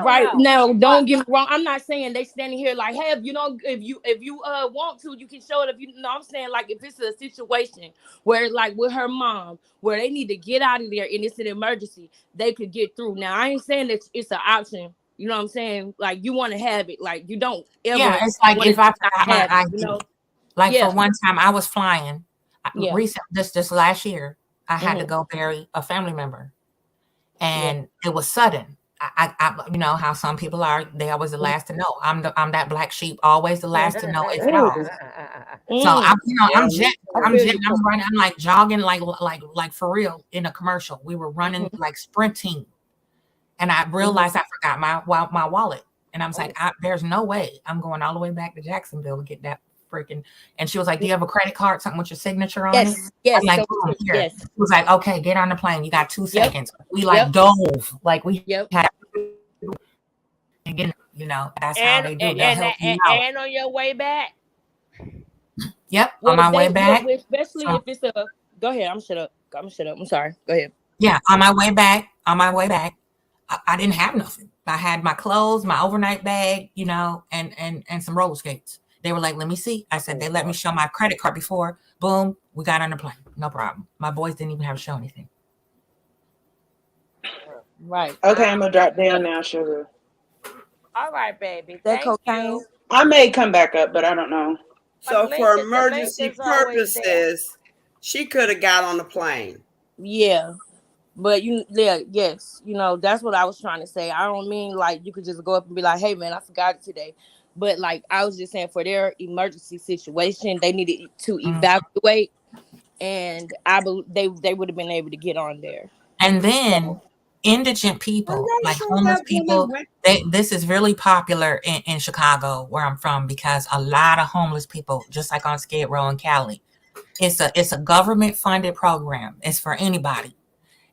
Right now, don't get me wrong. I'm not saying they standing here like, hey, if you want to, you can show it. If you know, I'm saying like if it's a situation where like with her mom, where they need to get out of there and it's an emergency, they could get through. Now I ain't saying that it's an option You know what I'm saying? Like you want to have it. Like you don't ever. Yeah, it's like wanna if I not forgot my have it, ID. you know? Like Yeah. for one time, I was flying. Yeah. Recent this last year, I had to Mhm. go bury a family member, Yeah. and it was sudden. I you know how some people are. They always the Mm. last to know. I'm that black sheep, always the last to know if at Ooh. all. So Mm. Yeah, me I too. feel you. I'm running, I'm like jogging, like for real in a commercial. We were running Mhm. like sprinting, and I Mhm. realized I forgot my wallet, and I was like, there's no way I'm going all the way back to Jacksonville to get that freaking. And she was like, "Do you have a credit card, something with your signature on it?" Yes. Yes. I'm like, So "Boom, here." yes. She was like, "Okay, get on the plane. You got 2 Yep. seconds." We like Yep. dove, like we Yep. had, and get, that's how they do. They'll help you out. And on your way back. Yep, on Well, my if way they back. especially if it's a. Go ahead. I'm shut up. I'm sorry. Go ahead. Yeah, on my way back, I didn't have nothing. I had my clothes, my overnight bag, and some roller skates. They were like, "Let me see." I said, "They let me show my credit card before." Boom, we got on the plane. No problem. My boys didn't even have to show anything. Right. Okay, I'm gonna drop down now, sugar. All right, baby. That Thank cocaine. you. I may come back up, but I don't know. But So for the link emergency is always there. purposes, she could have got on the plane. Yeah. But yes, that's what I was trying to say. I don't mean like you could just go up and be like, "Hey, man, I forgot it today." But like I was just saying, for their emergency situation, they needed to evaluate, and they would have been able to get on there. And then So, indigent people, like homeless people, this is really popular in Chicago, where I'm from, because a lot of homeless people, just like on Skid Row in Cali, it's a government funded program. It's for anybody.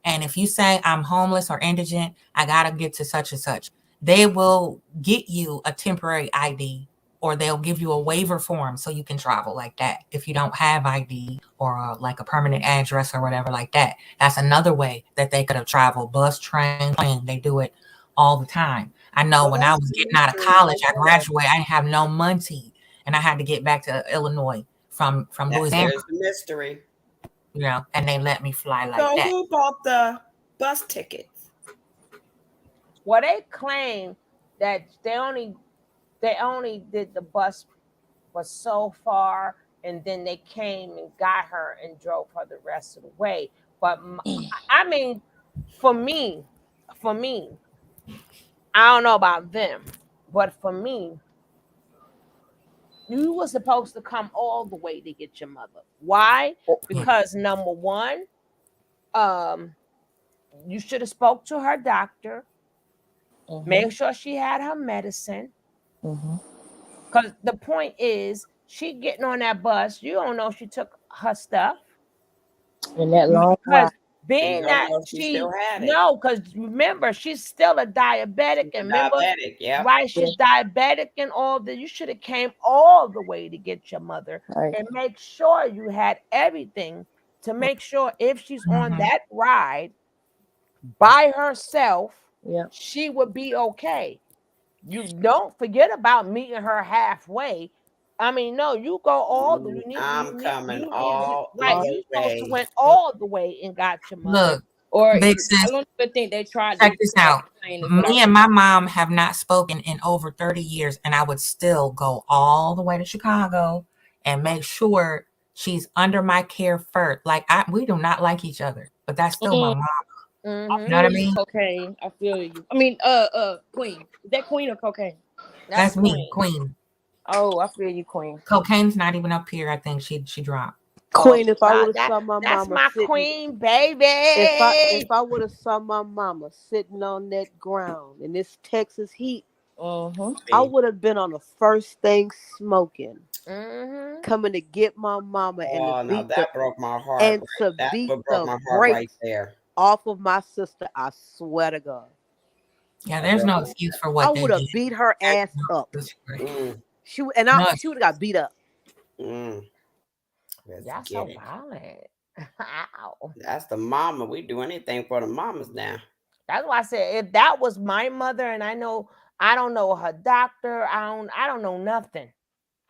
And if you say I'm homeless or indigent, I gotta get to such and such, they will get you a temporary ID, or they'll give you a waiver form so you can travel like that. If you don't have ID or like a permanent address or whatever like that, that's another way that they could have traveled. Bus, train, plane, they do it all the time. I know when I was getting out of college, I graduated, I didn't have no money, and I had to get back to Illinois from Louisiana. There's the mystery. And they let me fly like So that. who bought the bus tickets? Well, they claim that they only did the bus was so far, and then they came and got her and drove her the rest of the way. But I mean, for me, I don't know about them, but for me, you were supposed to come all the way to get your mother. Why? Because number one, you should have spoke to her doctor. Make sure she had her medicine. Because the point is, she getting on that bus. You don't know if she took her stuff. in that long ride. Because being You don't that know if she still had it. no, because remember, she's still a diabetic. And remember, Diabetic, yeah. right? She's diabetic and all that. You should have came all the way to get your mother, Right. and make sure you had everything to make sure if she's on that ride by herself, she would be okay. You don't forget about meeting her halfway. I mean, no, you go all the. You need. I'm coming all right. the You supposed to way. went all the way and got your mother. Look, Or big I sis, don't even think they tried. check this out. Me and my mom have not spoken in over 30 years, and I would still go all the way to Chicago and make sure she's under my care first. Like, we do not like each other, but that's still my mom. I You know feel what I you, mean? cocaine. I feel you. I mean, Queen. Is that Queen or cocaine? That's me, Queen. Oh, I feel you, Queen. Cocaine's not even up here. I think she dropped. Queen, if I would have saw my That's mama my sitting, queen, baby. if I would have saw my mama sitting on that ground in this Texas heat, I would have been on the first thing smoking, coming to get my mama and to beat that broke my heart. and to That's beat what broke the my heart right brakes there. off of my sister. I swear to God. Yeah, there's no excuse for what I they would have did. beat her ass up. She would have got beat up. Y'all so violent. Ow. That's the mama. We do anything for the mamas now. That's why I said if that was my mother, and I don't know her doctor, I don't know nothing.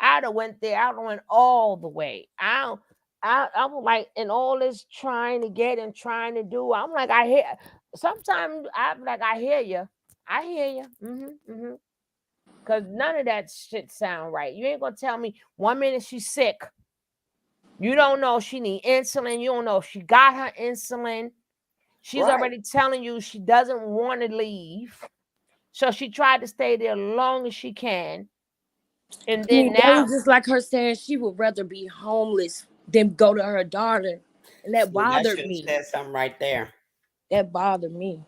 I'd have went there. I'd have went all the way. I was like in all this trying to get and trying to do. I'm like, sometimes I'm like, I hear you. I hear you. Cause none of that shit sound right. You ain't gonna tell me 1 minute she's sick. You don't know if she need insulin. You don't know if she got her insulin. She's Right. already telling you she doesn't want to leave. So she tried to stay there long as she can. And I then mean, that now, was just like her saying she would rather be homeless than go to her daughter. And that See, that bothered should have me. said something right there. That bothered me.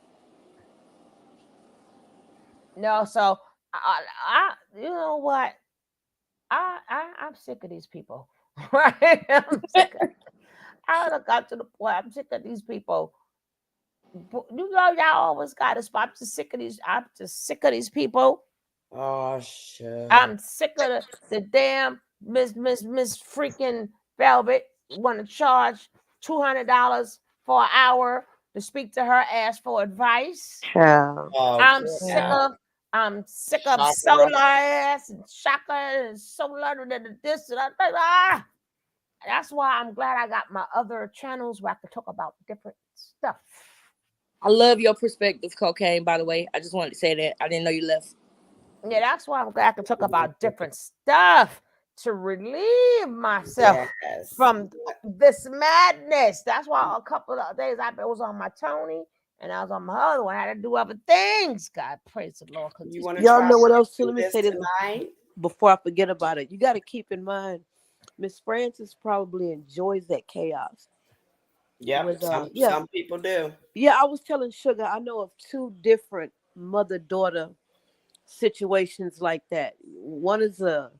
no, so I you know what? I'm sick of these people. Right? I'm sick of I done got to the point. I'm sick of these people. You know, y'all always got to spot. I'm just sick of these. I'm just sick of these people. Oh shit. I'm sick of the damn Miss freaking Velvet want to charge $200 for an hour to speak to her ass for advice. Child. Oh, I'm sick of Chakra. solar ass and chakra and solar and this and that. That's why I'm glad I got my other channels where I can talk about different stuff. I love your perspective, Cocaine, by the way. I just wanted to say that. I didn't know you left. Yeah, that's why I'm glad I can talk about different stuff to relieve myself Yes. from this madness. That's why a couple of days I was on my Tony and I was on my other one. I had to do other things. God praise the Lord. You want to Y'all try know what to else too? do Let me this say this tonight? before I forget about it. You got to keep in mind, Miss Francis probably enjoys that chaos. Yep. With, Some people do. Yeah, I was telling Sugar, I know of two different mother-daughter situations like that. One is the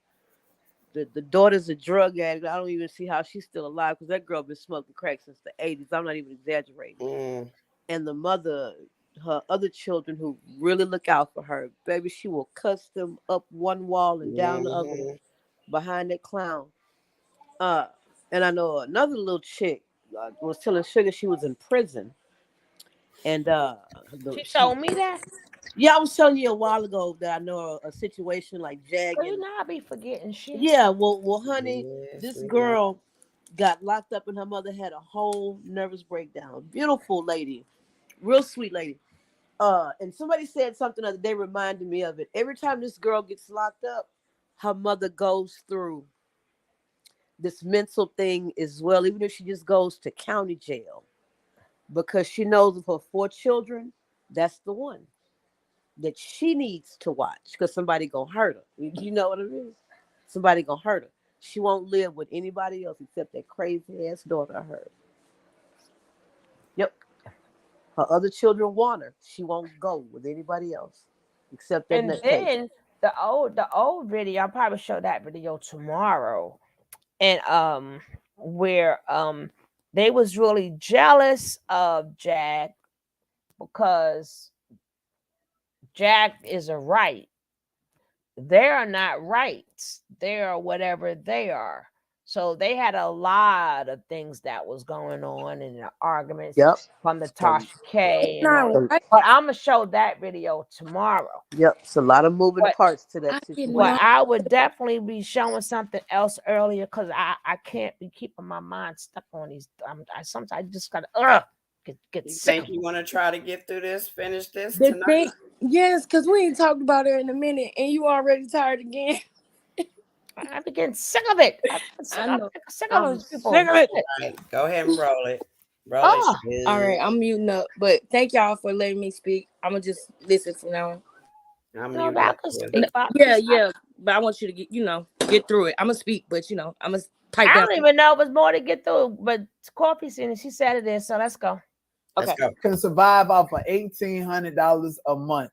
daughter's a drug addict. I don't even see how she's still alive because that girl been smoking crack since the 80s. I'm not even exaggerating. And the mother, her other children who really look out for her, baby, she will cuss them up one wall and down the other one behind that clown. And I know another little chick was telling Sugar she was in prison. And she told me that. Yeah, I was telling you a while ago that I know a situation like Jag. You know I be forgetting shit. Yeah, well, honey, Yes, this we girl got locked up and her mother had a whole nervous breakdown. Beautiful lady, real sweet lady. And somebody said something the other day reminded me of it. Every time this girl gets locked up, her mother goes through this mental thing as well, even if she just goes to county jail, because she knows of her 4 children, that's the one that she needs to watch because somebody gonna hurt her. You know what I mean? Somebody gonna hurt her. She won't live with anybody else except that crazy ass daughter of hers. Yep. Her other children want her. She won't go with anybody else except that And nutcase. then the old video, I'll probably show that video tomorrow. And where they was really jealous of Jag because Jag is a Wright. They are not Wrights. They are whatever they are. So they had a lot of things that was going on in the arguments from the Tasha K. And all. But I'm gonna show that video tomorrow. Yep, it's a lot of moving parts to that situation. But I would definitely be showing something else earlier because I can't be keeping my mind stuck on these. I sometimes just gotta get You sick. think you want to try to get through this, finish this The tonight? thing, yes, because we ain't talked about it in a minute, and you already tired again. I'm getting sick of it. I'm sick of those people. Sick of it. All right, go ahead and roll it. Roll it. All right, I'm muting up. But thank y'all for letting me speak. I'm gonna just listen from now on. I'm No, muting I up. can speak. Yeah. But I want you to get through it. I'm gonna speak, but I'm gonna pipe I down. don't even know if it's more to get through, but Coffee said it. She said it is, so let's go. Okay. Can survive off of $1,800 a month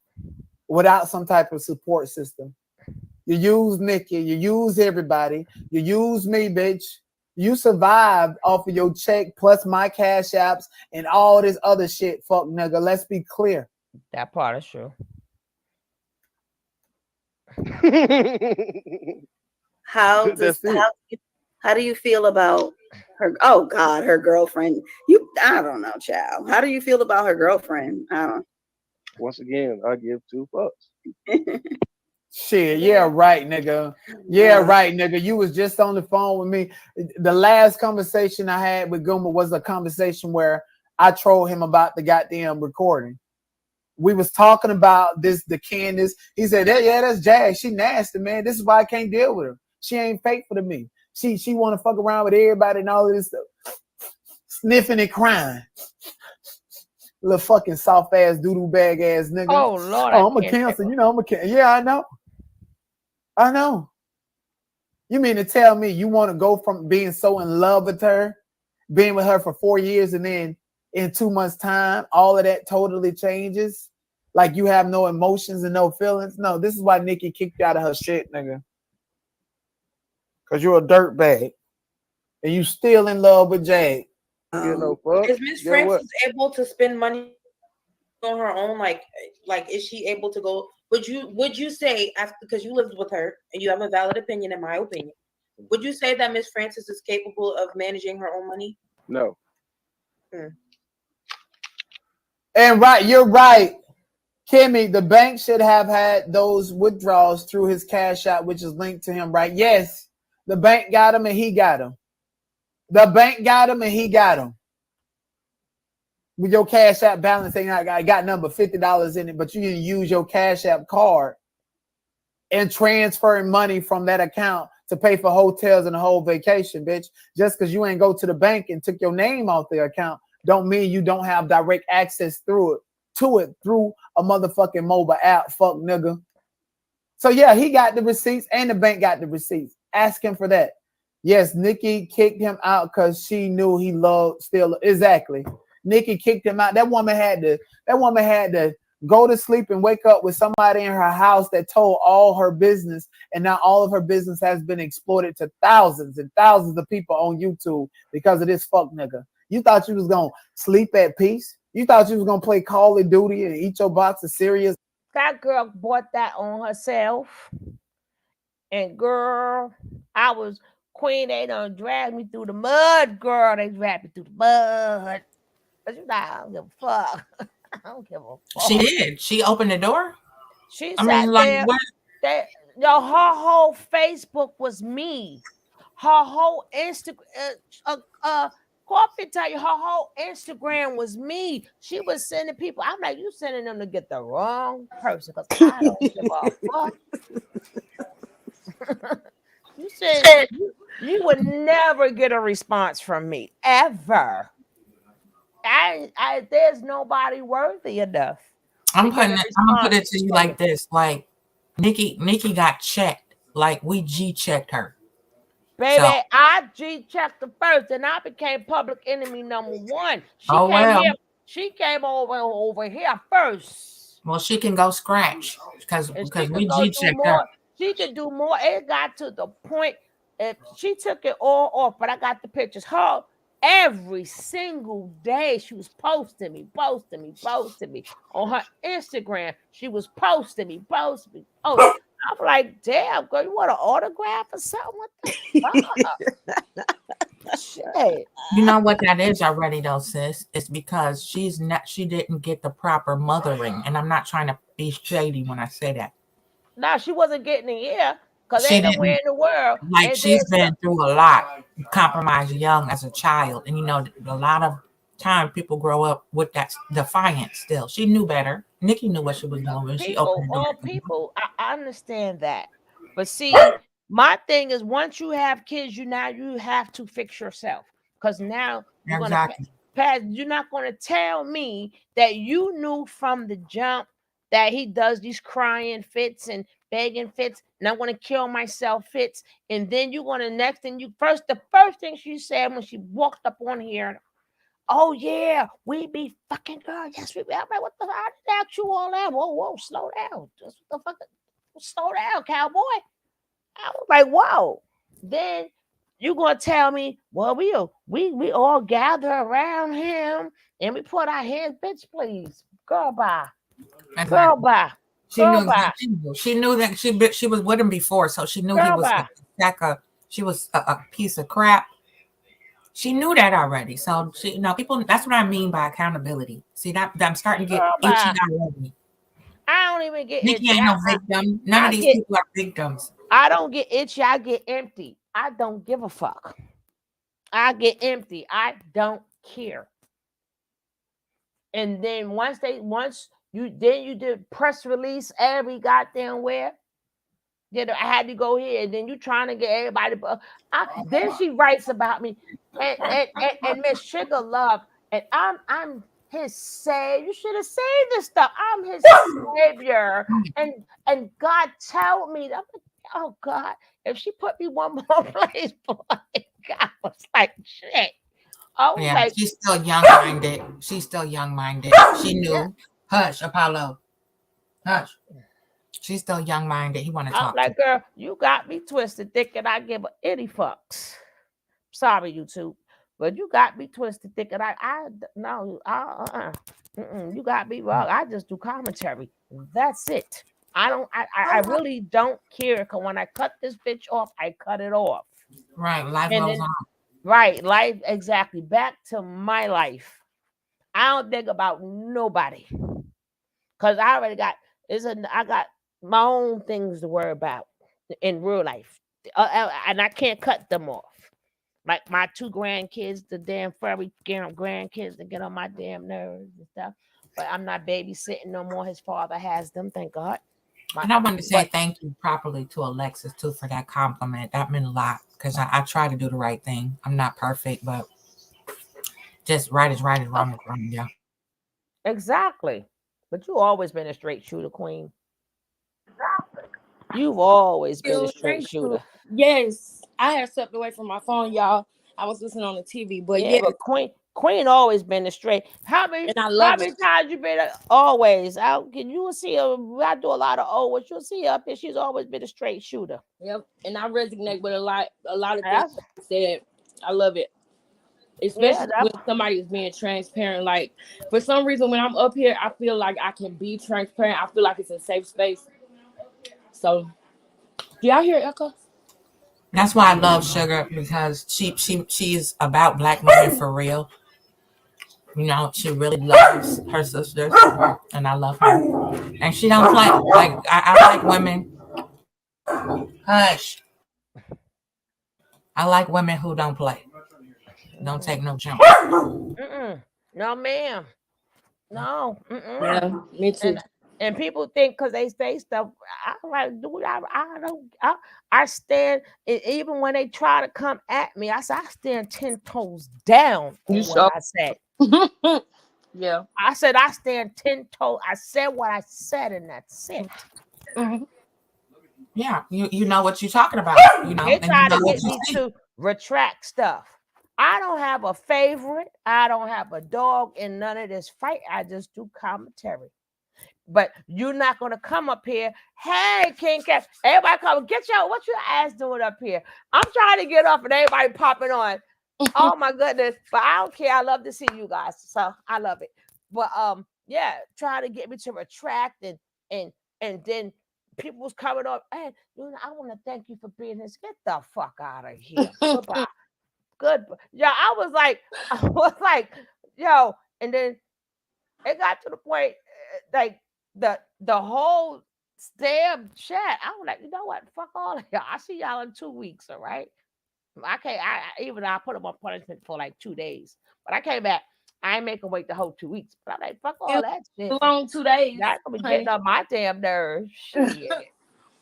without some type of support system. You use Nikki, you use everybody, you use me, bitch. You survived off of your check plus my cash apps and all this other shit, fuck nigga. Let's be clear. That part is true. How do you feel about her? Oh God, her girlfriend. I don't know, child. How do you feel about her girlfriend? I don't. Once again, I give 2 fucks. Shit, yeah, right, nigga. Yeah, right, nigga. You was just on the phone with me. The last conversation I had with Guma was a conversation where I trolled him about the goddamn recording. we was talking about the Candace. He said, yeah, that's Jag. She nasty, man. This is why I can't deal with her. She ain't faithful to me. She want to fuck around with everybody and all of this stuff. Sniffing and crying. Little fucking soft ass doodle bag ass nigga. Oh Lord, oh, I'm a Cancer. You know I'm a Cancer. Yeah, I know. You mean to tell me you want to go from being so in love with her, being with her for 4 years, and then in 2 months' time, all of that totally changes? Like you have no emotions and no feelings? No, this is why Nikki kicked you out of her shit, nigga. Because you're a dirtbag. And you still in love with Jade. You know, fuck. Is Miss Francis able to spend money on her own? Like is she able to go? Would you say, after, because you lived with her and you have a valid opinion, in my opinion, would you say that Miss Francis is capable of managing her own money? No. And you're right, Kimmy. The bank should have had those withdrawals through his Cash App, which is linked to him, right? Yes, the bank got him and he got him. The bank got him and he got him. With your Cash App balance, ain't I got number $50 in it, but you didn't use your Cash App card and transferring money from that account to pay for hotels and the whole vacation, bitch. Just because you ain't go to the bank and took your name off their account, don't mean you don't have direct access to it through a motherfucking mobile app, fuck nigga. So yeah, he got the receipts and the bank got the receipts. Ask him for that. Yes, Nikki kicked him out because she knew he loved still. Exactly. Nikki kicked him out. That woman had to go to sleep and wake up with somebody in her house that told all her business, and now all of her business has been exploited to thousands and thousands of people on YouTube because of this fuck nigga. You thought you was gonna sleep at peace? You thought you was gonna play Call of Duty and eat your box of cereal? That girl bought that on herself. And girl, I was Queen. They done dragged me through the mud, girl. They dragged me through the mud. But you know, I don't give a fuck. I don't give a fuck. She did. She opened the door. She I sat mean, like, there. what? Her whole Facebook was me. Her whole Instagram, Coffee tell you, her whole Instagram was me. She was sending people. I'm like, you sending them to get the wrong person because I don't give a fuck. You said you would never get a response from me ever. There's nobody worthy enough. I'm gonna put it to you like this: like Nikki got checked, like we G-checked her. Baby, so, I G-checked her first, and I became public enemy number one. She came over here first. Well, she can go scratch because we G-checked her. She could do more. It got to the point if she took it all off, but I got the pictures. Her every single day she was posting me on her Instagram. She was posting me. I'm like, damn, girl, you want an autograph or something? What the fuck? Shit. You know what that is already, though, sis? It's because she didn't get the proper mothering, and I'm not trying to be shady when I say that. No, she wasn't getting it here because ain't nowhere in the world. Like she's been through a lot, compromised young as a child, and a lot of time people grow up with that defiance. Still, she knew better. Nikki knew what she was doing when she opened the door. I understand that, but see, my thing is once you have kids, you have to fix yourself because now you're gonna pass. You're not gonna tell me that you knew from the jump that he does these crying fits and begging fits, and I'm going to kill myself fits. And then you're going to the first thing she said when she walked up on here, oh yeah, we be fucking girl. Yes, we be. I'm like, what the fuck? I didn't ask you all that. Whoa, slow down. Just what the fuck? Slow down, cowboy. I was like, whoa. Then you're going to tell me, well, we all gather around him and we put our hands, bitch, please. Girl, bye. Girl, bye. She knew that she was with him before, so she knew he was she was a piece of crap. She knew that already. So people. That's what I mean by accountability. See that I'm starting to get itchy already. I don't even get Nikki itchy. Ain't no victim. None of these people are victims. I don't get itchy. I get empty. I don't give a fuck. I get empty. I don't care. And then once You did press release every goddamn where. I had to go here, and then you trying to get everybody. Then she writes about me, and Miss Sugar Love, and I'm his savior. You should have saved this stuff. I'm his savior, and God tell me, I'm like, oh God, if she put me one more place, boy, God was like shit. I was Yeah, like, she's still young-minded. She's still young-minded. She knew. yeah. Hush, Apollo. Hush. She's still young-minded. He want to I'm talk to like, girl, you got me twisted, thinking I give any fucks. Sorry, YouTube, but you got me twisted, thinking no, you got me wrong. I just do commentary. That's it. I really don't care. Cause when I cut this bitch off, I cut it off. Right, life And goes then, on. right, life exactly. Back to my life. I don't think about nobody, cause I already got. I got my own things to worry about in real life, and I can't cut them off. Like my 2 grandkids, the damn furry grandkids that get on my damn nerves and stuff. But I'm not babysitting no more. His father has them, thank God. And I wanted to say thank you properly to Alexis too for that compliment. That meant a lot because I try to do the right thing. I'm not perfect, but just right is right and wrong is wrong. Yeah. Exactly. But you always been a straight shooter, queen. You've always been a straight Thank you. shooter. Yes, I had stepped away from my phone, y'all. I was listening on the TV, but Yeah, yeah, but Queen always been a straight. How many and I love it. times you been always out? Can you see her? I do a lot of what you'll see her up there. She's always been a straight shooter. Yep, and I resonate with a lot of things That's, that you said. I love it, yeah, especially when somebody is being transparent. Like for some reason, when I'm up here, I feel like I can be transparent. I feel like it's a safe space. So, do y'all hear Echo? That's why I love Sugar because she's about Black women for real. You know, she really loves her sisters, and I love her. And she don't play. Like I like women. Hush. I like women who don't play. Don't take no jump. No, ma'am. No. Yeah, me too. And people think because they say stuff, I'm like, dude, I don't. I stand, even when they try to come at me, I stand 10 toes down on what I said. Yeah. I said I stand 10 toes. I said what I said, and that's it. Yeah, you know what you're talking about. You know, They and try you know to what get you me see. to retract stuff. I don't have a favorite. I don't have a dog in none of this fight. I just do commentary. But you're not gonna come up here. Hey, King Cat. Everybody come. Get what your ass doing up here? I'm trying to get up and everybody popping on. Oh my goodness. But I don't care. I love to see you guys. So I love it. But yeah, try to get me to retract and then people was coming up. Hey, I want to thank you for being this. Get the fuck out of here. Goodbye. Good. Yeah, I was like, yo, and then it got to the point like the whole damn chat. I was like, you know what? Fuck all of y'all. I see y'all in 2 weeks, all right? I can't. I put them on punishment for like 2 days, but I came back. I ain't make them wait the whole 2 weeks. But I'm like, fuck all that shit. Long 2 days. Y'all gonna be getting on my damn nerves. Shit.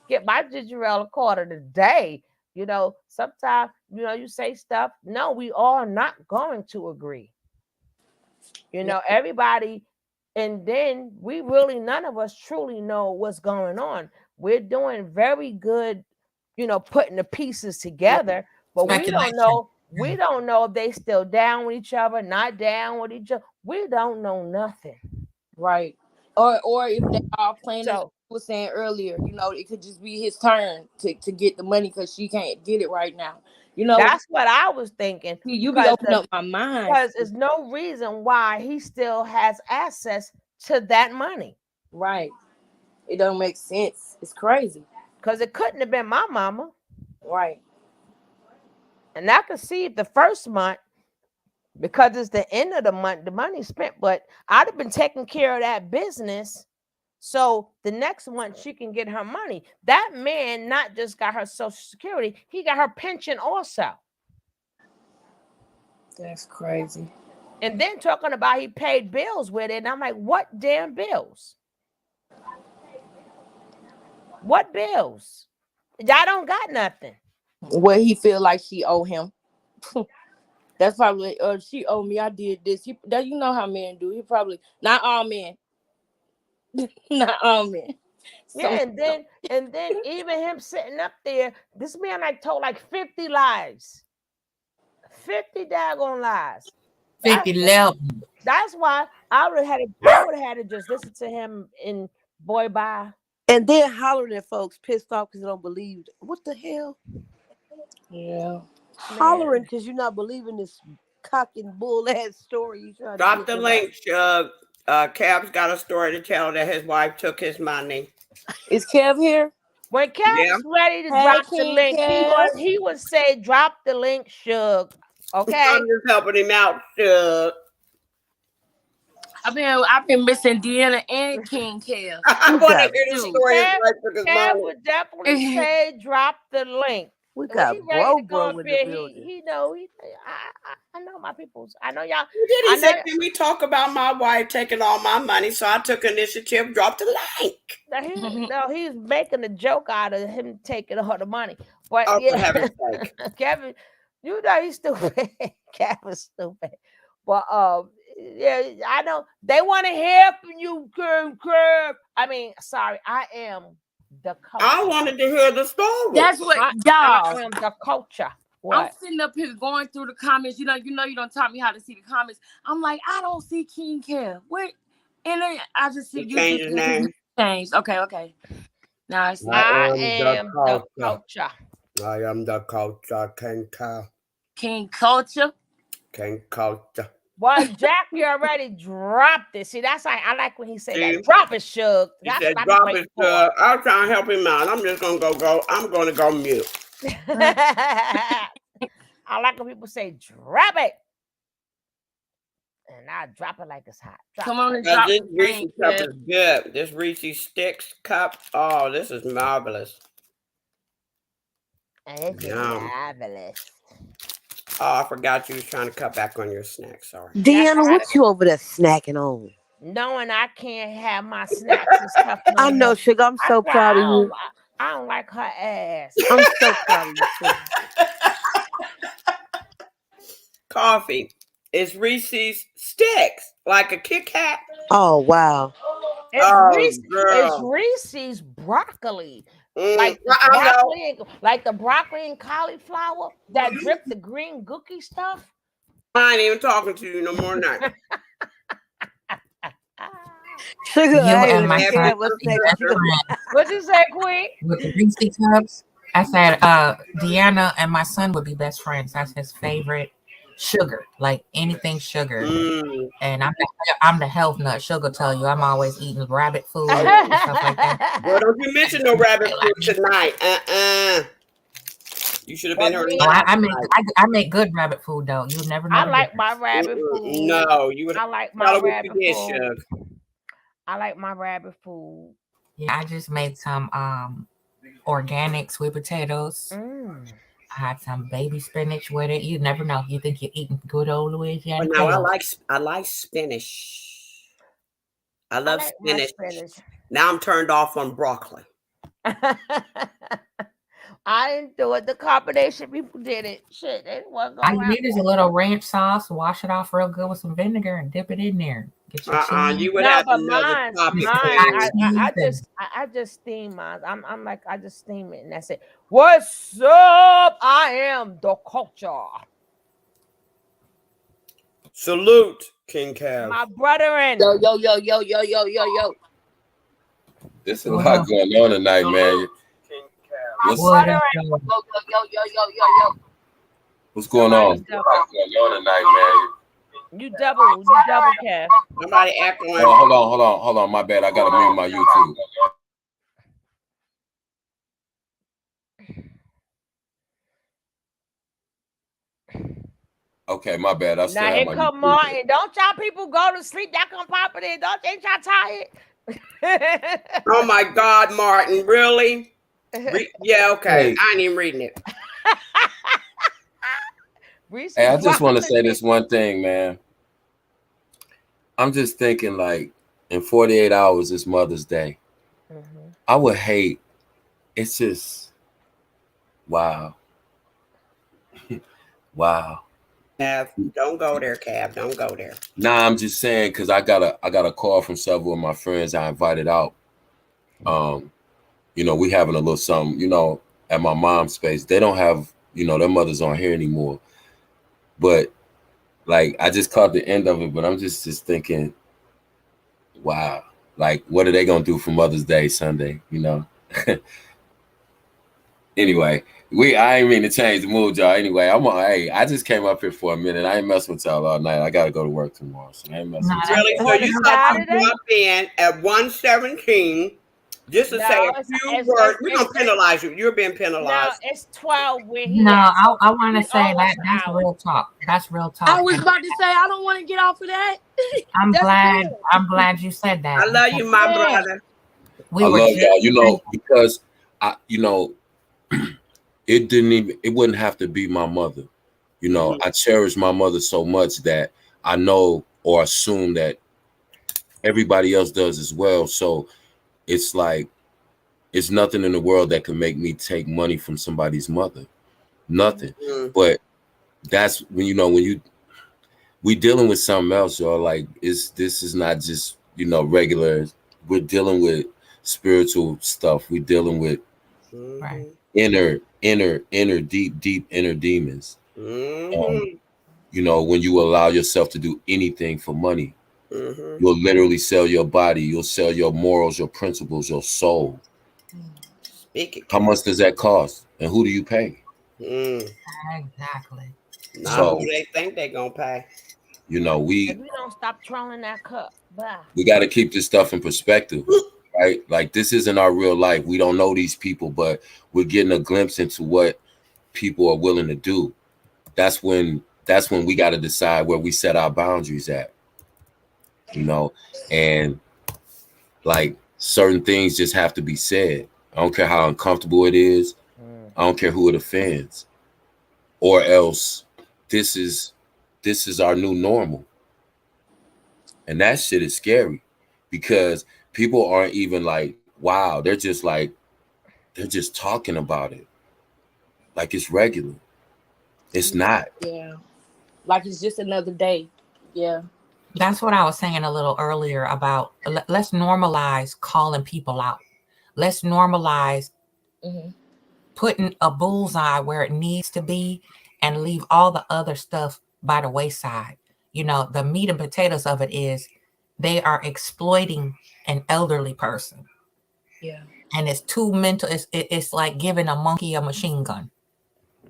Get my Gerald a quarter today. Sometimes you say stuff. No, we are not going to agree. Everybody, and then we really none of us truly know what's going on. We're doing very good, putting the pieces together, but we don't know. We don't know if they still down with each other, not down with each other. We don't know nothing. Right. Or if they are playing, as I was saying earlier, it could just be his turn to get the money because she can't get it right now. That's what I was thinking. You be opening up my mind. Because there's no reason why he still has access to that money. Right. It don't make sense. It's crazy. Because it couldn't have been my mama. Right. And I could see the first month, because it's the end of the month, the money spent, but I'd have been taking care of that business. So the next month she can get her money. That man not just got her Social Security, he got her pension also. That's crazy. And then talking about he paid bills with it. And I'm like, what damn bills? What bills? Y'all don't got nothing. What he feel like she owe him. That's probably she owe me. I did this. That you know how men do. He probably not all men. Not all men. Yeah, So and then even him sitting up there, this man like told like 50 lies. 50 daggone lies. 50 left. That's why I would have had to just listen to him in Boy Bye. And then hollering at folks pissed off because they don't believe. What the hell? yeah. Hollering because you're not believing this cock and bull ass story you trying to Drop get the from link. Cav's got a story to tell that his wife took his money. Is Kev here? When Kev's ready to drop the King link, Kev. he would say, "Drop the link, Suge." Okay. I'm just helping him out, Suge. I've been missing Deanna and King Kev. I want to hear the story. Kev would definitely say, "Drop the link." We When got he ready to go bro up in here, the building. he know. I know my peoples. I know y'all. He did. He said, "Can we talk about my wife taking all my money?" So I took initiative, dropped the link. No, he's making a joke out of him taking all the money. But Oh, yeah, for heaven's sake. Kevin, you know he's stupid. Kevin's stupid. But yeah, I know they want to hear from you, Curb. I mean, sorry, I am the culture. I wanted to hear the story. That's what I am the culture. What? I'm sitting up here going through the comments. You don't taught me how to see the comments. I'm like, I don't see King Kev. Where? And then I just see you changed his name. Changed. Okay. Now I see. I am the culture. I am the culture, King Kev. King Culture. King Culture. Well, Jack, you already dropped it. See, that's like I like when he said that. Drop it, Suge. He said, "Drop it, Suge." I was trying to help him out. I'm just gonna go. I'm gonna go mute. I like when people say, "Drop it," and I drop it like it's hot. Come on and drop this the Reese's thing, cup Kev. is good. This Reese's Sticks cup. Oh, this is marvelous. And it's marvelous. Oh, I forgot you was trying to cut back on your snack. Sorry. Deanna, what you over there snacking on? Knowing I can't have my snacks and stuff. I know, Sugar. I'm so proud of you. I don't like her ass. I'm so proud of you, Sugar. Coffee. It's Reese's Sticks, like a Kit Kat. Oh, wow. It's Reese's broccoli. Like the broccoli and cauliflower that drip the green gookie stuff. I ain't even talking to you no more now. Sugar, You and my son what's would be best friends. What you say, Queen? With the Reese's cups, I said Deanna and my son would be best friends. That's his favorite sugar, like anything sugar. And I'm the health nut. Sugar tell you I'm always eating rabbit food and stuff like that. Well, don't you mention no rabbit food tonight. You should have been heard. I make good rabbit food though. You never know. I like my rabbit food. No, you would. I like my rabbit food. I like my rabbit food. Yeah, I just made some organic sweet potatoes. I had some baby spinach with it. You never know. You think you're eating good old Louisiana. No, I like spinach. I love spinach. Now I'm turned off on broccoli. I didn't do it. The combination people did it. Shit, they wasn't going. All you need is a little ranch sauce. Wash it off real good with some vinegar and dip it in there. Get your cheese. You would have to know the topic. I just steam mine. I'm like I just steam it and that's it. What's up? I am the culture. Salute, King Kev. My brethren. Yo. There's a lot going on tonight, man. What's going on? What's going on tonight, man? You double, Kev. Somebody echoing. Oh, hold on. My bad. I gotta mute my YouTube. Okay, my bad. I now here come Martin. Don't y'all people go to sleep. Y'all come pop it in. Ain't y'all tired? Oh my God, Martin, really? Yeah, okay. I ain't even reading it. Hey, I just want to say this one thing, man. I'm just thinking, like, in 48 hours is Mother's Day. I would hate. It's just wow. Wow. Cav, don't go there, Cav. Don't go there. Nah, I'm just saying because I got a call from several of my friends I invited out. You know, we having a little something, you know, at my mom's space. They don't have, you know, their mothers aren't here anymore. But like I just caught the end of it, but I'm just thinking, wow, like what are they gonna do for Mother's Day Sunday, you know? Anyway, I ain't mean to change the mood, y'all. Anyway, hey, I just came up here for a minute. I ain't messing with y'all all night. I gotta go to work tomorrow. So I ain't messing with y'all. Really? So you thought you drop in at 117 just to say a few words. We're gonna penalize you. You're being penalized. No, it's 12 where he No, at. So I want to he say owe that us an that's hour. real talk. That's real talk. I was about to say I don't want to get off of that. I'm That's glad. good. I'm glad you said that. I love you, my brother. We I were love just y'all, you know, because you know, it wouldn't have to be my mother. You know, I cherish my mother so much that I know or assume that everybody else does as well. So it's like, it's nothing in the world that can make me take money from somebody's mother. Nothing. But that's when, you know, we dealing with something else, y'all. Like this is not just, you know, regular. We're dealing with spiritual stuff. We're dealing with inner deep inner demons. You know, when you allow yourself to do anything for money, you'll literally sell your body, you'll sell your morals, your principles, your soul. How much does that cost, and who do you pay? Exactly. Not who they think they're gonna pay. You know, If we don't stop trolling that cup, bye. we got to keep this stuff in perspective, right? Like this isn't our real life. We don't know these people, but we're getting a glimpse into what people are willing to do. That's when we got to decide where we set our boundaries at. You know, and like certain things just have to be said. I don't care how uncomfortable it is. I don't care who it offends. Or else this is our new normal. And that shit is scary because people aren't even like, wow, they're just talking about it. Like it's regular. It's not. Yeah. Like it's just another day. Yeah. That's what I was saying a little earlier about let's normalize calling people out. Let's normalize putting a bullseye where it needs to be and leave all the other stuff by the wayside. You know, the meat and potatoes of it is they are exploiting an elderly person. Yeah. And it's too mental. It's like giving a monkey a machine gun.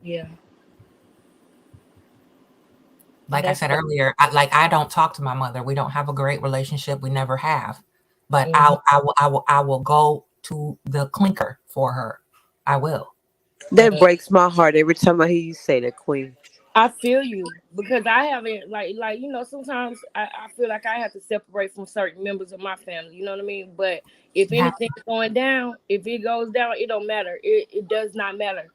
Yeah. Like I said earlier, I don't talk to my mother. We don't have a great relationship. We never have. But I will go to the clinker for her. I will. That breaks my heart every time I hear you say that, Queen. I feel you because I haven't like you know, sometimes I feel like I have to separate from certain members of my family, you know what I mean? But if anything's going down, if it goes down, it don't matter. It does not matter.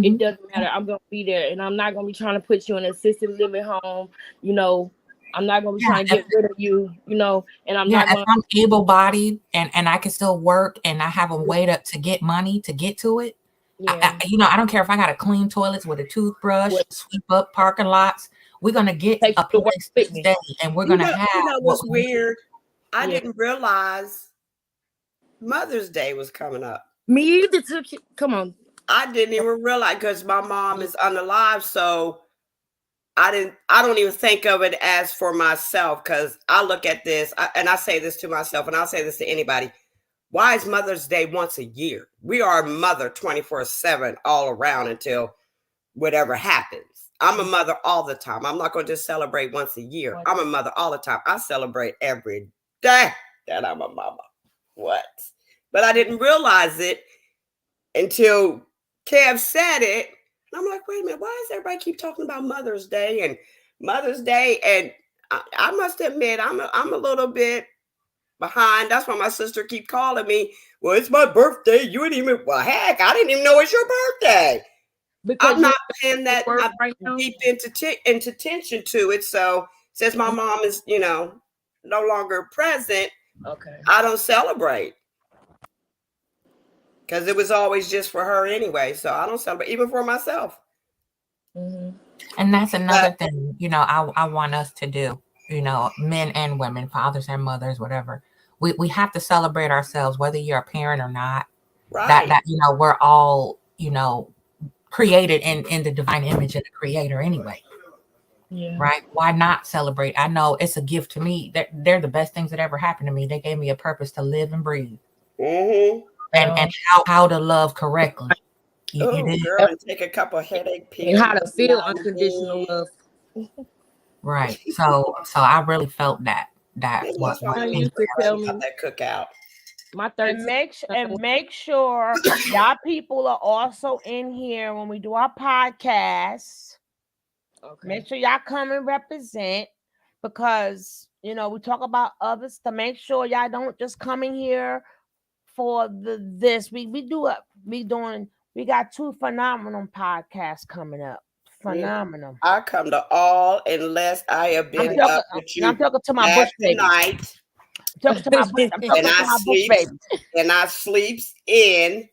It doesn't matter. I'm gonna be there, and I'm not gonna be trying to put you in an assisted living home. You know, I'm not gonna be trying to get rid of you. You know, and I'm not. If I'm able-bodied and I can still work and I have a way to get money to get to it. Yeah. You know, I don't care if I got to clean toilets with a toothbrush, sweep up parking lots. We're gonna get a place to stay, and we're gonna have. You know what's weird? I didn't realize Mother's Day was coming up. Me either. Come on. I didn't even realize because my mom is unalive, so I don't even think of it as for myself because I look at this and I say this to myself and I'll say this to anybody. Why is Mother's Day once a year? We are a mother 24/7 all around until whatever happens. I'm a mother all the time. I'm not going to just celebrate once a year. I'm a mother all the time. I celebrate every day that I'm a mama. What? But I didn't realize it until Kev said it. And I'm like, wait a minute, why does everybody keep talking about Mother's Day and Mother's Day? And I must admit, I'm a little bit behind. That's why my sister keep calling me. Well, it's my birthday. You didn't even. Well, heck, I didn't even know it's your birthday. Because I'm not paying that deep into attention to it. So since my mom is, you know, no longer present, okay, I don't celebrate. Because it was always just for her anyway. So I don't celebrate, even for myself. Mm-hmm. And that's another thing, you know, I want us to do, you know, men and women, fathers and mothers, whatever. We have to celebrate ourselves, whether you're a parent or not. Right. That you know, we're all, you know, created in the divine image of the creator anyway. Yeah. Right? Why not celebrate? I know it's a gift to me. They're the best things that ever happened to me. They gave me a purpose to live and breathe. Mm-hmm. And how to love correctly. You Oh, did. girl, and take a couple of headache pills. And how to feel now and unconditional then. love. Right. So I really felt that Yeah, what that's why I you used to tell me about that cookout. my And 13. make sure y'all people are also in here when we do our podcast. Okay. Make sure y'all come and represent, because you know we talk about others. To make sure y'all don't just come in here for this. We got 2 phenomenal podcasts coming up. Phenomenal. I come to all unless I have been up with you. I'm talking to my bush babies. Tonight. I'm talking to my bush. I'm talking to my bush babies. And I sleeps in.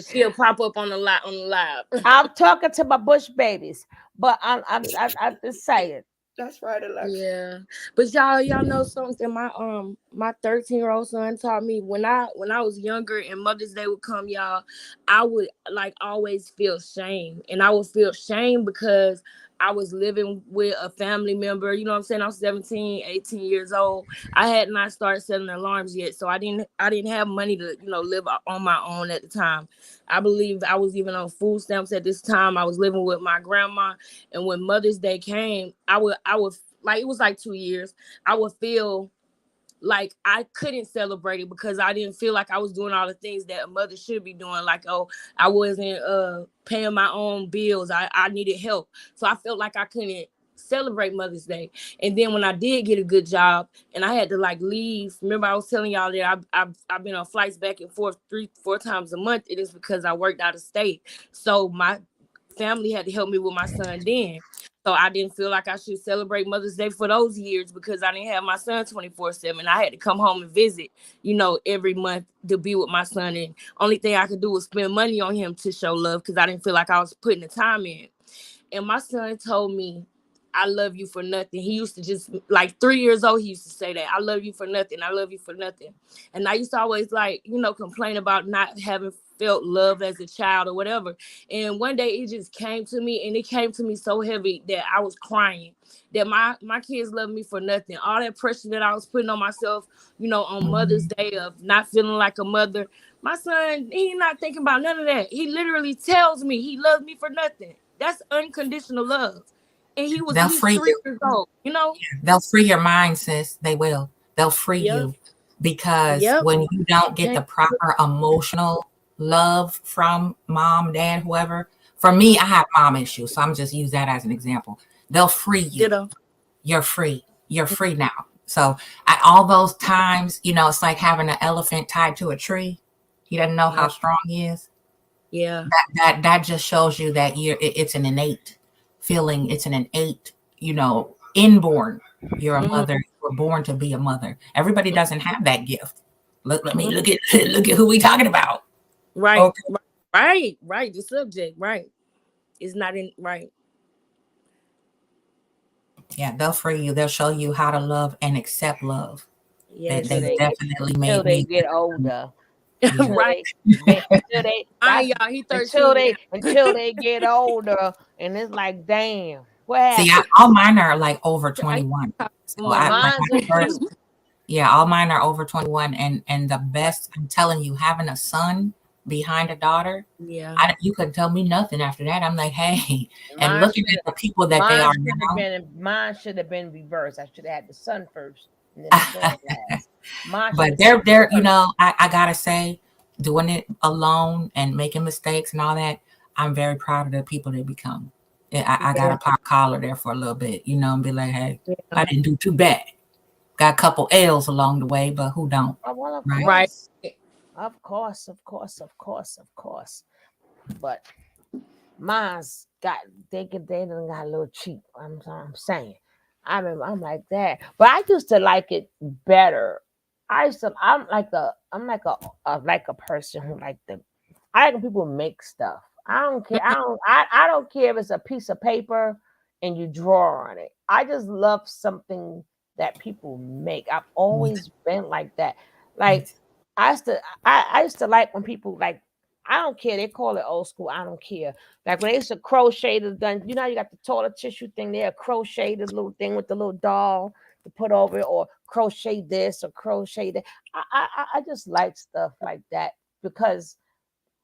She'll pop up on the live. I'm talking to my bush babies, but I'm just saying. That's right, Alexa. Yeah, but y'all know something. My 13-year-old son taught me when I was younger and Mother's Day would come, y'all, I would like always feel shame, and I would feel shame because I was living with a family member. You know what I'm saying? I was 17, 18 years old. I had not started setting alarms yet, so I didn't have money to live on my own at the time. I believe I was even on food stamps at this time. I was living with my grandma, and when Mother's Day came, I would like, it was like 2 years. I would feel like I couldn't celebrate it because I didn't feel like I was doing all the things that a mother should be doing. Like, oh, I wasn't paying my own bills. I needed help. So I felt like I couldn't celebrate Mother's Day. And then when I did get a good job and I had to like leave, remember I was telling y'all that I've been on flights back and forth 3-4 times a month. It is because I worked out of state. So my family had to help me with my son then. So I didn't feel like I should celebrate Mother's Day for those years because I didn't have my son 24/7. I had to come home and visit, every month to be with my son. And only thing I could do was spend money on him to show love because I didn't feel like I was putting the time in. And my son told me, I love you for nothing. He used to just, like 3 years old, he used to say that. I love you for nothing. I love you for nothing. And I used to always complain about not having felt love as a child or whatever. And one day it just came to me, and it came to me so heavy that I was crying, that my kids love me for nothing. All that pressure that I was putting on myself, on Mother's Day of not feeling like a mother. My son, he's not thinking about none of that. He literally tells me he loves me for nothing. That's unconditional love. And he's 3 years old, They'll free your mind, sis. They will. They'll free you, because when you don't get the proper emotional love from mom, dad, whoever. For me, I have mom issues, so I'm just use that as an example. They'll free you. You're free. You're free now. So all those times, it's like having an elephant tied to a tree. He doesn't know how strong he is. Yeah. That just shows you that it's an innate feeling. It's an innate, inborn. You're a mother. You were born to be a mother. Everybody doesn't have that gift. Look at who we talking about. Right. Okay. Right. The subject. Right. It's not in right. Yeah, they'll free you. They'll show you how to love and accept love. Yeah, they definitely made until they me get older. Yeah. Right. Until they get older, and it's like, damn, what happened? See, all mine are like over 21. So all mine are over 21, and the best, I'm telling you, having a son behind a daughter, you couldn't tell me nothing after that. I'm like, hey, and looking at the people that they are now. Mine should have been reversed. I should have had the son first. And then the son last. But they're I gotta say, doing it alone and making mistakes and all that, I'm very proud of the people they become. I gotta pop collar there for a little bit, and be like, hey, I didn't do too bad. Got a couple L's along the way, but who don't? Well, right? Of course. But mine's they done got a little cheap. I'm saying. I'm like that. But I used to like it better I'm like a person who I like when people make stuff. I don't care. I don't care if it's a piece of paper and you draw on it. I just love something that people make. I've always been like that. Like I used to like when people like, I don't care. They call it old school. I don't care. Like when they used to crochet the gun, you know, you got the toilet tissue thing there, crochet the little thing with the little doll to put over it, or crochet this or crochet that. I just like stuff like that because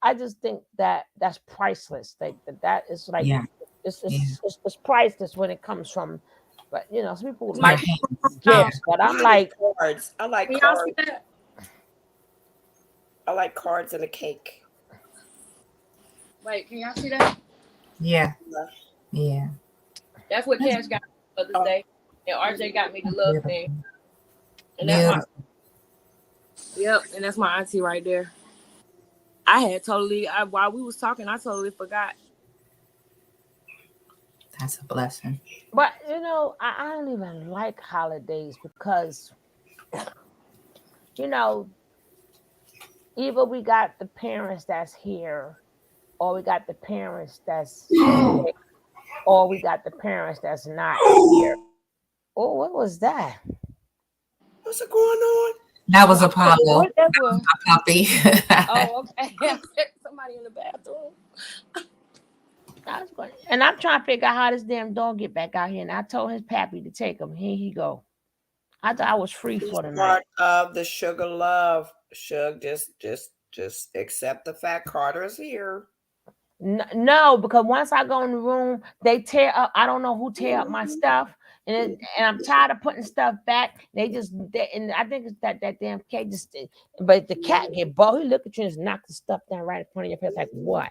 I just think that that's priceless. Like that is like Yeah. it's priceless when it comes from. But you know, some people It's your like hands. gifts, but I'm like, cards. I like Can y'all see cards. that? I like cards and a cake. Wait, can y'all see that? Yeah. Yeah. That's what Cash got me Mother's Day, and RJ got me the love thing. And that's my and that's my auntie right there. I had while we was talking, I totally forgot. That's a blessing. but you know, I don't even like holidays because you know, either we got the parents that's here, or we got the parents that's sick, or we got the parents that's not here. Oh, what was that? What's going on? That was Apollo. What that That was was? my puppy. Oh, okay. Somebody in the bathroom. That's good. And I'm trying to figure out how this damn dog get back out here. And I told his pappy to take him. Here he go. I thought I was free He's for the night. part of the sugar love. Shug, just accept the fact Carter's here. No, because once I go in the room, they tear up. I don't know who tear up my stuff, and I'm tired of putting stuff back. And I think it's that damn cat just. But the cat get bold. He look at you and just knock the stuff down right in front of your face. Like what?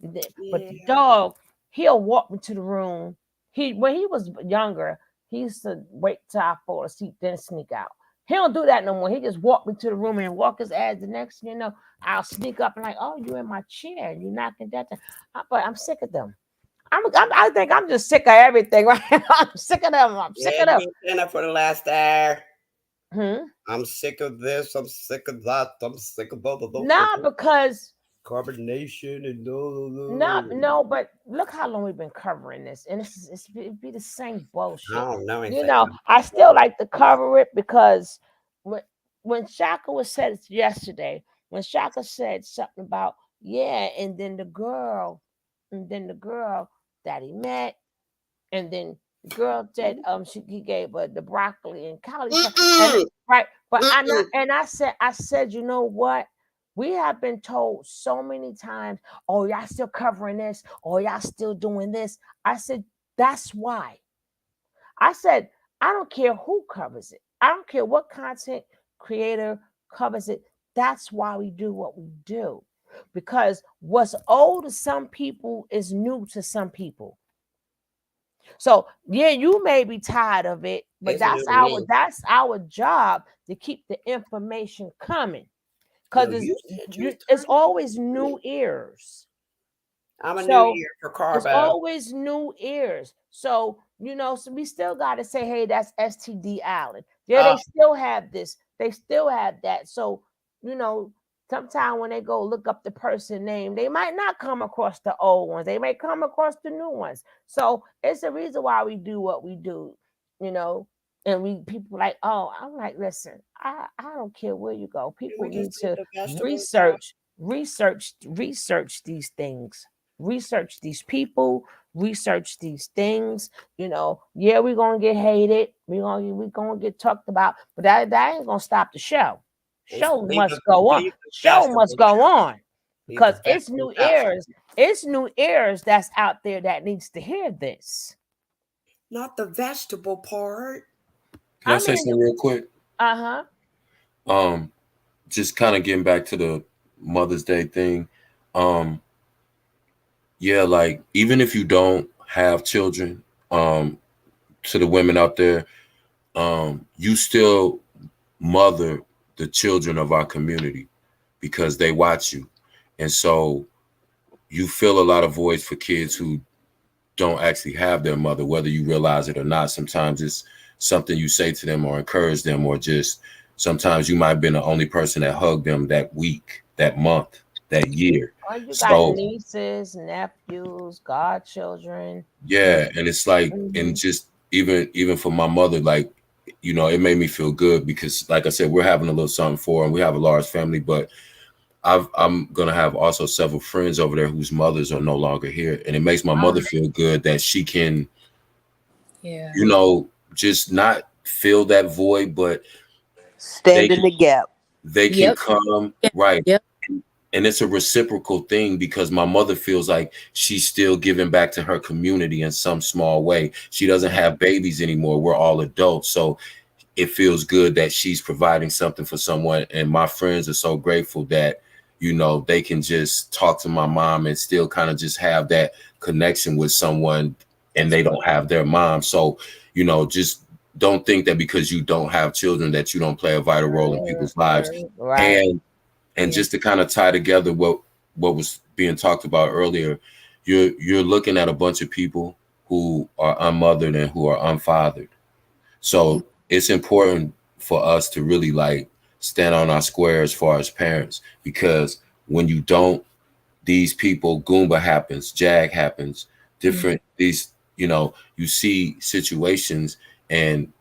But the dog, he'll walk me to the room. When he was younger, he used to wait till I fall asleep, then sneak out. He don't do that no more. He just walk me to the room and walk his ass. The next thing you know, I'll sneak up and like, oh, you in my chair. You knocking that down. But I'm sick of them. I think I'm just sick of everything, right? I'm sick of them. I'm sick of them. Enough for the last hour. Hmm? I'm sick of this. I'm sick of that. I'm sick of both of those. Nah, because carbonation and no, but look how long we've been covering this, and it'd be the same bullshit. I don't know anything. You know, I still like to cover it because when Shaka was said yesterday, when Shaka said something about and then the girl that he met, and then the girl said he gave her the broccoli and cauliflower, right? But I said, you know what? We have been told so many times, oh, y'all still covering this, or y'all still doing this. I said, that's why. I said, I don't care who covers it. I don't care what content creator covers it. That's why we do what we do. Because what's old to some people is new to some people. So you may be tired of it, but that's our job to keep the information coming. Because it's always new ears. I'm a new ear for Carbo. It's always new ears. So, so we still got to say, hey, that's STD Island. They still have this. They still have that. So, sometimes when they go look up the person name, they might not come across the old ones. They may come across the new ones. So it's the reason why we do what we do, and people like, oh, I'm like, listen, I don't care where you go. People need to research these things, research these people, research these things. We're gonna get hated, we're gonna get talked about, but that ain't gonna stop the show. Show must go on. Show must go on because it's new ears. It's new ears that's out there that needs to hear this. Not the vegetable part. Can I say something real quick? Just kind of getting back to the Mother's Day thing. Like even if you don't have children, to the women out there, you still mother the children of our community because they watch you. And so you fill a lot of voids for kids who don't actually have their mother, whether you realize it or not. Sometimes it's something you say to them or encourage them or just sometimes you might have been the only person that hugged them that week, that month, that year. Or you got So nieces, nephews, godchildren. yeah, and it's like, and Mhm. just even for my mother, like, you know, it made me feel good because, like I said, we're having a little something for her, and we have a large family, but I'm gonna have also several friends over there whose mothers are no longer here, and it makes my mother feel good that she can, Yeah. you know, just not fill that void, but they Stand in the gap. can Yep. come right. Yep. And it's a reciprocal thing because my mother feels like she's still giving back to her community in some small way. She doesn't have babies anymore. We're all adults. So it feels good that she's providing something for someone. And my friends are so grateful that, you know, they can just talk to my mom and still kind of just have that connection with someone, and they don't have their mom. So, you know, just don't think that because you don't have children that you don't play a vital role in people's lives. Right. And just to kind of tie together what was being talked about earlier, you're looking at a bunch of people who are unmothered and who are unfathered. So it's important for us to really like stand on our square as far as parents, because when you don't, these people, Goomba happens, Jag happens, different these, you know, you see situations, and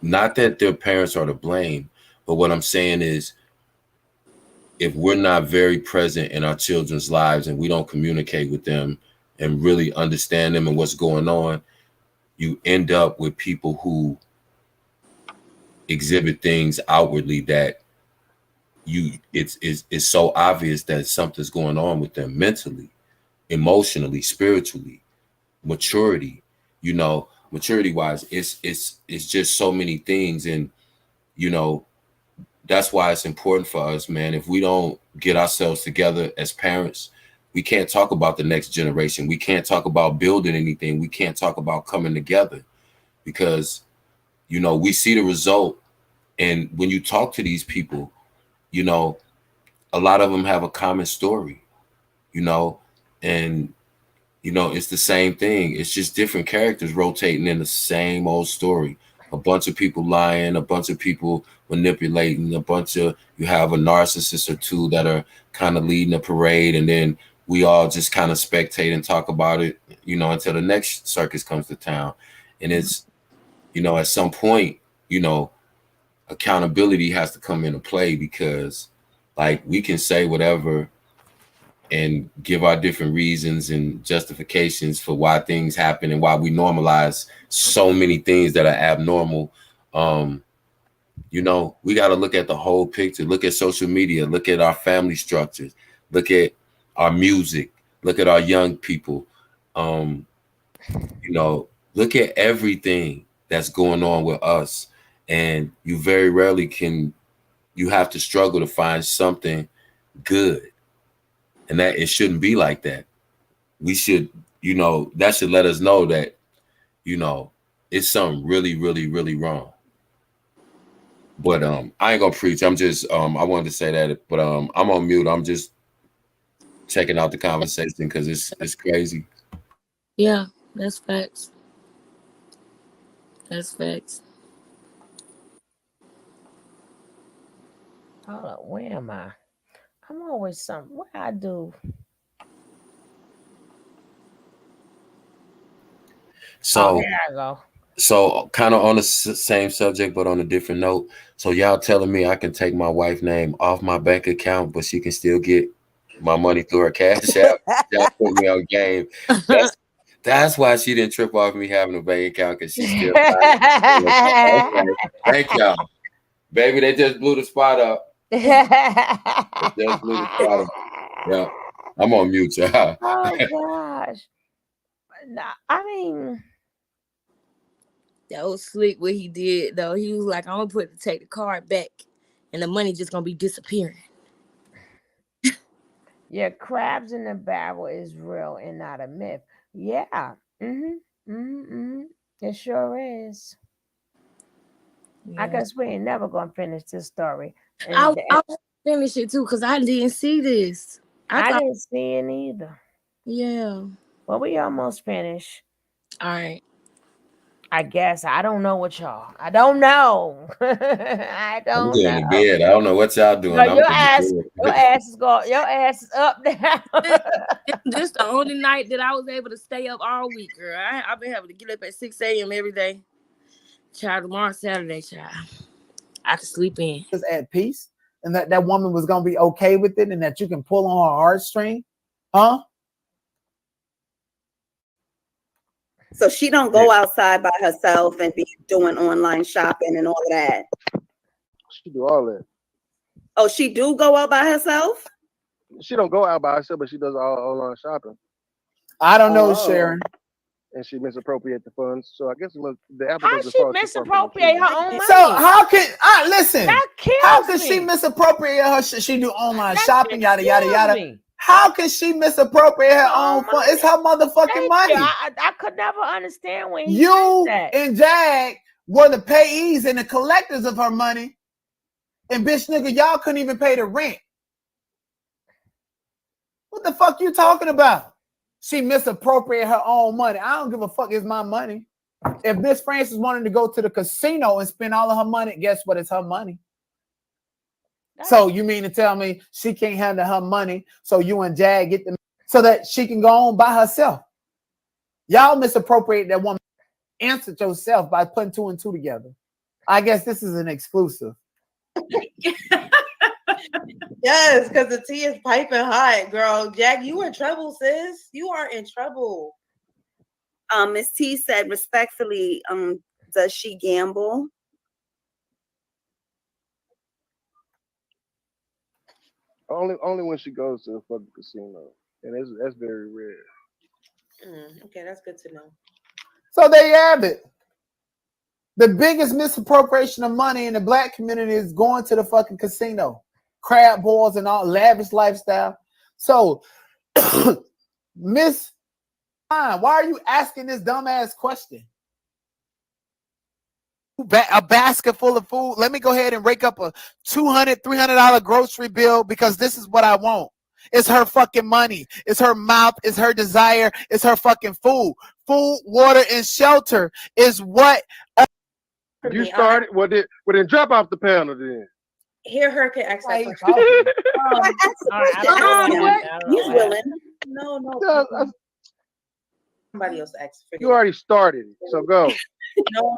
not that their parents are to blame, but what I'm saying is, if we're not very present in our children's lives and we don't communicate with them and really understand them and what's going on, you end up with people who exhibit things outwardly that it's so obvious that something's going on with them mentally, emotionally, spiritually, maturity, you know, maturity wise. It's just so many things. And you know, that's why it's important for us, man. If we don't get ourselves together as parents, we can't talk about the next generation. We can't talk about building anything. We can't talk about coming together, because, you know, we see the result. And when you talk to these people, you know, a lot of them have a common story, you know, and, you know, it's the same thing. It's just different characters rotating in the same old story. A bunch of people lying, a bunch of people manipulating, a bunch of, you have a narcissist or two that are kind of leading a parade, and then we all just kind of spectate and talk about it, you know, until the next circus comes to town. And it's, you know, at some point, you know, accountability has to come into play, because like we can say whatever and give our different reasons and justifications for why things happen and why we normalize so many things that are abnormal. You know, we got to look at the whole picture, look at social media, look at our family structures, look at our music, look at our young people. You know, look at everything that's going on with us. And you very rarely can, you have to struggle to find something good. And that it shouldn't be like that. We should, you know, that should let us know that, you know, it's something really, really, really wrong. But I ain't gonna preach. I'm just I wanted to say that, but I'm on mute. I'm just checking out the conversation because it's crazy. Yeah, that's facts. That's facts. Hold up, where am I? I'm always something. What I do? Oh, So here I go. so kind of on the same subject, but on a different note. So y'all telling me I can take my wife's name off my bank account, but she can still get my money through her cash app? Y'all put me on game. That's why she didn't trip off me having a bank account, because she still got it. Okay. Thank y'all. Baby, they just blew the spot up. They just blew the spot up. Yeah. I'm on mute, y'all. Oh gosh. Nah, I mean, That was slick what he did though. He was like, I'm gonna take the card back and the money just gonna be disappearing. yeah, crabs in the barrel is real and not a myth. Yeah. It sure is. I Yeah. guess we ain't never gonna finish this story. I And I finish it too because I didn't see this. I I thought, didn't see it either. yeah. Well, we almost finished. All right. I guess I don't know what y'all. I don't know. I I'm don't going to know. bed. I don't know what y'all doing. No, I'm your going ass is going. Your ass is up now. This the only night that I was able to stay up all week, girl. I've been having to get up at 6 a.m. every day. Child, tomorrow Saturday, child. I can sleep in. Just at peace, and that woman was gonna be okay with it, and that you can pull on her heartstring, huh? So she don't go outside by herself and be doing online shopping and all of that. She do all that. Oh, she do go out by herself? She don't go out by herself, but she does all online shopping. I don't know, Sharon. And she misappropriate the funds. So I guess the apple How doesn't she fall too far from the misappropriate tree. her own money? So how can listen? That kills How can me. she misappropriate her? She do online That shopping, yada yada kills yada. me. How can she misappropriate her own fund? It's her motherfucking Thank money. you. I could never understand when he You said that. and Jag were the payees and the collectors of her money, and bitch nigga, y'all couldn't even pay the rent. What the fuck you talking about? She misappropriated her own money. I don't give a fuck. It's my money. If Miss Francis wanted to go to the casino and spend all of her money, guess what? It's her money. So you mean to tell me she can't handle her money? So you and Jag get them so that she can go on by herself. Y'all misappropriate that woman. Answer yourself by putting 2 and 2 together. I guess this is an exclusive. Yes, because the tea is piping hot, girl. Jack, you in trouble, sis. You are in trouble. Miss T said respectfully, does she gamble? Only when she goes to a fucking casino. And that's very rare. Okay, that's good to know. So there you have it. The biggest misappropriation of money in the black community is going to the fucking casino. Crab balls and all lavish lifestyle. So, Miss, why are you asking this dumbass question? A basket full of food. Let me go ahead and rake up a $200, $300 grocery bill because this is what I want. It's her fucking money. It's her mouth. It's her desire. It's her fucking food. Food, water, and shelter is what. You started. Well, then drop off the panel then. Hear her can ask that question. He's willing. No. Somebody else asked. You already started it, so go. No,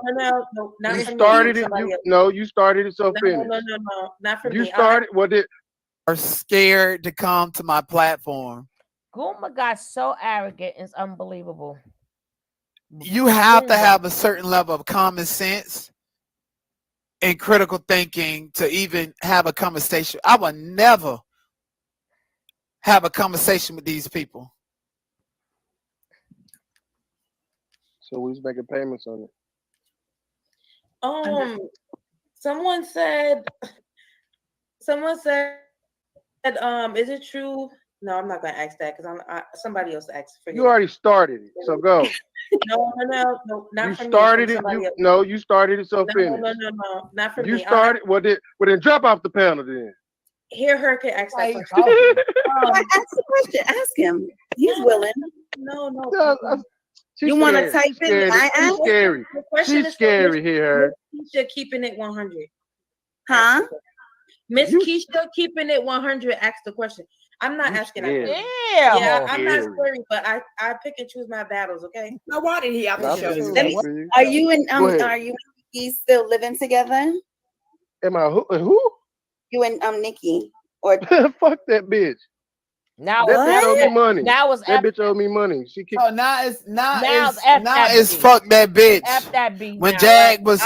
not you for started me. it. You started it, so finish. No, not for me. You started. Are scared to come to my platform. Guma got so arrogant, it's unbelievable. You have to have a certain level of common sense and critical thinking to even have a conversation. I would never have a conversation with these people. So we was making payments on it. Someone said, is it true? No, I'm not gonna ask that because somebody else asked for you. Already started it, so go. No, not you for started me. it. You started it, so finish. No, not for me. You started. Well, then drop off the panel then. Hear her can ask that question. Ask the question. Ask him. He's willing. No. You want to type in? She's scary. She's scary here. Keisha keeping it 100. Huh? Miss Keisha keeping it 100. Ask the question. I'm not asking that. Yeah, I'm not scary, but I pick and choose my battles. Okay. Now, why did he have to show this? Are you and Nikki still living together? Am I who? You and Nikki or fuck that bitch. Now that bitch owe me money. Now it's that bitch owe me money. She keep. Oh, now it's F fuck that bitch. F that B. When now, Jag right? was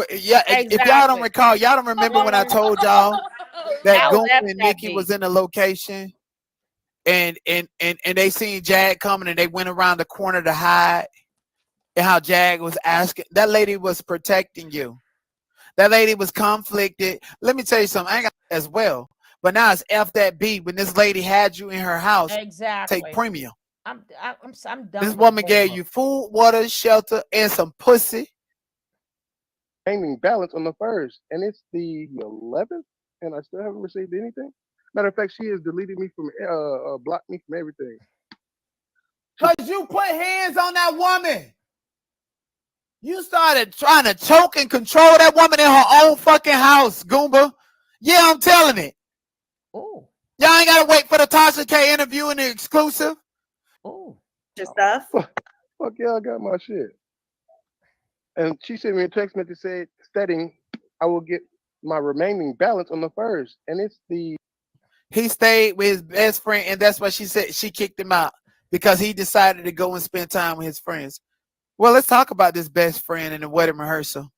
Exactly. if y'all don't recall, y'all don't remember when I told y'all that Goon and Nikki was in the location and they seen Jag coming and they went around the corner to hide, and how Jag was asking, that lady was protecting you. That lady was conflicted. Let me tell you something, I ain't got as well. But now it's F that B when this lady had you in her house. Exactly. Take premium. I'm done. This woman gave you food, water, shelter, and some pussy. Paying balance on the 1st, and it's the 11th, and I still haven't received anything. Matter of fact, she has deleted me from, blocked me from everything. Cause you put hands on that woman. You started trying to choke and control that woman in her own fucking house, Goomba. Yeah, I'm telling it. Ooh. Y'all ain't gotta wait for the Tasha K interview and the exclusive. Ooh. Your stuff. Fuck yeah, I got my shit. And she sent me a text message stating I will get my remaining balance on the first, and it's the. He stayed with his best friend, and that's why she said she kicked him out because he decided to go and spend time with his friends. Well, let's talk about this best friend in the wedding rehearsal.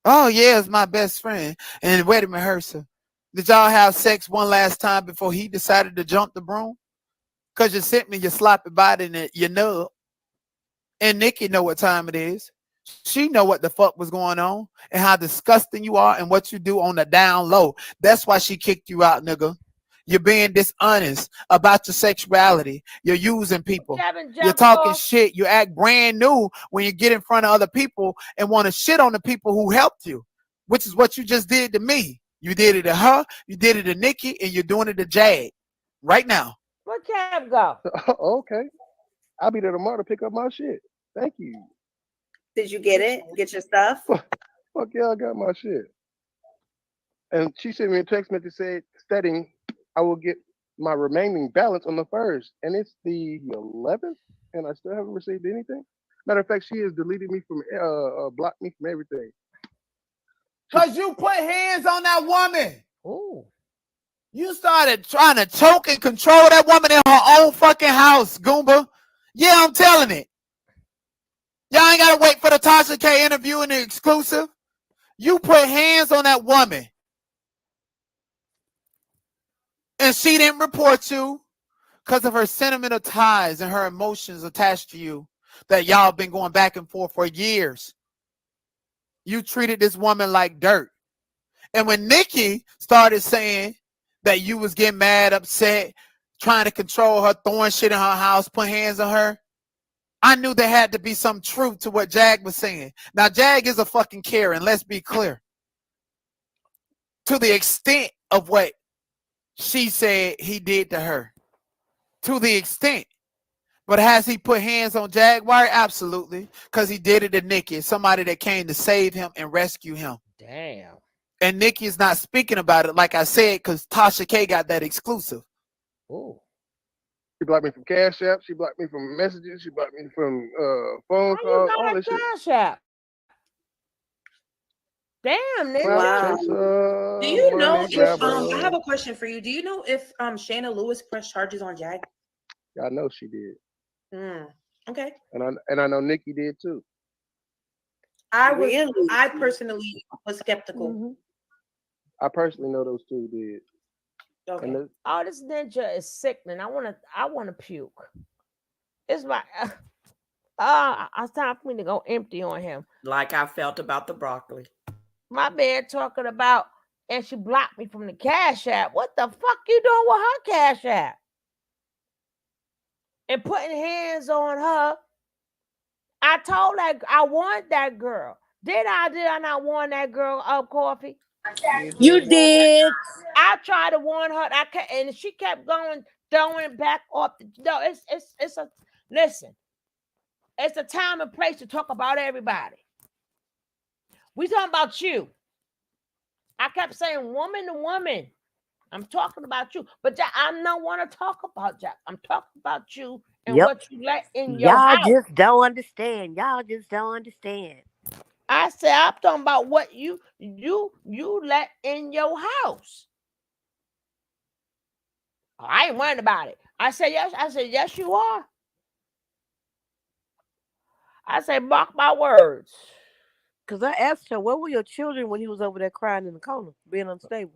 Oh yeah, it's my best friend in the wedding rehearsal. Did y'all have sex one last time before he decided to jump the broom? Cause you sent me your sloppy body and your nub. And Nikki know what time it is. She know what the fuck was going on and how disgusting you are and what you do on the down low. That's why she kicked you out, nigga. You're being dishonest about your sexuality. You're using people. You're talking shit. You act brand new when you get in front of other people and want to shit on the people who helped you, which is what you just did to me. You did it to her, you did it to Nikki, and you're doing it to Jag right now. Where Kev go? Okay. I'll be there tomorrow to pick up my shit. Thank you. Did you get it? Get your stuff? Fuck yeah, I got my shit. And she sent me a text message stating I will get my remaining balance on the first, and it's the 11th, and I still haven't received anything. Matter of fact, she has deleted me from, blocked me from everything. Cause you put hands on that woman. Ooh. You started trying to choke and control that woman in her own fucking house, Goomba. Yeah, I'm telling it. Y'all ain't gotta wait for the Tasha K interview and the exclusive. You put hands on that woman. And she didn't report you because of her sentimental ties and her emotions attached to you that y'all been going back and forth for years. You treated this woman like dirt. And when Nikki started saying that you was getting mad, upset, trying to control her, throwing shit in her house, put hands on her, I knew there had to be some truth to what Jag was saying. Now, Jag is a fucking Karen, let's be clear. To the extent of what she said he did to her. To the extent. But has he put hands on Jaguar? Absolutely. Because he did it to Nikki, somebody that came to save him and rescue him. Damn. And Nikki is not speaking about it, like I said, because Tasha K got that exclusive. Ooh. She blocked me from Cash App. She blocked me from messages. She blocked me from phone calls. All this shit. Cash App? Damn, nigga. Wow. Do you know if I have a question for you? Do you know if Shayna Lewis pressed charges on Jag? I know she did. Okay. And I know Nikki did too. I personally was skeptical. Mm-hmm. I personally know those two did. Okay. Oh, this ninja is sickening. I wanna puke. It's like it's time for me to go empty on him. Like I felt about the broccoli. My man talking about, and she blocked me from the Cash App. What the fuck you doing with her Cash App? And putting hands on her. I told that I want that girl. Did I not want that girl up, Coffee? You did. I tried to warn her. And she kept going, throwing back off. No, it's a listen. It's a time and place to talk about everybody. We talking about you. I kept saying woman to woman. I'm talking about you, but I don't want to talk about Jack. I'm talking about you and what you let in your house. Y'all just don't understand. Y'all just don't understand. I said I'm talking about what you let in your house. I ain't worried about it. I said yes. I said yes, you are. I said mark my words. Because I asked her, where were your children when he was over there crying in the corner, being unstable?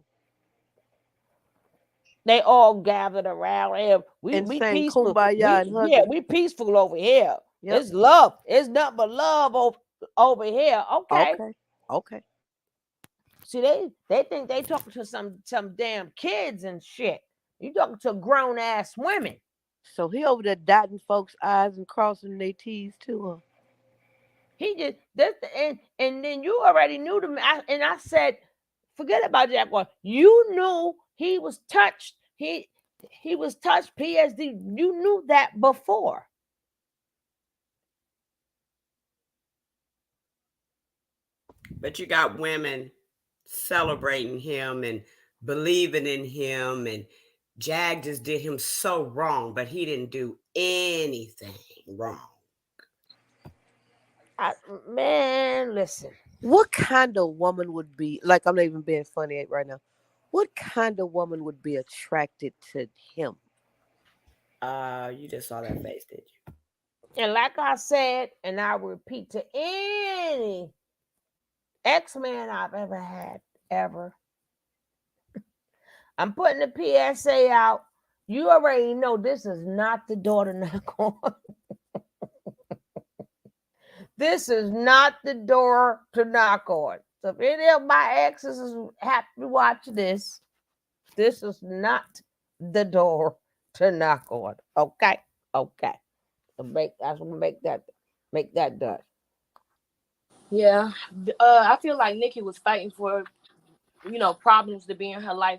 They all gathered around him. We peaceful. We peaceful over here. Yep. It's love. It's nothing but love over here. Okay. See, they think they talking to some damn kids and shit. You talking to grown ass women. So he over there dotting folks' I's and crossing their T's too, huh? He just and then you already knew them. And I said, forget about Jaguar. You knew he was touched. He was touched. PSD. You knew that before. But you got women celebrating him and believing in him, and Jag just did him so wrong, but he didn't do anything wrong. Man, listen. What kind of woman would be like? I'm not even being funny right now. What kind of woman would be attracted to him? You just saw that face, did you? And like I said, and I repeat to any ex-man I've ever had, ever, I'm putting the PSA out. You already know this is not the door to knock on. This is not the door to knock on. So if any of my exes is happy to watch this, this is not the door to knock on. Okay? Okay. So that's gonna make that done. Yeah. I feel like Nikki was fighting for, problems to be in her life.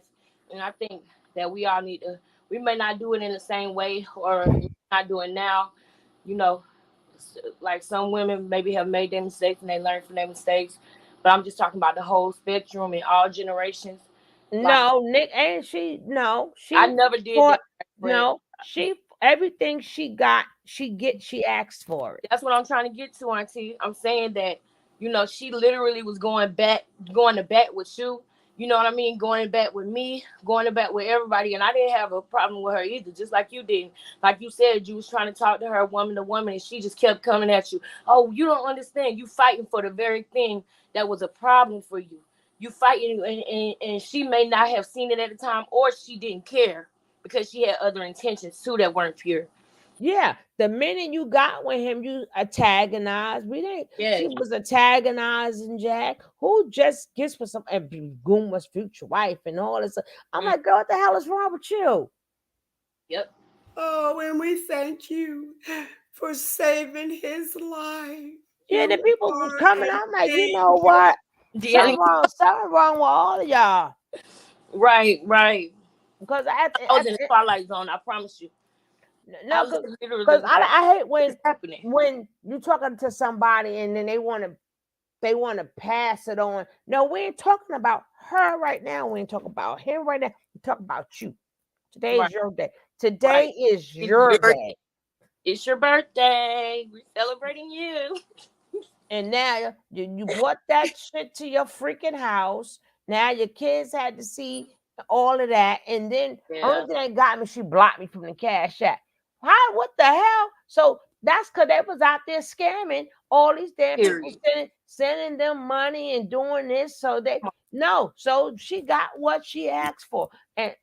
And I think that we all need to, we may not do it in the same way or not do it now, you know, like some women maybe have made their mistakes and they learn from their mistakes. But I'm just talking about the whole spectrum in all generations. No, Nick, ain't she? No, she. I never did that. No, she. Everything she got, she asked for it. That's what I'm trying to get to, Auntie. I'm saying that, she literally was going to bat with you. You know what I mean? Going to bat with me, going to bat with everybody. And I didn't have a problem with her either, just like you didn't. Like you said, you was trying to talk to her woman to woman, and she just kept coming at you. Oh, you don't understand. You fighting for the very thing that was a problem for you. You fighting, and she may not have seen it at the time, or she didn't care because she had other intentions too that weren't pure. Yeah, the minute you got with him, you antagonized. We didn't. Yeah. She was antagonizing Jack, who just gets for some and Gooma's future wife and all this. I'm like, girl, what the hell is wrong with you? Yep. Oh, and we thank you for saving his life. Yeah, the people was coming. I'm like, you know what? Something wrong with all of y'all. Right. Because I was in the twilight zone. I promise you. No, because I hate when you talking to somebody and then they want to pass it on. No, we ain't talking about her right now. We ain't talking about him right now. We talking about you. Today is your day. Today is your day. It's your birthday. We're celebrating you. And now you brought that shit to your freaking house. Now your kids had to see all of that, and then only thing that got me, she blocked me from the Cash App. What the hell? So that's because they was out there scamming all these damn people, sending them money and doing this. So so she got what she asked for, and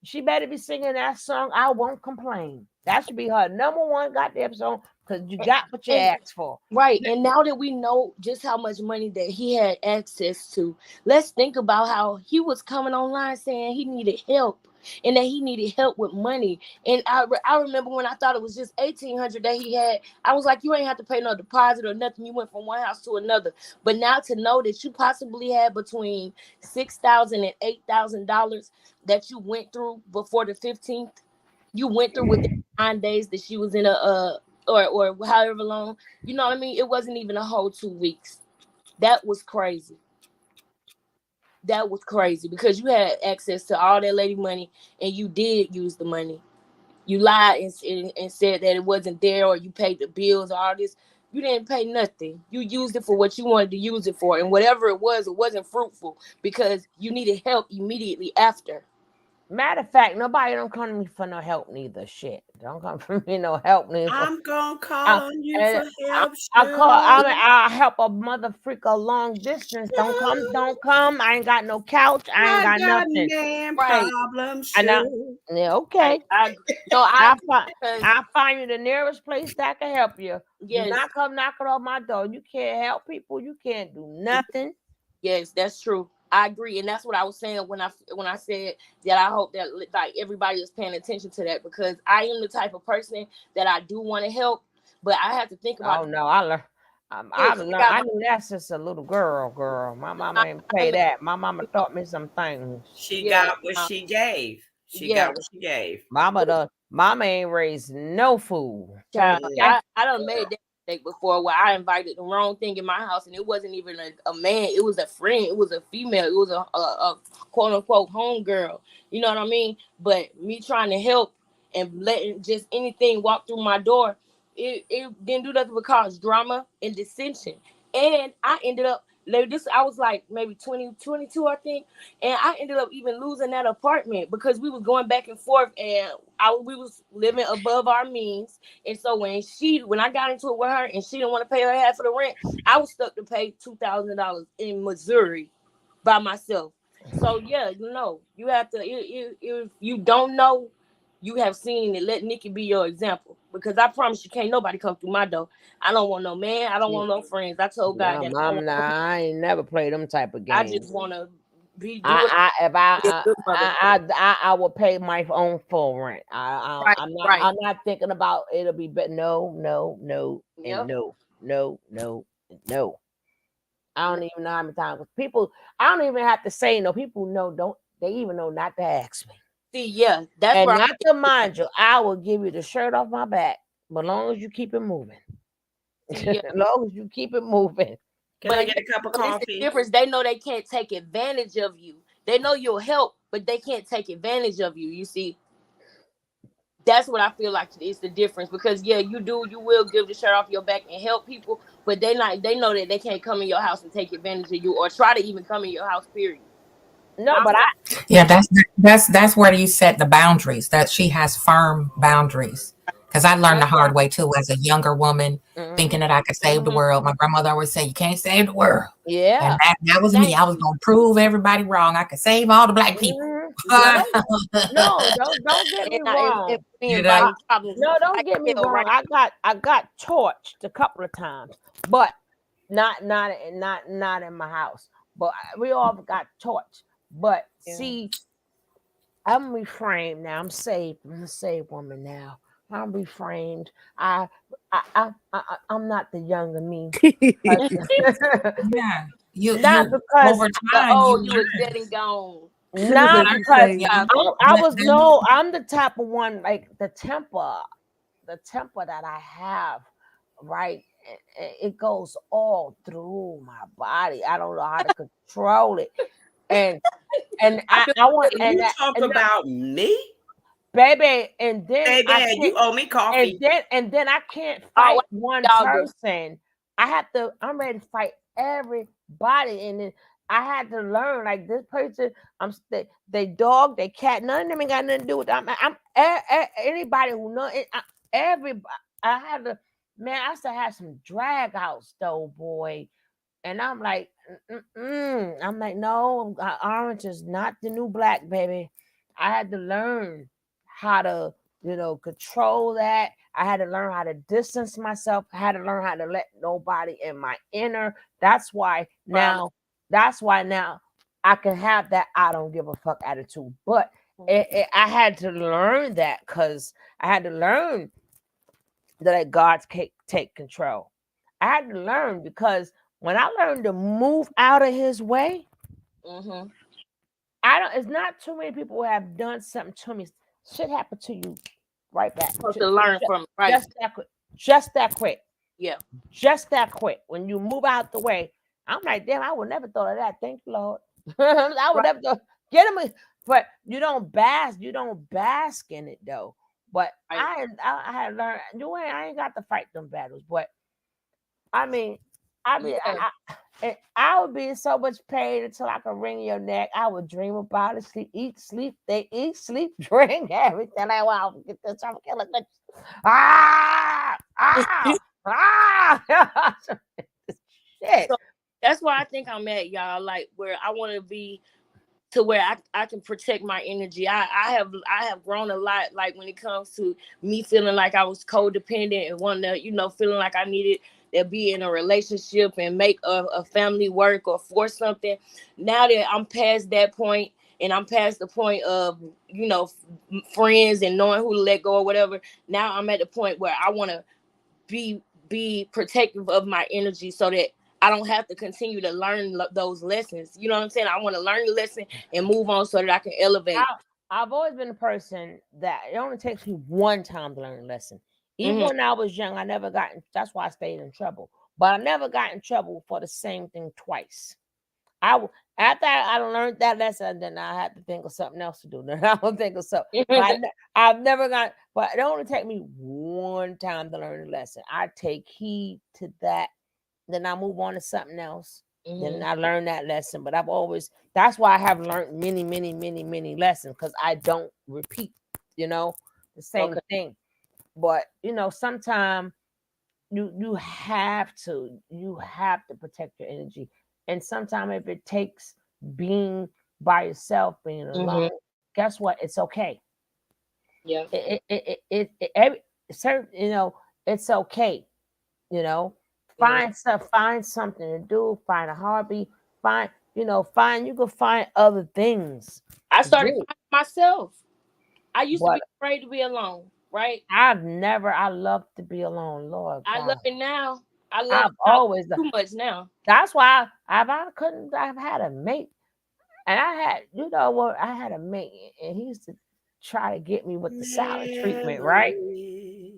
she better be singing that song. I Won't Complain. That should be her number one goddamn song because you got what you asked for. Right. And now that we know just how much money that he had access to, let's think about how he was coming online saying he needed help and that he needed help with money. And I remember when I thought it was just $1,800 that he had, I was like, you ain't have to pay no deposit or nothing. You went from one house to another. But now to know that you possibly had between $6,000 and $8,000 that you went through before the 15th, you went through within 9 days that she was in or however long, you know what I mean? It wasn't even a whole 2 weeks. That was crazy. That was crazy because you had access to all that lady money and you did use the money. You lied and said that it wasn't there or you paid the bills or all this. You didn't pay nothing. You used it for what you wanted to use it for. And whatever it wasn't fruitful because you needed help immediately after. Matter of fact, nobody don't come to me for no help neither. Shit, don't come for me no help neither. I'm gonna call on you for help. I'll help a mother freaker long distance. Don't come. I ain't got no couch. I ain't got nothing. Man problems. I know. Yeah, okay. I'll find you the nearest place that can help you. Yes. Do not come knocking on my door. You can't help people. You can't do nothing. Yes, that's true. I agree, and that's what I was saying when I said that I hope that like everybody is paying attention to that because I am the type of person that I do want to help, but I have to think about. Oh no, I learned. I knew that's just a little girl. My mama ain't pay that. My mama taught me some things. She got what she gave. She got what she gave. Mama ain't raised no fool. Child, I done made that mistake before where I invited the wrong thing in my house, and it wasn't even a man. It was a friend. It was a female. It was a quote unquote homegirl. You know what I mean? But me trying to help and letting just anything walk through my door, it didn't do nothing but cause drama and dissension. And I ended up I was like maybe 20, 22, I think, and I ended up even losing that apartment because we was going back and forth, and we was living above our means. And so when I got into it with her and she didn't want to pay her half of the rent, I was stuck to pay $2,000 in Missouri by myself. So yeah, you have to. If you don't know, you have seen it. Let Nikki be your example, because I promise you, can't nobody come through my door. I don't want no man. I don't want no friends. I told God that I ain't never played them type of games. I just want to be. I will pay my own full rent. I'm not thinking about it'll be better. No, and no. I don't even know how many times people. I don't even have to say no. People know. Don't they even know not to ask me? See, yeah, that's and not to mind you. I will give you the shirt off my back, but as long as you keep it moving. See, yeah. As long as you keep it moving. Can I get a cup of coffee? The difference. They know they can't take advantage of you. They know you'll help, but they can't take advantage of you. You see, that's what I feel like is the difference. Because yeah, you will give the shirt off your back and help people, but they know that they can't come in your house and take advantage of you or try to even come in your house. Period. No, that's where you set the boundaries. That she has firm boundaries. Because I learned the hard way too as a younger woman, thinking that I could save the world. My grandmother always said, "You can't save the world." Yeah, and that was me. I was gonna prove everybody wrong. I could save all the black people. No, don't get me wrong. No, don't get me wrong. I got torched a couple of times, but not in my house. But we all got torched. But see, I'm reframed now. I'm saved. I'm a saved woman now. I'm reframed. I'm not the younger me. Yeah, not because over time you were dead and gone. Not because I'm the type of one, like the temper that I have, right? It goes all through my body. I don't know how to control it. And I want and you talk about me, baby, and then baby, you owe me coffee. And then I can't fight one person. I'm ready to fight everybody, and then I had to learn, like, this person, they dog, they cat, none of them ain't got nothing to do with it. I'm anybody who know it. Everybody. I had to, man. I used to have some drag outs though, boy. And I'm like, I'm like, no, orange is not the new black, baby. I had to learn how to, control that. I had to learn how to distance myself. I had to learn how to let nobody in my inner. That's why now I can have that I don't give a fuck attitude. But I had to learn that, because I had to learn that God take control. I had to learn, because when I learned to move out of his way, it's not too many people who have done something to me. Shit happened to you right back. To learn from, right? Just that quick. Yeah. Just that quick. When you move out the way, I'm like, damn, I would never thought of that. Thank you, Lord. I would never thought, get him. But you don't bask in it though. But I had learned, I ain't got to fight them battles. But I would be in so much pain until I could wring your neck. I would dream about it, eat, sleep, drink, everything. Like, wow, get this, I'm killing this. Shit. So that's why I think I'm at, y'all, like, where I want to be, to where I can protect my energy. I have grown a lot, like, when it comes to me feeling like I was codependent and wanting to, feeling like I needed to be in a relationship and make a family work or force something. Now that I'm past that point, and I'm past the point of, friends and knowing who to let go or whatever, now I'm at the point where I want to be protective of my energy, so that I don't have to continue to learn those lessons. You know what I'm saying? I want to learn the lesson and move on so that I can elevate. I've always been a person that it only takes me one time to learn a lesson. Even when I was young, I never got in, that's why I stayed in trouble. But I never got in trouble for the same thing twice. After I learned that lesson, then I had to think of something else to do. Then I would think of something. But I've never got. But it only take me one time to learn a lesson. I take heed to that. Then I move on to something else. Then I learn that lesson. But I've always. That's why I have learned many, many, many, many lessons because I don't repeat. The same thing. But sometimes you have to protect your energy. And sometimes if it takes being by yourself, being alone, guess what? It's okay. Yeah. It's okay. Find something to do, find a hobby, you can find other things. I started finding myself. I used to be But afraid to be alone, right? I love to be alone, Lord I God. love it now. I love I've it not always too much now. That's why I've had a mate, and I had a mate, and he used to try to get me with the silent treatment, right? He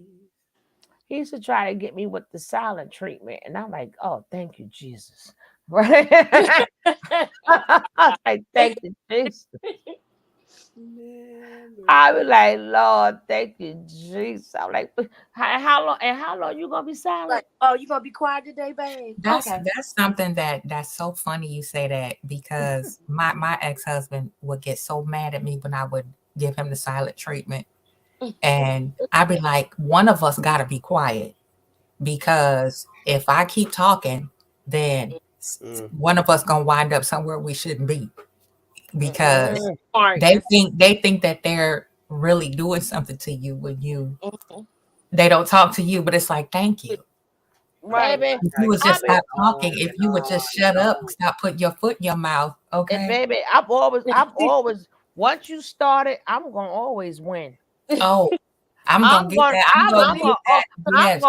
used to try to get me with the silent treatment, and I'm like, oh, thank you, Jesus, right? Like, thank you, Jesus. I was like, Lord, thank you, Jesus. I'm like, how long you gonna be silent? Like, oh, you gonna be quiet today, babe? That's something that's so funny you say that, because my ex-husband would get so mad at me when I would give him the silent treatment. And I'd be like, one of us gotta be quiet, because if I keep talking, then one of us gonna wind up somewhere we shouldn't be, because they think that they're really doing something to you when they don't talk to you. But it's like, thank you. Right. If you would just stop talking, if you would just shut up and stop putting your foot in your mouth, okay? And baby, I've always once you started, I'm gonna always win. Oh, I'm gonna get that. I'm gonna get that. Yes.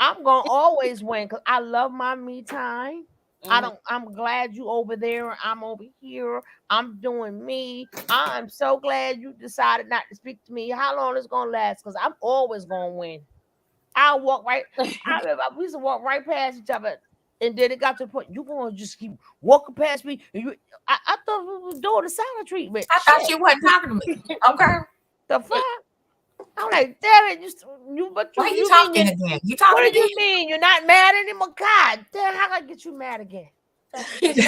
I'm gonna always win because I love my me time. I'm glad you over there. I'm over here. I'm doing me. I'm so glad you decided not to speak to me. How long is it gonna last? Because I'm always gonna win. I'll walk right. We used to walk right past each other. And then it got to the point, you gonna just keep walking past me. And I thought we was doing the silent treatment. I thought you wasn't talking to me. Okay. The fuck? I'm like, damn it, why you talking again? You talking what again? do you mean? You're not mad anymore? God damn, how can I get you mad again? Keep the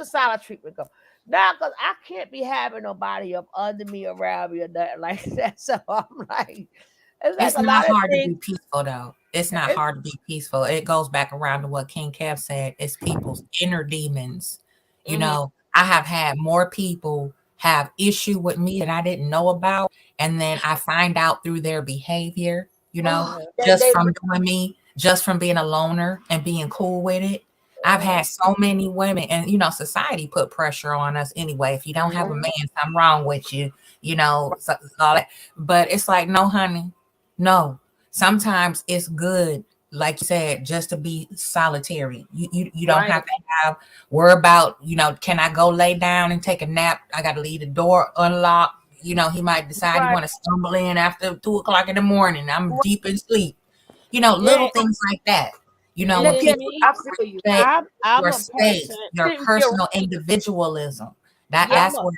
silent treatment going. Now, because I can't be having nobody up under me, around me, or nothing like that. So I'm like, it's not hard to be peaceful, though. It's not hard to be peaceful. It goes back around to what King Kev said. It's people's inner demons. You know, I have had more people have issue with me that I didn't know about, and then I find out through their behavior, just from doing me, just from being a loner and being cool with it. I've had so many women, and society put pressure on us anyway. If you don't have a man, something wrong with you, all that. But it's like, no, honey, no. Sometimes it's good, like you said, just to be solitary. You don't have to worry about, can I go lay down and take a nap? I got to leave the door unlocked. He might decide he want to stumble in after 2:00 in the morning. I'm deep in sleep. Little things like that. When people respect your space, your personal individualism, that's where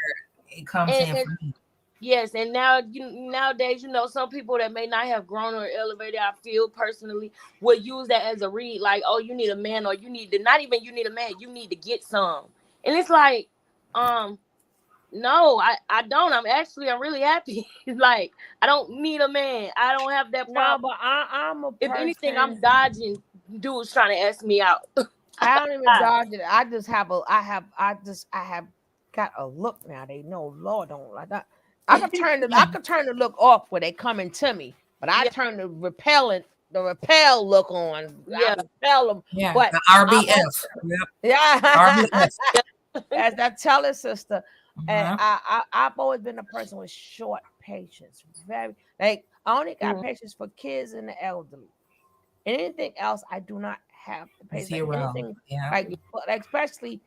it comes in for me. Yes, and nowadays, some people that may not have grown or elevated, I feel personally, would use that as a read, like, oh, you need a man, or you need a man, you need to get some. And it's like, no, I don't. I'm really happy. Like, I don't need a man. I don't have that problem. No, but I'm a person. If anything, I'm dodging dudes trying to ask me out. I don't even dodge it. I have got a look now. They know, Lord, don't like that. I could turn the look off where they coming to me, but I turn the repel look on. I repel them. Yeah, but the RBF. Yeah. As that telling sister. And I've always been a person with short patience. Very I only got patience for kids and the elderly. Anything else, I do not have the patience. Anything like especially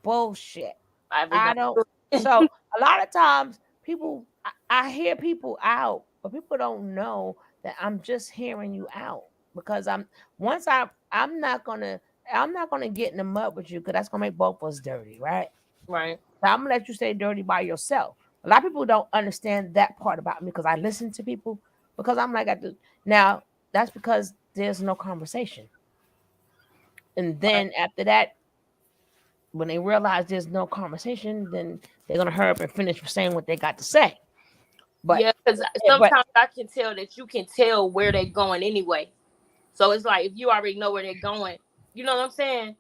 bullshit. I don't. So a lot of times, people, I hear people out but people don't know that I'm just hearing you out because I'm not gonna get in the mud with you because that's gonna make both of us dirty, right? Right. So I'm gonna let you stay dirty by yourself. A lot of people don't understand that part about me because I listen to people because I'm like now that's because there's no conversation. And then after that, when they realize there's no conversation, then they're gonna hurry up and finish saying what they got to say. But Yeah, because sometimes I can tell that you can tell where they're going anyway. So it's like if you already know where they're going, you know what I'm saying?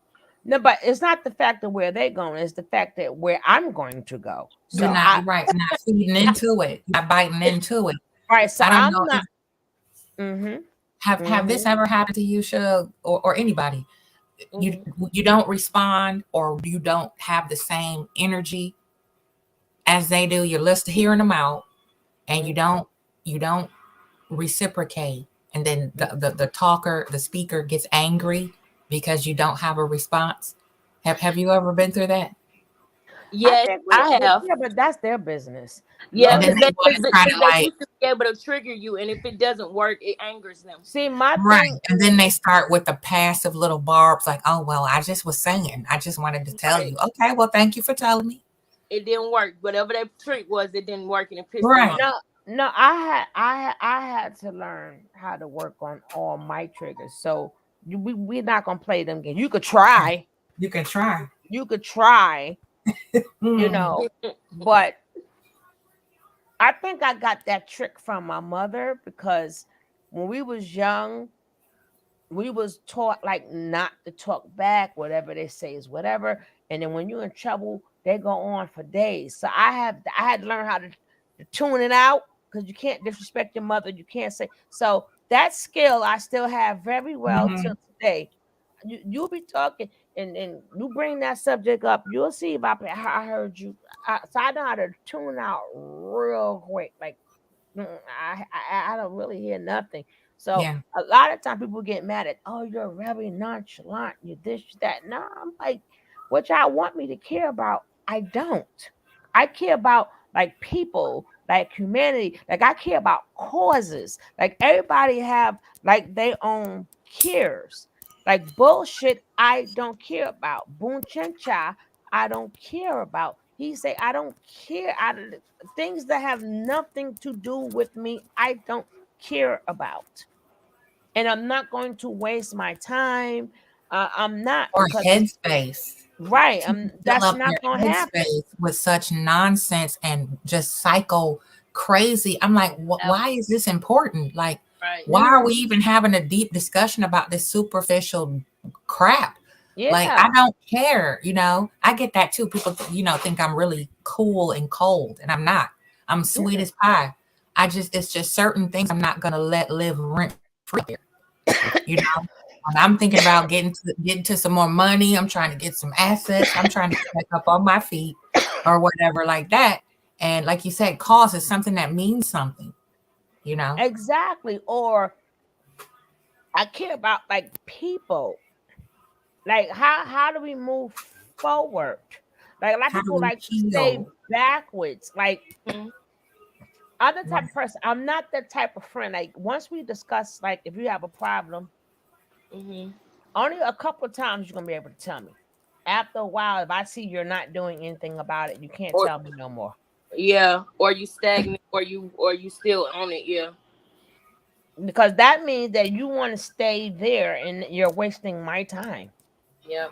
No, but it's not the fact of where they're going; it's the fact that where I'm going to go. So You're not not feeding into it, not biting into it. Right. So I don't I'm know. not. Mm-hmm. Have this ever happened to you, Shug, or anybody? You don't respond, or you don't have the same energy as they do. You're listening, hearing them out, and you don't reciprocate, and then the speaker gets angry because you don't have a response. Have you ever been through that? Yes, I have. Yeah, but that's their business. Yeah, And then they want to try to they like used to be able to trigger you, and if it doesn't work, it angers them. See, my right, thing, and then they start with the passive little barbs, like, "Oh well, I just was saying, I just wanted to tell you." Okay, well, thank you for telling me. It didn't work. Whatever that trick was, it didn't work, and it pissed them Right. off. No, I had to learn how to work on all my triggers. So we're not gonna play them games. You could try. You can try. You could try. You know, but I think I got that trick from my mother because when we was young, we was taught like not to talk back, whatever they say is whatever. And then when you're in trouble, they go on for days. So I had to learn how to tune it out because you can't disrespect your mother. You can't say so. That skill I still have very well till today. You'll be talking and you bring that subject up. You'll see if I heard you. So I know how to tune out real quick. Like I don't really hear nothing. So Yeah. a lot of times people get mad at, oh, you're very nonchalant, you this, you that. No, I'm like, what y'all want me to care about, I don't. I care about like people, like humanity, like I care about causes. Like everybody have like their own cares. Like bullshit, I don't care about. Boon Chencha, I don't care about. He say, I don't care. Things that have nothing to do with me, I don't care about. And I'm not going to waste my time. I'm not Or because headspace. right. Fill That's up not your going to happen. headspace with such nonsense and just psycho crazy. I'm like, why is this important? Like, why are we even having a deep discussion about this superficial crap? Yeah. Like, I don't care. You know, I get that too. People, think I'm really cool and cold, and I'm not. I'm sweet as pie. It's just certain things I'm not gonna let live rent free here. When I'm thinking about getting to some more money, I'm trying to get some assets, I'm trying to get back up on my feet or whatever like that. And like you said, cause is something that means something, Exactly. Or I care about like people. Like how do we move forward? Like a lot of people like to stay backwards. Like I'm the type of person. I'm not that type of friend. Like once we discuss, like if you have a problem, only a couple of times you're gonna be able to tell me. After a while, if I see you're not doing anything about it, you can't tell me no more. Yeah, or you stagnant, or you still on it. Yeah, because that means that you want to stay there and you're wasting my time. Yeah.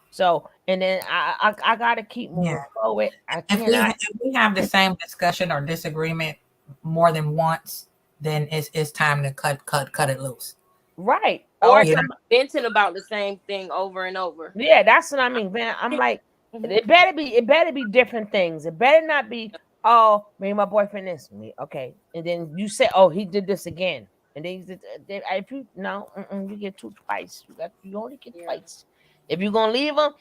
So and then I gotta keep moving forward. I cannot. If we have the same discussion or disagreement more than once, then it's time to cut it loose. Right. Or venting about the same thing over and over. Yeah, that's what I mean. I'm like, it better be different things. It better not be, oh, me and my boyfriend is me. Okay. And then you say, oh, he did this again. And then if you you get two twice. You only get twice. If you're gonna leave them,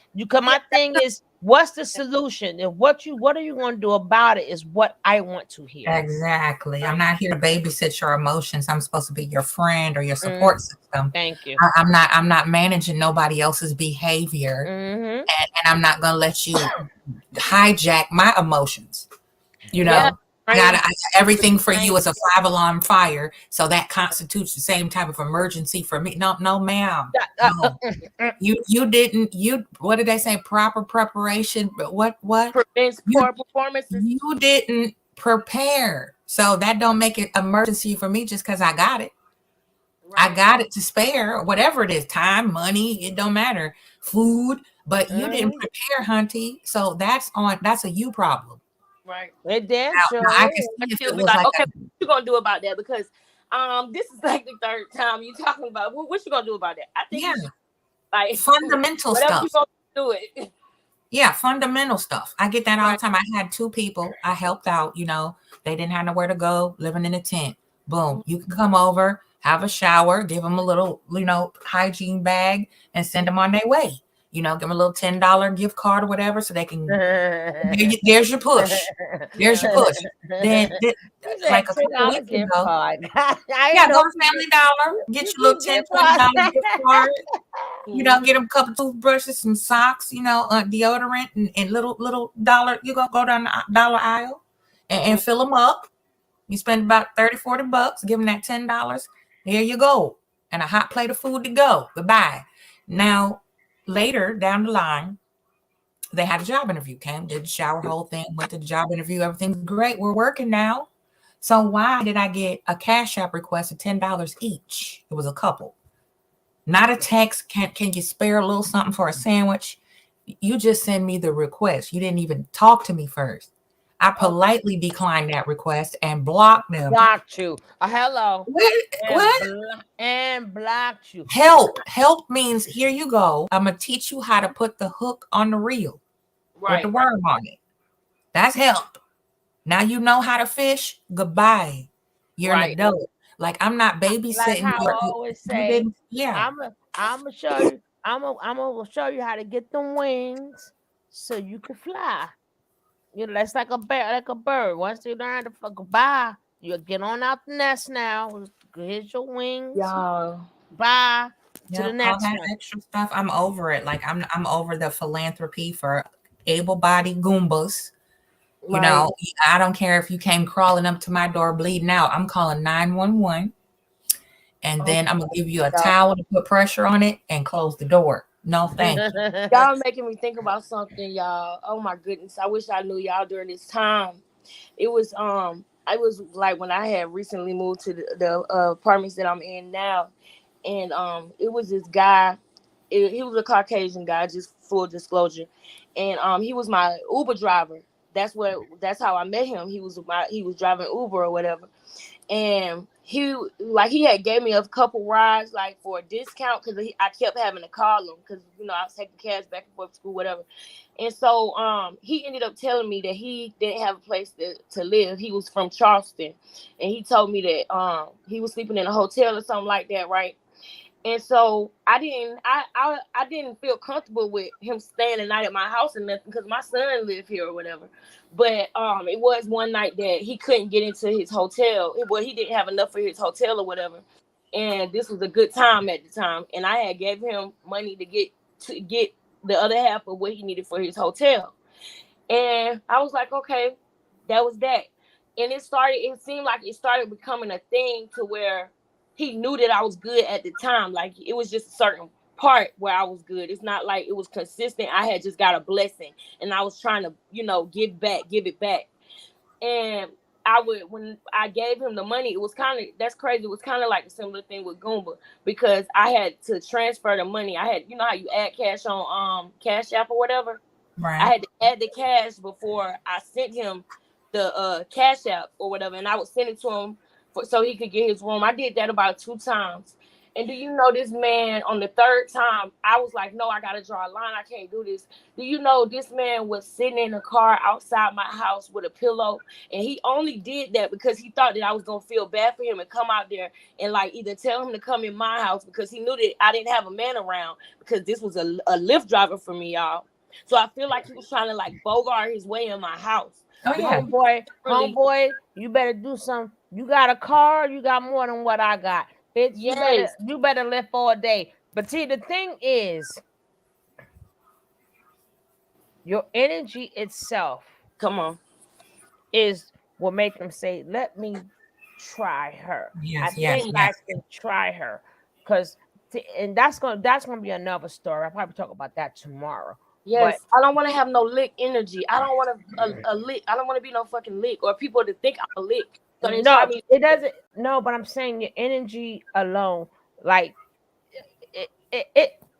my thing is, what's the solution? And what are you gonna do about it is what I want to hear. Exactly. I'm not here to babysit your emotions. I'm supposed to be your friend or your support system. Thank you. I'm not managing nobody else's behavior, and I'm not gonna let you hijack my emotions. Yeah. Everything for you is a 5-alarm fire, so that constitutes the same type of emergency for me. No, no, ma'am. No. You didn't. What did they say? Proper preparation. What? Prevents poor performances. You didn't prepare, so that don't make it emergency for me just because I got it. I got it to spare, whatever it is, time, money, it don't matter, food, but you didn't prepare, hunty. So that's a you problem. Right. It damn sure. Now I can see if She'll it be was like, like okay, what you gonna do about that? Because this is like the third time you talking about what you gonna do about that. I think you should, like fundamental whatever stuff. you gonna do it. Yeah, fundamental stuff. I get that all the time. I had 2 people I helped out, they didn't have nowhere to go, living in a tent. Boom. You can come over, have a shower, give them a little, hygiene bag and send them on their way. Give them a little $10 gift card or whatever so they can. There's your push. There's your push. Then, like a couple weeks gift ago. card. Yeah, go to Family Dollar, get your little $10, $20 gift card. Get them a couple toothbrushes, some socks, deodorant and little dollar. You gonna go down the dollar aisle and fill them up. You spend about $30-$40, give them that $10. There you go. And a hot plate of food to go. Goodbye. Now, later down the line, they had a job interview. Came, did the shower, whole thing, went to the job interview. Everything's great. We're working now. So why did I get a Cash App request of $10 each? It was a couple. Not a text. Can you spare a little something for a sandwich? You just send me the request. You didn't even talk to me first. I politely declined that request and blocked them. Blocked you. Hello. What? And blocked you. Help means here you go. I'm gonna teach you how to put the hook on the reel with the worm on it. That's help. Now you know how to fish. Goodbye. You're an adult. Like I'm not babysitting. Like how I always say, yeah. I'm gonna show you. I'm gonna show you how to get the wings so you can fly. That's like a bird. Once you learn to goodbye, you get on out the nest now. Here's your wings. Bye. To the next all that one. extra stuff. I'm over it. Like I'm over the philanthropy for able-bodied Goombas. I don't care if you came crawling up to my door bleeding out. I'm calling 911. And then I'm gonna give you a towel to put pressure on it and close the door. No, thank you. Y'all making me think about something, y'all. Oh my goodness. I wish I knew y'all during this time. It was I was like when I had recently moved to the apartments that I'm in now. And it was this guy. He was a Caucasian guy, just full disclosure. And he was my Uber driver. That's how I met him. He was driving Uber or whatever. And he had gave me a couple rides like for a discount because I kept having to call him because I was taking cash back and forth to school, whatever. And so he ended up telling me that he didn't have a place to live. He was from Charleston, and he told me that he was sleeping in a hotel or something like that, right? And so I didn't feel comfortable with him staying the night at my house and nothing because my son lived here or whatever. But it was one night that he couldn't get into his hotel. Well, he didn't have enough for his hotel or whatever. And this was a good time at the time. And I had gave him money to get the other half of what he needed for his hotel. And I was like, okay, that was that. And it seemed like it started becoming a thing to where he knew that I was good at the time. Like it was just a certain part where I was good. It's not like it was consistent. I had just got a blessing and I was trying to, give it back. And when I gave him the money, it was that's crazy. It was kind of like a similar thing with Goomba because I had to transfer the money. I had, how you add cash on Cash App or whatever. Right. I had to add the cash before I sent him the Cash App or whatever, and I would send it to him so he could get his room. I did that about 2 times. And do you know this man on the 3rd time, I was like, no, I got to draw a line. I can't do this. Do you know this man was sitting in a car outside my house with a pillow? And he only did that because he thought that I was going to feel bad for him and come out there and like either tell him to come in my house because he knew that I didn't have a man around because this was a Lyft driver for me, y'all. So I feel like he was trying to like bogart his way in my house. Oh, yeah. Homeboy, you better do something. You got a car, you got more than what I got. Bitch, yes. you better live for a day. But see, the thing is, your energy itself come on is will make them say, "Let me try her." I Yes, think yes, I yes. can try her, because, and that's gonna be another story. I'll probably talk about that tomorrow. But Yes, I don't want to have no lick energy. I don't want a lick. I don't want to be no fucking lick or people to think I'm a lick. So they try no, me. it doesn't. No, but I'm saying your energy alone, like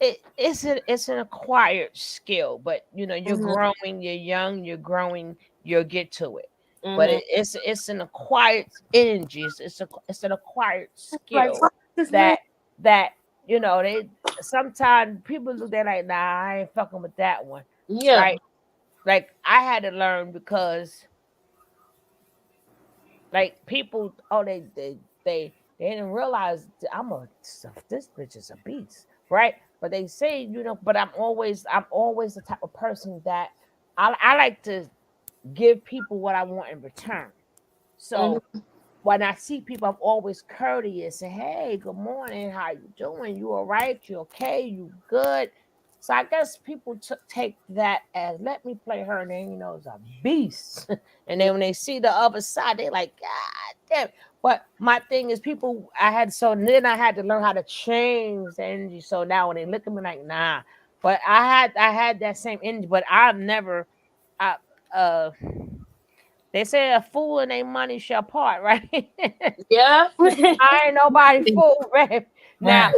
it's an acquired skill. But you're Mm-hmm. growing, you're young, you're growing, you'll get to it. But Mm-hmm. it's an acquired energy. It's an acquired Like skill fuck this man. that they sometimes people look at like, nah, I ain't fucking with that one, Yeah. right? Like I had to learn, because like people, oh, they didn't realize this bitch is a beast, right? But they say, but I'm always the type of person that I like to give people what I want in return. So Mm-hmm. when I see people, I'm always courteous and, hey, good morning, how you doing? You all right? You okay? You good? So I guess people take that as, let me play her, and then it's a beast. And then when they see the other side, they like, God damn. But my thing is, then I had to learn how to change the energy. So now when they look at me like, nah. But I had that same energy, but I've never, I uh they say a fool and their money shall part, right? Yeah. I ain't nobody fool, right? Now,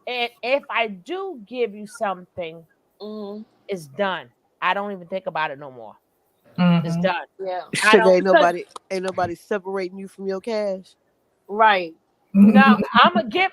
Right. if I do give you something, Mm-hmm. it's done. I don't even think about it no more. It's Mm-hmm. done. Yeah. I Sugar, don't, because ain't nobody separating you from your cash. Right. no, I'm gonna give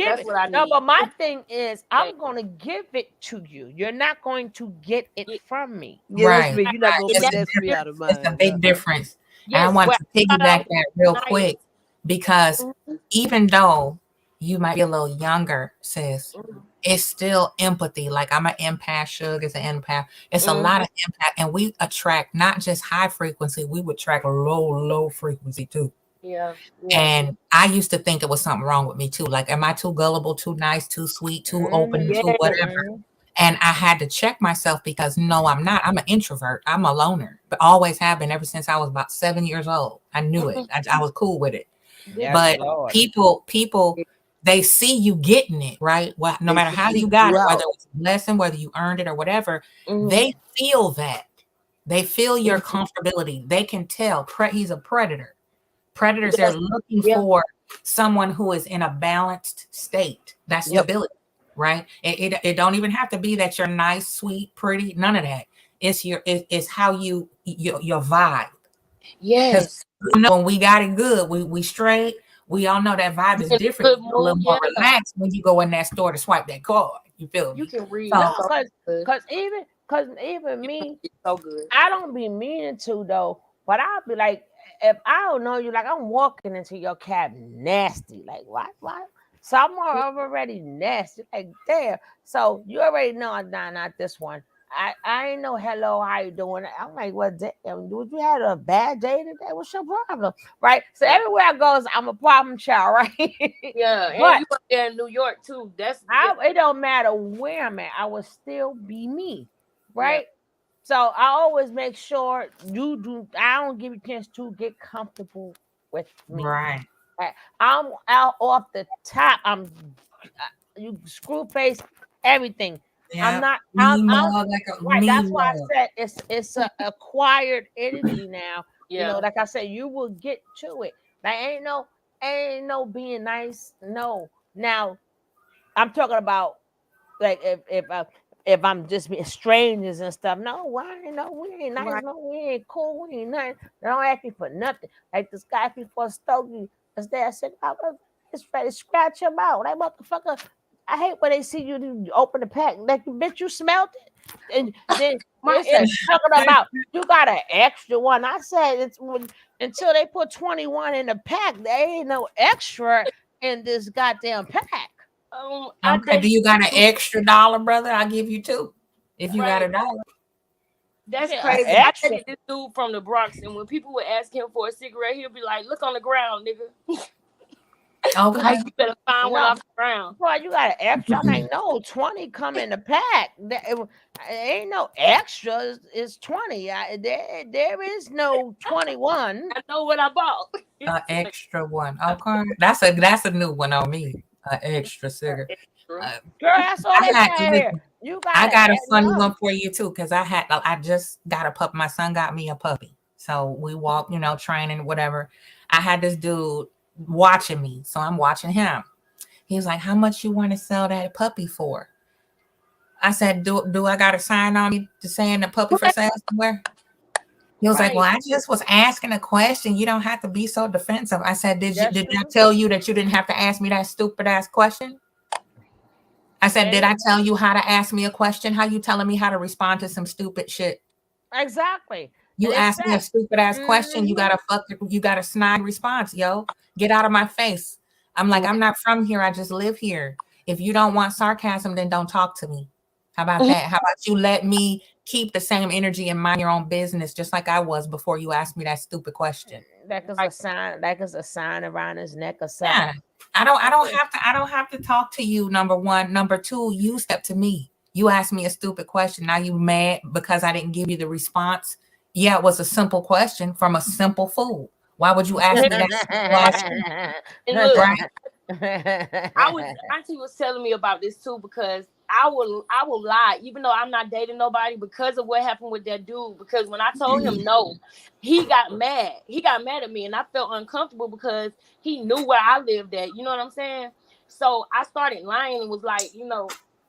That's it. what I No, need. but my thing is, Thank I'm gonna give it to you. You're not going to get it you. from me. Yeah, that's Right. me. You're not Right. gonna And It's that's a finesse me difference. out of It's a mine. big difference. And I yes. want Well, to I start piggyback out that real nice. quick because Mm-hmm. even though you might be a little younger, sis, it's still empathy. Like I'm an empath, Suge is an empath. It's a lot Mm-hmm. of empath, and we attract not just high frequency, we would attract low frequency too. Yeah. Yeah. And I used to think it was something wrong with me too. Like, am I too gullible, too nice, too sweet, too open, Mm-hmm. too Yes. whatever? Mm-hmm. And I had to check myself because no, I'm not. I'm an introvert. I'm a loner, but always have been ever since I was about 7 years old. I knew it. I was cool with it. Good Yes, for But you. Lord. people, they see you getting it, right? Well, no They matter how you seek got you it, whether out. it was a blessing, whether you earned it or whatever, Mm-hmm. they feel that. They feel your comfortability. They can tell. He's a predator. Predators are Yes. looking Yeah. for someone who is in a balanced state. That's Yep. stability, right? It don't even have to be that you're nice, sweet, pretty. None of that. It's how your vibe. Because Yes. when we got it good, we straight. We all know that vibe is In a different. good You're a mood. little more Yeah. relaxed when you go in that store to swipe that card. You feel You me? can read So No, so good. cause even You can me, read so good. I don't be meaning to though, but I'll be like, if I don't know you, like I'm walking into your cab nasty, like what? So I'm already nasty, like damn. So you already know, nah, not this one. I ain't know hello, how you doing? I'm like, well, damn, dude, you had a bad day today? What's your problem, right? So Yeah. everywhere I goes, I'm a problem child, right? Yeah. And But you up there in New York too. That's yeah. it don't matter where I'm at, I will still be me, Yeah. right? So I always make sure you do. I don't give you a chance to get comfortable with me. right. I'm out off the top. You screw face everything. I'm Yeah. not. Me I'm mug like a right. me That's why mug. I said it's a acquired energy now. Yeah. Like I said, you will get to it. Like ain't no being nice. No. Now I'm talking about like if I'm just being strangers and stuff. No, why ain't no, we ain't nice, Right. no, we ain't cool, we ain't nothing. They don't ask me for nothing. Like this guy before Stokey was there, I said, it's ready to scratch him out. Like motherfucker, I hate when they see you open the pack. Like bitch, you smelled it. And then Mindset. it's talking about you got an extra one. I said until they put 21 in the pack, there ain't no extra in this goddamn pack. I Okay. Do dated you got an extra dollar, brother? I'll give you two. If you got right. a dollar. That's Yeah, crazy. I extra. dated this dude from the Bronx, and when people would ask him for a cigarette, he'll be like, "Look on the ground, nigga." Okay. You better find one No, off the ground. boy, you got an extra. I'm like, no, 20 come in the pack. It ain't no extra. It's 20. There is no 21. I know what I bought. An extra one. Okay. That's a new one on me. An extra cigarette. Extra. Girl, that's all they got here. You I gotta got a add funny up. one for you too, because I just got a puppy. My son got me a puppy. So we walk, training, whatever. I had this dude watching me. So I'm watching him. He was like, how much you want to sell that puppy for? I said, do I got a sign on me to saying the puppy for sale somewhere? He was like, well, I just was asking a question. You don't have to be so defensive. I said, did I tell you that you didn't have to ask me that stupid ass question? I said, did I tell you how to ask me a question? How you telling me how to respond to some stupid shit? Exactly. You ask me a stupid ass question, you got a snide response, yo. Get out of my face. I'm like, I'm not from here. I just live here. If you don't want sarcasm, then don't talk to me. How about that? How about you let me keep the same energy and mind your own business, just like I was before you asked me that stupid question. That is a sign. That is a sign around his neck or something. Yeah. I don't have to talk to you, number one. Number two, you step to me. You asked me a stupid question. Now you mad because I didn't give you the response. Yeah, it was a simple question from a simple fool. Why would you ask me that And look, right? Auntie was telling me about this too, because I will lie, even though I'm not dating nobody, because of what happened with that dude. Because when I told him no, he got mad. He got mad at me, and I felt uncomfortable because he knew where I lived at. You know what I'm saying? So I started lying and was like,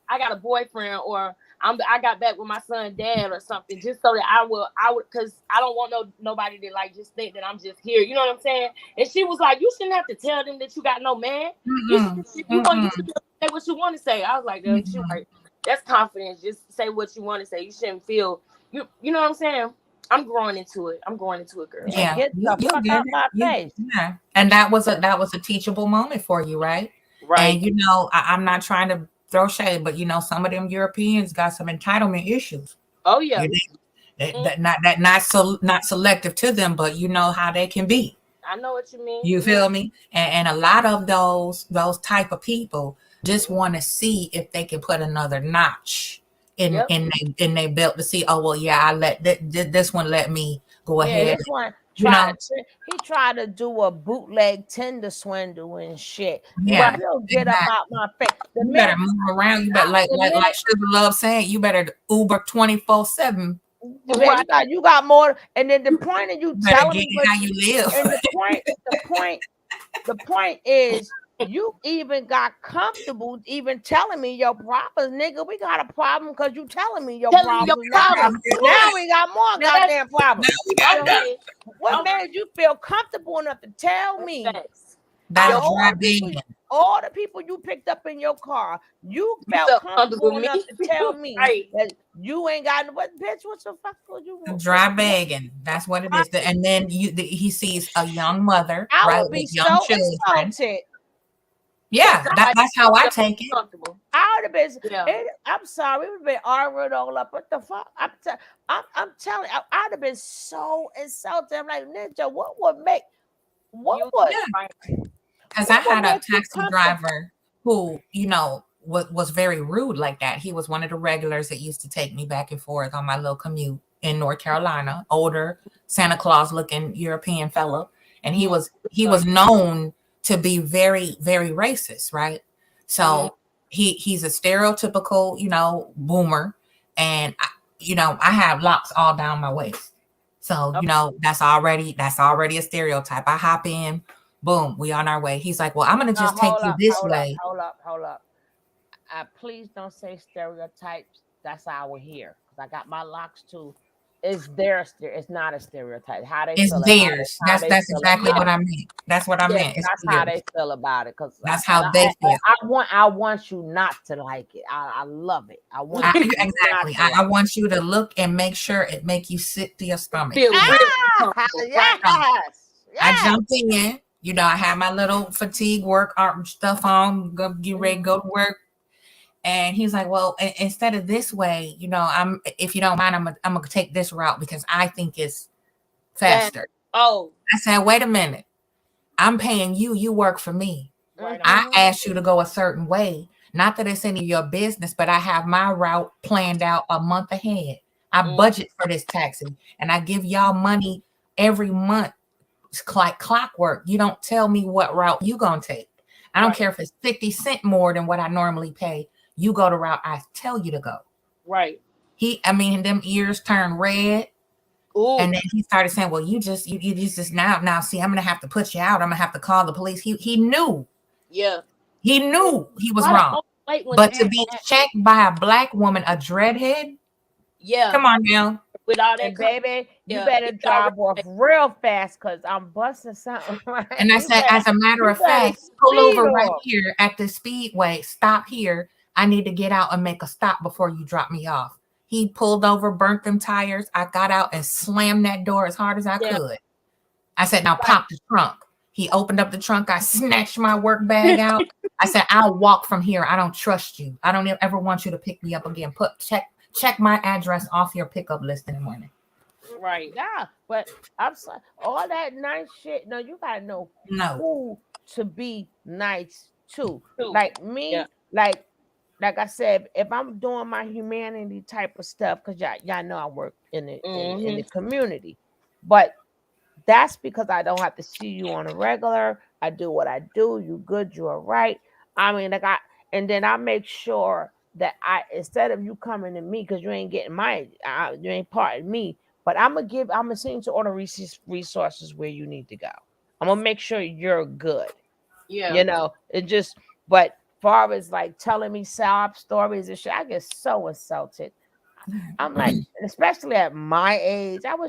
I got a boyfriend, or I got back with my son's dad or something, just so that I would, because I don't want nobody to like just think that I'm just here. You know what I'm saying? And she was like, you shouldn't have to tell them that you got no man. You should say what you want to say. I was like, she like, that's confidence. Just say what you want to say. You shouldn't feel you know what I'm saying? I'm growing into it. Girl. Yeah, Get the fuck out my face. Yeah, and that was a teachable moment for you, right? Right. And I'm not trying to throw shade, but some of them Europeans got some entitlement issues. Oh yeah, not selective to them, but you know how they can be. I know what you mean. You feel me? And a lot of those type of people just want to see if they can put another notch in their belt to see. Oh well, yeah, I let this one let me go ahead. This one he tried to do a bootleg Tinder swindle and shit. Yeah, He'll get up out my face. You better move around. You better like Sugar Love saying. You better Uber 24/7. You got more. And then the point of you telling me how you live. And the point is, you even got comfortable even telling me your problems, nigga. We got a problem because you telling me your problems. Now we got more goddamn problems. What made you feel comfortable enough to tell me? All the people you picked up in your car, you felt comfortable enough to tell me that you ain't got no. But bitch, what the fuck would you want? Dry bagging. That's what it is. And then he sees a young mother, I would be so insulted. Yeah, that's how I take it. I would have been. I'm sorry, we've been arguing all up. What the fuck? I'm telling. I'd have been so insulted. I'm like, Ninja, what would make? What would? Because I had a taxi driver who, was very rude like that. He was one of the regulars that used to take me back and forth on my little commute in North Carolina. Older Santa Claus looking European fellow, and he was known to be very, very racist, right? So he's a stereotypical, boomer, and I have locks all down my waist. So that's already a stereotype. I hop in. Boom, we on our way. He's like, well, I'm going to just take you this way. Hold up. Please don't say stereotypes. That's how we're here. Because I got my locks too. It's not a stereotype. How they feel theirs. That's exactly what I mean. That's what I meant. That's how they feel about it. Because that's how they feel. I want you not to like it. I love it. I want want you to look and make sure it make you sick to your stomach. Yes. I jumped in. I had my little fatigue work stuff on, get ready to go to work. And he's like, well, instead of this way, if you don't mind, I'm going to take this route because I think it's faster. Oh. I said, wait a minute. I'm paying you. You work for me. Right on. I asked you to go a certain way. Not that it's any of your business, but I have my route planned out a month ahead. I budget for this taxi and I give y'all money every month. It's like clockwork. You don't tell me what route you gonna take. I don't care if it's 50 cents more than what I normally pay. You go the route I tell you to go. Right. Them ears turned red. Ooh. And then he started saying, well, you just now see, I'm gonna have to put you out. I'm gonna have to call the police. He knew. Yeah. He knew he was wrong. But to be checked by a black woman, a dreadhead, yeah, come on now. With all that, and baby, you yeah, better it's drive off already- real fast because I'm busting something. Right? And I You said, better- as a matter you of better fact, pull speed over right off. here at the speedway. Stop here. I need to get out and make a stop before you drop me off. He pulled over, burnt them tires. I got out and slammed that door as hard as I could. I said, now pop the trunk. He opened up the trunk. I snatched my work bag out. I said, I'll walk from here. I don't trust you. I don't ever want you to pick me up again. Check my address off your pickup list in the morning. Right. Yeah, but I'm sorry, all that nice shit. No, you gotta know No. who to be nice to. True. Like me, Yeah. like I said, if I'm doing my humanity type of stuff, because y'all know I work in the community, but that's because I don't have to see you on a regular. I do what I do. You good, you're right. I mean, and then I make sure that instead of you coming to me because you ain't getting you ain't part of me, but I'm gonna send you to all the resources where you need to go. I'm gonna make sure you're good. Yeah. You know, but far as like telling me sob stories and shit, I get so insulted. I'm like, especially at my age, I don't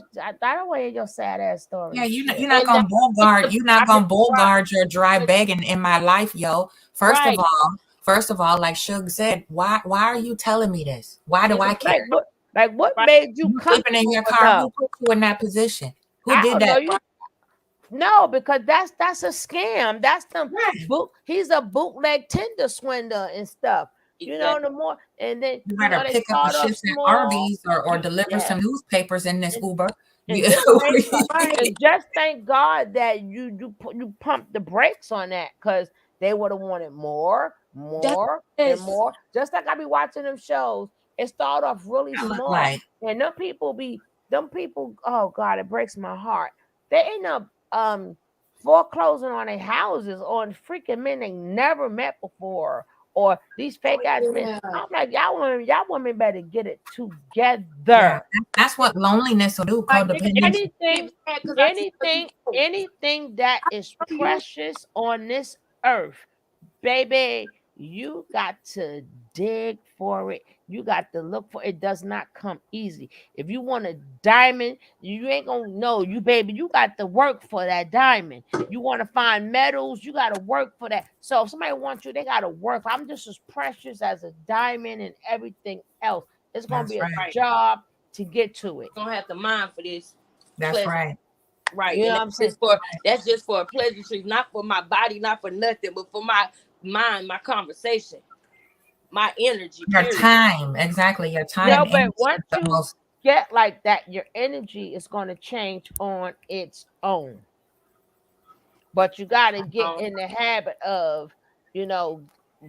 want to hear your sad ass story. Yeah, you're not gonna bullguard your dry begging in my life, yo. First of all, like Suge said, why are you telling me this? Why do I care? What made you sleeping in your car? Who put you in that position? Who did that? No, because that's a scam. That's them he's a bootleg Tinder swindler and stuff. You know, the more and then you better they pick up the start shifts at small. Arby's or deliver some newspapers in this Uber. And just thank God that you pumped the brakes on that because they would have wanted more and more. Just like I be watching them shows, it started off really small, and them people. Oh God, it breaks my heart. They end up foreclosing on their houses on freaking men they never met before. Or these fake ass men. I'm like, y'all women better get it together. Yeah, that's what loneliness will do. Codependency. Anything that is precious on this earth, baby, you got to dig for it. You got to look for it. It does not come easy. If you want a diamond, you ain't gonna know you, baby. You got to work for that diamond. You want to find metals, you got to work for that. So if somebody wants you, they got to work. I'm just as precious as a diamond and everything else. It's gonna be a job to get to it. Don't have to mind for this. That's right. Right. You know what I'm saying? That's just for a pleasantry, not for my body, not for nothing, but for my mind, my conversation, my energy. Your time. Exactly. Your time. No, but once you get like that, your energy is going to change on its own. But you got to get in the habit of,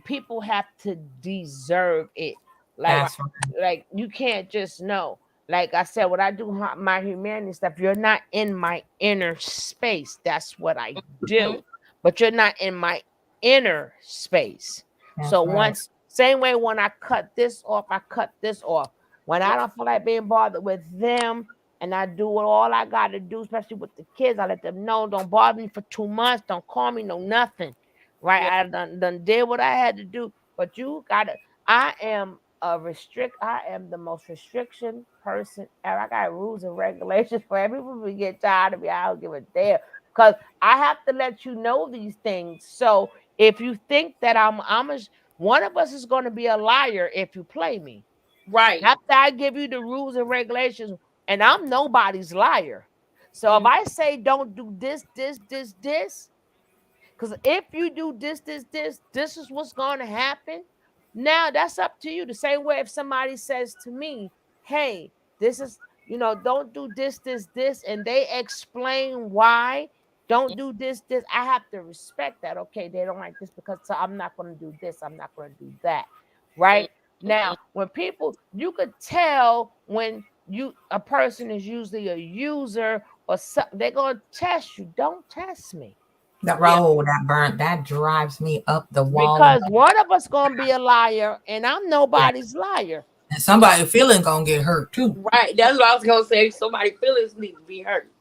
people have to deserve it. Like you can't just know. Like I said, when I do my humanity stuff, you're not in my inner space. That's what I do. But you're not in my inner space. Same way when I cut this off, I cut this off. When I don't feel like being bothered with them, and I do what all I got to do, especially with the kids, I let them know, don't bother me for 2 months, don't call me, no nothing. Right? I done did what I had to do. But you gotta, I am the most restriction person ever. I got rules and regulations for everyone. We get tired of me. I don't give a damn. Because I have to let you know these things. So if you think that one of us is going to be a liar if you play me. Right. After I give you the rules and regulations, and I'm nobody's liar. So if I say don't do this, because if you do this is what's going to happen. Now that's up to you. The same way if somebody says to me, hey, this is, don't do this, and they explain why, Don't do this. I have to respect that. Okay, they don't like this because so I'm not going to do this. I'm not going to do that. Right now, when people, you could tell when a person is usually a user or something. They're going to test you. Don't test me. That roll, that drives me up the wall. Because one of us gonna be a liar, and I'm nobody's liar. And somebody feeling gonna get hurt too. Right. That's what I was gonna say. Somebody feelings need to be hurt.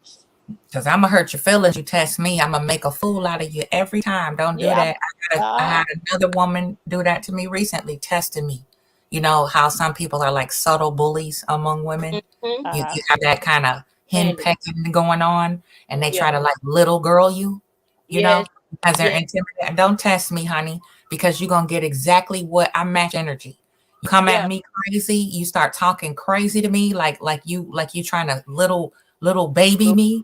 Because I'm gonna hurt your feelings. You test me, I'm gonna make a fool out of you every time. Don't do that. I had another woman do that to me recently, testing me. You know how some people are like subtle bullies among women. You have that kind of hen pecking going on, and they try to like little girl you. You know, because they're intimidated. Don't test me, honey, because you're gonna get exactly what I match energy. You come at me crazy, you start talking crazy to me, like you trying to little baby me.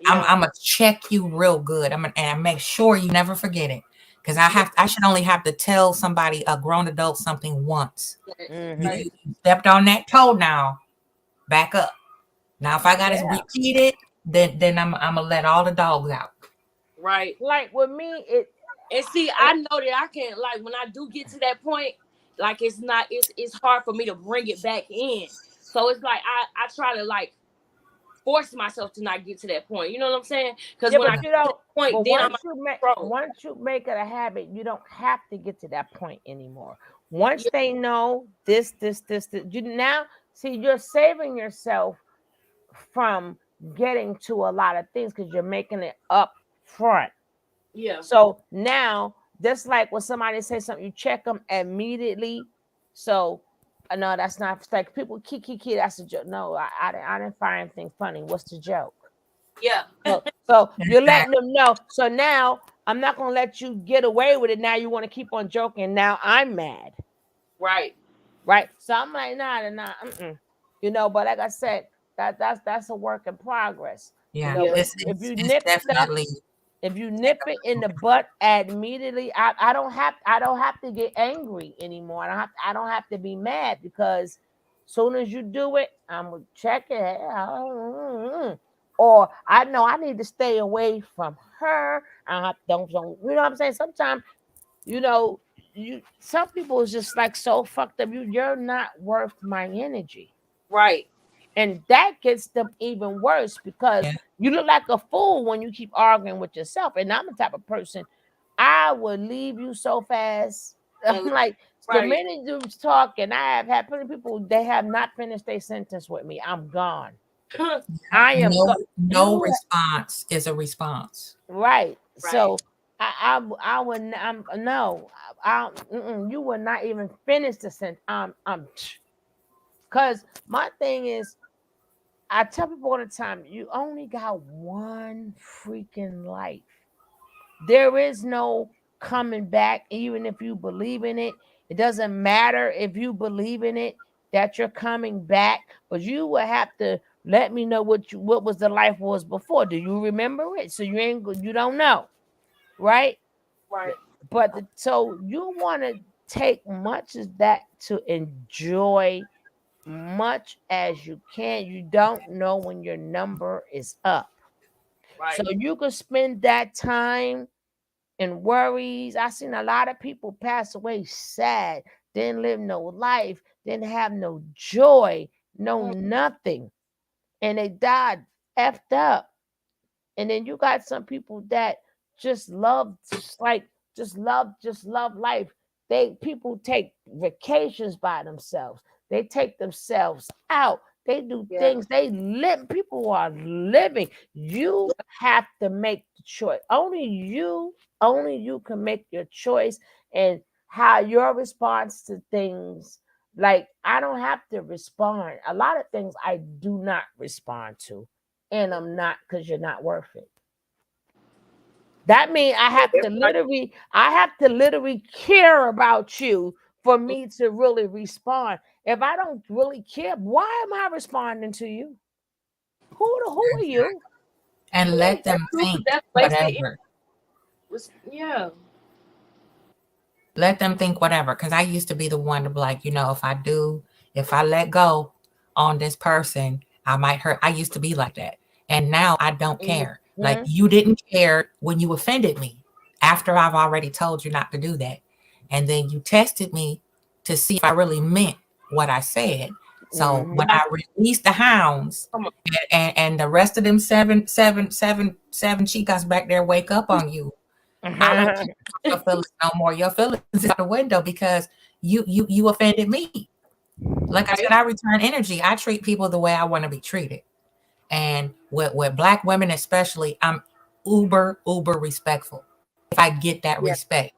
I'm gonna check you real good. And make sure you never forget it. Because I should only have to tell somebody, a grown adult, something once. You stepped on that toe now. Back up. Now if I gotta repeat it, then I'm gonna let all the dogs out. Right. Like with me, and see, I know that I can't, like, when I do get to that point, like, it's hard for me to bring it back in. So it's like I try to like force myself to not get to that point. You know what I'm saying? Because when I get to that point, then once you make it a habit, you don't have to get to that point anymore. Once they know this, you now see you're saving yourself from getting to a lot of things because you're making it up front. Yeah. So now, just like when somebody says something, you check them immediately. So, no, that's not like people kiki. That's a joke. No, I didn't find anything funny. What's the joke? Yeah. So you're letting them know. So now I'm not gonna let you get away with it. Now you want to keep on joking. Now I'm mad. Right. So I'm like, nah. You know, but like I said, that's a work in progress. Yeah. You know, if you nip definitely. If you nip it in the butt immediately, I don't have to get angry anymore. I don't have to be mad because soon as you do it, I'm gonna check it. Or I know I need to stay away from her. Don't you know what I'm saying? Sometimes, you know, some people is just like so fucked up. You're not worth my energy. Right. And that gets them even worse because you look like a fool when you keep arguing with yourself. And I'm the type of person, I would leave you so fast. I'm like, the minute you talk, and I have had plenty of people, they have not finished their sentence with me. I'm gone. I am no response is a response. Right. So I would you would not even finish the sentence. Because my thing is, I tell people all the time, you only got one freaking life. There is no coming back, even if you believe in it. It doesn't matter if you believe in it that you're coming back, but you will have to let me know what was the life was before. Do you remember it? So you don't know, right? Right. But so you want to take much of that to enjoy much as you can. You don't know when your number is up. Right. So you could spend that time in worries. I've seen a lot of people pass away sad, didn't live no life, didn't have no joy, no nothing. And they died effed up. And then you got some people that just love life. People take vacations by themselves. They take themselves out. They do things. People are living. You have to make the choice. Only you can make your choice and how your response to things. Like, I don't have to respond. A lot of things I do not respond to. And I'm not, because you're not worth it. That means I have to literally care about you for me to really respond. If I don't really care, why am I responding to you? Who are you? And let them think whatever. Yeah. Let them think whatever. Because I used to be the one to be like, if I let go on this person, I might hurt. I used to be like that. And now I don't care. Like you didn't care when you offended me after I've already told you not to do that. And then you tested me to see if I really meant what I said. So when I released the hounds and the rest of them seven chicas back there wake up on you, I don't care about your feelings no more. Your feelings is out the window because you offended me. Like I said, I return energy. I treat people the way I want to be treated. And with Black women especially, I'm uber respectful. If I get that respect,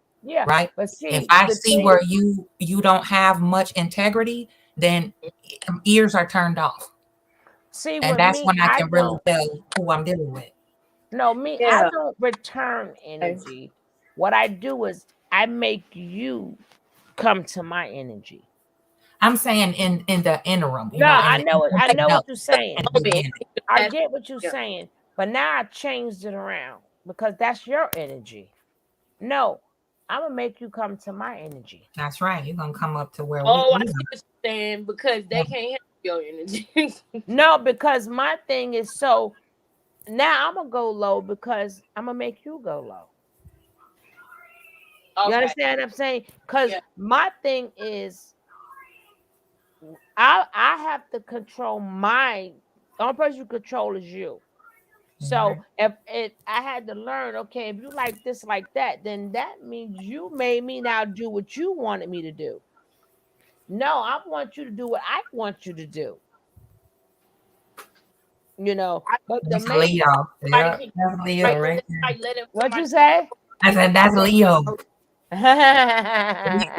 right? But If see, I the see thing, where you don't have much integrity, then ears are turned off. see, And with that's me, when I I can really don't. tell who I'm dealing with. No, me, I don't return energy. What I do is I make you come to my energy. I'm saying in the interim, No, I know it. I like know no, what you're saying. in the beginning. I get what you're saying, but now I changed it around because that's your energy. No, I'm gonna make you come to my energy. That's right. You're gonna come up to where Oh, I we see what you're saying because they can't handle your energy. No, because my thing is so now I'm gonna go low because I'm gonna make you go low. You understand what I'm saying? Because my thing is I have to control my the only person you control is you. So if I had to learn, okay, if you like this like that, then that means you made me now do what you wanted me to do. No, I want you to do what I want you to do. But the That's main Leo. Yeah, that's Leo right there. what you say? I said that's Leo.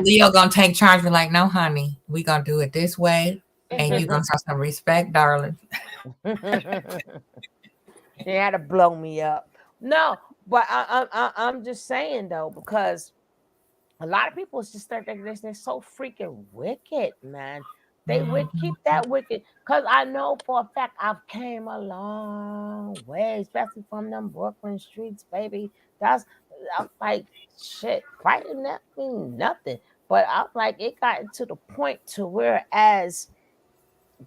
Leo gonna take charge. Be like, no, honey, we gonna do it this way, and you gonna show some respect, darling. They had to blow me up. No, but I'm just saying though, because a lot of people just start thinking this. They're so freaking wicked, man. They would keep that wicked, cause I know for a fact I've came a long way, especially from them Brooklyn streets, baby. That's I'm like shit. Fighting that mean nothing, but I'm like it got to the point to where as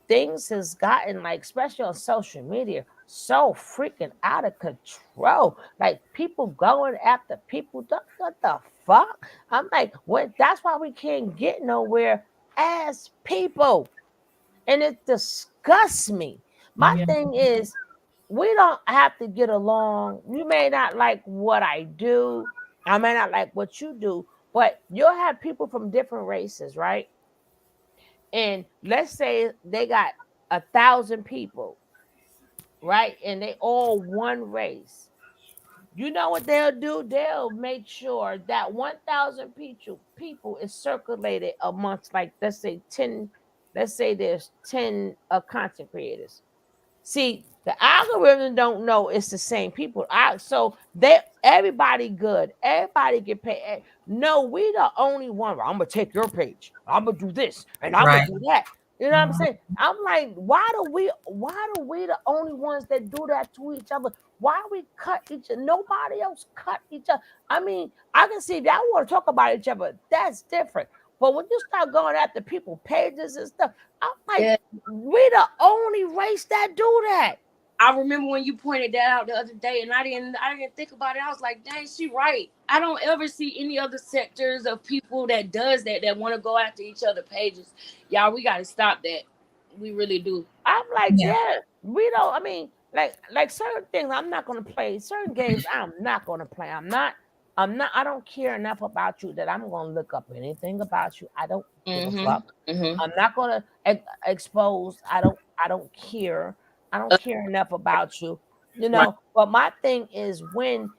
things has gotten like, especially on social media, so freaking out of control. Like people going after people. What the fuck? I'm like, what? That's why we can't get nowhere as people, and it disgusts me. My thing is, we don't have to get along. You may not like what I do. I may not like what you do, but you'll have people from different races, right? And let's say they got 1,000 people, right? And they all one race. You know what they'll do? They'll make sure that 1,000 people is circulated amongst, like, let's say 10, let's say there's 10 content creators. See, the algorithm don't know it's the same people. So they everybody good. Everybody get paid. No, we the only one. I'm gonna take your page. I'm gonna do this and I'm gonna do that. You know what I'm saying? I'm like, why do we the only ones that do that to each other? Why we cut each other? Nobody else cut each other. I mean, I can see if y'all want to talk about each other, that's different. But when you start going after people pages and stuff, I'm like, we the only race that do that. I remember when you pointed that out the other day, and I didn't think about it. I was like, dang, she right. I don't ever see any other sectors of people that does that want to go after each other pages. Y'all, we got to stop that. We really do. I'm like, yeah, we don't. I mean, like certain things, I'm not gonna play. Certain games, I'm not gonna play. I'm not. I don't care enough about you that I'm gonna look up anything about you. I don't give a fuck. I'm not gonna expose. I don't care. I don't care enough about you. But my thing is when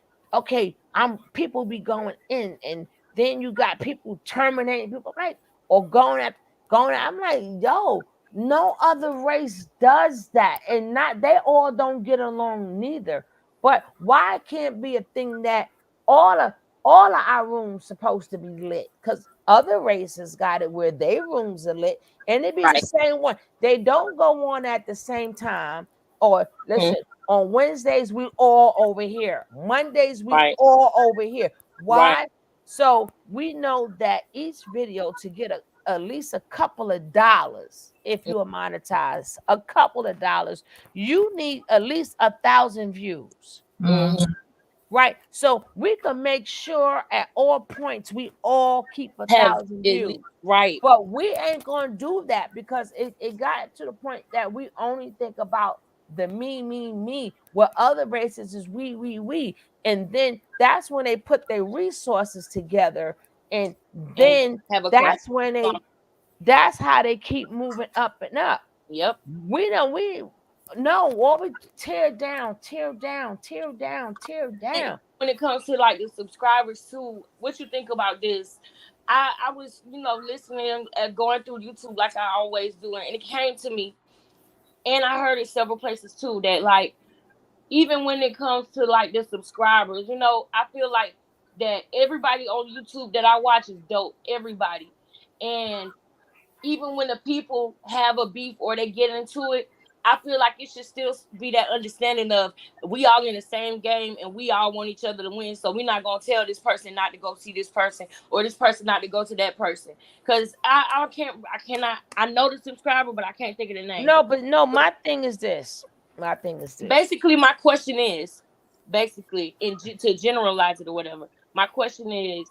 people be going in, and then you got people terminating people, right? Or going at, I'm like, yo, no other race does that, and not they all don't get along neither. But why can't be a thing that all of our rooms supposed to be lit? Because other races got it where their rooms are lit, and it be the same one. They don't go on at the same time. Or listen, on Wednesdays we all over here. Mondays we all over here. Why? So we know that each video to get at least a couple of dollars, if you are monetized, a couple of dollars, you need at least 1,000 views. Mhm. Right. So we can make sure at all points we all keep a Have 1,000 it views. right. But we ain't gonna do that because it got to the point that we only think about the me, where other races is we. And then that's when they put their resources together, and then have a that's when that's how they keep moving up and up. Yep. We no, what we tear down. And when it comes to like the subscribers too, what you think about this? I was, listening and going through YouTube like I always do, and it came to me, and I heard it several places too, that like even when it comes to like the subscribers, I feel like that everybody on YouTube that I watch is dope. Everybody. And even when the people have a beef or they get into it, I feel like it should still be that understanding of we all in the same game and we all want each other to win. So we're not gonna tell this person not to go see this person or this person not to go to that person. Cause I cannot. I know the subscriber, but I can't think of the name. No, my thing is this. Basically, my question is, to generalize it or whatever. My question is,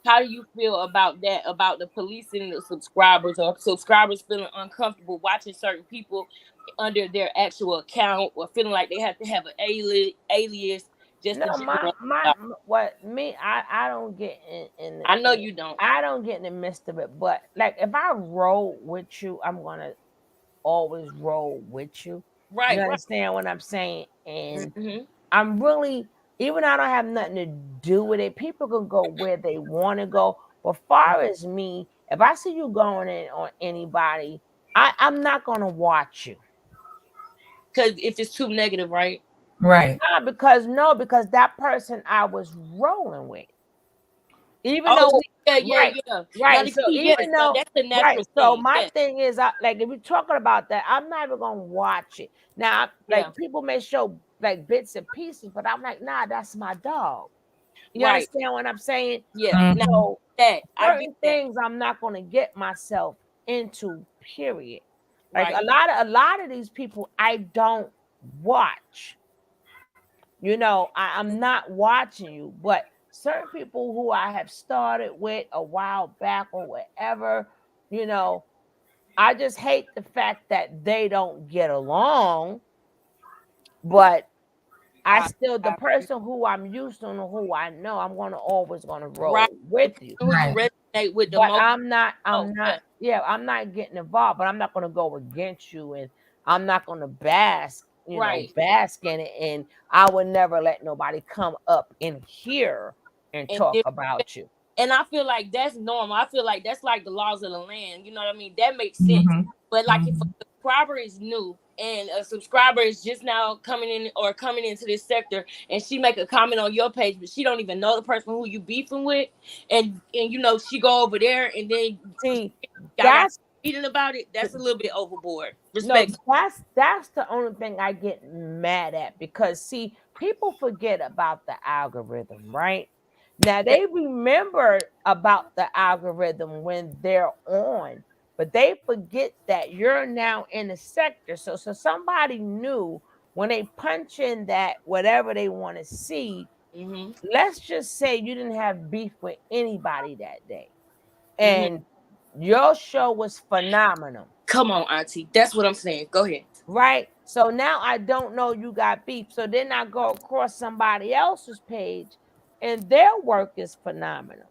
how do you feel about that? About the policing the subscribers or subscribers feeling uncomfortable watching certain people under their actual account or feeling like they have to have an alias just to generalize. I don't get in I know you don't. I don't get in the midst of it, but like if I roll with you, I'm gonna always roll with you. Right. You understand what I'm saying? And Mm-hmm. I'm really, even though I don't have nothing to do with it, people can go where they want to go. But far as me, if I see you going in on anybody, I'm not gonna watch you. Because if it's too negative, right? Right. Because that person I was rolling with. Even though right. So even though that's the natural so thing. my thing is, like if we're talking about that, I'm not even gonna watch it. Now, like people may show like bits and pieces, but I'm like, nah, that's my dog. You understand what I'm saying? Yeah. Mhm. So I get certain things I'm not gonna get myself into. Period. Like Right. a lot of these people I don't watch. I'm not watching you, but certain people who I have started with a while back or whatever, I just hate the fact that they don't get along. But the person who I'm used to and who I know, I'm always gonna roll with you. Who you resonate with the But most. I'm not getting involved, but I'm not gonna go against you, and I'm not gonna bask in it, and I would never let nobody come up in here and talk about you. And I feel like that's normal. I feel like that's like the laws of the land. You know what I mean? That makes sense. Mhm. But like if a subscriber is new and a subscriber is just now coming into this sector and she make a comment on your page, but she don't even know the person who you beefing with, and she go over there and then that's reading about it, that's a little bit overboard. No, Respect. that's the only thing I get mad at, because see, people forget about the algorithm, right? Now they remember about the algorithm when they're on, but they forget that you're now in the sector. So somebody knew when they punch in that whatever they want to see. Let's just say you didn't have beef with anybody that day, and your show was phenomenal. Come on, Auntie. That's what I'm saying. Go ahead. Right? So now I don't know you got beef. So then I go across somebody else's page and their work is phenomenal.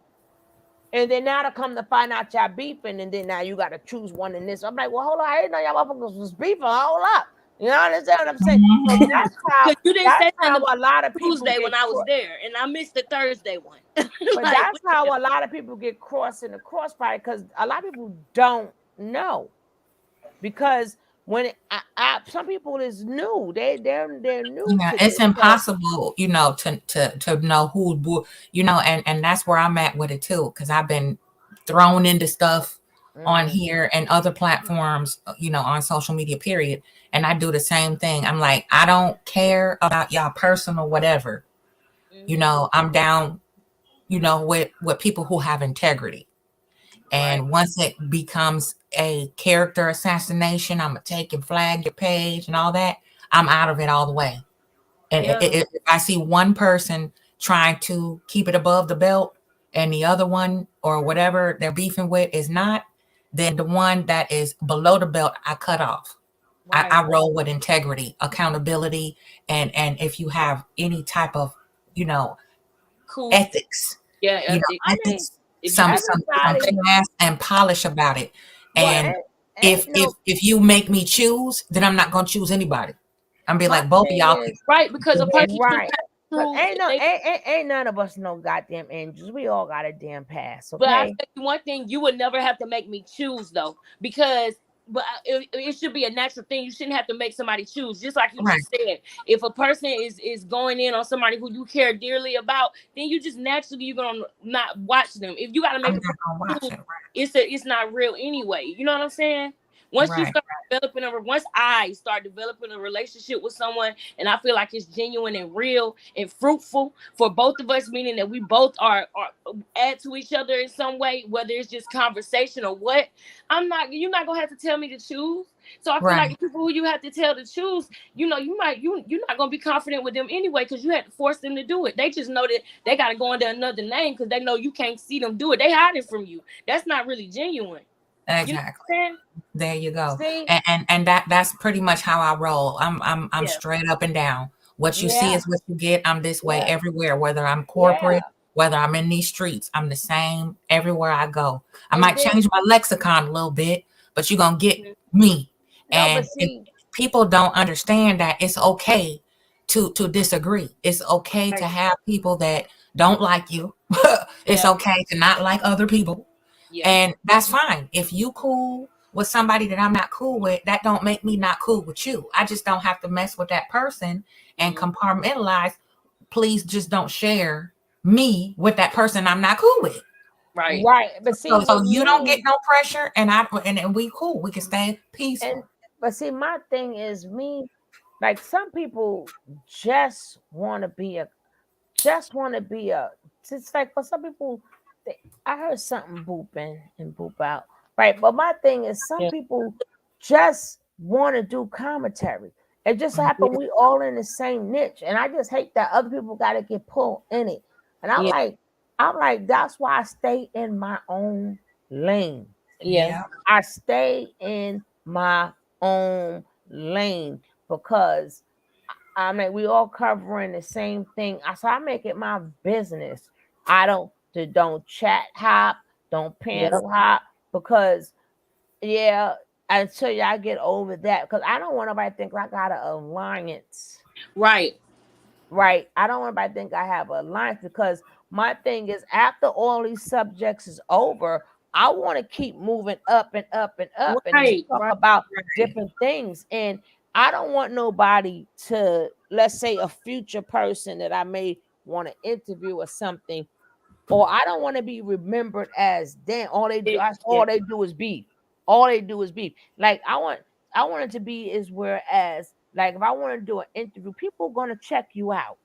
And then now to come to find out y'all beefing, and then now you got to choose one in this. I'm like, well, hold on. I didn't know y'all motherfuckers was beefing. Hold up. You know what I'm saying? So you didn't say how something a lot of people Tuesday when I was there, and I missed the Thursday one. But that's how a lot of people get crossed in the crossfire, because a lot of people don't know. Because when some people is new, they're new. Yeah, To it's this. impossible, to know who, and that's where I'm at with it too, because I've been thrown into stuff on here and other platforms, on social media, period. And I do the same thing. I'm like, I don't care about y'all personal whatever. I'm down, with people who have integrity. And once it becomes a character assassination, I'm gonna take and flag your page and all that. I'm out of it all the way. And if I see one person trying to keep it above the belt and the other one or whatever they're beefing with is not, then the one that is below the belt, I cut off. Right. I roll with integrity, accountability, and if you have any type of, Cool. ethics, Yeah, ethics, if some everybody- class and polish about it. Well, And ain't if you make me choose, then I'm not gonna choose anybody. I'm be My like, both of thing y'all is- right, because a person right. But choose, ain't none of us no goddamn angels. We all got a damn past, But I okay? tell you one thing, you would never have to make me choose though, because it should be a natural thing. You shouldn't have to make somebody choose. Just like you just said, if a person is going in on somebody who you care dearly about, then you just naturally you're gonna not watch them. If you gotta make a person choose, it's not real anyway. You know what I'm saying? Once you start once I start developing a relationship with someone, and I feel like it's genuine and real and fruitful for both of us, meaning that we both are add to each other in some way, whether it's just conversation or what, you're not gonna have to tell me to choose. So I feel like the people who you have to tell to choose, you're not gonna be confident with them anyway, because you had to force them to do it. They just know that they gotta go under another name because they know you can't see them do it. They hide it from you. That's not really genuine. Exactly. You know there you go. See? And that's pretty much how I roll. I'm straight up and down. What you see is what you get. I'm this way everywhere, whether I'm corporate, whether I'm in these streets, I'm the same everywhere I go. I might change my lexicon a little bit, but you're gonna get me. And if people don't understand that it's okay to disagree. It's okay to have people that don't like you. It's okay to not like other people. And that's fine. If you cool with somebody that I'm not cool with, that don't make me not cool with you. I just don't have to mess with that person and compartmentalize. Please just don't share me with that person I'm not cool with. Right. But see, so you don't get no pressure, and we cool. We can stay peaceful. But see, my thing is like some people just want to be just like for some people. I heard something booping and boop out. Right. But my thing is some people just want to do commentary. It just happened we all in the same niche. And I just hate that other people got to get pulled in it. And I'm like, that's why I stay in my own lane. Yeah. I stay in my own lane because I mean we all covering the same thing. So I make it my business. I don't chat hop, don't panel hop, because until y'all get over that, because I don't want nobody to think I got an alliance. Right. I don't want nobody to think I have an alliance, because my thing is after all these subjects is over, I want to keep moving up and up and up and talk about different things. And I don't want nobody to, let's say a future person that I may want to interview or something, or I don't want to be remembered as damn all they do is beef. All they do is beef. Like I want it to be is whereas like if I want to do an interview, people are gonna check you out.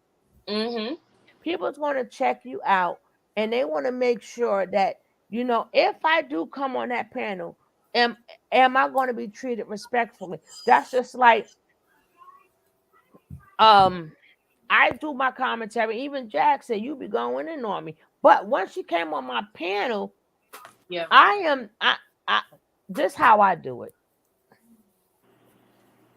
People's gonna check you out, and they want to make sure that if I do come on that panel, am I going to be treated respectfully? That's just like I do my commentary. Even Jack said you be going in on me, but once you came on my panel, I this is how I do it.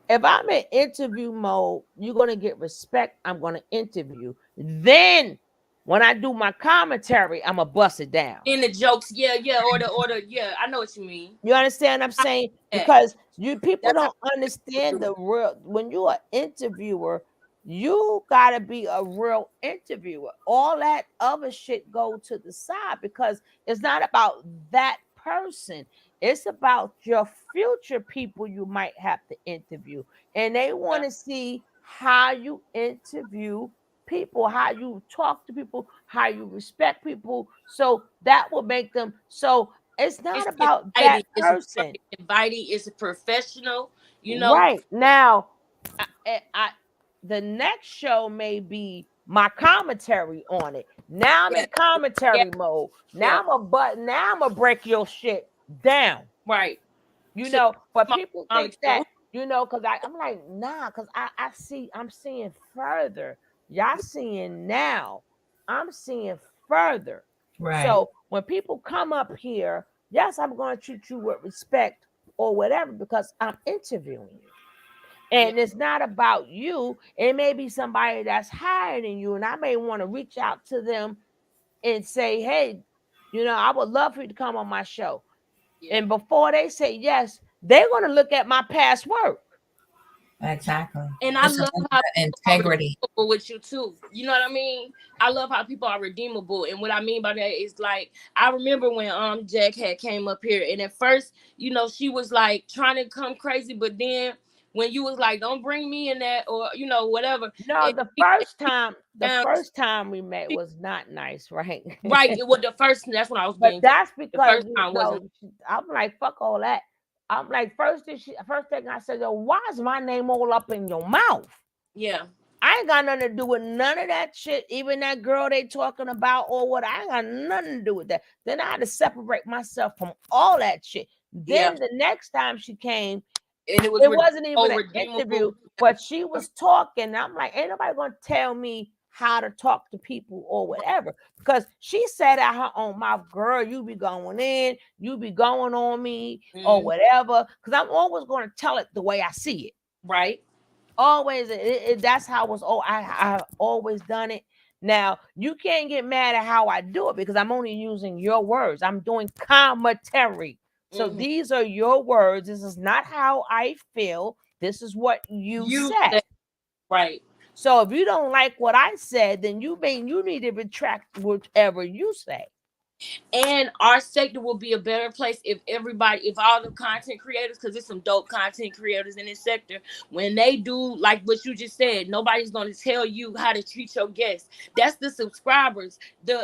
If I'm in interview mode, you're gonna get respect. I'm gonna interview. Then when I do my commentary, I'm gonna bust it down. In the jokes, order, I know what you mean. You understand what I'm saying? Because people don't understand the real. When you're an interviewer, you gotta be a real interviewer. All that other shit go to the side, because it's not about that person. It's about your future people you might have to interview, and they want to see how you interview people, how you talk to people, how you respect people. So that will make them. So it's not about that person. Inviting is a professional, Right now, the next show may be my commentary on it. Now I'm in commentary mode. Now I'm gonna break your shit down. Right. But people think that You know, because I'm like, nah, because I'm seeing further. Y'all seeing now. I'm seeing further. Right. So when people come up here, yes, I'm going to treat you with respect or whatever because I'm interviewing you. And it's not about you. It may be somebody that's higher than you, and I may want to reach out to them and say, hey, I would love for you to come on my show. And before they say yes, they're going to look at my past work. Exactly. And I It's love about how the people are integrity. redeemable with you too. You know what I mean? I love how people are redeemable. And what I mean by that is like I remember when Jack had came up here and at first, she was like trying to come crazy, but then when you was like, don't bring me in that or whatever. No, And the he found first time we met was not nice, right? right. It was the first, that's what I was But getting to. that's The because first time wasn't I'm like, fuck all that. I'm like, first thing I said, yo, why is my name all up in your mouth? yeah. I ain't got nothing to do with none of that shit. Even that girl they talking about or what, I ain't got nothing to do with that. Then I had to separate myself from all that shit. Then the next time she came, and it wasn't even an redeemable. interview, but she was talking. I'm like, ain't nobody gonna tell me how to talk to people or whatever. Because she said out her own mouth, girl, you be going in, you be going on me or whatever. Because I'm always gonna tell it the way I see it. Right. Always, that's how it was. Oh, I've always done it. Now you can't get mad at how I do it because I'm only using your words. I'm doing commentary. So these are your words. This is not how I feel. This is what you said. Right. So if you don't like what I said, then you need to retract whatever you say. And our sector will be a better place if all the content creators, because there's some dope content creators in this sector, when they do like what you just said, nobody's going to tell you how to treat your guests. That's the subscribers.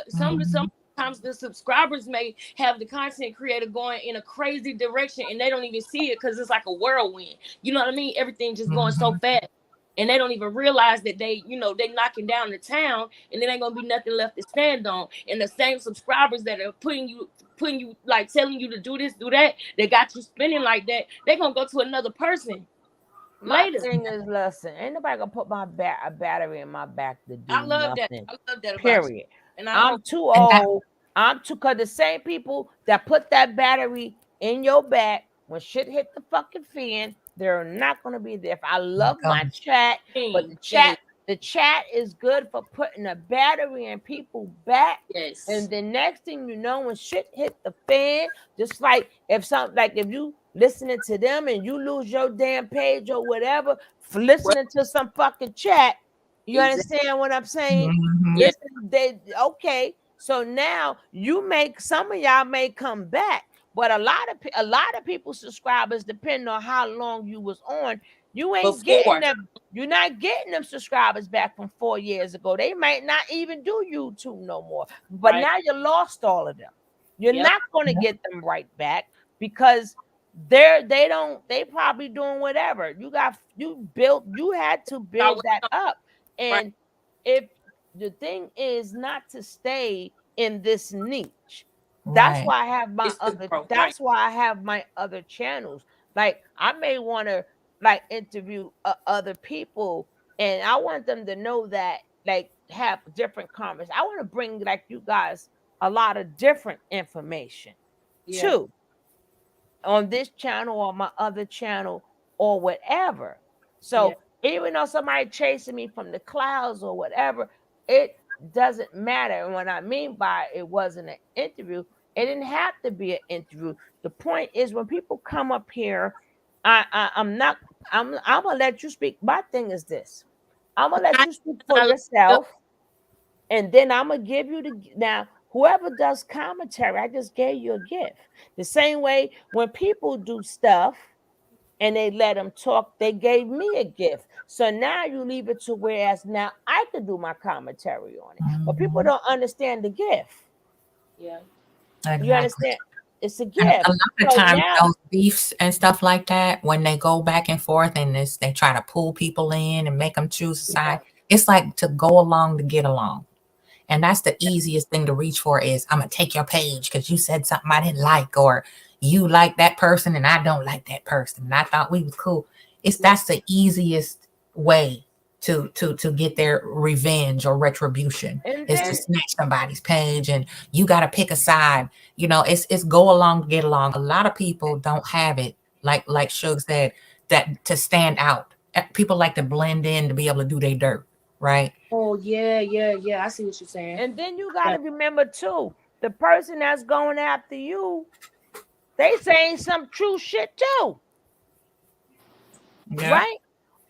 Sometimes the subscribers may have the content creator going in a crazy direction and they don't even see it because it's like a whirlwind. You know what I mean? Everything just going so fast. And they don't even realize that they knocking down the town and there ain't gonna be nothing left to stand on. And the same subscribers that are putting you like telling you to do this, do that, they got you spending like that, they're gonna go to another person. My later. thing is, listen, ain't nobody gonna put a battery in my back to do I love nothing. that. I love that about you. Period. And I'm too old. Because the same people that put that battery in your back when shit hit the fucking fan, they're not gonna be there. If I love my chat, but the chat is good for putting a battery in people's back. Yes. And the next thing you know, when shit hit the fan, just like if you listening to them and you lose your damn page or whatever for listening to some fucking chat, you understand what I'm saying? Listen, okay. So now some of y'all may come back, but a lot of people's subscribers, depending on how long you was on, you ain't getting them. You're not getting them subscribers back from 4 years ago. They might not even do YouTube no more. But now you lost all of them. You're not going to get them right back because they probably doing whatever. You had to build that up. And if the thing is not to stay in this niche. That's why I have my other channels. Like I may want to interview other people, and I want them to know that have different comments. I want to bring you guys a lot of different information too on this channel or my other channel or whatever. So even though somebody chasing me from the clouds or whatever, it doesn't matter. And what I mean by it wasn't an interview, it didn't have to be an interview. The point is when people come up here, I'm gonna let you speak. My thing is this. I'm gonna let you speak for yourself, and then I'm gonna give you now. Whoever does commentary, I just gave you a gift. The same way when people do stuff and they let them talk, they gave me a gift. So now you leave it to whereas now I could do my commentary on it. But people don't understand the gift. Yeah. Exactly. You understand? It's a gift. And a lot of times those beefs and stuff like that, when they go back and forth and they try to pull people in and make them choose a side, it's like to go along to get along. And that's the easiest thing to reach for is I'm going to take your page because you said something I didn't like, or you like that person and I don't like that person. And I thought we was cool. That's the easiest way to get their revenge or retribution, And is to then snatch somebody's page, and you got to pick a side. It's go along to get along. A lot of people don't have it, like Suge said, that to stand out. People like to blend in to be able to do their dirt, right? Oh yeah. I see what you're saying. And then you got to remember too, the person that's going after you, they saying some true shit too. Yeah. Right?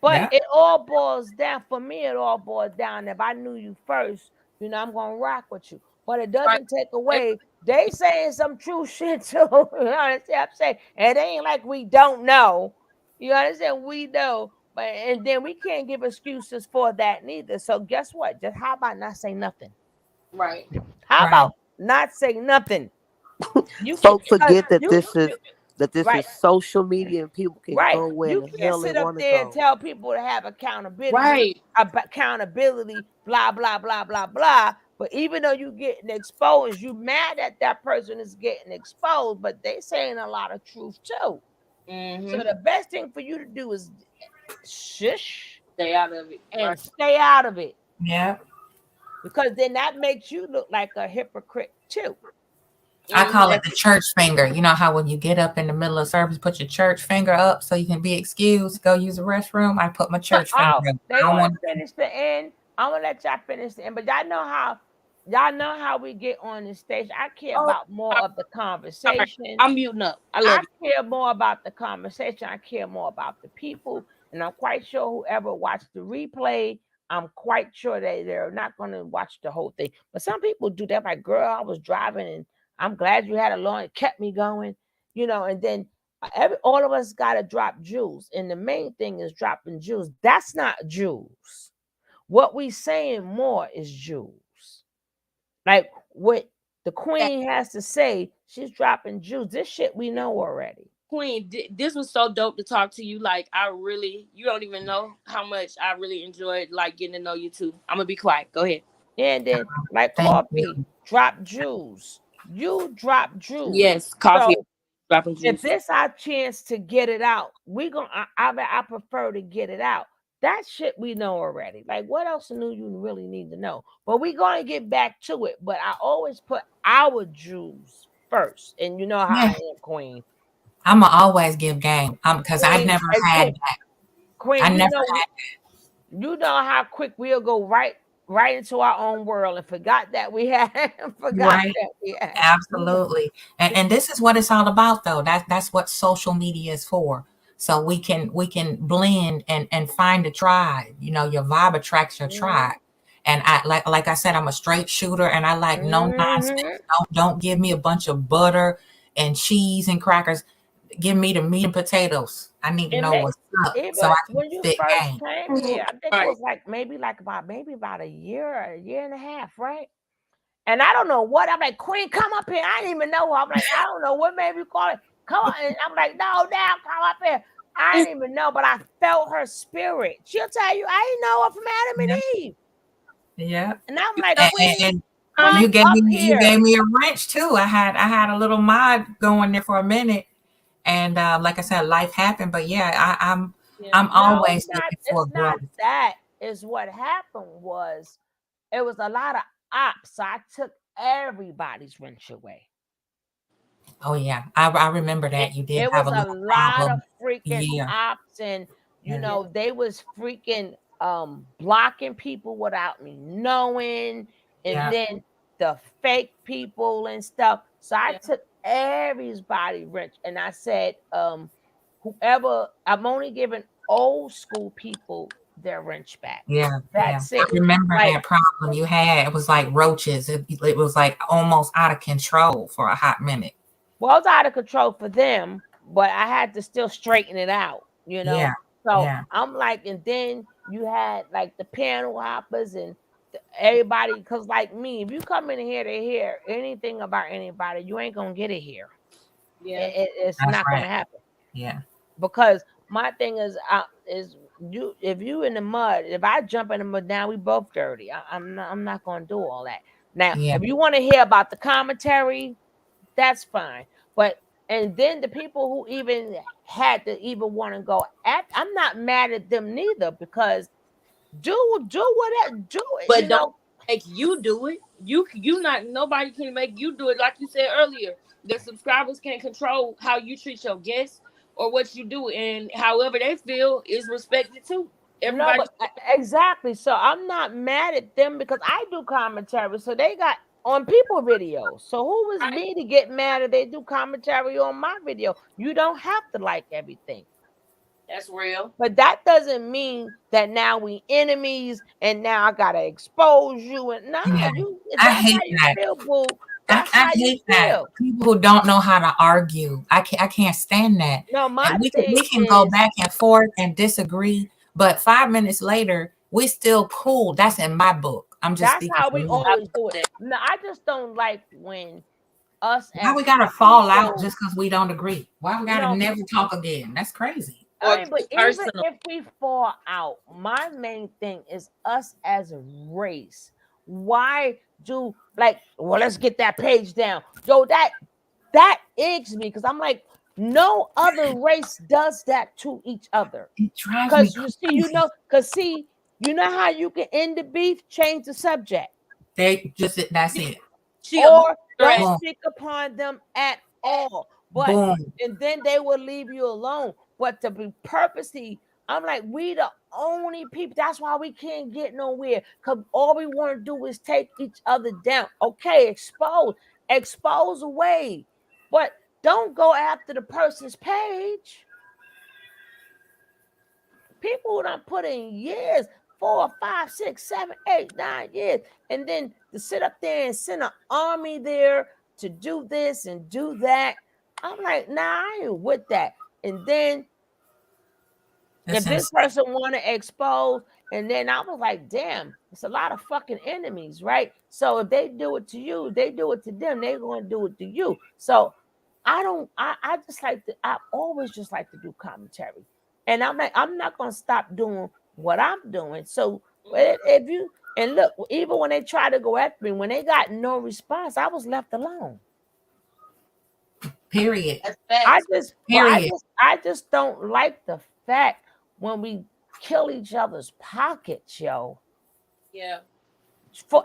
But Yeah. it all boils down, for me, it all boils down. If I knew you first, I'm going to rock with you. But it doesn't take away, they saying some true shit too. You understand what I'm saying? And it ain't like we don't know. You understand? We know. But and then we can't give excuses for that neither. So guess what? Just how about not say nothing? Right. How about not say nothing? You can, Folks forget that you, this right. is social media and people can Right. go where You the can't hell they sit up want to there and go. tell people to have accountability, Right. blah, blah, blah, blah, blah. But even though you getting exposed, you mad that that person is getting exposed, but they saying a lot of truth too. Mm-hmm. So the best thing for you to do is shush, Stay out of it. and stay out of it. Yeah. Because then that makes you look like a hypocrite too. I call it the church finger. You know how when you get up in the middle of service, put your church finger up so you can be excused, go use the restroom. I put my church finger up. They want to finish the end. I'm gonna let y'all finish the end, but y'all know how we get on the stage. I care about more of the conversation. I'm muting up. I love you. Care more about the conversation. I care more about the people, and I'm quite sure whoever watched the replay, I'm quite sure they're not going to watch the whole thing. But some people do that. Like, girl, I was driving, and I'm glad you had a lawn. It kept me going, And then all of us got to drop jewels, and the main thing is dropping jewels. That's not jewels. What we saying more is jewels. Like what the queen has to say, she's dropping jewels. This shit we know already. Queen, this was so dope to talk to you. Like, you don't even know how much I really enjoyed, like, getting to know you too. I'm gonna be quiet. Go ahead. And then, like, coffee, drop jewels. You drop jewels. Yes, coffee, so, dropping jewels. If this our chance to get it out, I prefer to get it out. That shit we know already. Like, what else new you really need to know? But we're going to get back to it. But I always put our jewels first. And you know how I am, Queen. I'm going to always give game because I never had that. Queen, I never had that. You know how quick we'll go right into our own world and forgot that we had. Right. Absolutely. And this is what it's all about, though. That's what social media is for. So we can blend and find a tribe. Your vibe attracts your tribe. And I like I said, I'm a straight shooter, and I like no nonsense. Don't give me a bunch of butter and cheese and crackers. Give me the meat and potatoes. I need to know what's up. So I can when you first came here, I think it was maybe about a year and a half, right? And I don't know what. I'm like, Queen, come up here. I didn't even know her. I'm like, I don't know what made you call it. Come on. And I'm like, no, come up here. I didn't even know, but I felt her spirit. She'll tell you, I didn't know her from Adam and Eve. Yeah. And I'm like, Queen, you gave me a wrench too. I had a little mod going there for a minute. And like I said, life happened. But yeah, I'm always looking for growth. That is what happened was it was a lot of ops. So I took everybody's wrench away. Oh yeah, I remember that you did. It have was a lot of freaking ops, and they was freaking blocking people without me knowing, and then the fake people and stuff. So I took everybody's wrench, and I said, whoever, I'm only giving old school people their wrench back. Yeah, that's it. I remember that problem you had. It was like roaches. It was like almost out of control for a hot minute. Well, it was out of control for them, but I had to still straighten it out, Yeah. So I'm like, and then you had like the panel hoppers and everybody, because like me, if you come in here to hear anything about anybody, you ain't gonna get it here. Yeah, it's not gonna happen. Yeah, because my thing is you. If you in the mud, if I jump in the mud now, we both dirty. I'm not gonna do all that. Now, if you want to hear about the commentary, that's fine. But and then the people who even had to even want to go at. I'm not mad at them neither, because do whatever, do it. But You don't know, make you do it. You not, nobody can make you do it. Like you said earlier, the subscribers can't control how you treat your guests or what you do, and however they feel is respected too. no, Everybody. but exactly. So I'm not mad at them because I do commentary. So they got on people videos. So who was me to get mad if they do commentary on my video? You don't have to like everything. That's real. But that doesn't mean that now we enemies and now I gotta expose you. And nah, Yeah. you, if I that's hate how you that. feel, boo, I that's how you hate that. feel. People who don't know how to argue. I can't stand that. No, my And we thing can go is, back and forth and disagree, but 5 minutes later, we still cool. That's in my book. I'm just that's speaking how for we me. always do it. No, I just don't like when us Why as we gotta fall out people, just because we don't agree? Why we gotta no, never talk again? That's crazy. I mean, but even if we fall out, my main thing is us as a race. Why do, like, well, let's get that page down. Yo, that eggs me, because I'm like, no other race does that to each other. It drives me Because you see, because you know how you can end the beef, change the subject. That's it. Or don't Boom. speak upon them at all. But Boom. and then they will leave you alone. But to be purposely, I'm like, we the only people. That's why we can't get nowhere. Because all we want to do is take each other down. Okay, expose away. But don't go after the person's page. People who done put in years, 4, 5, 6, 7, 8, 9 years, and then to sit up there and send an army there to do this and do that. I'm like, nah, I ain't with that. And then if this person want to expose, and then I was like, damn, it's a lot of fucking enemies, right? So if they do it to you, they do it to them, they're going to do it to you. So I always just like to do commentary. And I'm like, I'm not going to stop doing what I'm doing. So if you, and look, even when they try to go after me, when they got no response, I was left alone. Period. I just don't like the fact when we kill each other's pockets, yo. Yeah.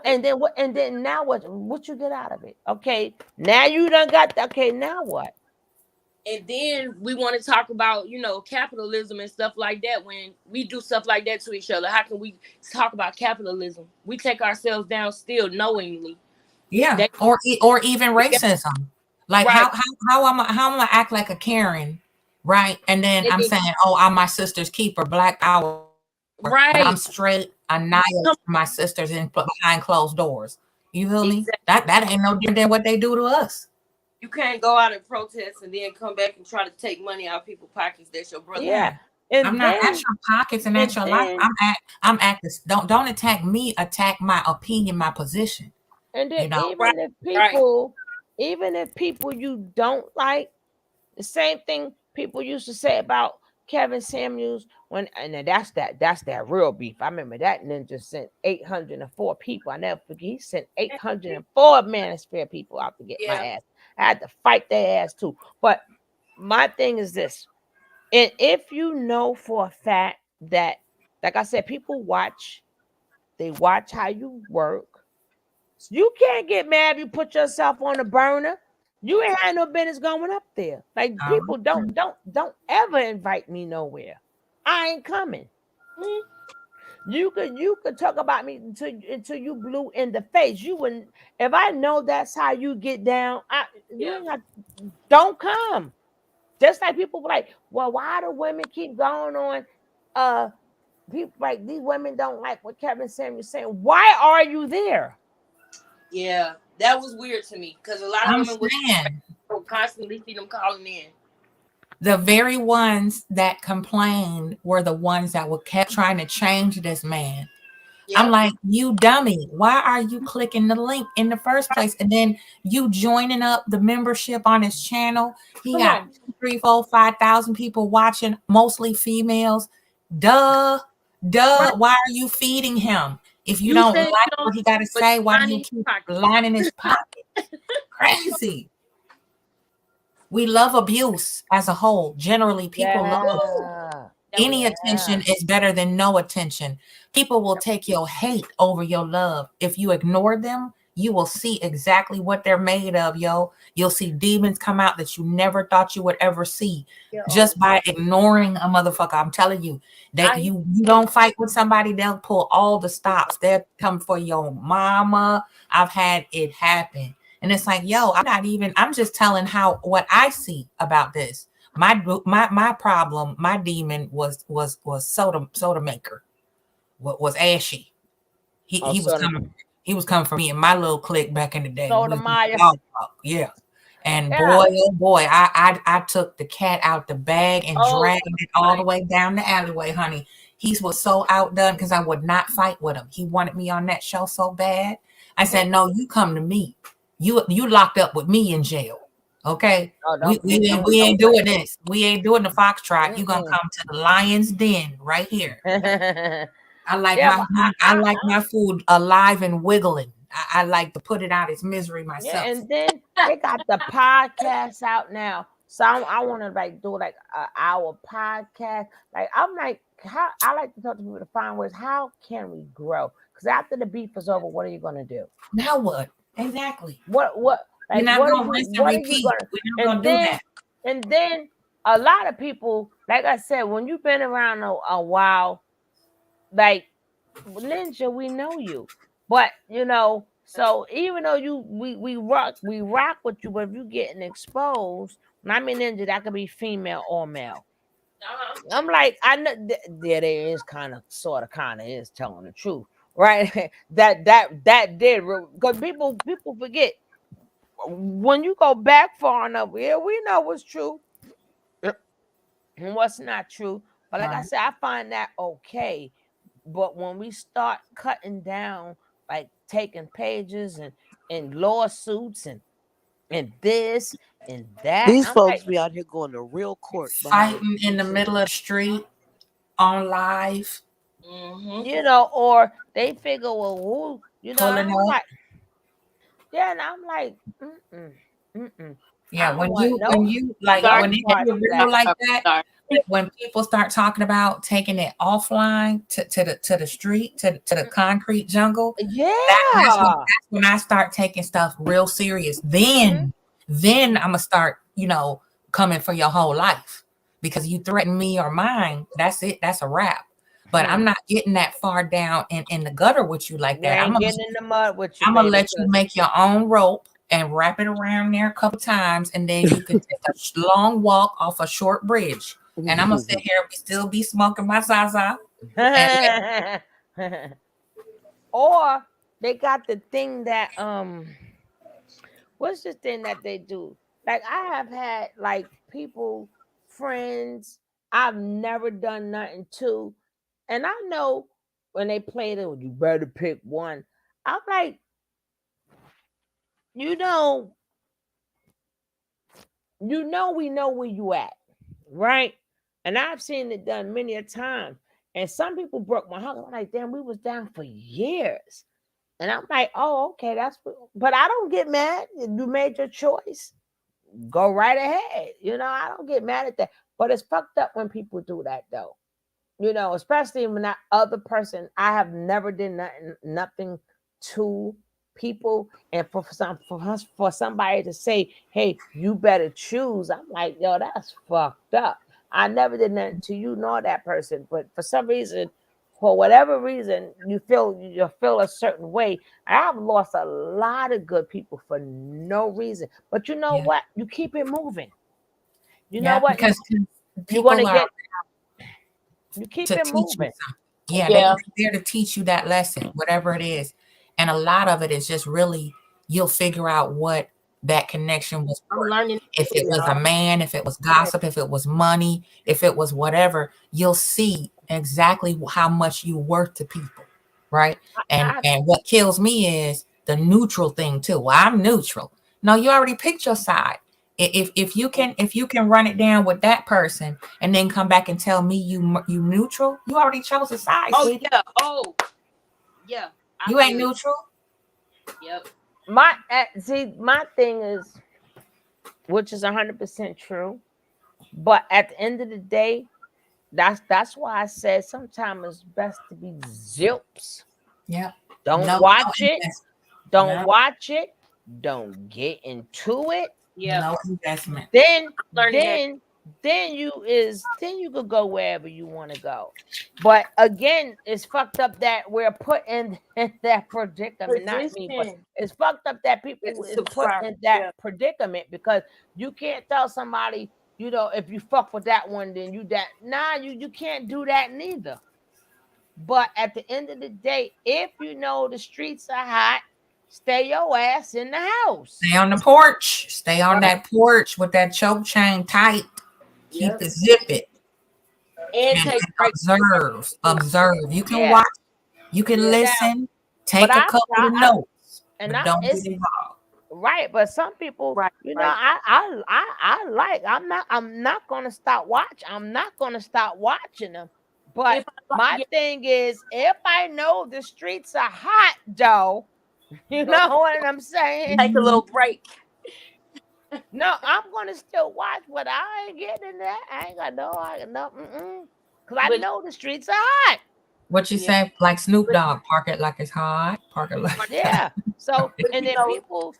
And then now what you get out of it? Okay, now you done got okay, now what? And then we want to talk about, capitalism and stuff like that. When we do stuff like that to each other, how can we talk about capitalism? We take ourselves down still knowingly. Yeah, or even racism. Like right. how am I act like a Karen, right? And then I'm saying, oh, I'm my sister's keeper, Black Power. Right. But I'm straight annihilate my sisters behind closed doors. You feel me? That ain't no different than what they do to us. You can't go out and protest and then come back and try to take money out of people's pockets. That's your brother. Yeah. I'm not at your pockets and at your life. I'm at this. Don't attack me. Attack my opinion, my position. And then even if people you don't like, the same thing people used to say about Kevin Samuels and that's that real beef. I remember that ninja sent 804 people. I never forget. He sent 804 manosphere people out to get my ass. I had to fight their ass too. But my thing is this. And if you know for a fact that, like I said, people watch how you work. So you can't get mad if you put yourself on the burner. You ain't had no business going up there. Like people don't ever invite me nowhere. I ain't coming. You could talk about me until you blew in the face. You wouldn't. If I know that's how you get down, don't come. Just like people like, well, why do women keep going on? People like these women don't like what Kevin Samuels saying. Why are you there? Yeah, that was weird to me because a lot of women would constantly see them calling in. The very ones that complained were the ones that kept trying to change this man. Yep. I'm like, you dummy. Why are you clicking the link in the first place? And then you joining up the membership on his channel. He got 3, 4, 5,000 people watching, mostly females. Duh. Right. Why are you feeding him? If you don't like what he got to say, why do you keep lining his pocket? Crazy. we love abuse as a whole. Generally, people love Yeah. any Yeah. attention is better than no attention. People will take your hate over your love. If you ignore them, you will see exactly what they're made of, yo. You'll see demons come out that you never thought you would ever see just by ignoring a motherfucker. I'm telling you, that you don't fight with somebody, they'll pull all the stops. They'll come for your mama. I've had it happen. And it's like, yo, I'm just telling what I see about this. My problem, my demon was soda maker. What was ashy. He was coming for me in my little clique back in the day. Soda Maya. Yeah. And boy, oh boy, I took the cat out the bag and dragged it all the way down the alleyway, honey. He was so outdone because I would not fight with him. He wanted me on that show so bad. I said, no, you come to me. You locked up with me in jail. Okay. We ain't doing this. We ain't doing the foxtrot. You gonna come to the lion's den right here. I like my food alive and wiggling. I like to put it out its misery myself. Yeah, and then they got the podcast out now. So I want to like do like an hour podcast. Like I'm like, how I like to talk to people to find ways. How can we grow? Because after the beef is over, what are you gonna do? Now what? Exactly. What? Like, you're not gonna rinse and repeat. We're not gonna do that. And then a lot of people, like I said, when you've been around a while, like Ninja, we know you. But so even though we rock with you, but if you getting exposed, when I mean Ninja, that could be female or male. I'm like, I know there is kind of is telling the truth, right? that did, because people forget when you go back far enough. Yeah, we know what's true and what's not true. But like I said, I find that okay. But when we start cutting down, like taking pages and lawsuits and this and that, These I'm folks like, be out here going to real court, fighting in the middle of the street on live. Or they figure, well, who, I'm like, yeah, and I'm like, Yeah, when you like when it get real like that, when people start talking about taking it offline to the street, to the concrete jungle, that's when I start taking stuff real serious. Then I'm gonna start, coming for your whole life, because you threaten me or mine. That's it. That's a wrap. But I'm not getting that far down in the gutter with you like that. I'm getting in the mud with you. I'm gonna let you make your own rope and wrap it around there a couple times, and then you can take a long walk off a short bridge. And I'm gonna sit here and still be smoking my zaza. Or they got the thing that what's the thing that they do? Like I have had like people, friends I've never done nothing to, and I know when they play it, you better pick one. I'm like, we know where you at, right? And I've seen it done many a time. And some people broke my heart. I'm like, damn, we was down for years. And I'm like, oh, okay, but I don't get mad. You made your choice. Go right ahead. I don't get mad at that. But it's fucked up when people do that though. Especially when that other person, I have never did nothing to people, and for somebody to say, hey, you better choose. I'm like, yo, that's fucked up. I never did nothing to you nor that person, but for some reason, for whatever reason, you feel a certain way. I've lost a lot of good people for no reason. But you know what? You keep it moving. You know what? Because you want to get. You keep it moving. They're there to teach you that lesson, whatever it is. And a lot of it is just really, you'll figure out what that connection was for. If it was a man, if it was gossip, if it was money, if it was whatever, you'll see exactly how much you worth to people, right? And what kills me is the neutral thing too. Well, I'm neutral. No, you already picked your side. If you can run it down with that person and then come back and tell me you neutral, you already chose a side. Sweetie. Yeah. You ain't neutral. Yep. My thing is, which is 100% true. But at the end of the day, that's why I said sometimes it's best to be zips. Yep. Don't No, watch it. Don't Yep. watch it. Don't get into it. Yeah. No investment. Then Learning that. then you could go wherever you want to go. But again, it's fucked up that we're put in that predicament. Not me, but Position. it's fucked up that people It's a is put subscriber. in that Yeah. predicament because you can't tell somebody, if you fuck with that one, then you that. Nah, you can't do that neither. But at the end of the day, if you know the streets are hot, stay your ass in the house. Stay on the porch. Stay on Right. that porch with that choke chain tight. Keep Yep. it, zip it, And and take breaks. observe. Observe. You can Yeah. watch. You can Yeah. listen. But Take a couple of notes, and but I don't get it's involved. right. But some people, Right. Right. I'm not gonna stop watch. I'm not gonna stop watching them. But If my yeah, thing is, if I know the streets are hot, though, you go know what I'm saying? take a little break. No, I'm gonna still watch, but I ain't getting in that. I ain't got no, cause I But know the streets are hot. What you yeah, say? Like Snoop but, Dogg, park it like it's hot. Park it like. Yeah. So, but and you then know, people,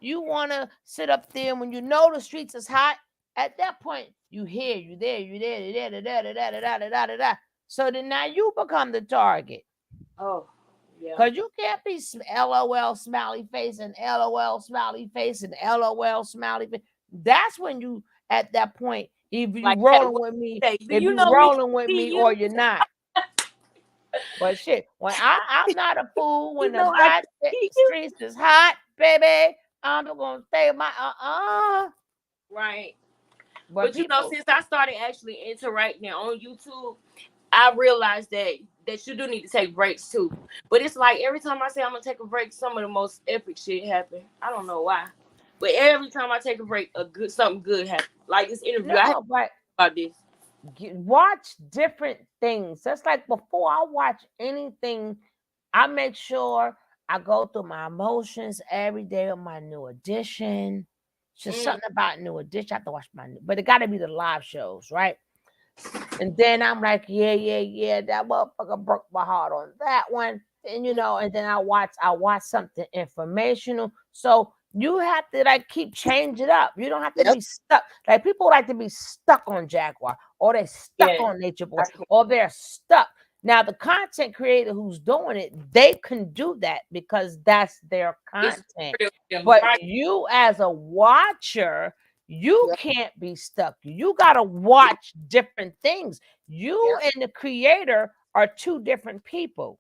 you want to sit up there when you know the streets is hot. At that point, you here, you there, you there, you there, da da da da da da da da da. So then now you become the target. oh yeah. Cause you can't be LOL smiley face and LOL smiley face and LOL smiley face. That's when you at that point, if you Like, hey, rolling what with me, say? Do if you you know me? rolling with See me or you? you're not. But shit, when I'm not a fool when You the know I can goddamn see you. streets is hot, baby. I'm gonna stay my Right. But But you know, people, since I started actually interacting on YouTube, I realized that you do need to take breaks too. But it's like every time I say I'm gonna take a break, some of the most epic shit happen. I don't know why. But every time I take a break, something good happens. Like this interview, I had no, but about this. watch different things. That's like before I watch anything, I make sure I go through my emotions every day of my new edition. Just Mm. something about new edition. I have to watch but it got to be the live shows, right? And then I'm like, yeah, that motherfucker broke my heart on that one. And and then I watch something informational. So you have to like keep change it up. You don't have to Yep. be stuck. Like people like to be stuck on Jaguar, or they're stuck Yeah. on Nature Boy, I can't. or they're stuck. Now the content creator who's doing it, they can do that because that's their It's content. real to them, But right? you as a watcher, you Yep. can't be stuck. You got to watch different things. You Yep. and the creator are two different people.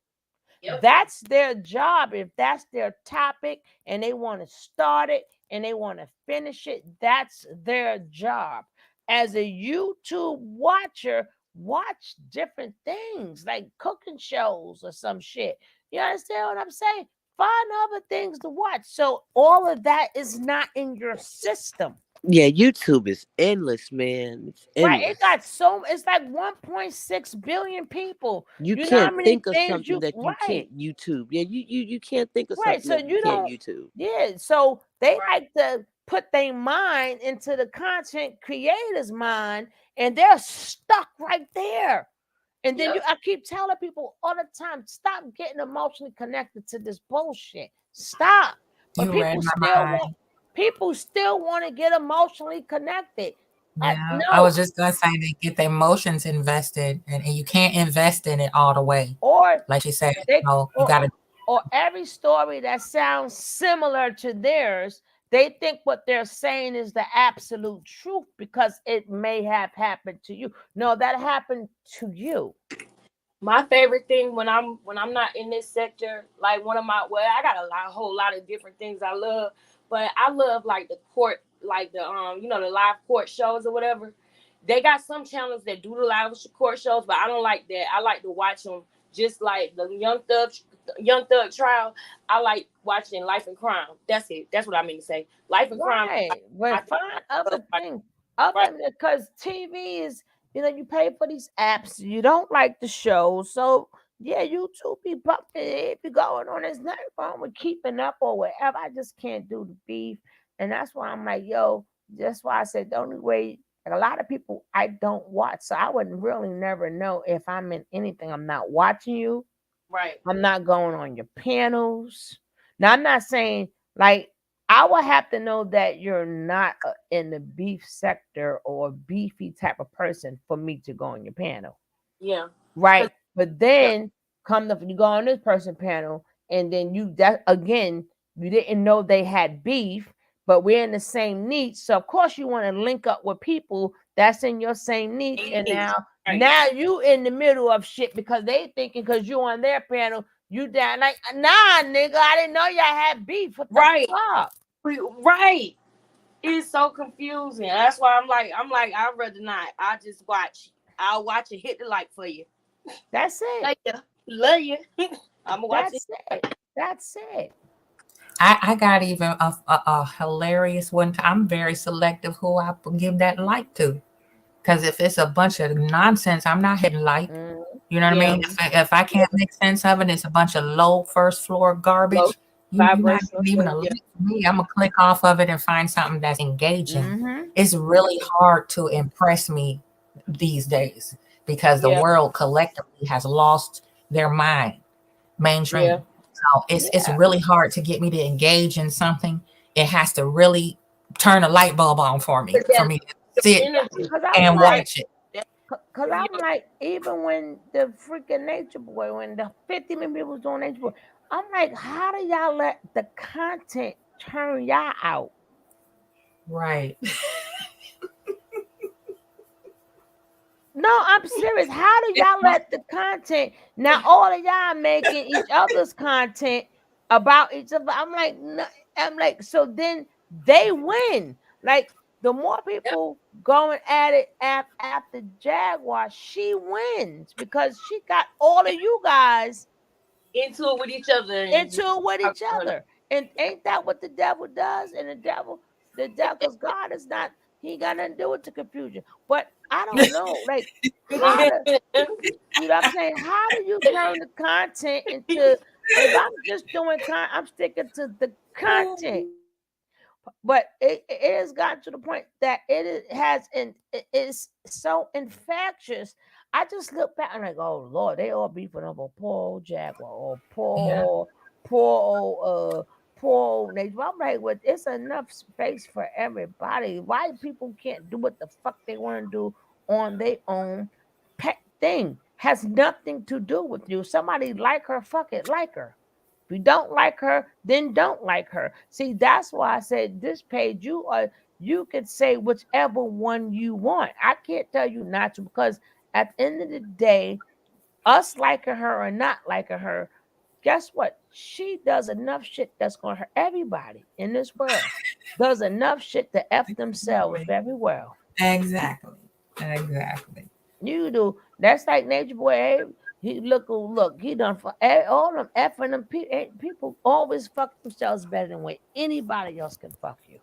Yep. That's their job. If that's their topic and they want to start it and they want to finish it, that's their job. As a YouTube watcher, watch different things like cooking shows or some shit. You understand what I'm saying? Find other things to watch. So all of that is not in your system. Yeah, YouTube is endless, man. It's Right, endless. it's like 1.6 billion people. You You know how can't many think of things something that you right, can't YouTube. Yeah, you can't think of right. something So that you you can't don't, YouTube. yeah. So they Right. like to put their mind into the content creator's mind, and they're stuck right there. And then Yep. I keep telling people all the time, stop getting emotionally connected to this bullshit. Stop. But You read my mind. people still want to get emotionally connected. Yeah, I No, was just gonna say they get their emotions invested, and you can't invest in it all the way. or Like you said, they you gotta. or every story that sounds similar to theirs, they think what they're saying is the absolute truth because it may have happened to you. No, that happened to you. My favorite thing when I'm not in this sector, like one of my I got a whole lot of different things I love, but I love like the court, like the the live court shows or whatever. They got some channels that do the live court shows, but I don't like that. I like to watch them just like the Young Thug trial. I like watching Life and Crime. That's it. That's what I mean to say. Life and Crime. Right. I But find other love things. right. Because TV is, you pay for these apps. You don't like the show. So yeah, YouTube be bumping it be going on. There's nothing wrong with keeping up or whatever. I just can't do the beef. And that's why I'm like, yo, That's why I said the only way. Like a lot of people I don't watch, so I would really never know if I'm in anything. I'm not watching you. Right. I'm not going on your panels. Now, I'm not saying like I would have to know that you're not in the beef sector or beefy type of person for me to go on your panel, Yeah. right? But Yeah. then you go on this person panel, and then that again, you didn't know they had beef, but we're in the same niche, so of course you want to link up with people that's in your same niche, and now you in the middle of shit because they thinking because you on their panel, you down like nah, nigga, I didn't know y'all had beef. What the Right. fuck? Right. It's so confusing. That's why I'm like, I'd rather not. I just watch. I'll watch and hit the like for you. That's it. Love you. I'm gonna watch it. That's it. I got even a hilarious one. I'm very selective who I give that like to. Because if it's a bunch of nonsense, I'm not hitting like. You know what I mean? If I can't make sense of it, it's a bunch of low first floor garbage. You're not even a link for me. I'm gonna click off of it and find something that's engaging. It's really hard to impress me these days because the world collectively has lost their mind, mainstream. So it's really hard to get me to engage in something. It has to really turn a light bulb on for me to sit and watch it. Cause I'm like, even when the freaking Nature Boy, when the 50 million people was doing Nature Boy, I'm like, how do y'all let the content turn y'all out? Right. No, I'm serious. How do y'all let the content now? All of y'all making each other's content about each other. I'm like, no, I'm like, so then they win. Like the more people going at it after Jaguar, she wins because she got all of you guys into it with each other. And ain't that what the devil does? And the devil, because God is not, he ain't got nothing to do with the confusion. But I don't know, like how to, you know what I'm saying? How do you turn the content into, if I'm just doing I'm sticking to the content. But it has gotten to the point that it is so infectious. I just look back and like, oh Lord, they all beefing over poor old Jaguar or poor old Nate. I'm like, well, it's enough space for everybody. Why people can't do what the fuck they want to do on their own pet thing? Has nothing to do with you. Somebody like her, fuck it, like her. If you don't like her, then don't like her. See, that's why I said this page, you can say whichever one you want. I can't tell you not to, because at the end of the day, us liking her or not liking her, guess what? She does enough shit that's gonna hurt everybody in this world. Does enough shit to F themselves very well. Exactly. You do. That's like Nature Boy. Hey, he look. He done for all them effing them people. Always fuck themselves better than way anybody else can fuck you.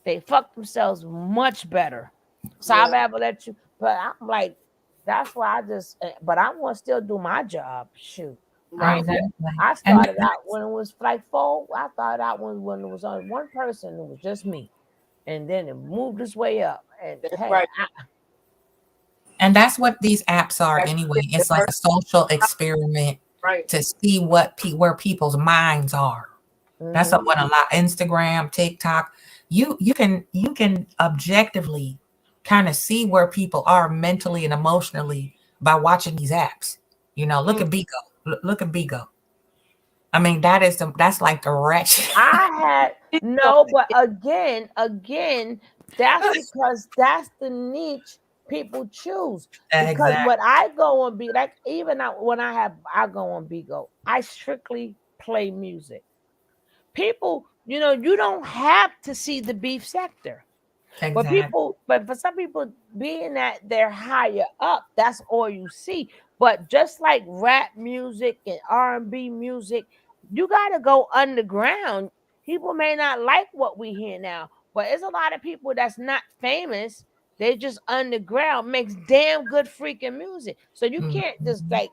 They fuck themselves much better. So I've ever let you. But I'm like, that's why I just. But I want to still do my job. Shoot. Right. I started out when it was like 4. I started out when it was only one person. It was just me, and then it moved its way up. And hey, and that's what these apps are anyway. It's like a social experiment to see where people's minds are. That's what a lot. Instagram, TikTok, you can objectively kind of see where people are mentally and emotionally by watching these apps. You know, look at Bigo. Look at Bigo. I mean, that's like the wretch. I had no, but again, that's because that's the niche people choose. Because when I go on like even when I go on Bigo, I strictly play music. People, you don't have to see the beef sector. But for some people, being that they're higher up, that's all you see. But just like rap music and R&B music, you got to go underground. People may not like what we hear now, but there's a lot of people that's not famous. They just underground, makes damn good freaking music. So you can't just like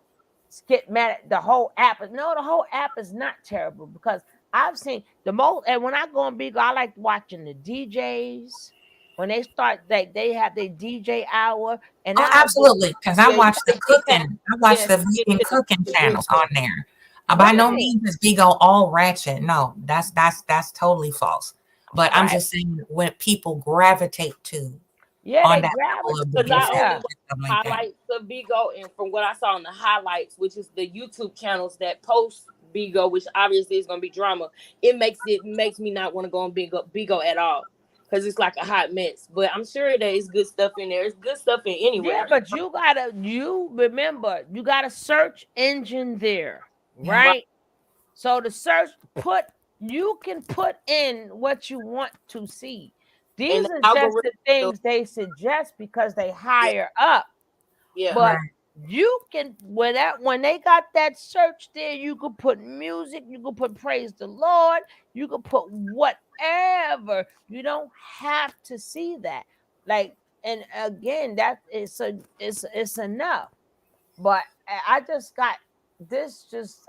get mad at the whole app. No, the whole app is not terrible because I've seen the most. And when I go on Bigo, I like watching the DJs. when they start, they have their DJ hour, and Oh, I just absolutely. Because I Yeah, you watch the gotta get past. cooking. I watch Yeah, the get vegan to cooking the good channels stuff. on there. By no right, means is Bigo all ratchet. No, that's totally false. But I'm right, just saying what people gravitate to yeah, on they that grab level it, of the Because I discipline only yeah, watch and stuff like that. highlights of Bigo, and from what I saw in the highlights, which is the YouTube channels that post Bigo, which obviously is gonna be drama, it makes me not want to go on Bigo at all. Because it's like a hot mess. But I'm sure there is good stuff in there. It's good stuff in yeah. anywhere. But you remember, you got a search engine there, Yeah. Right. right? So the search you can put in what you want to see. And These the are just algorithm the will- things they suggest because they yeah, hire up. yeah. But Right. you can when they got that search there, you could put music, you could put praise the Lord, you could put whatever. You don't have to see that. Like, and again, that is it's enough. But I just got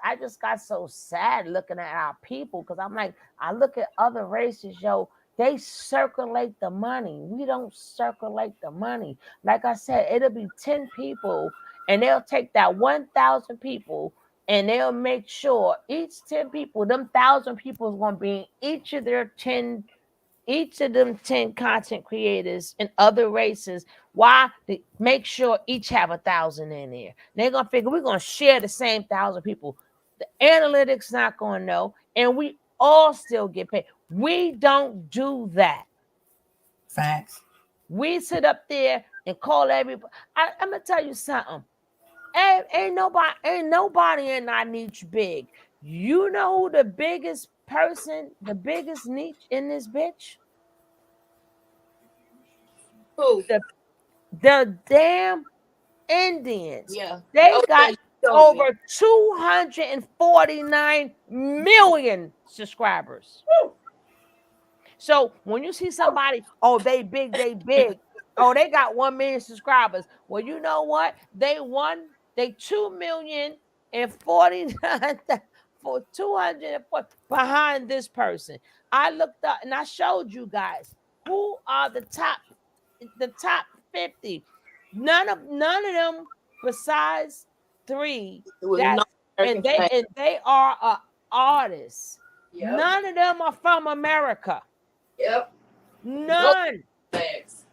I just got so sad looking at our people, because I'm like, I look at other races, yo, they circulate the money. We don't circulate the money. Like I said, it'll be 10 people, and they'll take that 1,000 people, and they'll make sure each 10 people, them 1,000 people is going to be in each of them 10 content creators and other races. Why? To make sure each have 1,000 in there. They're gonna figure we're gonna share the same 1,000 people. The analytics not gonna know, and we all still get paid. We don't do that. Facts. We sit up there and call everybody. I'm gonna tell you something. Ain't nobody in our niche big. You know who the biggest person, the biggest niche in this bitch? Who? The damn Indians. Yeah. They Oh yeah, got you told me. over 249 million subscribers. So when you see somebody, oh, they big, oh, they got 1 million subscribers. Well, you know what? They 2,049 for 240 behind this person. I looked up and I showed you guys who are the top 50. None of them besides 3 It was that no American flag. and they are artists. Yep. None of them are from America. Yep. No None. flags.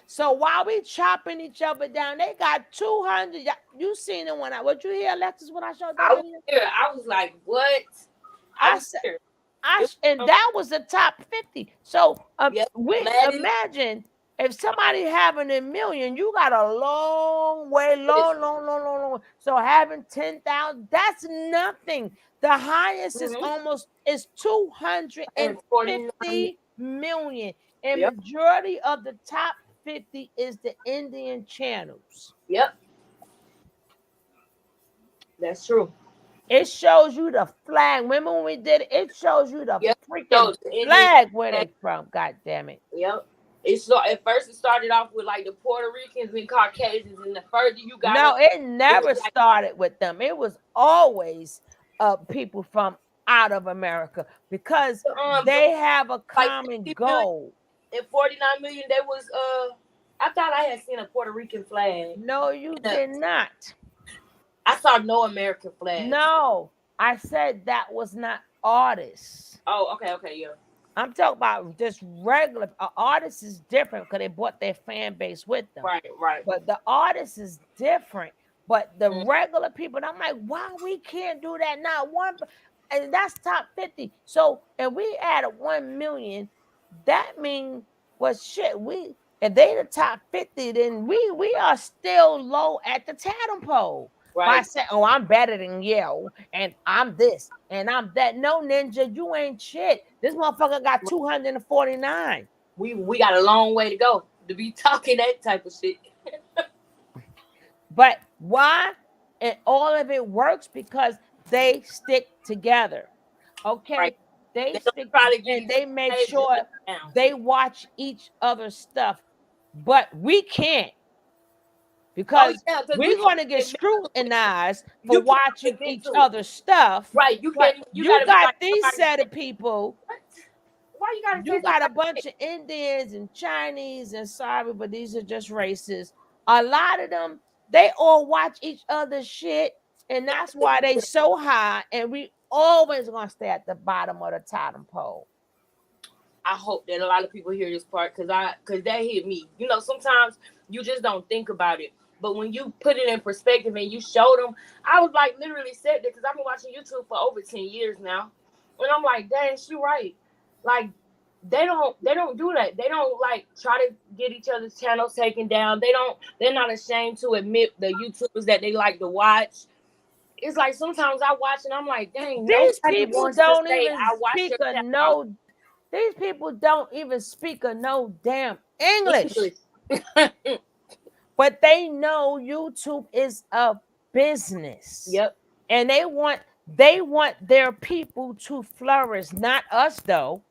So while we chopping each other down, they got 200. You seen it when what you hear, Alexis, when I showed that I was video? here. I was like, what? I was said, here. and that was the top 50. So Yep. we Gladys. imagine if somebody having a million, you got a long way, long. So having 10,000, that's nothing. The highest is almost 250 million, and Yep. majority of the top 50 is the Indian channels. Yep. That's true. It shows you the flag. Remember when we did it? It shows you the freaking the flag where they from. God damn it. Yep. At first it started off with like the Puerto Ricans and Caucasians, and the further you got No, up, it never like, started with them. It was always people from out of America, because they have a common goal. And 49 million, they was I thought I had seen a Puerto Rican flag. No, you did not. I saw no American flags. No, I said that was not artists. Oh, okay, yeah. I'm talking about just regular artists is different because they brought their fan base with them. Right. But the artist is different. But the regular people, I'm like, why we can't do that now? And that's top 50. So if we added 1 million, that means, well, shit, if they the top 50, then we are still low at the totem pole. Right. By saying, oh, I'm better than you, and I'm this, and I'm that. No, ninja, you ain't shit. This motherfucker got 249. We got a long way to go to be talking that type of shit. But why? And all of it works because they stick together. Okay? Right. They stick and they make sure they watch each other's stuff. But we can't. Because we're going to get scrutinized for watching each other's stuff. Right. You got these set of people Why you gotta You say got a somebody? bunch of Indians and Chinese, and sorry, but these are just racists. A lot of them, they all watch each other's shit, and that's why they so high, and we always gonna stay at the bottom of the totem pole. I hope that a lot of people hear this part because that hit me. You know, sometimes you just don't think about it. But when you put it in perspective and you show them, I was like literally said that because I've been watching YouTube for over 10 years now. And I'm like, dang, she right. Like they don't do that. They don't like try to get each other's channels taken down. They're not ashamed to admit the YouTubers that they like to watch. It's like sometimes I watch and I'm like, dang, These nobody people wants to don't say even I watch speak your a channel. no. These people don't even speak a no damn English. But they know YouTube is a business. Yep. And they want their people to flourish, not us though.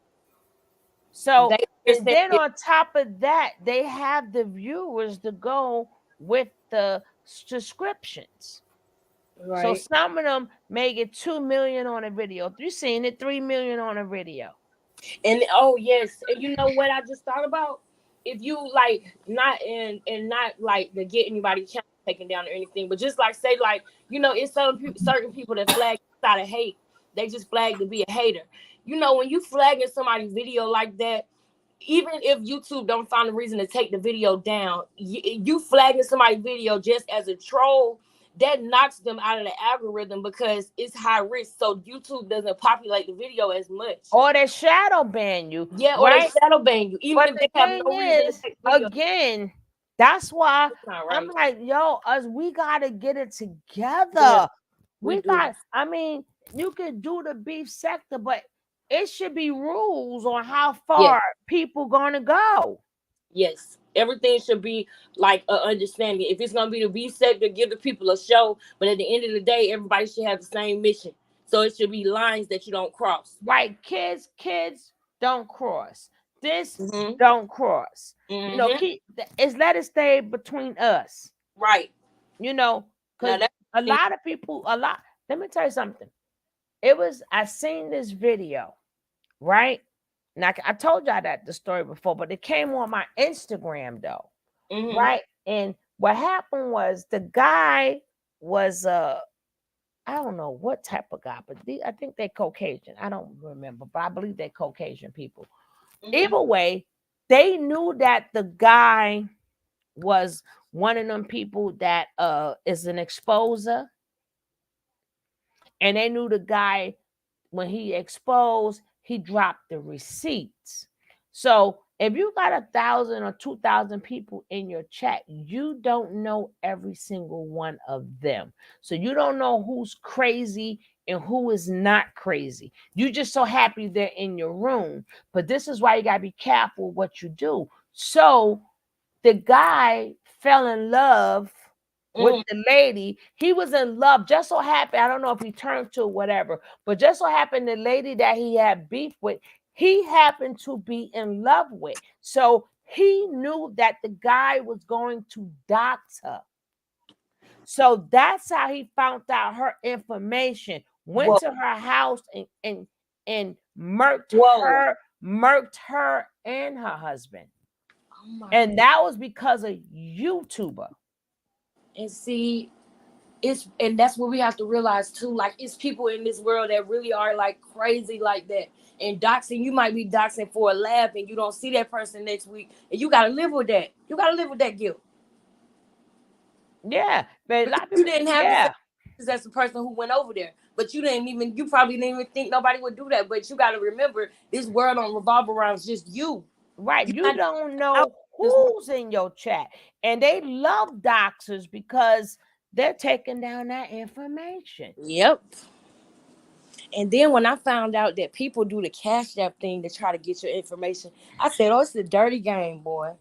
So, and then on top of that, they have the viewers to go with the subscriptions. Right. So some of them may get 2 million on a video. You seen it, 3 million on a video. And oh yes, and you know what I just thought about? If you like not not like to get anybody channel taken down or anything, but just like say like you know it's certain people that flag out of hate. They just flag to be a hater. You know when you flagging somebody's video like that, even if YouTube don't find a reason to take the video down, you flagging somebody's video just as a troll. That knocks them out of the algorithm because it's high risk. So YouTube doesn't populate the video as much. Or they shadow ban you. Yeah, right? or they shadow ban you, even But if the they have thing no reason to is, take the video. again, that's why Right. I'm like, yo, we gotta get it together. Yeah, we got, I mean, you can do the beef sector, but it should be rules on how far people gonna go. Yes, everything should be like an understanding. If it's gonna be the beef sector, give the people a show. But at the end of the day, everybody should have the same mission. So it should be lines that you don't cross. Right, kids don't cross. This don't cross. You know, let it stay between us. Right. You know, because a lot of people, let me tell you something. I seen this video, right? Now I told y'all the story before, but it came on my Instagram though, right? And what happened was the guy was I don't know what type of guy, but I think they're Caucasian. I don't remember, but I believe they're Caucasian people. Either way, they knew that the guy was one of them people that is an exposer, and they knew the guy when he exposed, he dropped the receipts. So if you got 1,000 or 2,000 people in your chat, you don't know every single one of them. So you don't know who's crazy and who is not crazy. You just so happy they're in your room. But this is why you gotta be careful what you do. So the guy fell in love with the lady. He was in love. Just so happened, I don't know if he turned to whatever, but just so happened the lady that he had beef with, he happened to be in love with. So he knew that the guy was going to dox her. So that's how he found out her information. Went to her house and murked her and her husband. And that was because of YouTuber. And see, and that's what we have to realize too. Like it's people in this world that really are like crazy like that. And doxing, you might be doxing for a laugh, and you don't see that person next week, and you gotta live with that. You gotta live with that guilt. Yeah, but a lot of people, you didn't have to say that's the person who went over there. But you probably didn't even think nobody would do that. But you got to remember, this world don't revolve around just you. Right. You don't know who's in your chat. And they love doxers because they're taking down that information. Yep. And then when I found out that people do the Cash App thing to try to get your information, I said, oh, it's a dirty game, boy.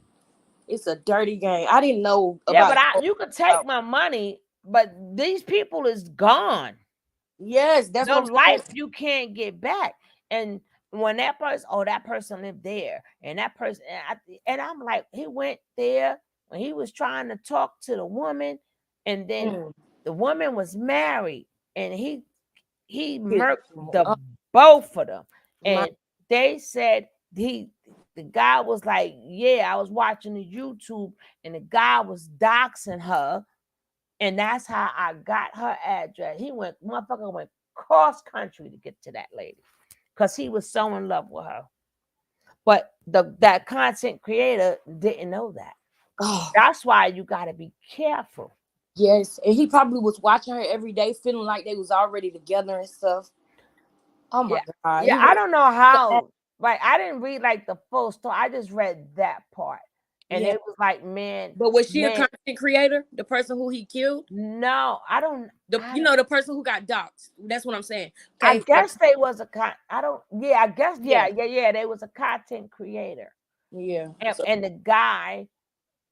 It's a dirty game. I didn't know about but you could take my money, but these people is gone. Yes, that's the life you can't get back. And when that person lived there, and that person, and I'm like, he went there when he was trying to talk to the woman, and then the woman was married, and he murked both of them, and they said the guy was like, yeah, I was watching the YouTube and the guy was doxing her, and that's how I got her address. Motherfucker went cross country to get to that lady because he was so in love with her. But that content creator didn't know that. Oh, that's why you got to be careful. Yes, and he probably was watching her every day, feeling like they was already together and stuff. Oh my God! Yeah, I don't know how. Like, I didn't read like the full story. I just read that part, and it was like, man. But was she a content creator? The person who he killed? No, I don't. The person who got doxed. That's what I'm saying. Okay? I guess they was a I don't. Yeah, I guess. Yeah. They was a content creator. Yeah, and the guy,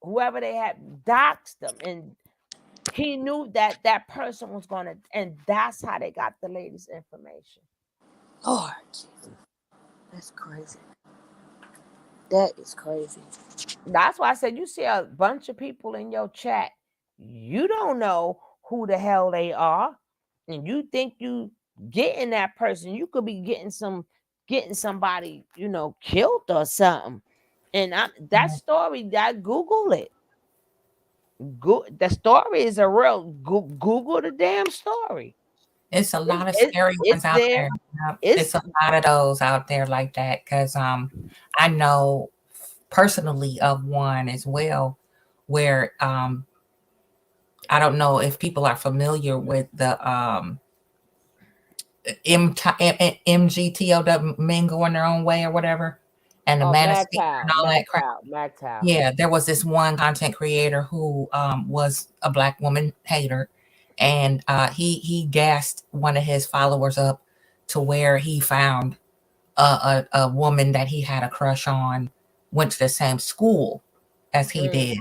whoever they had, doxed them, and he knew that that person was gonna, and that's how they got the lady's information. Lord, that's crazy. That is crazy. That's why I said, you see a bunch of people in your chat, you don't know who the hell they are, and you think you getting that person, you could be getting somebody, killed or something. And that story, I Google it. The story is a real. Google the damn story. It's a lot of scary ones out there. It's a lot of those out there like that, because I know personally of one as well where I don't know if people are familiar with the MGTOW, men going their own way or whatever, and the manosphere and all that crap. Yeah, there was this one content creator who was a Black woman hater, and he gassed one of his followers up to where he found a woman that he had a crush on, went to the same school as he did,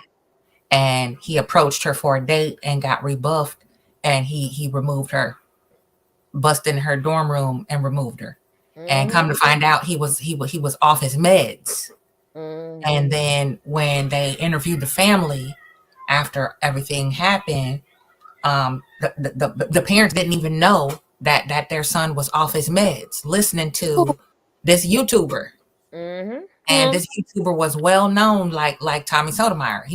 and he approached her for a date and got rebuffed, and he removed her, busted in her dorm room and removed her. And come to find out, he was off his meds. And then when they interviewed the family after everything happened, the parents didn't even know that their son was off his meds, listening to this YouTuber. And this YouTuber was well known, like Tommy Sotomayor.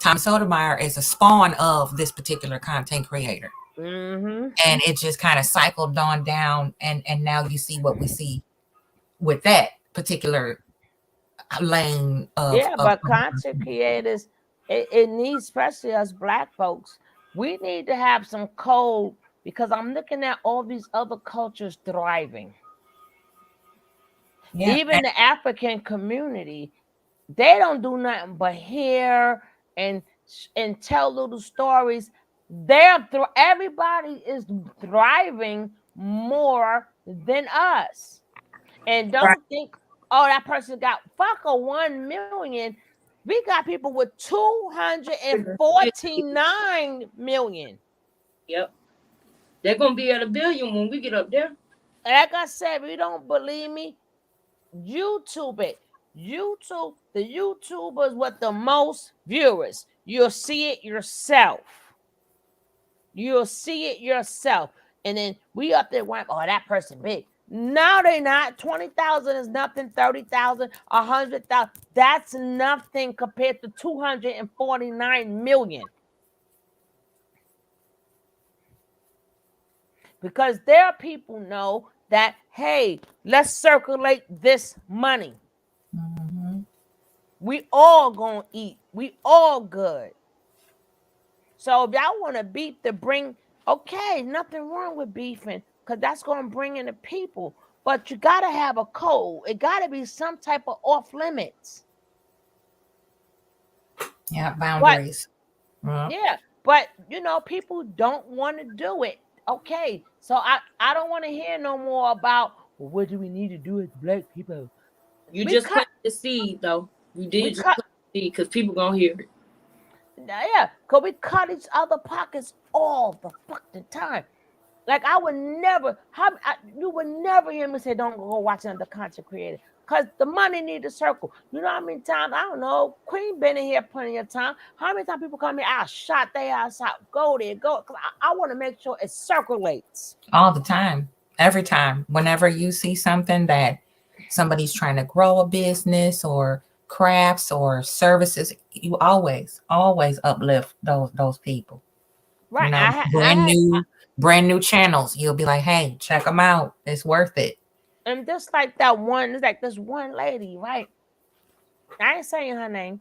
Tommy Sotomayor is a spawn of this particular content creator. And it just kind of cycled on down, and now you see what we see with that particular lane of but content creators, it needs, especially us Black folks, we need to have some code, because I'm looking at all these other cultures thriving. Even the African community, they don't do nothing but hear and tell little stories. Everybody is thriving more than us. And don't think, oh, that person got 1 million. We got people with 249 million. Yep. They're gonna be at 1 billion when we get up there. Like I said, if you don't believe me, YouTube it. YouTube, the YouTubers with the most viewers. You'll see it yourself. And then we up there going, oh, that person big. No, they not. 20,000 is nothing. 30,000, 100,000. That's nothing compared to 249 million. Because there are people know that, hey, let's circulate this money. We all gonna eat. We all good. So if y'all want to beef to bring, okay, nothing wrong with beefing, because that's gonna bring in the people. But you gotta have a code. It gotta be some type of off limits. Yeah, boundaries. But people don't want to do it. Okay, so I don't want to hear no more about, well, what do we need to do as Black people? You just plant the seed, though. You did just plant the seed, because people gonna hear it. Yeah, because we cut each other pockets all the fucking time. Like, you would never hear me say, don't go watch another content creator, because the money need to circle. You know how many times, I don't know, Queen been in here plenty of time. How many times people come here, I shot their ass out, go there, go, because I want to make sure it circulates. All the time, every time. Whenever you see something that somebody's trying to grow a business or crafts or services, you always uplift those people. Right. You know, brand new channels. You'll be like, hey, check them out. It's worth it. And just like that one, it's like this one lady, right? I ain't saying her name,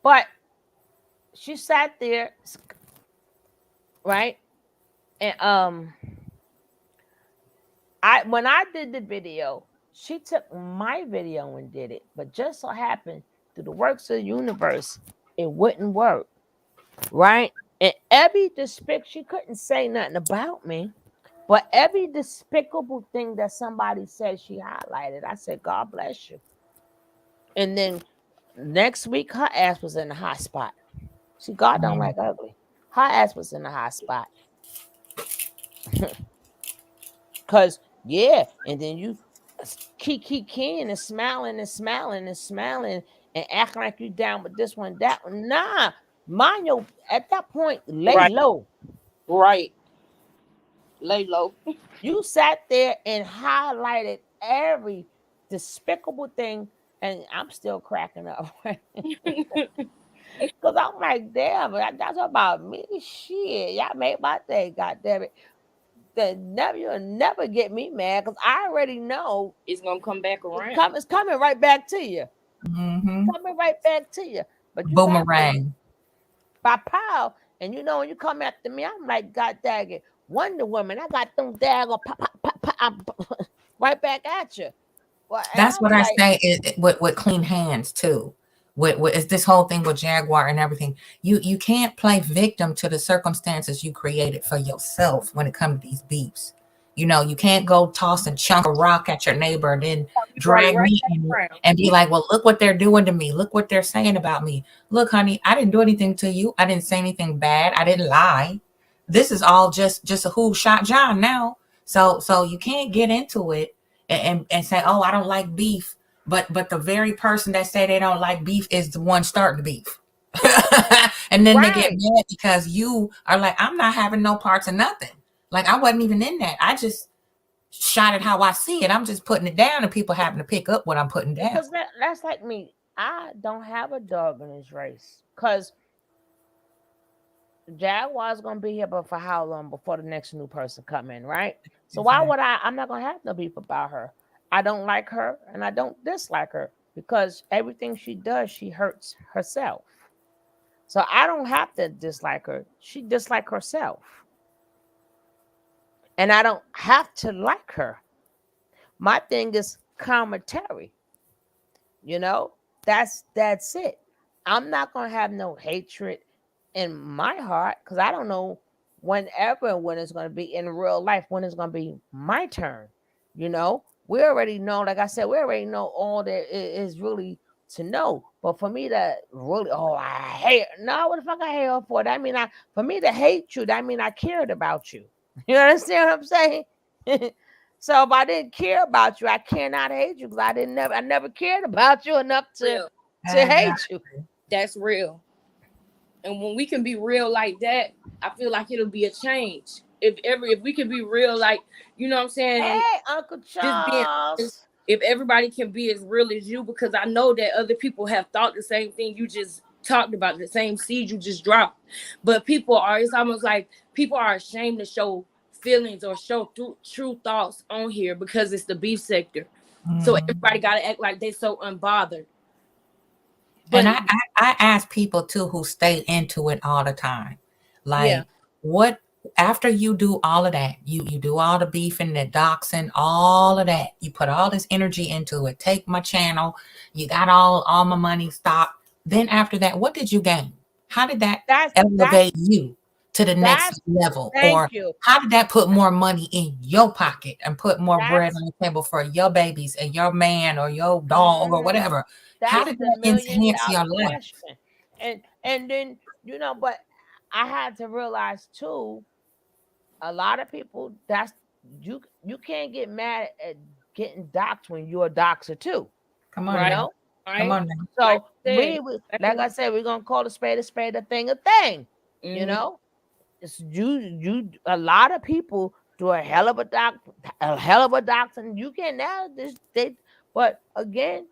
but she sat there, right? And when I did the video, she took my video and did it, but just so happened through the works of the universe, it wouldn't work, right? And every she couldn't say nothing about me, but every despicable thing that somebody said, she highlighted. I said, God bless you. And then next week, her ass was in the hot spot. See, God don't like ugly. Her ass was in the hot spot. Cause yeah, and then you keep keying and smiling and smiling and smiling and acting like you down with this one, that one. Nah, mind your at that point, lay low. Right. Lay low. You sat there and highlighted every despicable thing, and I'm still cracking up. Cause I'm like, damn, that's about me. Shit, y'all made my day, God damn it. You'll never get me mad because I already know it's gonna come back around. It's coming right back to you. Mm-hmm. Coming right back to you. But you boomerang. By pow. And you know, when you come after me, I'm like, God dang it, Wonder Woman. I got them daggone right back at you. Well, That's what I say with clean hands too. With this whole thing with Jaguar and everything, you can't play victim to the circumstances you created for yourself when it comes to these beefs. You know, you can't go toss and chunk a rock at your neighbor and then drag me in and be like, well, look what they're doing to me. Look what they're saying about me. Look, honey, I didn't do anything to you. I didn't say anything bad. I didn't lie. This is all just a who shot John now. So you can't get into it and say, oh, I don't like beef. But the very person that say they don't like beef is the one starting the beef. And then they get mad because you are like, I'm not having no parts of nothing. Like, I wasn't even in that. I just shot it how I see it. I'm just putting it down and people happen to pick up what I'm putting down. Because that's like me. I don't have a dog in this race. Because Jaguar's going to be here, but for how long before the next new person come in, right? So why would I'm not going to have no beef about her. I don't like her and I don't dislike her because everything she does, she hurts herself. So I don't have to dislike her. She dislikes herself. And I don't have to like her. My thing is commentary. You know, that's it. I'm not going to have no hatred in my heart because I don't know when it's going to be in real life, when it's going to be my turn. You know, we already know, like I said, we already know all there is really to know. But for me to really, I hate, no, what the fuck I hate her for? That mean for me to hate you, that mean I cared about you. You understand what I'm saying? So if I didn't care about you, I cannot hate you because I never cared about you enough to hate you. That's real. And when we can be real like that, I feel like it'll be a change. If we can be real, like, you know what I'm saying? Hey, Uncle Charles. If everybody can be as real as you, because I know that other people have thought the same thing you just talked about, the same seed you just dropped. But it's almost like people are ashamed to show feelings or show true thoughts on here because it's the beef sector. So everybody got to act like they so unbothered. But and I ask people too who stay into it all the time, like, what after you do all of that, you do all the beefing, the doxing, all of that, you put all this energy into it, take my channel, you got all my money stopped. Then after that, what did you gain? How did that elevate you to the next level? Or how did that put more money in your pocket and put more bread on the table for your babies and your man or your dog or whatever? How did that enhance your life? And then, you know, but I had to realize too, a lot of people, that's you can't get mad at getting doxxed when you're a doxer too. Come on, you know? Right? Come on. So like I said, we're gonna call a spade, a thing a thing. You know, it's you a lot of people through a hell of a doxing. You can now but again,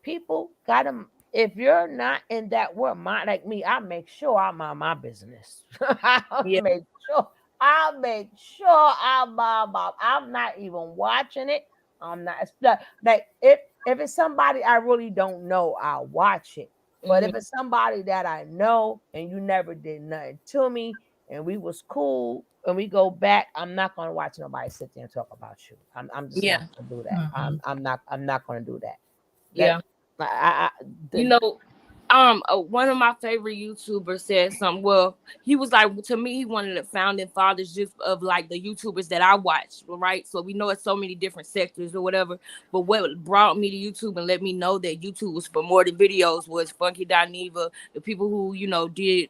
people gotta. If you're not in that world, like me, I make sure I mind my business. Yeah. I'll make sure I mind my. I'm not even watching it. I'm not like if it's somebody I really don't know, I'll watch it. But if it's somebody that I know and you never did nothing to me and we was cool and we go back, I'm not gonna watch nobody sit there and talk about you. I'm just not Yeah. gonna do that. I'm not gonna do that. Yeah. I You know, one of my favorite YouTubers said something. Well, he was like, to me, he one of the founding fathers just of like the YouTubers that I watch, right? So we know it's so many different sectors or whatever. But what brought me to YouTube and let me know that YouTube was for more than videos was Funky Dineva, the people who, you know, did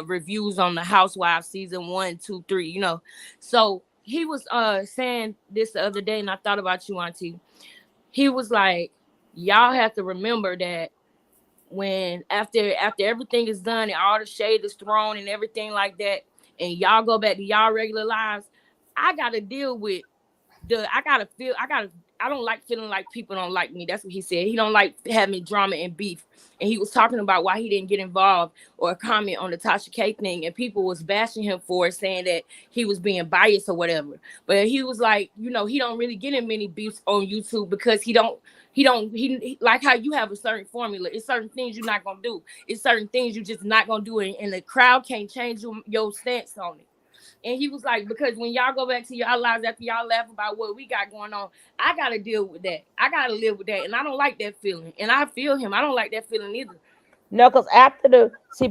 reviews on the Housewives season 1, 2, 3, you know. So he was saying this the other day, and I thought about you, Auntie. He was like, y'all have to remember that when after everything is done and all the shade is thrown and everything like that, and y'all go back to y'all regular lives, I gotta deal with I don't like feeling like people don't like me. That's what he said. He don't like having drama and beef. And he was talking about why he didn't get involved or comment on the Tasha K thing, and people was bashing him for it, saying that he was being biased or whatever. But he was like, you know, he don't really get in many beefs on YouTube because he like how you have a certain formula. It's certain things you're not gonna do. It's certain things you're just not gonna do, and the crowd can't change your stance on it. And he was like, because when y'all go back to y'all lives after y'all laugh about what we got going on, I got to deal with that. I got to live with that. And I don't like that feeling. And I feel him. I don't like that feeling either. No, because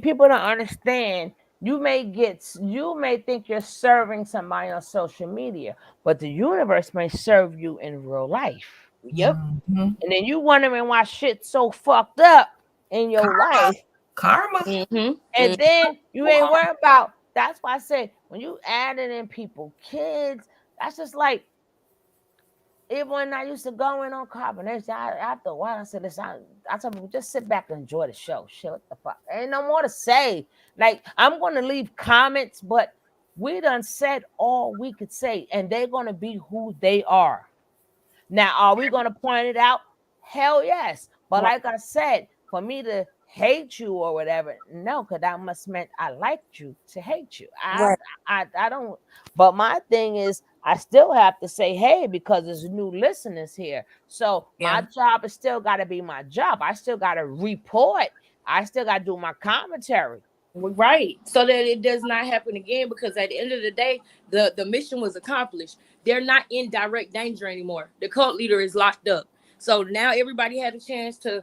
people don't understand. You may think you're serving somebody on social media, but the universe may serve you in real life. Yep. And then you wondering why shit's so fucked up in your life. Karma. And then you ain't worried about. That's why I say when you adding in people, kids, that's just like even when I used to go in on carbonation, after a while I said, listen, I tell people just sit back and enjoy the show. Shit, what the fuck? Ain't no more to say. Like I'm gonna leave comments, but we done said all we could say, and they're gonna be who they are. Now, are we gonna point it out? Hell yes. But like I said, for me to hate you or whatever, no, because that must meant I liked you to hate you. I don't. But my thing is, I still have to say hey because there's new listeners here. So my job is still got to be my job. I still got to report. I still got to do my commentary. Right. So that it does not happen again, because at the end of the day, the mission was accomplished. They're not in direct danger anymore. The cult leader is locked up. So now everybody had a chance to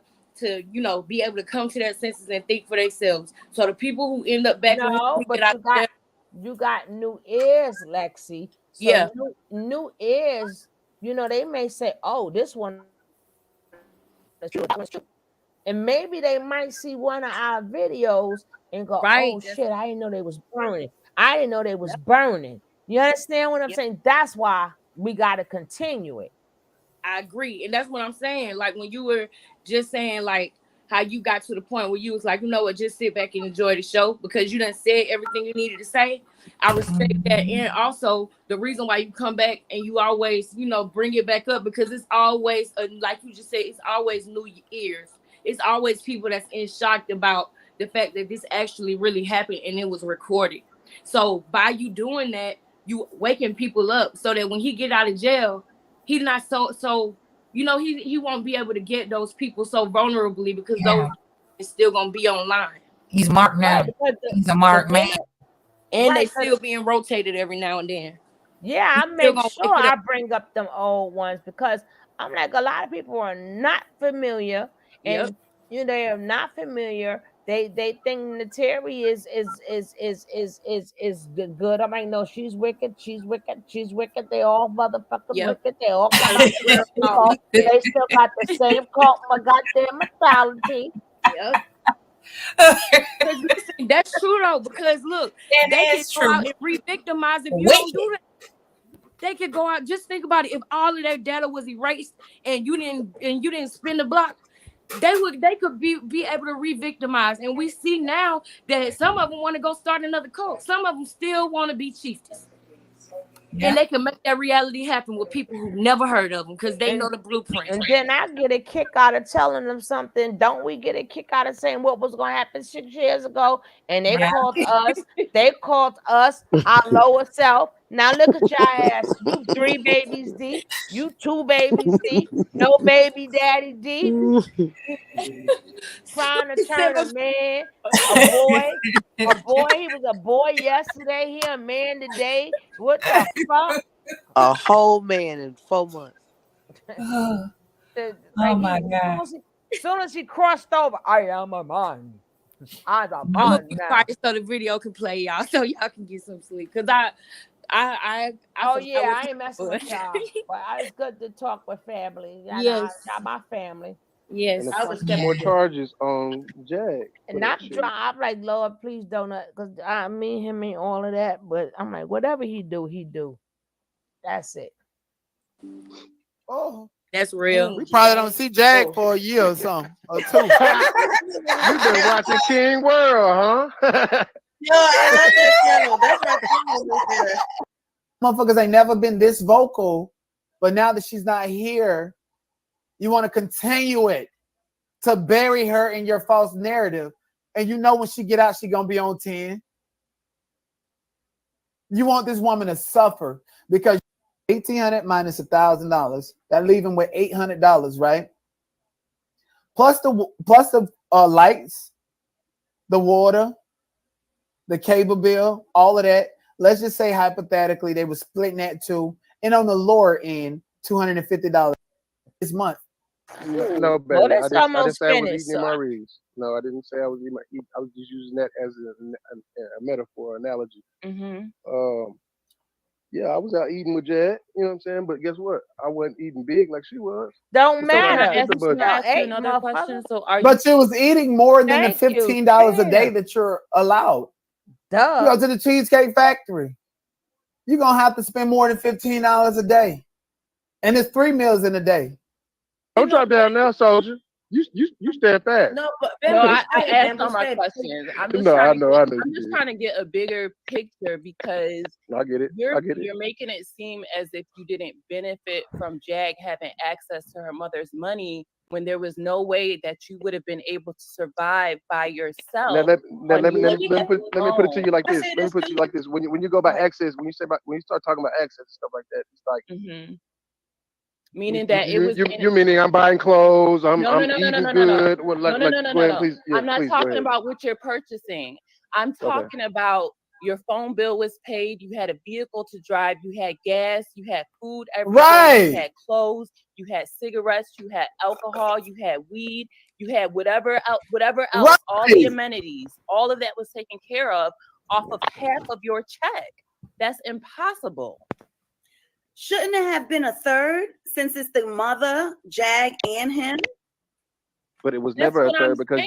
you know, be able to come to their senses and think for themselves. So the people who end up back with him, but you got new ears, Lexi. So new ears, you know, they may say, oh, this one is true, that one's true. And maybe they might see one of our videos and go, oh shit, I didn't know they was burning. I didn't know they was burning. You understand what I'm saying? That's why we got to continue it. I agree. And that's what I'm saying. Like when you were just saying like how you got to the point where you was like, you know what, just sit back and enjoy the show because you done said everything you needed to say. I respect that. And also the reason why you come back and you always, you know, bring it back up, because it's always, like you just said, it's always new ears. It's always people that's in shock about the fact that this actually really happened and it was recorded. So by you doing that, you waking people up so that when he get out of jail, he's not so you know, he won't be able to get those people so vulnerably, because those is still gonna be online. He's marked now. He's a marked man. And they still being rotated every now and then. Yeah, I make sure I bring up them old ones because I'm like, a lot of people are not familiar, and you know, they are not familiar. They think Nateri is good. I'm like, no, she's wicked. She's wicked. She's wicked. They all motherfuckers wicked. They all come out the they still got the same cult, my goddamn mentality. Because listen, that's true though. Because look, they can go out and re-victimize if you don't do that. They could go out. Just think about it. If all of their data was erased and you didn't spin the block, they could be able to re-victimize. And we see now that some of them want to go start another cult. Some of them still want to be chieftains. And they can make that reality happen with people who've never heard of them because they know the blueprint. And then I get a kick out of telling them something. Don't we get a kick out of saying what was going to happen 6 years ago? And they called us. They called us our lower self. Now look at your ass. You 3 babies deep. You 2 babies deep. No baby daddy deep. Trying to turn a man, a boy. He was a boy yesterday. He a man today. What the fuck? A whole man in 4 months. Oh my God. Soon as he crossed over, I am a man. I'm a I'm gonna man be now. quiet so the video can play, y'all, so y'all can get some sleep. Cause I I ain't messing with y'all. But it's good to talk with family. Y'all my family. Yes. And it's more charges on Jag. And not to try. I'm like, Lord, please don't, because me, him, and all of that. But I'm like, whatever he do. That's it. Oh, that's real. We probably don't see Jag for a year or something or 2. You've been watching King World, huh? Yo, I love that channel. That's my channel. Motherfuckers ain't never been this vocal, but now that she's not here, you want to continue it to bury her in your false narrative. And you know when she get out, she gonna be on 10. You want this woman to suffer because $1,800 minus $1,000, that leave him with $800, right? Plus the lights, the water, the cable bill, all of that. Let's just say hypothetically they were splitting that too, and on the lower end, $250 this month. No, baby. Well, I that's didn't almost say I was finished. eating MREs. No, I didn't say I was eating. I was just using that as a metaphor, analogy. Yeah, I was out eating with Jad. You know what I'm saying? But guess what? I wasn't eating big like she was. Don't So matter. I hit the budget. Ask you another question. So are But you was eating more than the Thank you. $15 a day Damn. that you're allowed. Duh. You go to the Cheesecake Factory, you're gonna have to spend more than $15 a day. And it's 3 meals in a day. Don't drop down now, soldier. You stand fast. No, but No, I I asked all my questions. I'm just No, I trying know. to I get, know I'm you just did. trying to get a bigger picture because I get it. I get it. you're making it seem as if you didn't benefit from Jag having access to her mother's money when there was no way that you would have been able to survive by yourself. Let me put it to you like this. Let me put it to you like this. When you go by access, when you start talking about access and stuff like that, it's like meaning that it was you meaning I'm buying clothes, I'm eating good. No. I'm not talking about what you're purchasing. I'm talking about your phone bill was paid, you had a vehicle to drive, you had gas, you had food every day, you had clothes, you had cigarettes, you had alcohol, you had weed, you had whatever else, all the amenities, all of that was taken care of off of half of your check. That's impossible. Shouldn't it have been a third since it's the mother, Jag, and him? But it was never a third because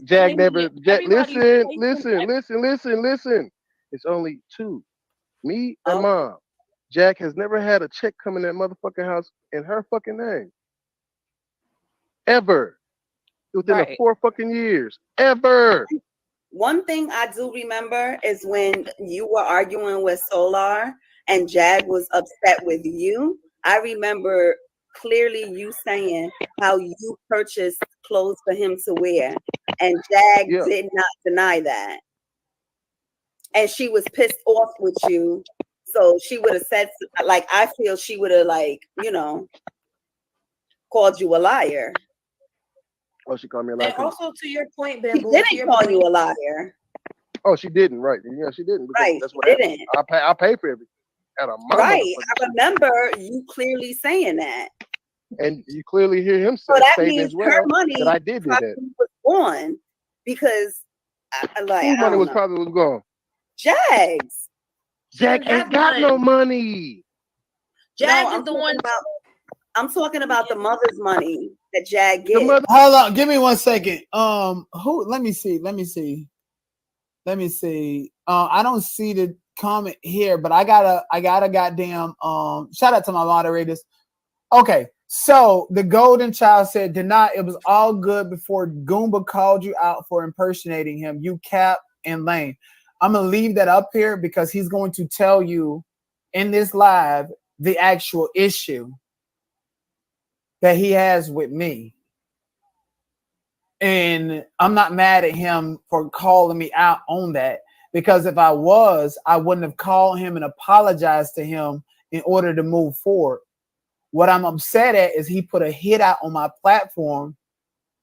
Jag never. Listen. It's only 2, me and Mom. Jag has never had a check come in that motherfucking house in her fucking name. Ever. Within the 4 fucking years. Ever. One thing I do remember is when you were arguing with Solar and Jag was upset with you. I remember clearly you saying how you purchased clothes for him to wear, and Jag did not deny that. And she was pissed off with you, so she would have said, like, I feel she would have, like, you know, called you a liar. Oh, she called me a liar. And also to your point, She didn't call you a liar. Oh, she didn't, right? Yeah, she didn't. Right, That's what she happened. didn't. I pay for everything. Right, I remember you clearly saying that. And you clearly hear him So that saying means as well her money that I did do that. was gone because, like, Whose money was probably gone? Jag's. Jag ain't got no money. Jag is the one. I'm talking about the mother's money that Jag gets. Hold on, give me 1 second. Who? Let me see. I don't see the comment here, but I got a goddamn shout out to my moderators. Okay, so the golden child said, "Deny it was all good before Goomba called you out for impersonating him. You cap and lame." I'm gonna leave that up here because he's going to tell you in this live the actual issue that he has with me. And I'm not mad at him for calling me out on that, because if I was, I wouldn't have called him and apologized to him in order to move forward. What I'm upset at is he put a hit out on my platform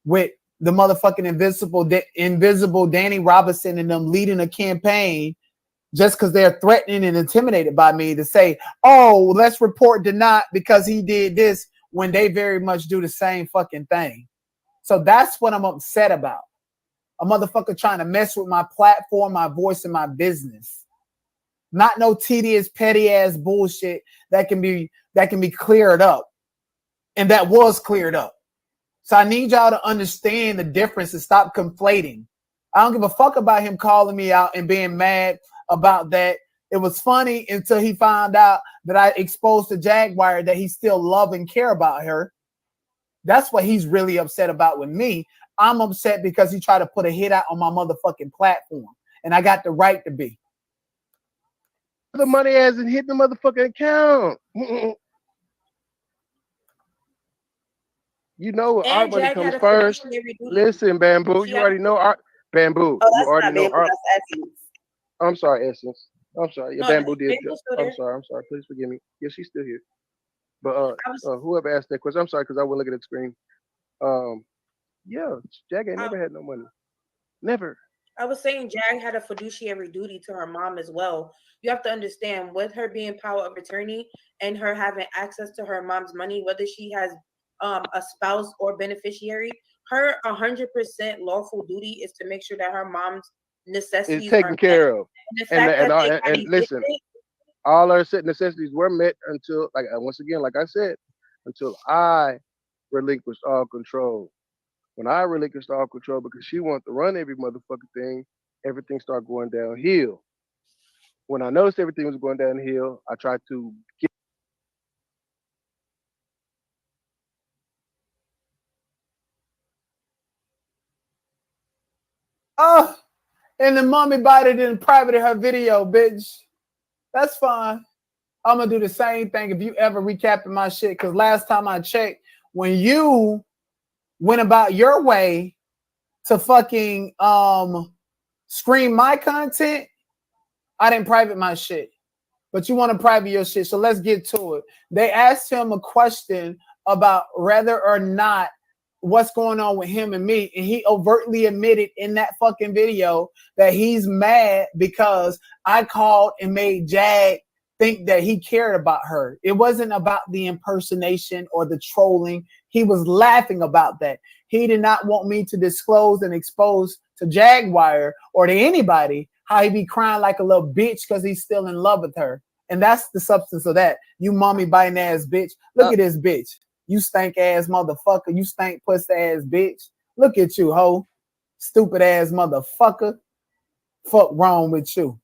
with the motherfucking invisible Danny Robinson and them leading a campaign just because they're threatening and intimidated by me to say, oh, let's report Denot because he did this, when they very much do the same fucking thing. So that's what I'm upset about. A motherfucker trying to mess with my platform, my voice, and my business. Not no tedious, petty ass bullshit that can be cleared up. And that was cleared up. So I need y'all to understand the difference and stop conflating. I don't give a fuck about him calling me out and being mad about that. It was funny until he found out that I exposed to Jaguar that he still love and care about her. That's what he's really upset about with me. I'm upset because he tried to put a hit out on my motherfucking platform, and I got the right to be. The money hasn't hit the motherfucking account. You know, our money comes first. Listen, Bamboo, you already know our Bamboo. Oh, you already know Bamboo, our. that's Essence. I'm sorry, Essence. I'm sorry. Yeah, No, Bamboo did. I'm sorry. Please forgive me. Yeah, she's still here. But whoever asked that question, I'm sorry because I wasn't looking at the screen. Yeah, Jag ain't never had no money. Never. I was saying Jag had a fiduciary duty to her mom as well. You have to understand, with her being power of attorney and her having access to her mom's money, whether she has a spouse or beneficiary, her 100% lawful duty is to make sure that her mom's necessities is taken care of. And listen, all our necessities were met until, like, once again, like I said, until I relinquished all control. When I relinquished all control because she wanted to run every motherfucking thing, everything started going downhill. When I noticed everything was going downhill, I tried to get. Oh, and the mommy bought it in private in her video, bitch. That's fine. I'm gonna do the same thing if you ever recapping my shit. Because last time I checked, when you went about your way to fucking screen my content, I didn't private my shit. But you want to private your shit, so let's get to it. They asked him a question about whether or not what's going on with him and me, and he overtly admitted in that fucking video that he's mad because I called and made Jag think that he cared about her. It wasn't about the impersonation or the trolling. He was laughing about that. He did not want me to disclose and expose to Jaguar or to anybody how he be crying like a little bitch because he's still in love with her. And that's the substance of that. You mommy biting ass bitch. Look at this bitch. You stank ass motherfucker. You stank puss ass bitch. Look at you, hoe. Stupid ass motherfucker. Fuck wrong with you.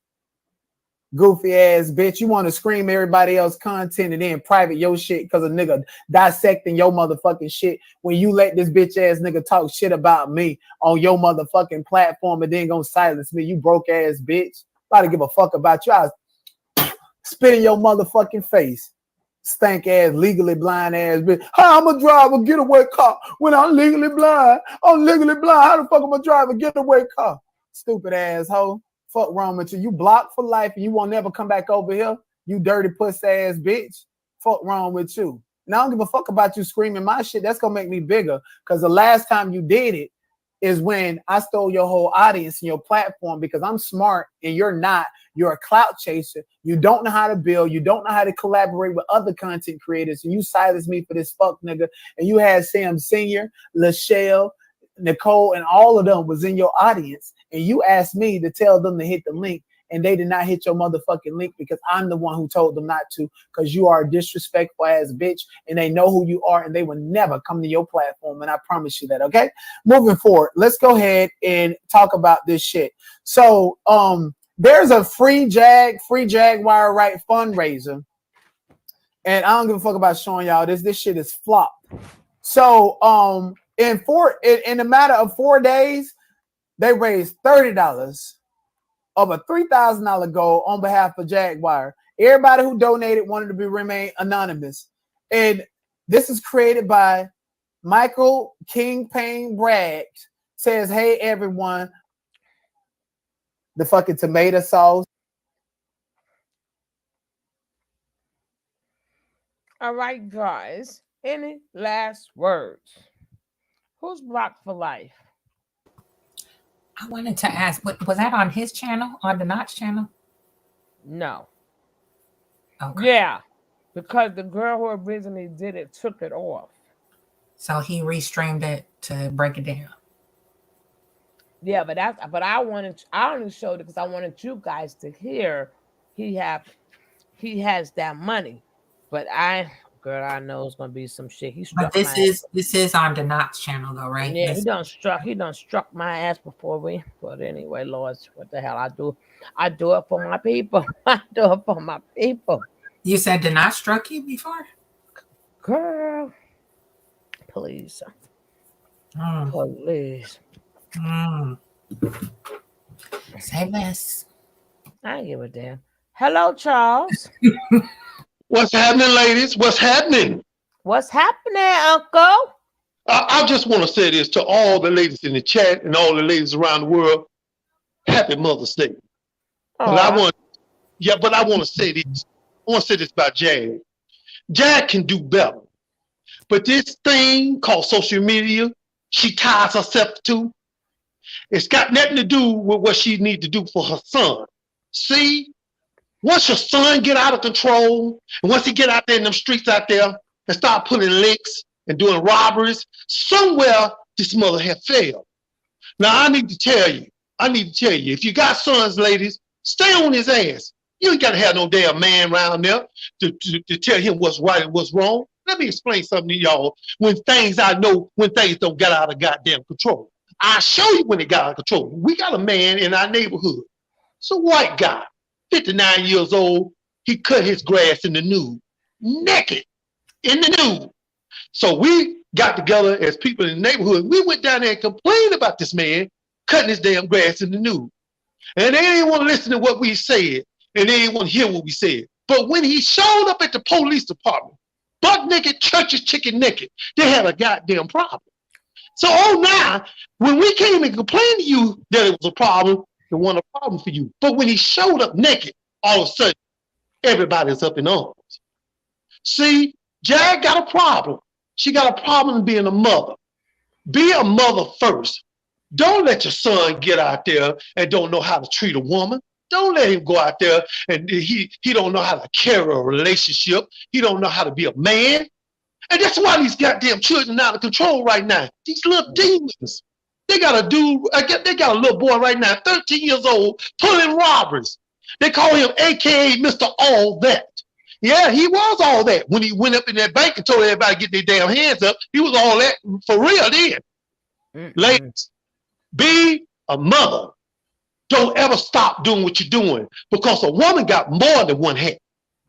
Goofy ass bitch. You want to scream everybody else content and then private your shit because a nigga dissecting your motherfucking shit when you let this bitch ass nigga talk shit about me on your motherfucking platform and then gonna silence me. You broke ass bitch. About to give a fuck about you. I spit in your motherfucking face. Stank ass, legally blind ass bitch. How I'm a driver getaway car when I'm legally blind? I'm legally blind. How the fuck am I drive a getaway car? Stupid asshole. Fuck wrong with you. You blocked for life and you won't never come back over here. You dirty puss ass bitch. Fuck wrong with you. And I don't give a fuck about you screaming my shit. That's gonna make me bigger. Because the last time you did it is when I stole your whole audience and your platform because I'm smart and you're not. You're a clout chaser. You don't know how to build. You don't know how to collaborate with other content creators. And you silenced me for this fuck nigga. And you had Sam Senior, Lachelle, Nicole, and all of them was in your audience. And you asked me to tell them to hit the link. And they did not hit your motherfucking link because I'm the one who told them not to, because you are a disrespectful ass bitch and they know who you are and they will never come to your platform. And I promise you that. Okay. Moving forward, let's go ahead and talk about this shit. So, there's a free Jaguar Wright fundraiser. And I don't give a fuck about showing y'all this. This shit is flop. So, in a matter of 4 days, they raised $30 of a $3,000 goal on behalf of Jaguar. Everybody who donated wanted to remain anonymous. And this is created by Michael King Payne Bragg. Says, hey, everyone. The fucking tomato sauce. All right, guys. Any last words? Who's blocked for life? I wanted to ask, was that on his channel, on the Notch channel? No. Okay. Yeah, because the girl who originally did it took it off. So he restreamed it to break it down. Yeah, but I only showed it because I wanted you guys to hear he has that money. But I know it's gonna be some shit. But this is on the Notch channel though, right? Yeah, he done struck my ass before we. But anyway, Lord, what the hell I do it for my people. I do it for my people. You said did not struck you before? Girl, please. Please. Say less. I ain't give a damn. Hello, Charles. What's happening, ladies? What's happening? What's happening, Uncle? I just want to say this to all the ladies in the chat and all the ladies around the world. Happy Mother's Day. But I want to say this. I want to say this about Jag. Jag can do better. But this thing called social media, she ties herself to, it's got nothing to do with what she needs to do for her son. See, once your son get out of control, and once he get out there in them streets out there and start pulling licks and doing robberies, somewhere this mother had failed. Now I need to tell you, if you got sons, ladies, stay on his ass. You ain't got to have no damn man around there to tell him what's right and what's wrong. Let me explain something to y'all. When things don't get out of goddamn control. I'll show you when it got out of control. We got a man in our neighborhood. It's a white guy, 59 years old. He cut his grass in the nude, naked, in the nude. So we got together as people in the neighborhood. We went down there and complained about this man cutting his damn grass in the nude. And they didn't want to listen to what we said, and they didn't want to hear what we said. But when he showed up at the police department, buck naked, churches chicken naked, they had a goddamn problem. So now, when we came and complained to you that it was a problem, it wasn't a problem for you. But when he showed up naked, all of a sudden, everybody's up in arms. See, Jag got a problem. She got a problem being a mother. Be a mother first. Don't let your son get out there and don't know how to treat a woman. Don't let him go out there and he don't know how to carry a relationship. He don't know how to be a man. And that's why these goddamn children out of control right now. These little demons. They got a little boy right now, 13 years old, pulling robberies. They call him AKA Mr. All That. Yeah, he was all that. When he went up in that bank and told everybody to get their damn hands up, he was all that for real then. Ladies, be a mother. Don't ever stop doing what you're doing, because a woman got more than one hat.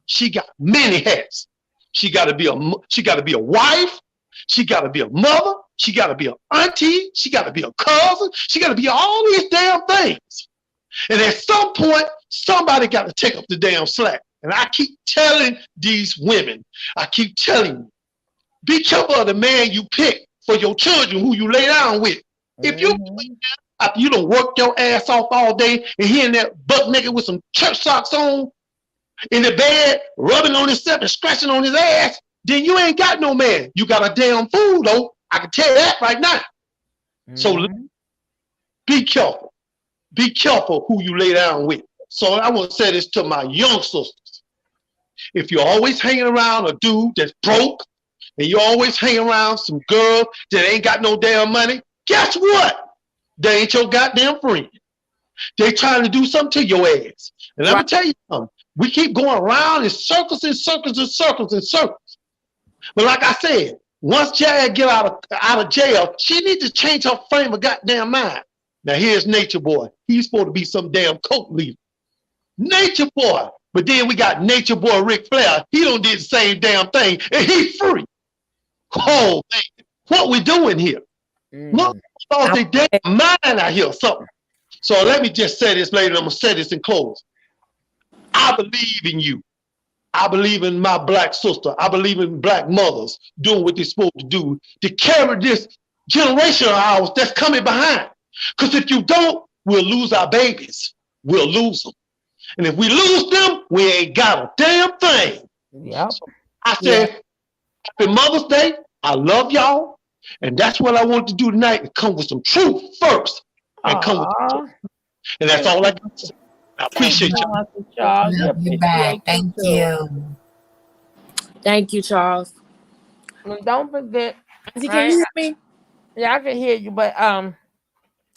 She got many hats. She got to be a wife. She got to be a mother. She got to be an auntie. She got to be a cousin. She got to be all these damn things. And at some point, somebody got to take up the damn slack. And I keep telling these women, be careful of the man you pick for your children, who you lay down with. If you after you done worked your ass off all day and he in that buck naked with some church socks on in the bed, rubbing on himself and scratching on his ass, then you ain't got no man. You got a damn fool, though. I can tell you that right now. So be careful. Be careful who you lay down with. So I want to say this to my young sisters. If you're always hanging around a dude that's broke, and you always hang around some girl that ain't got no damn money, guess what? They ain't your goddamn friend. They trying to do something to your ass. And I'm going to tell you something. We keep going around in circles and circles and circles and circles. But like I said, once Jag get out of jail, she needs to change her frame of goddamn mind. Now here's Nature Boy. He's supposed to be some damn cult leader. Nature Boy. But then we got Nature Boy Ric Flair. He don't do the same damn thing, and he's free. Oh, man. What we doing here? Look, they damn mind out here or something. So let me just say this later. I'm going to say this in close. I believe in you. I believe in my black sister. I believe in black mothers doing what they're supposed to do to carry this generation of ours that's coming behind. Because if you don't, we'll lose our babies. We'll lose them. And if we lose them, we ain't got a damn thing. Yep. So I said, happy Mother's Day. I love y'all. And that's what I want to do tonight, and come with some truth first. And come with truth. And that's all I got to say. I appreciate y'all. Charles. Love you back. Thank you. Thank you, Charles. And don't forget. Can you hear me? Yeah, I can hear you. But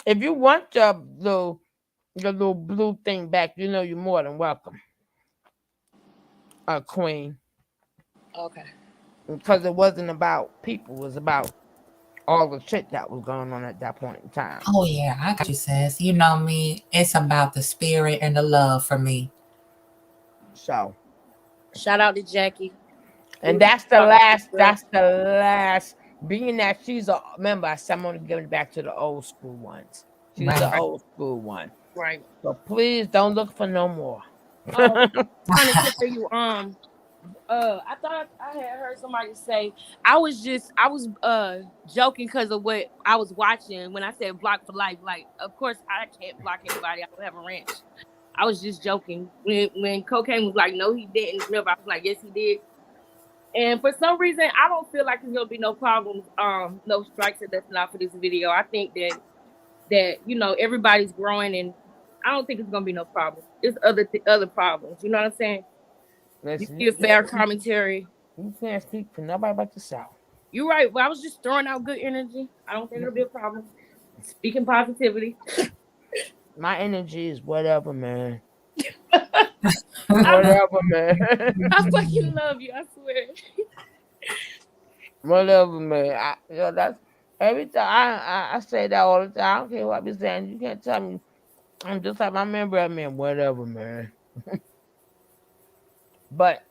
if you want your little blue thing back, you know you're more than welcome. Queen. Okay. Because it wasn't about people, it was about all the shit that was going on at that point in time. Oh yeah, I got you, sis. You know me. It's about the spirit and the love for me. So shout out to Jackie. And that's the last. Being that she's a member, I said I'm gonna give it back to the old school ones. She's the old school one. Right. So please don't look for no more. I'm trying to tell you, I thought I had heard somebody say I was joking because of what I was watching when I said block for life. Like, of course I can't block anybody. I don't have a ranch. I was just joking. When Cocaine was like, no, he didn't. Remember, I was like, yes, he did. And for some reason, I don't feel like there's gonna be no problems, no strikes, and that's not for this video. I think that everybody's growing, and I don't think it's gonna be no problem. It's other problems. You know what I'm saying? Listen, you fair commentary. You can't speak for nobody but yourself. You're right. Well, I was just throwing out good energy. I don't think it'll be a problem. Speaking positivity. My energy is whatever, man. Whatever, man. I fucking love you. I swear. Whatever, man. That's every time I say that all the time. I don't care what I be saying. You can't tell me. I'm just like my member. I mean, whatever, man. But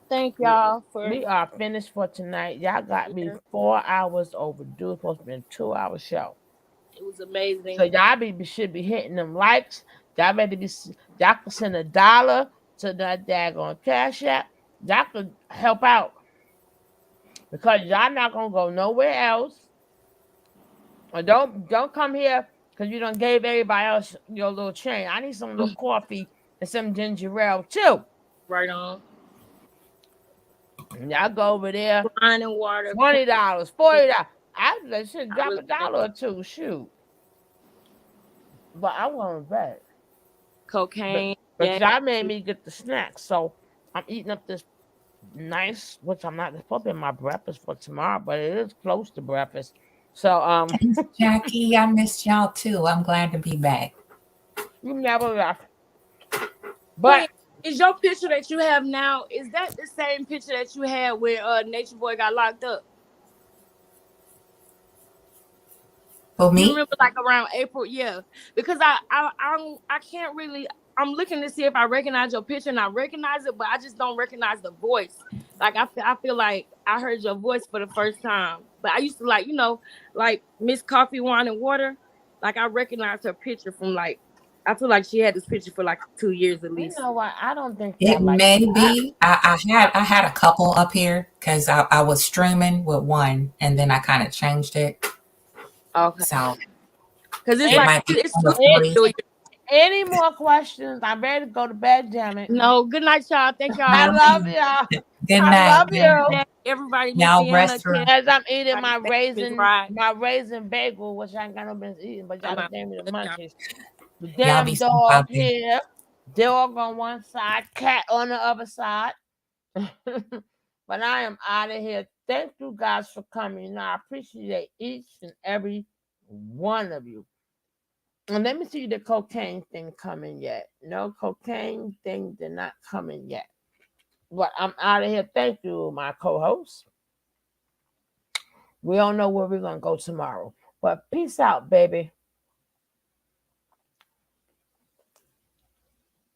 thank y'all we are finished for tonight. Y'all got me 4 hours overdue. It's supposed to be a 2-hour show. It was amazing. So y'all should be hitting them likes. Y'all can send $1 to that daggone Cash App. Y'all could help out. Because y'all not gonna go nowhere else. Or don't come here because you done gave everybody else your little chain. I need some little coffee and some ginger ale too. Right on. Y'all go over there. Wine and water. $20, $40. I should drop $1 or $2. Shoot. But I want that. Cocaine. But y'all made me get the snacks. So I'm eating up this nice, which I'm not supposed to be my breakfast for tomorrow, but it is close to breakfast. So Thanks, Jackie, I missed y'all too. I'm glad to be back. You never left. But is your picture that you have now, is that the same picture that you had when Nature Boy got locked up? For me? You remember like around April? Yeah. Because I can't really, I'm looking to see if I recognize your picture and I recognize it, but I just don't recognize the voice. Like I feel like I heard your voice for the first time. But I used to like Miss Coffee, Wine and Water. Like I recognized her picture from like, I feel like she had this picture for like 2 years at least. You know what? I don't think it may be. I had a couple up here because I was streaming with one and then I kind of changed it. Okay. So because it's any more questions? I'm ready to go to bed, damn it. No, good night, y'all. Thank y'all. I love y'all. Good night. I love you. Everybody, y'all rest as I'm eating my raisin bagel, which I ain't got no business eating, but y'all gave me the munchies. The damn dog here, dog on one side, cat on the other side. But I am out of here. Thank you guys for coming. I appreciate each and every one of you. And let me see the cocaine thing coming yet. No cocaine thing did not come in yet. But I'm out of here. Thank you, my co-host. We don't know where we're going to go tomorrow. But peace out, baby.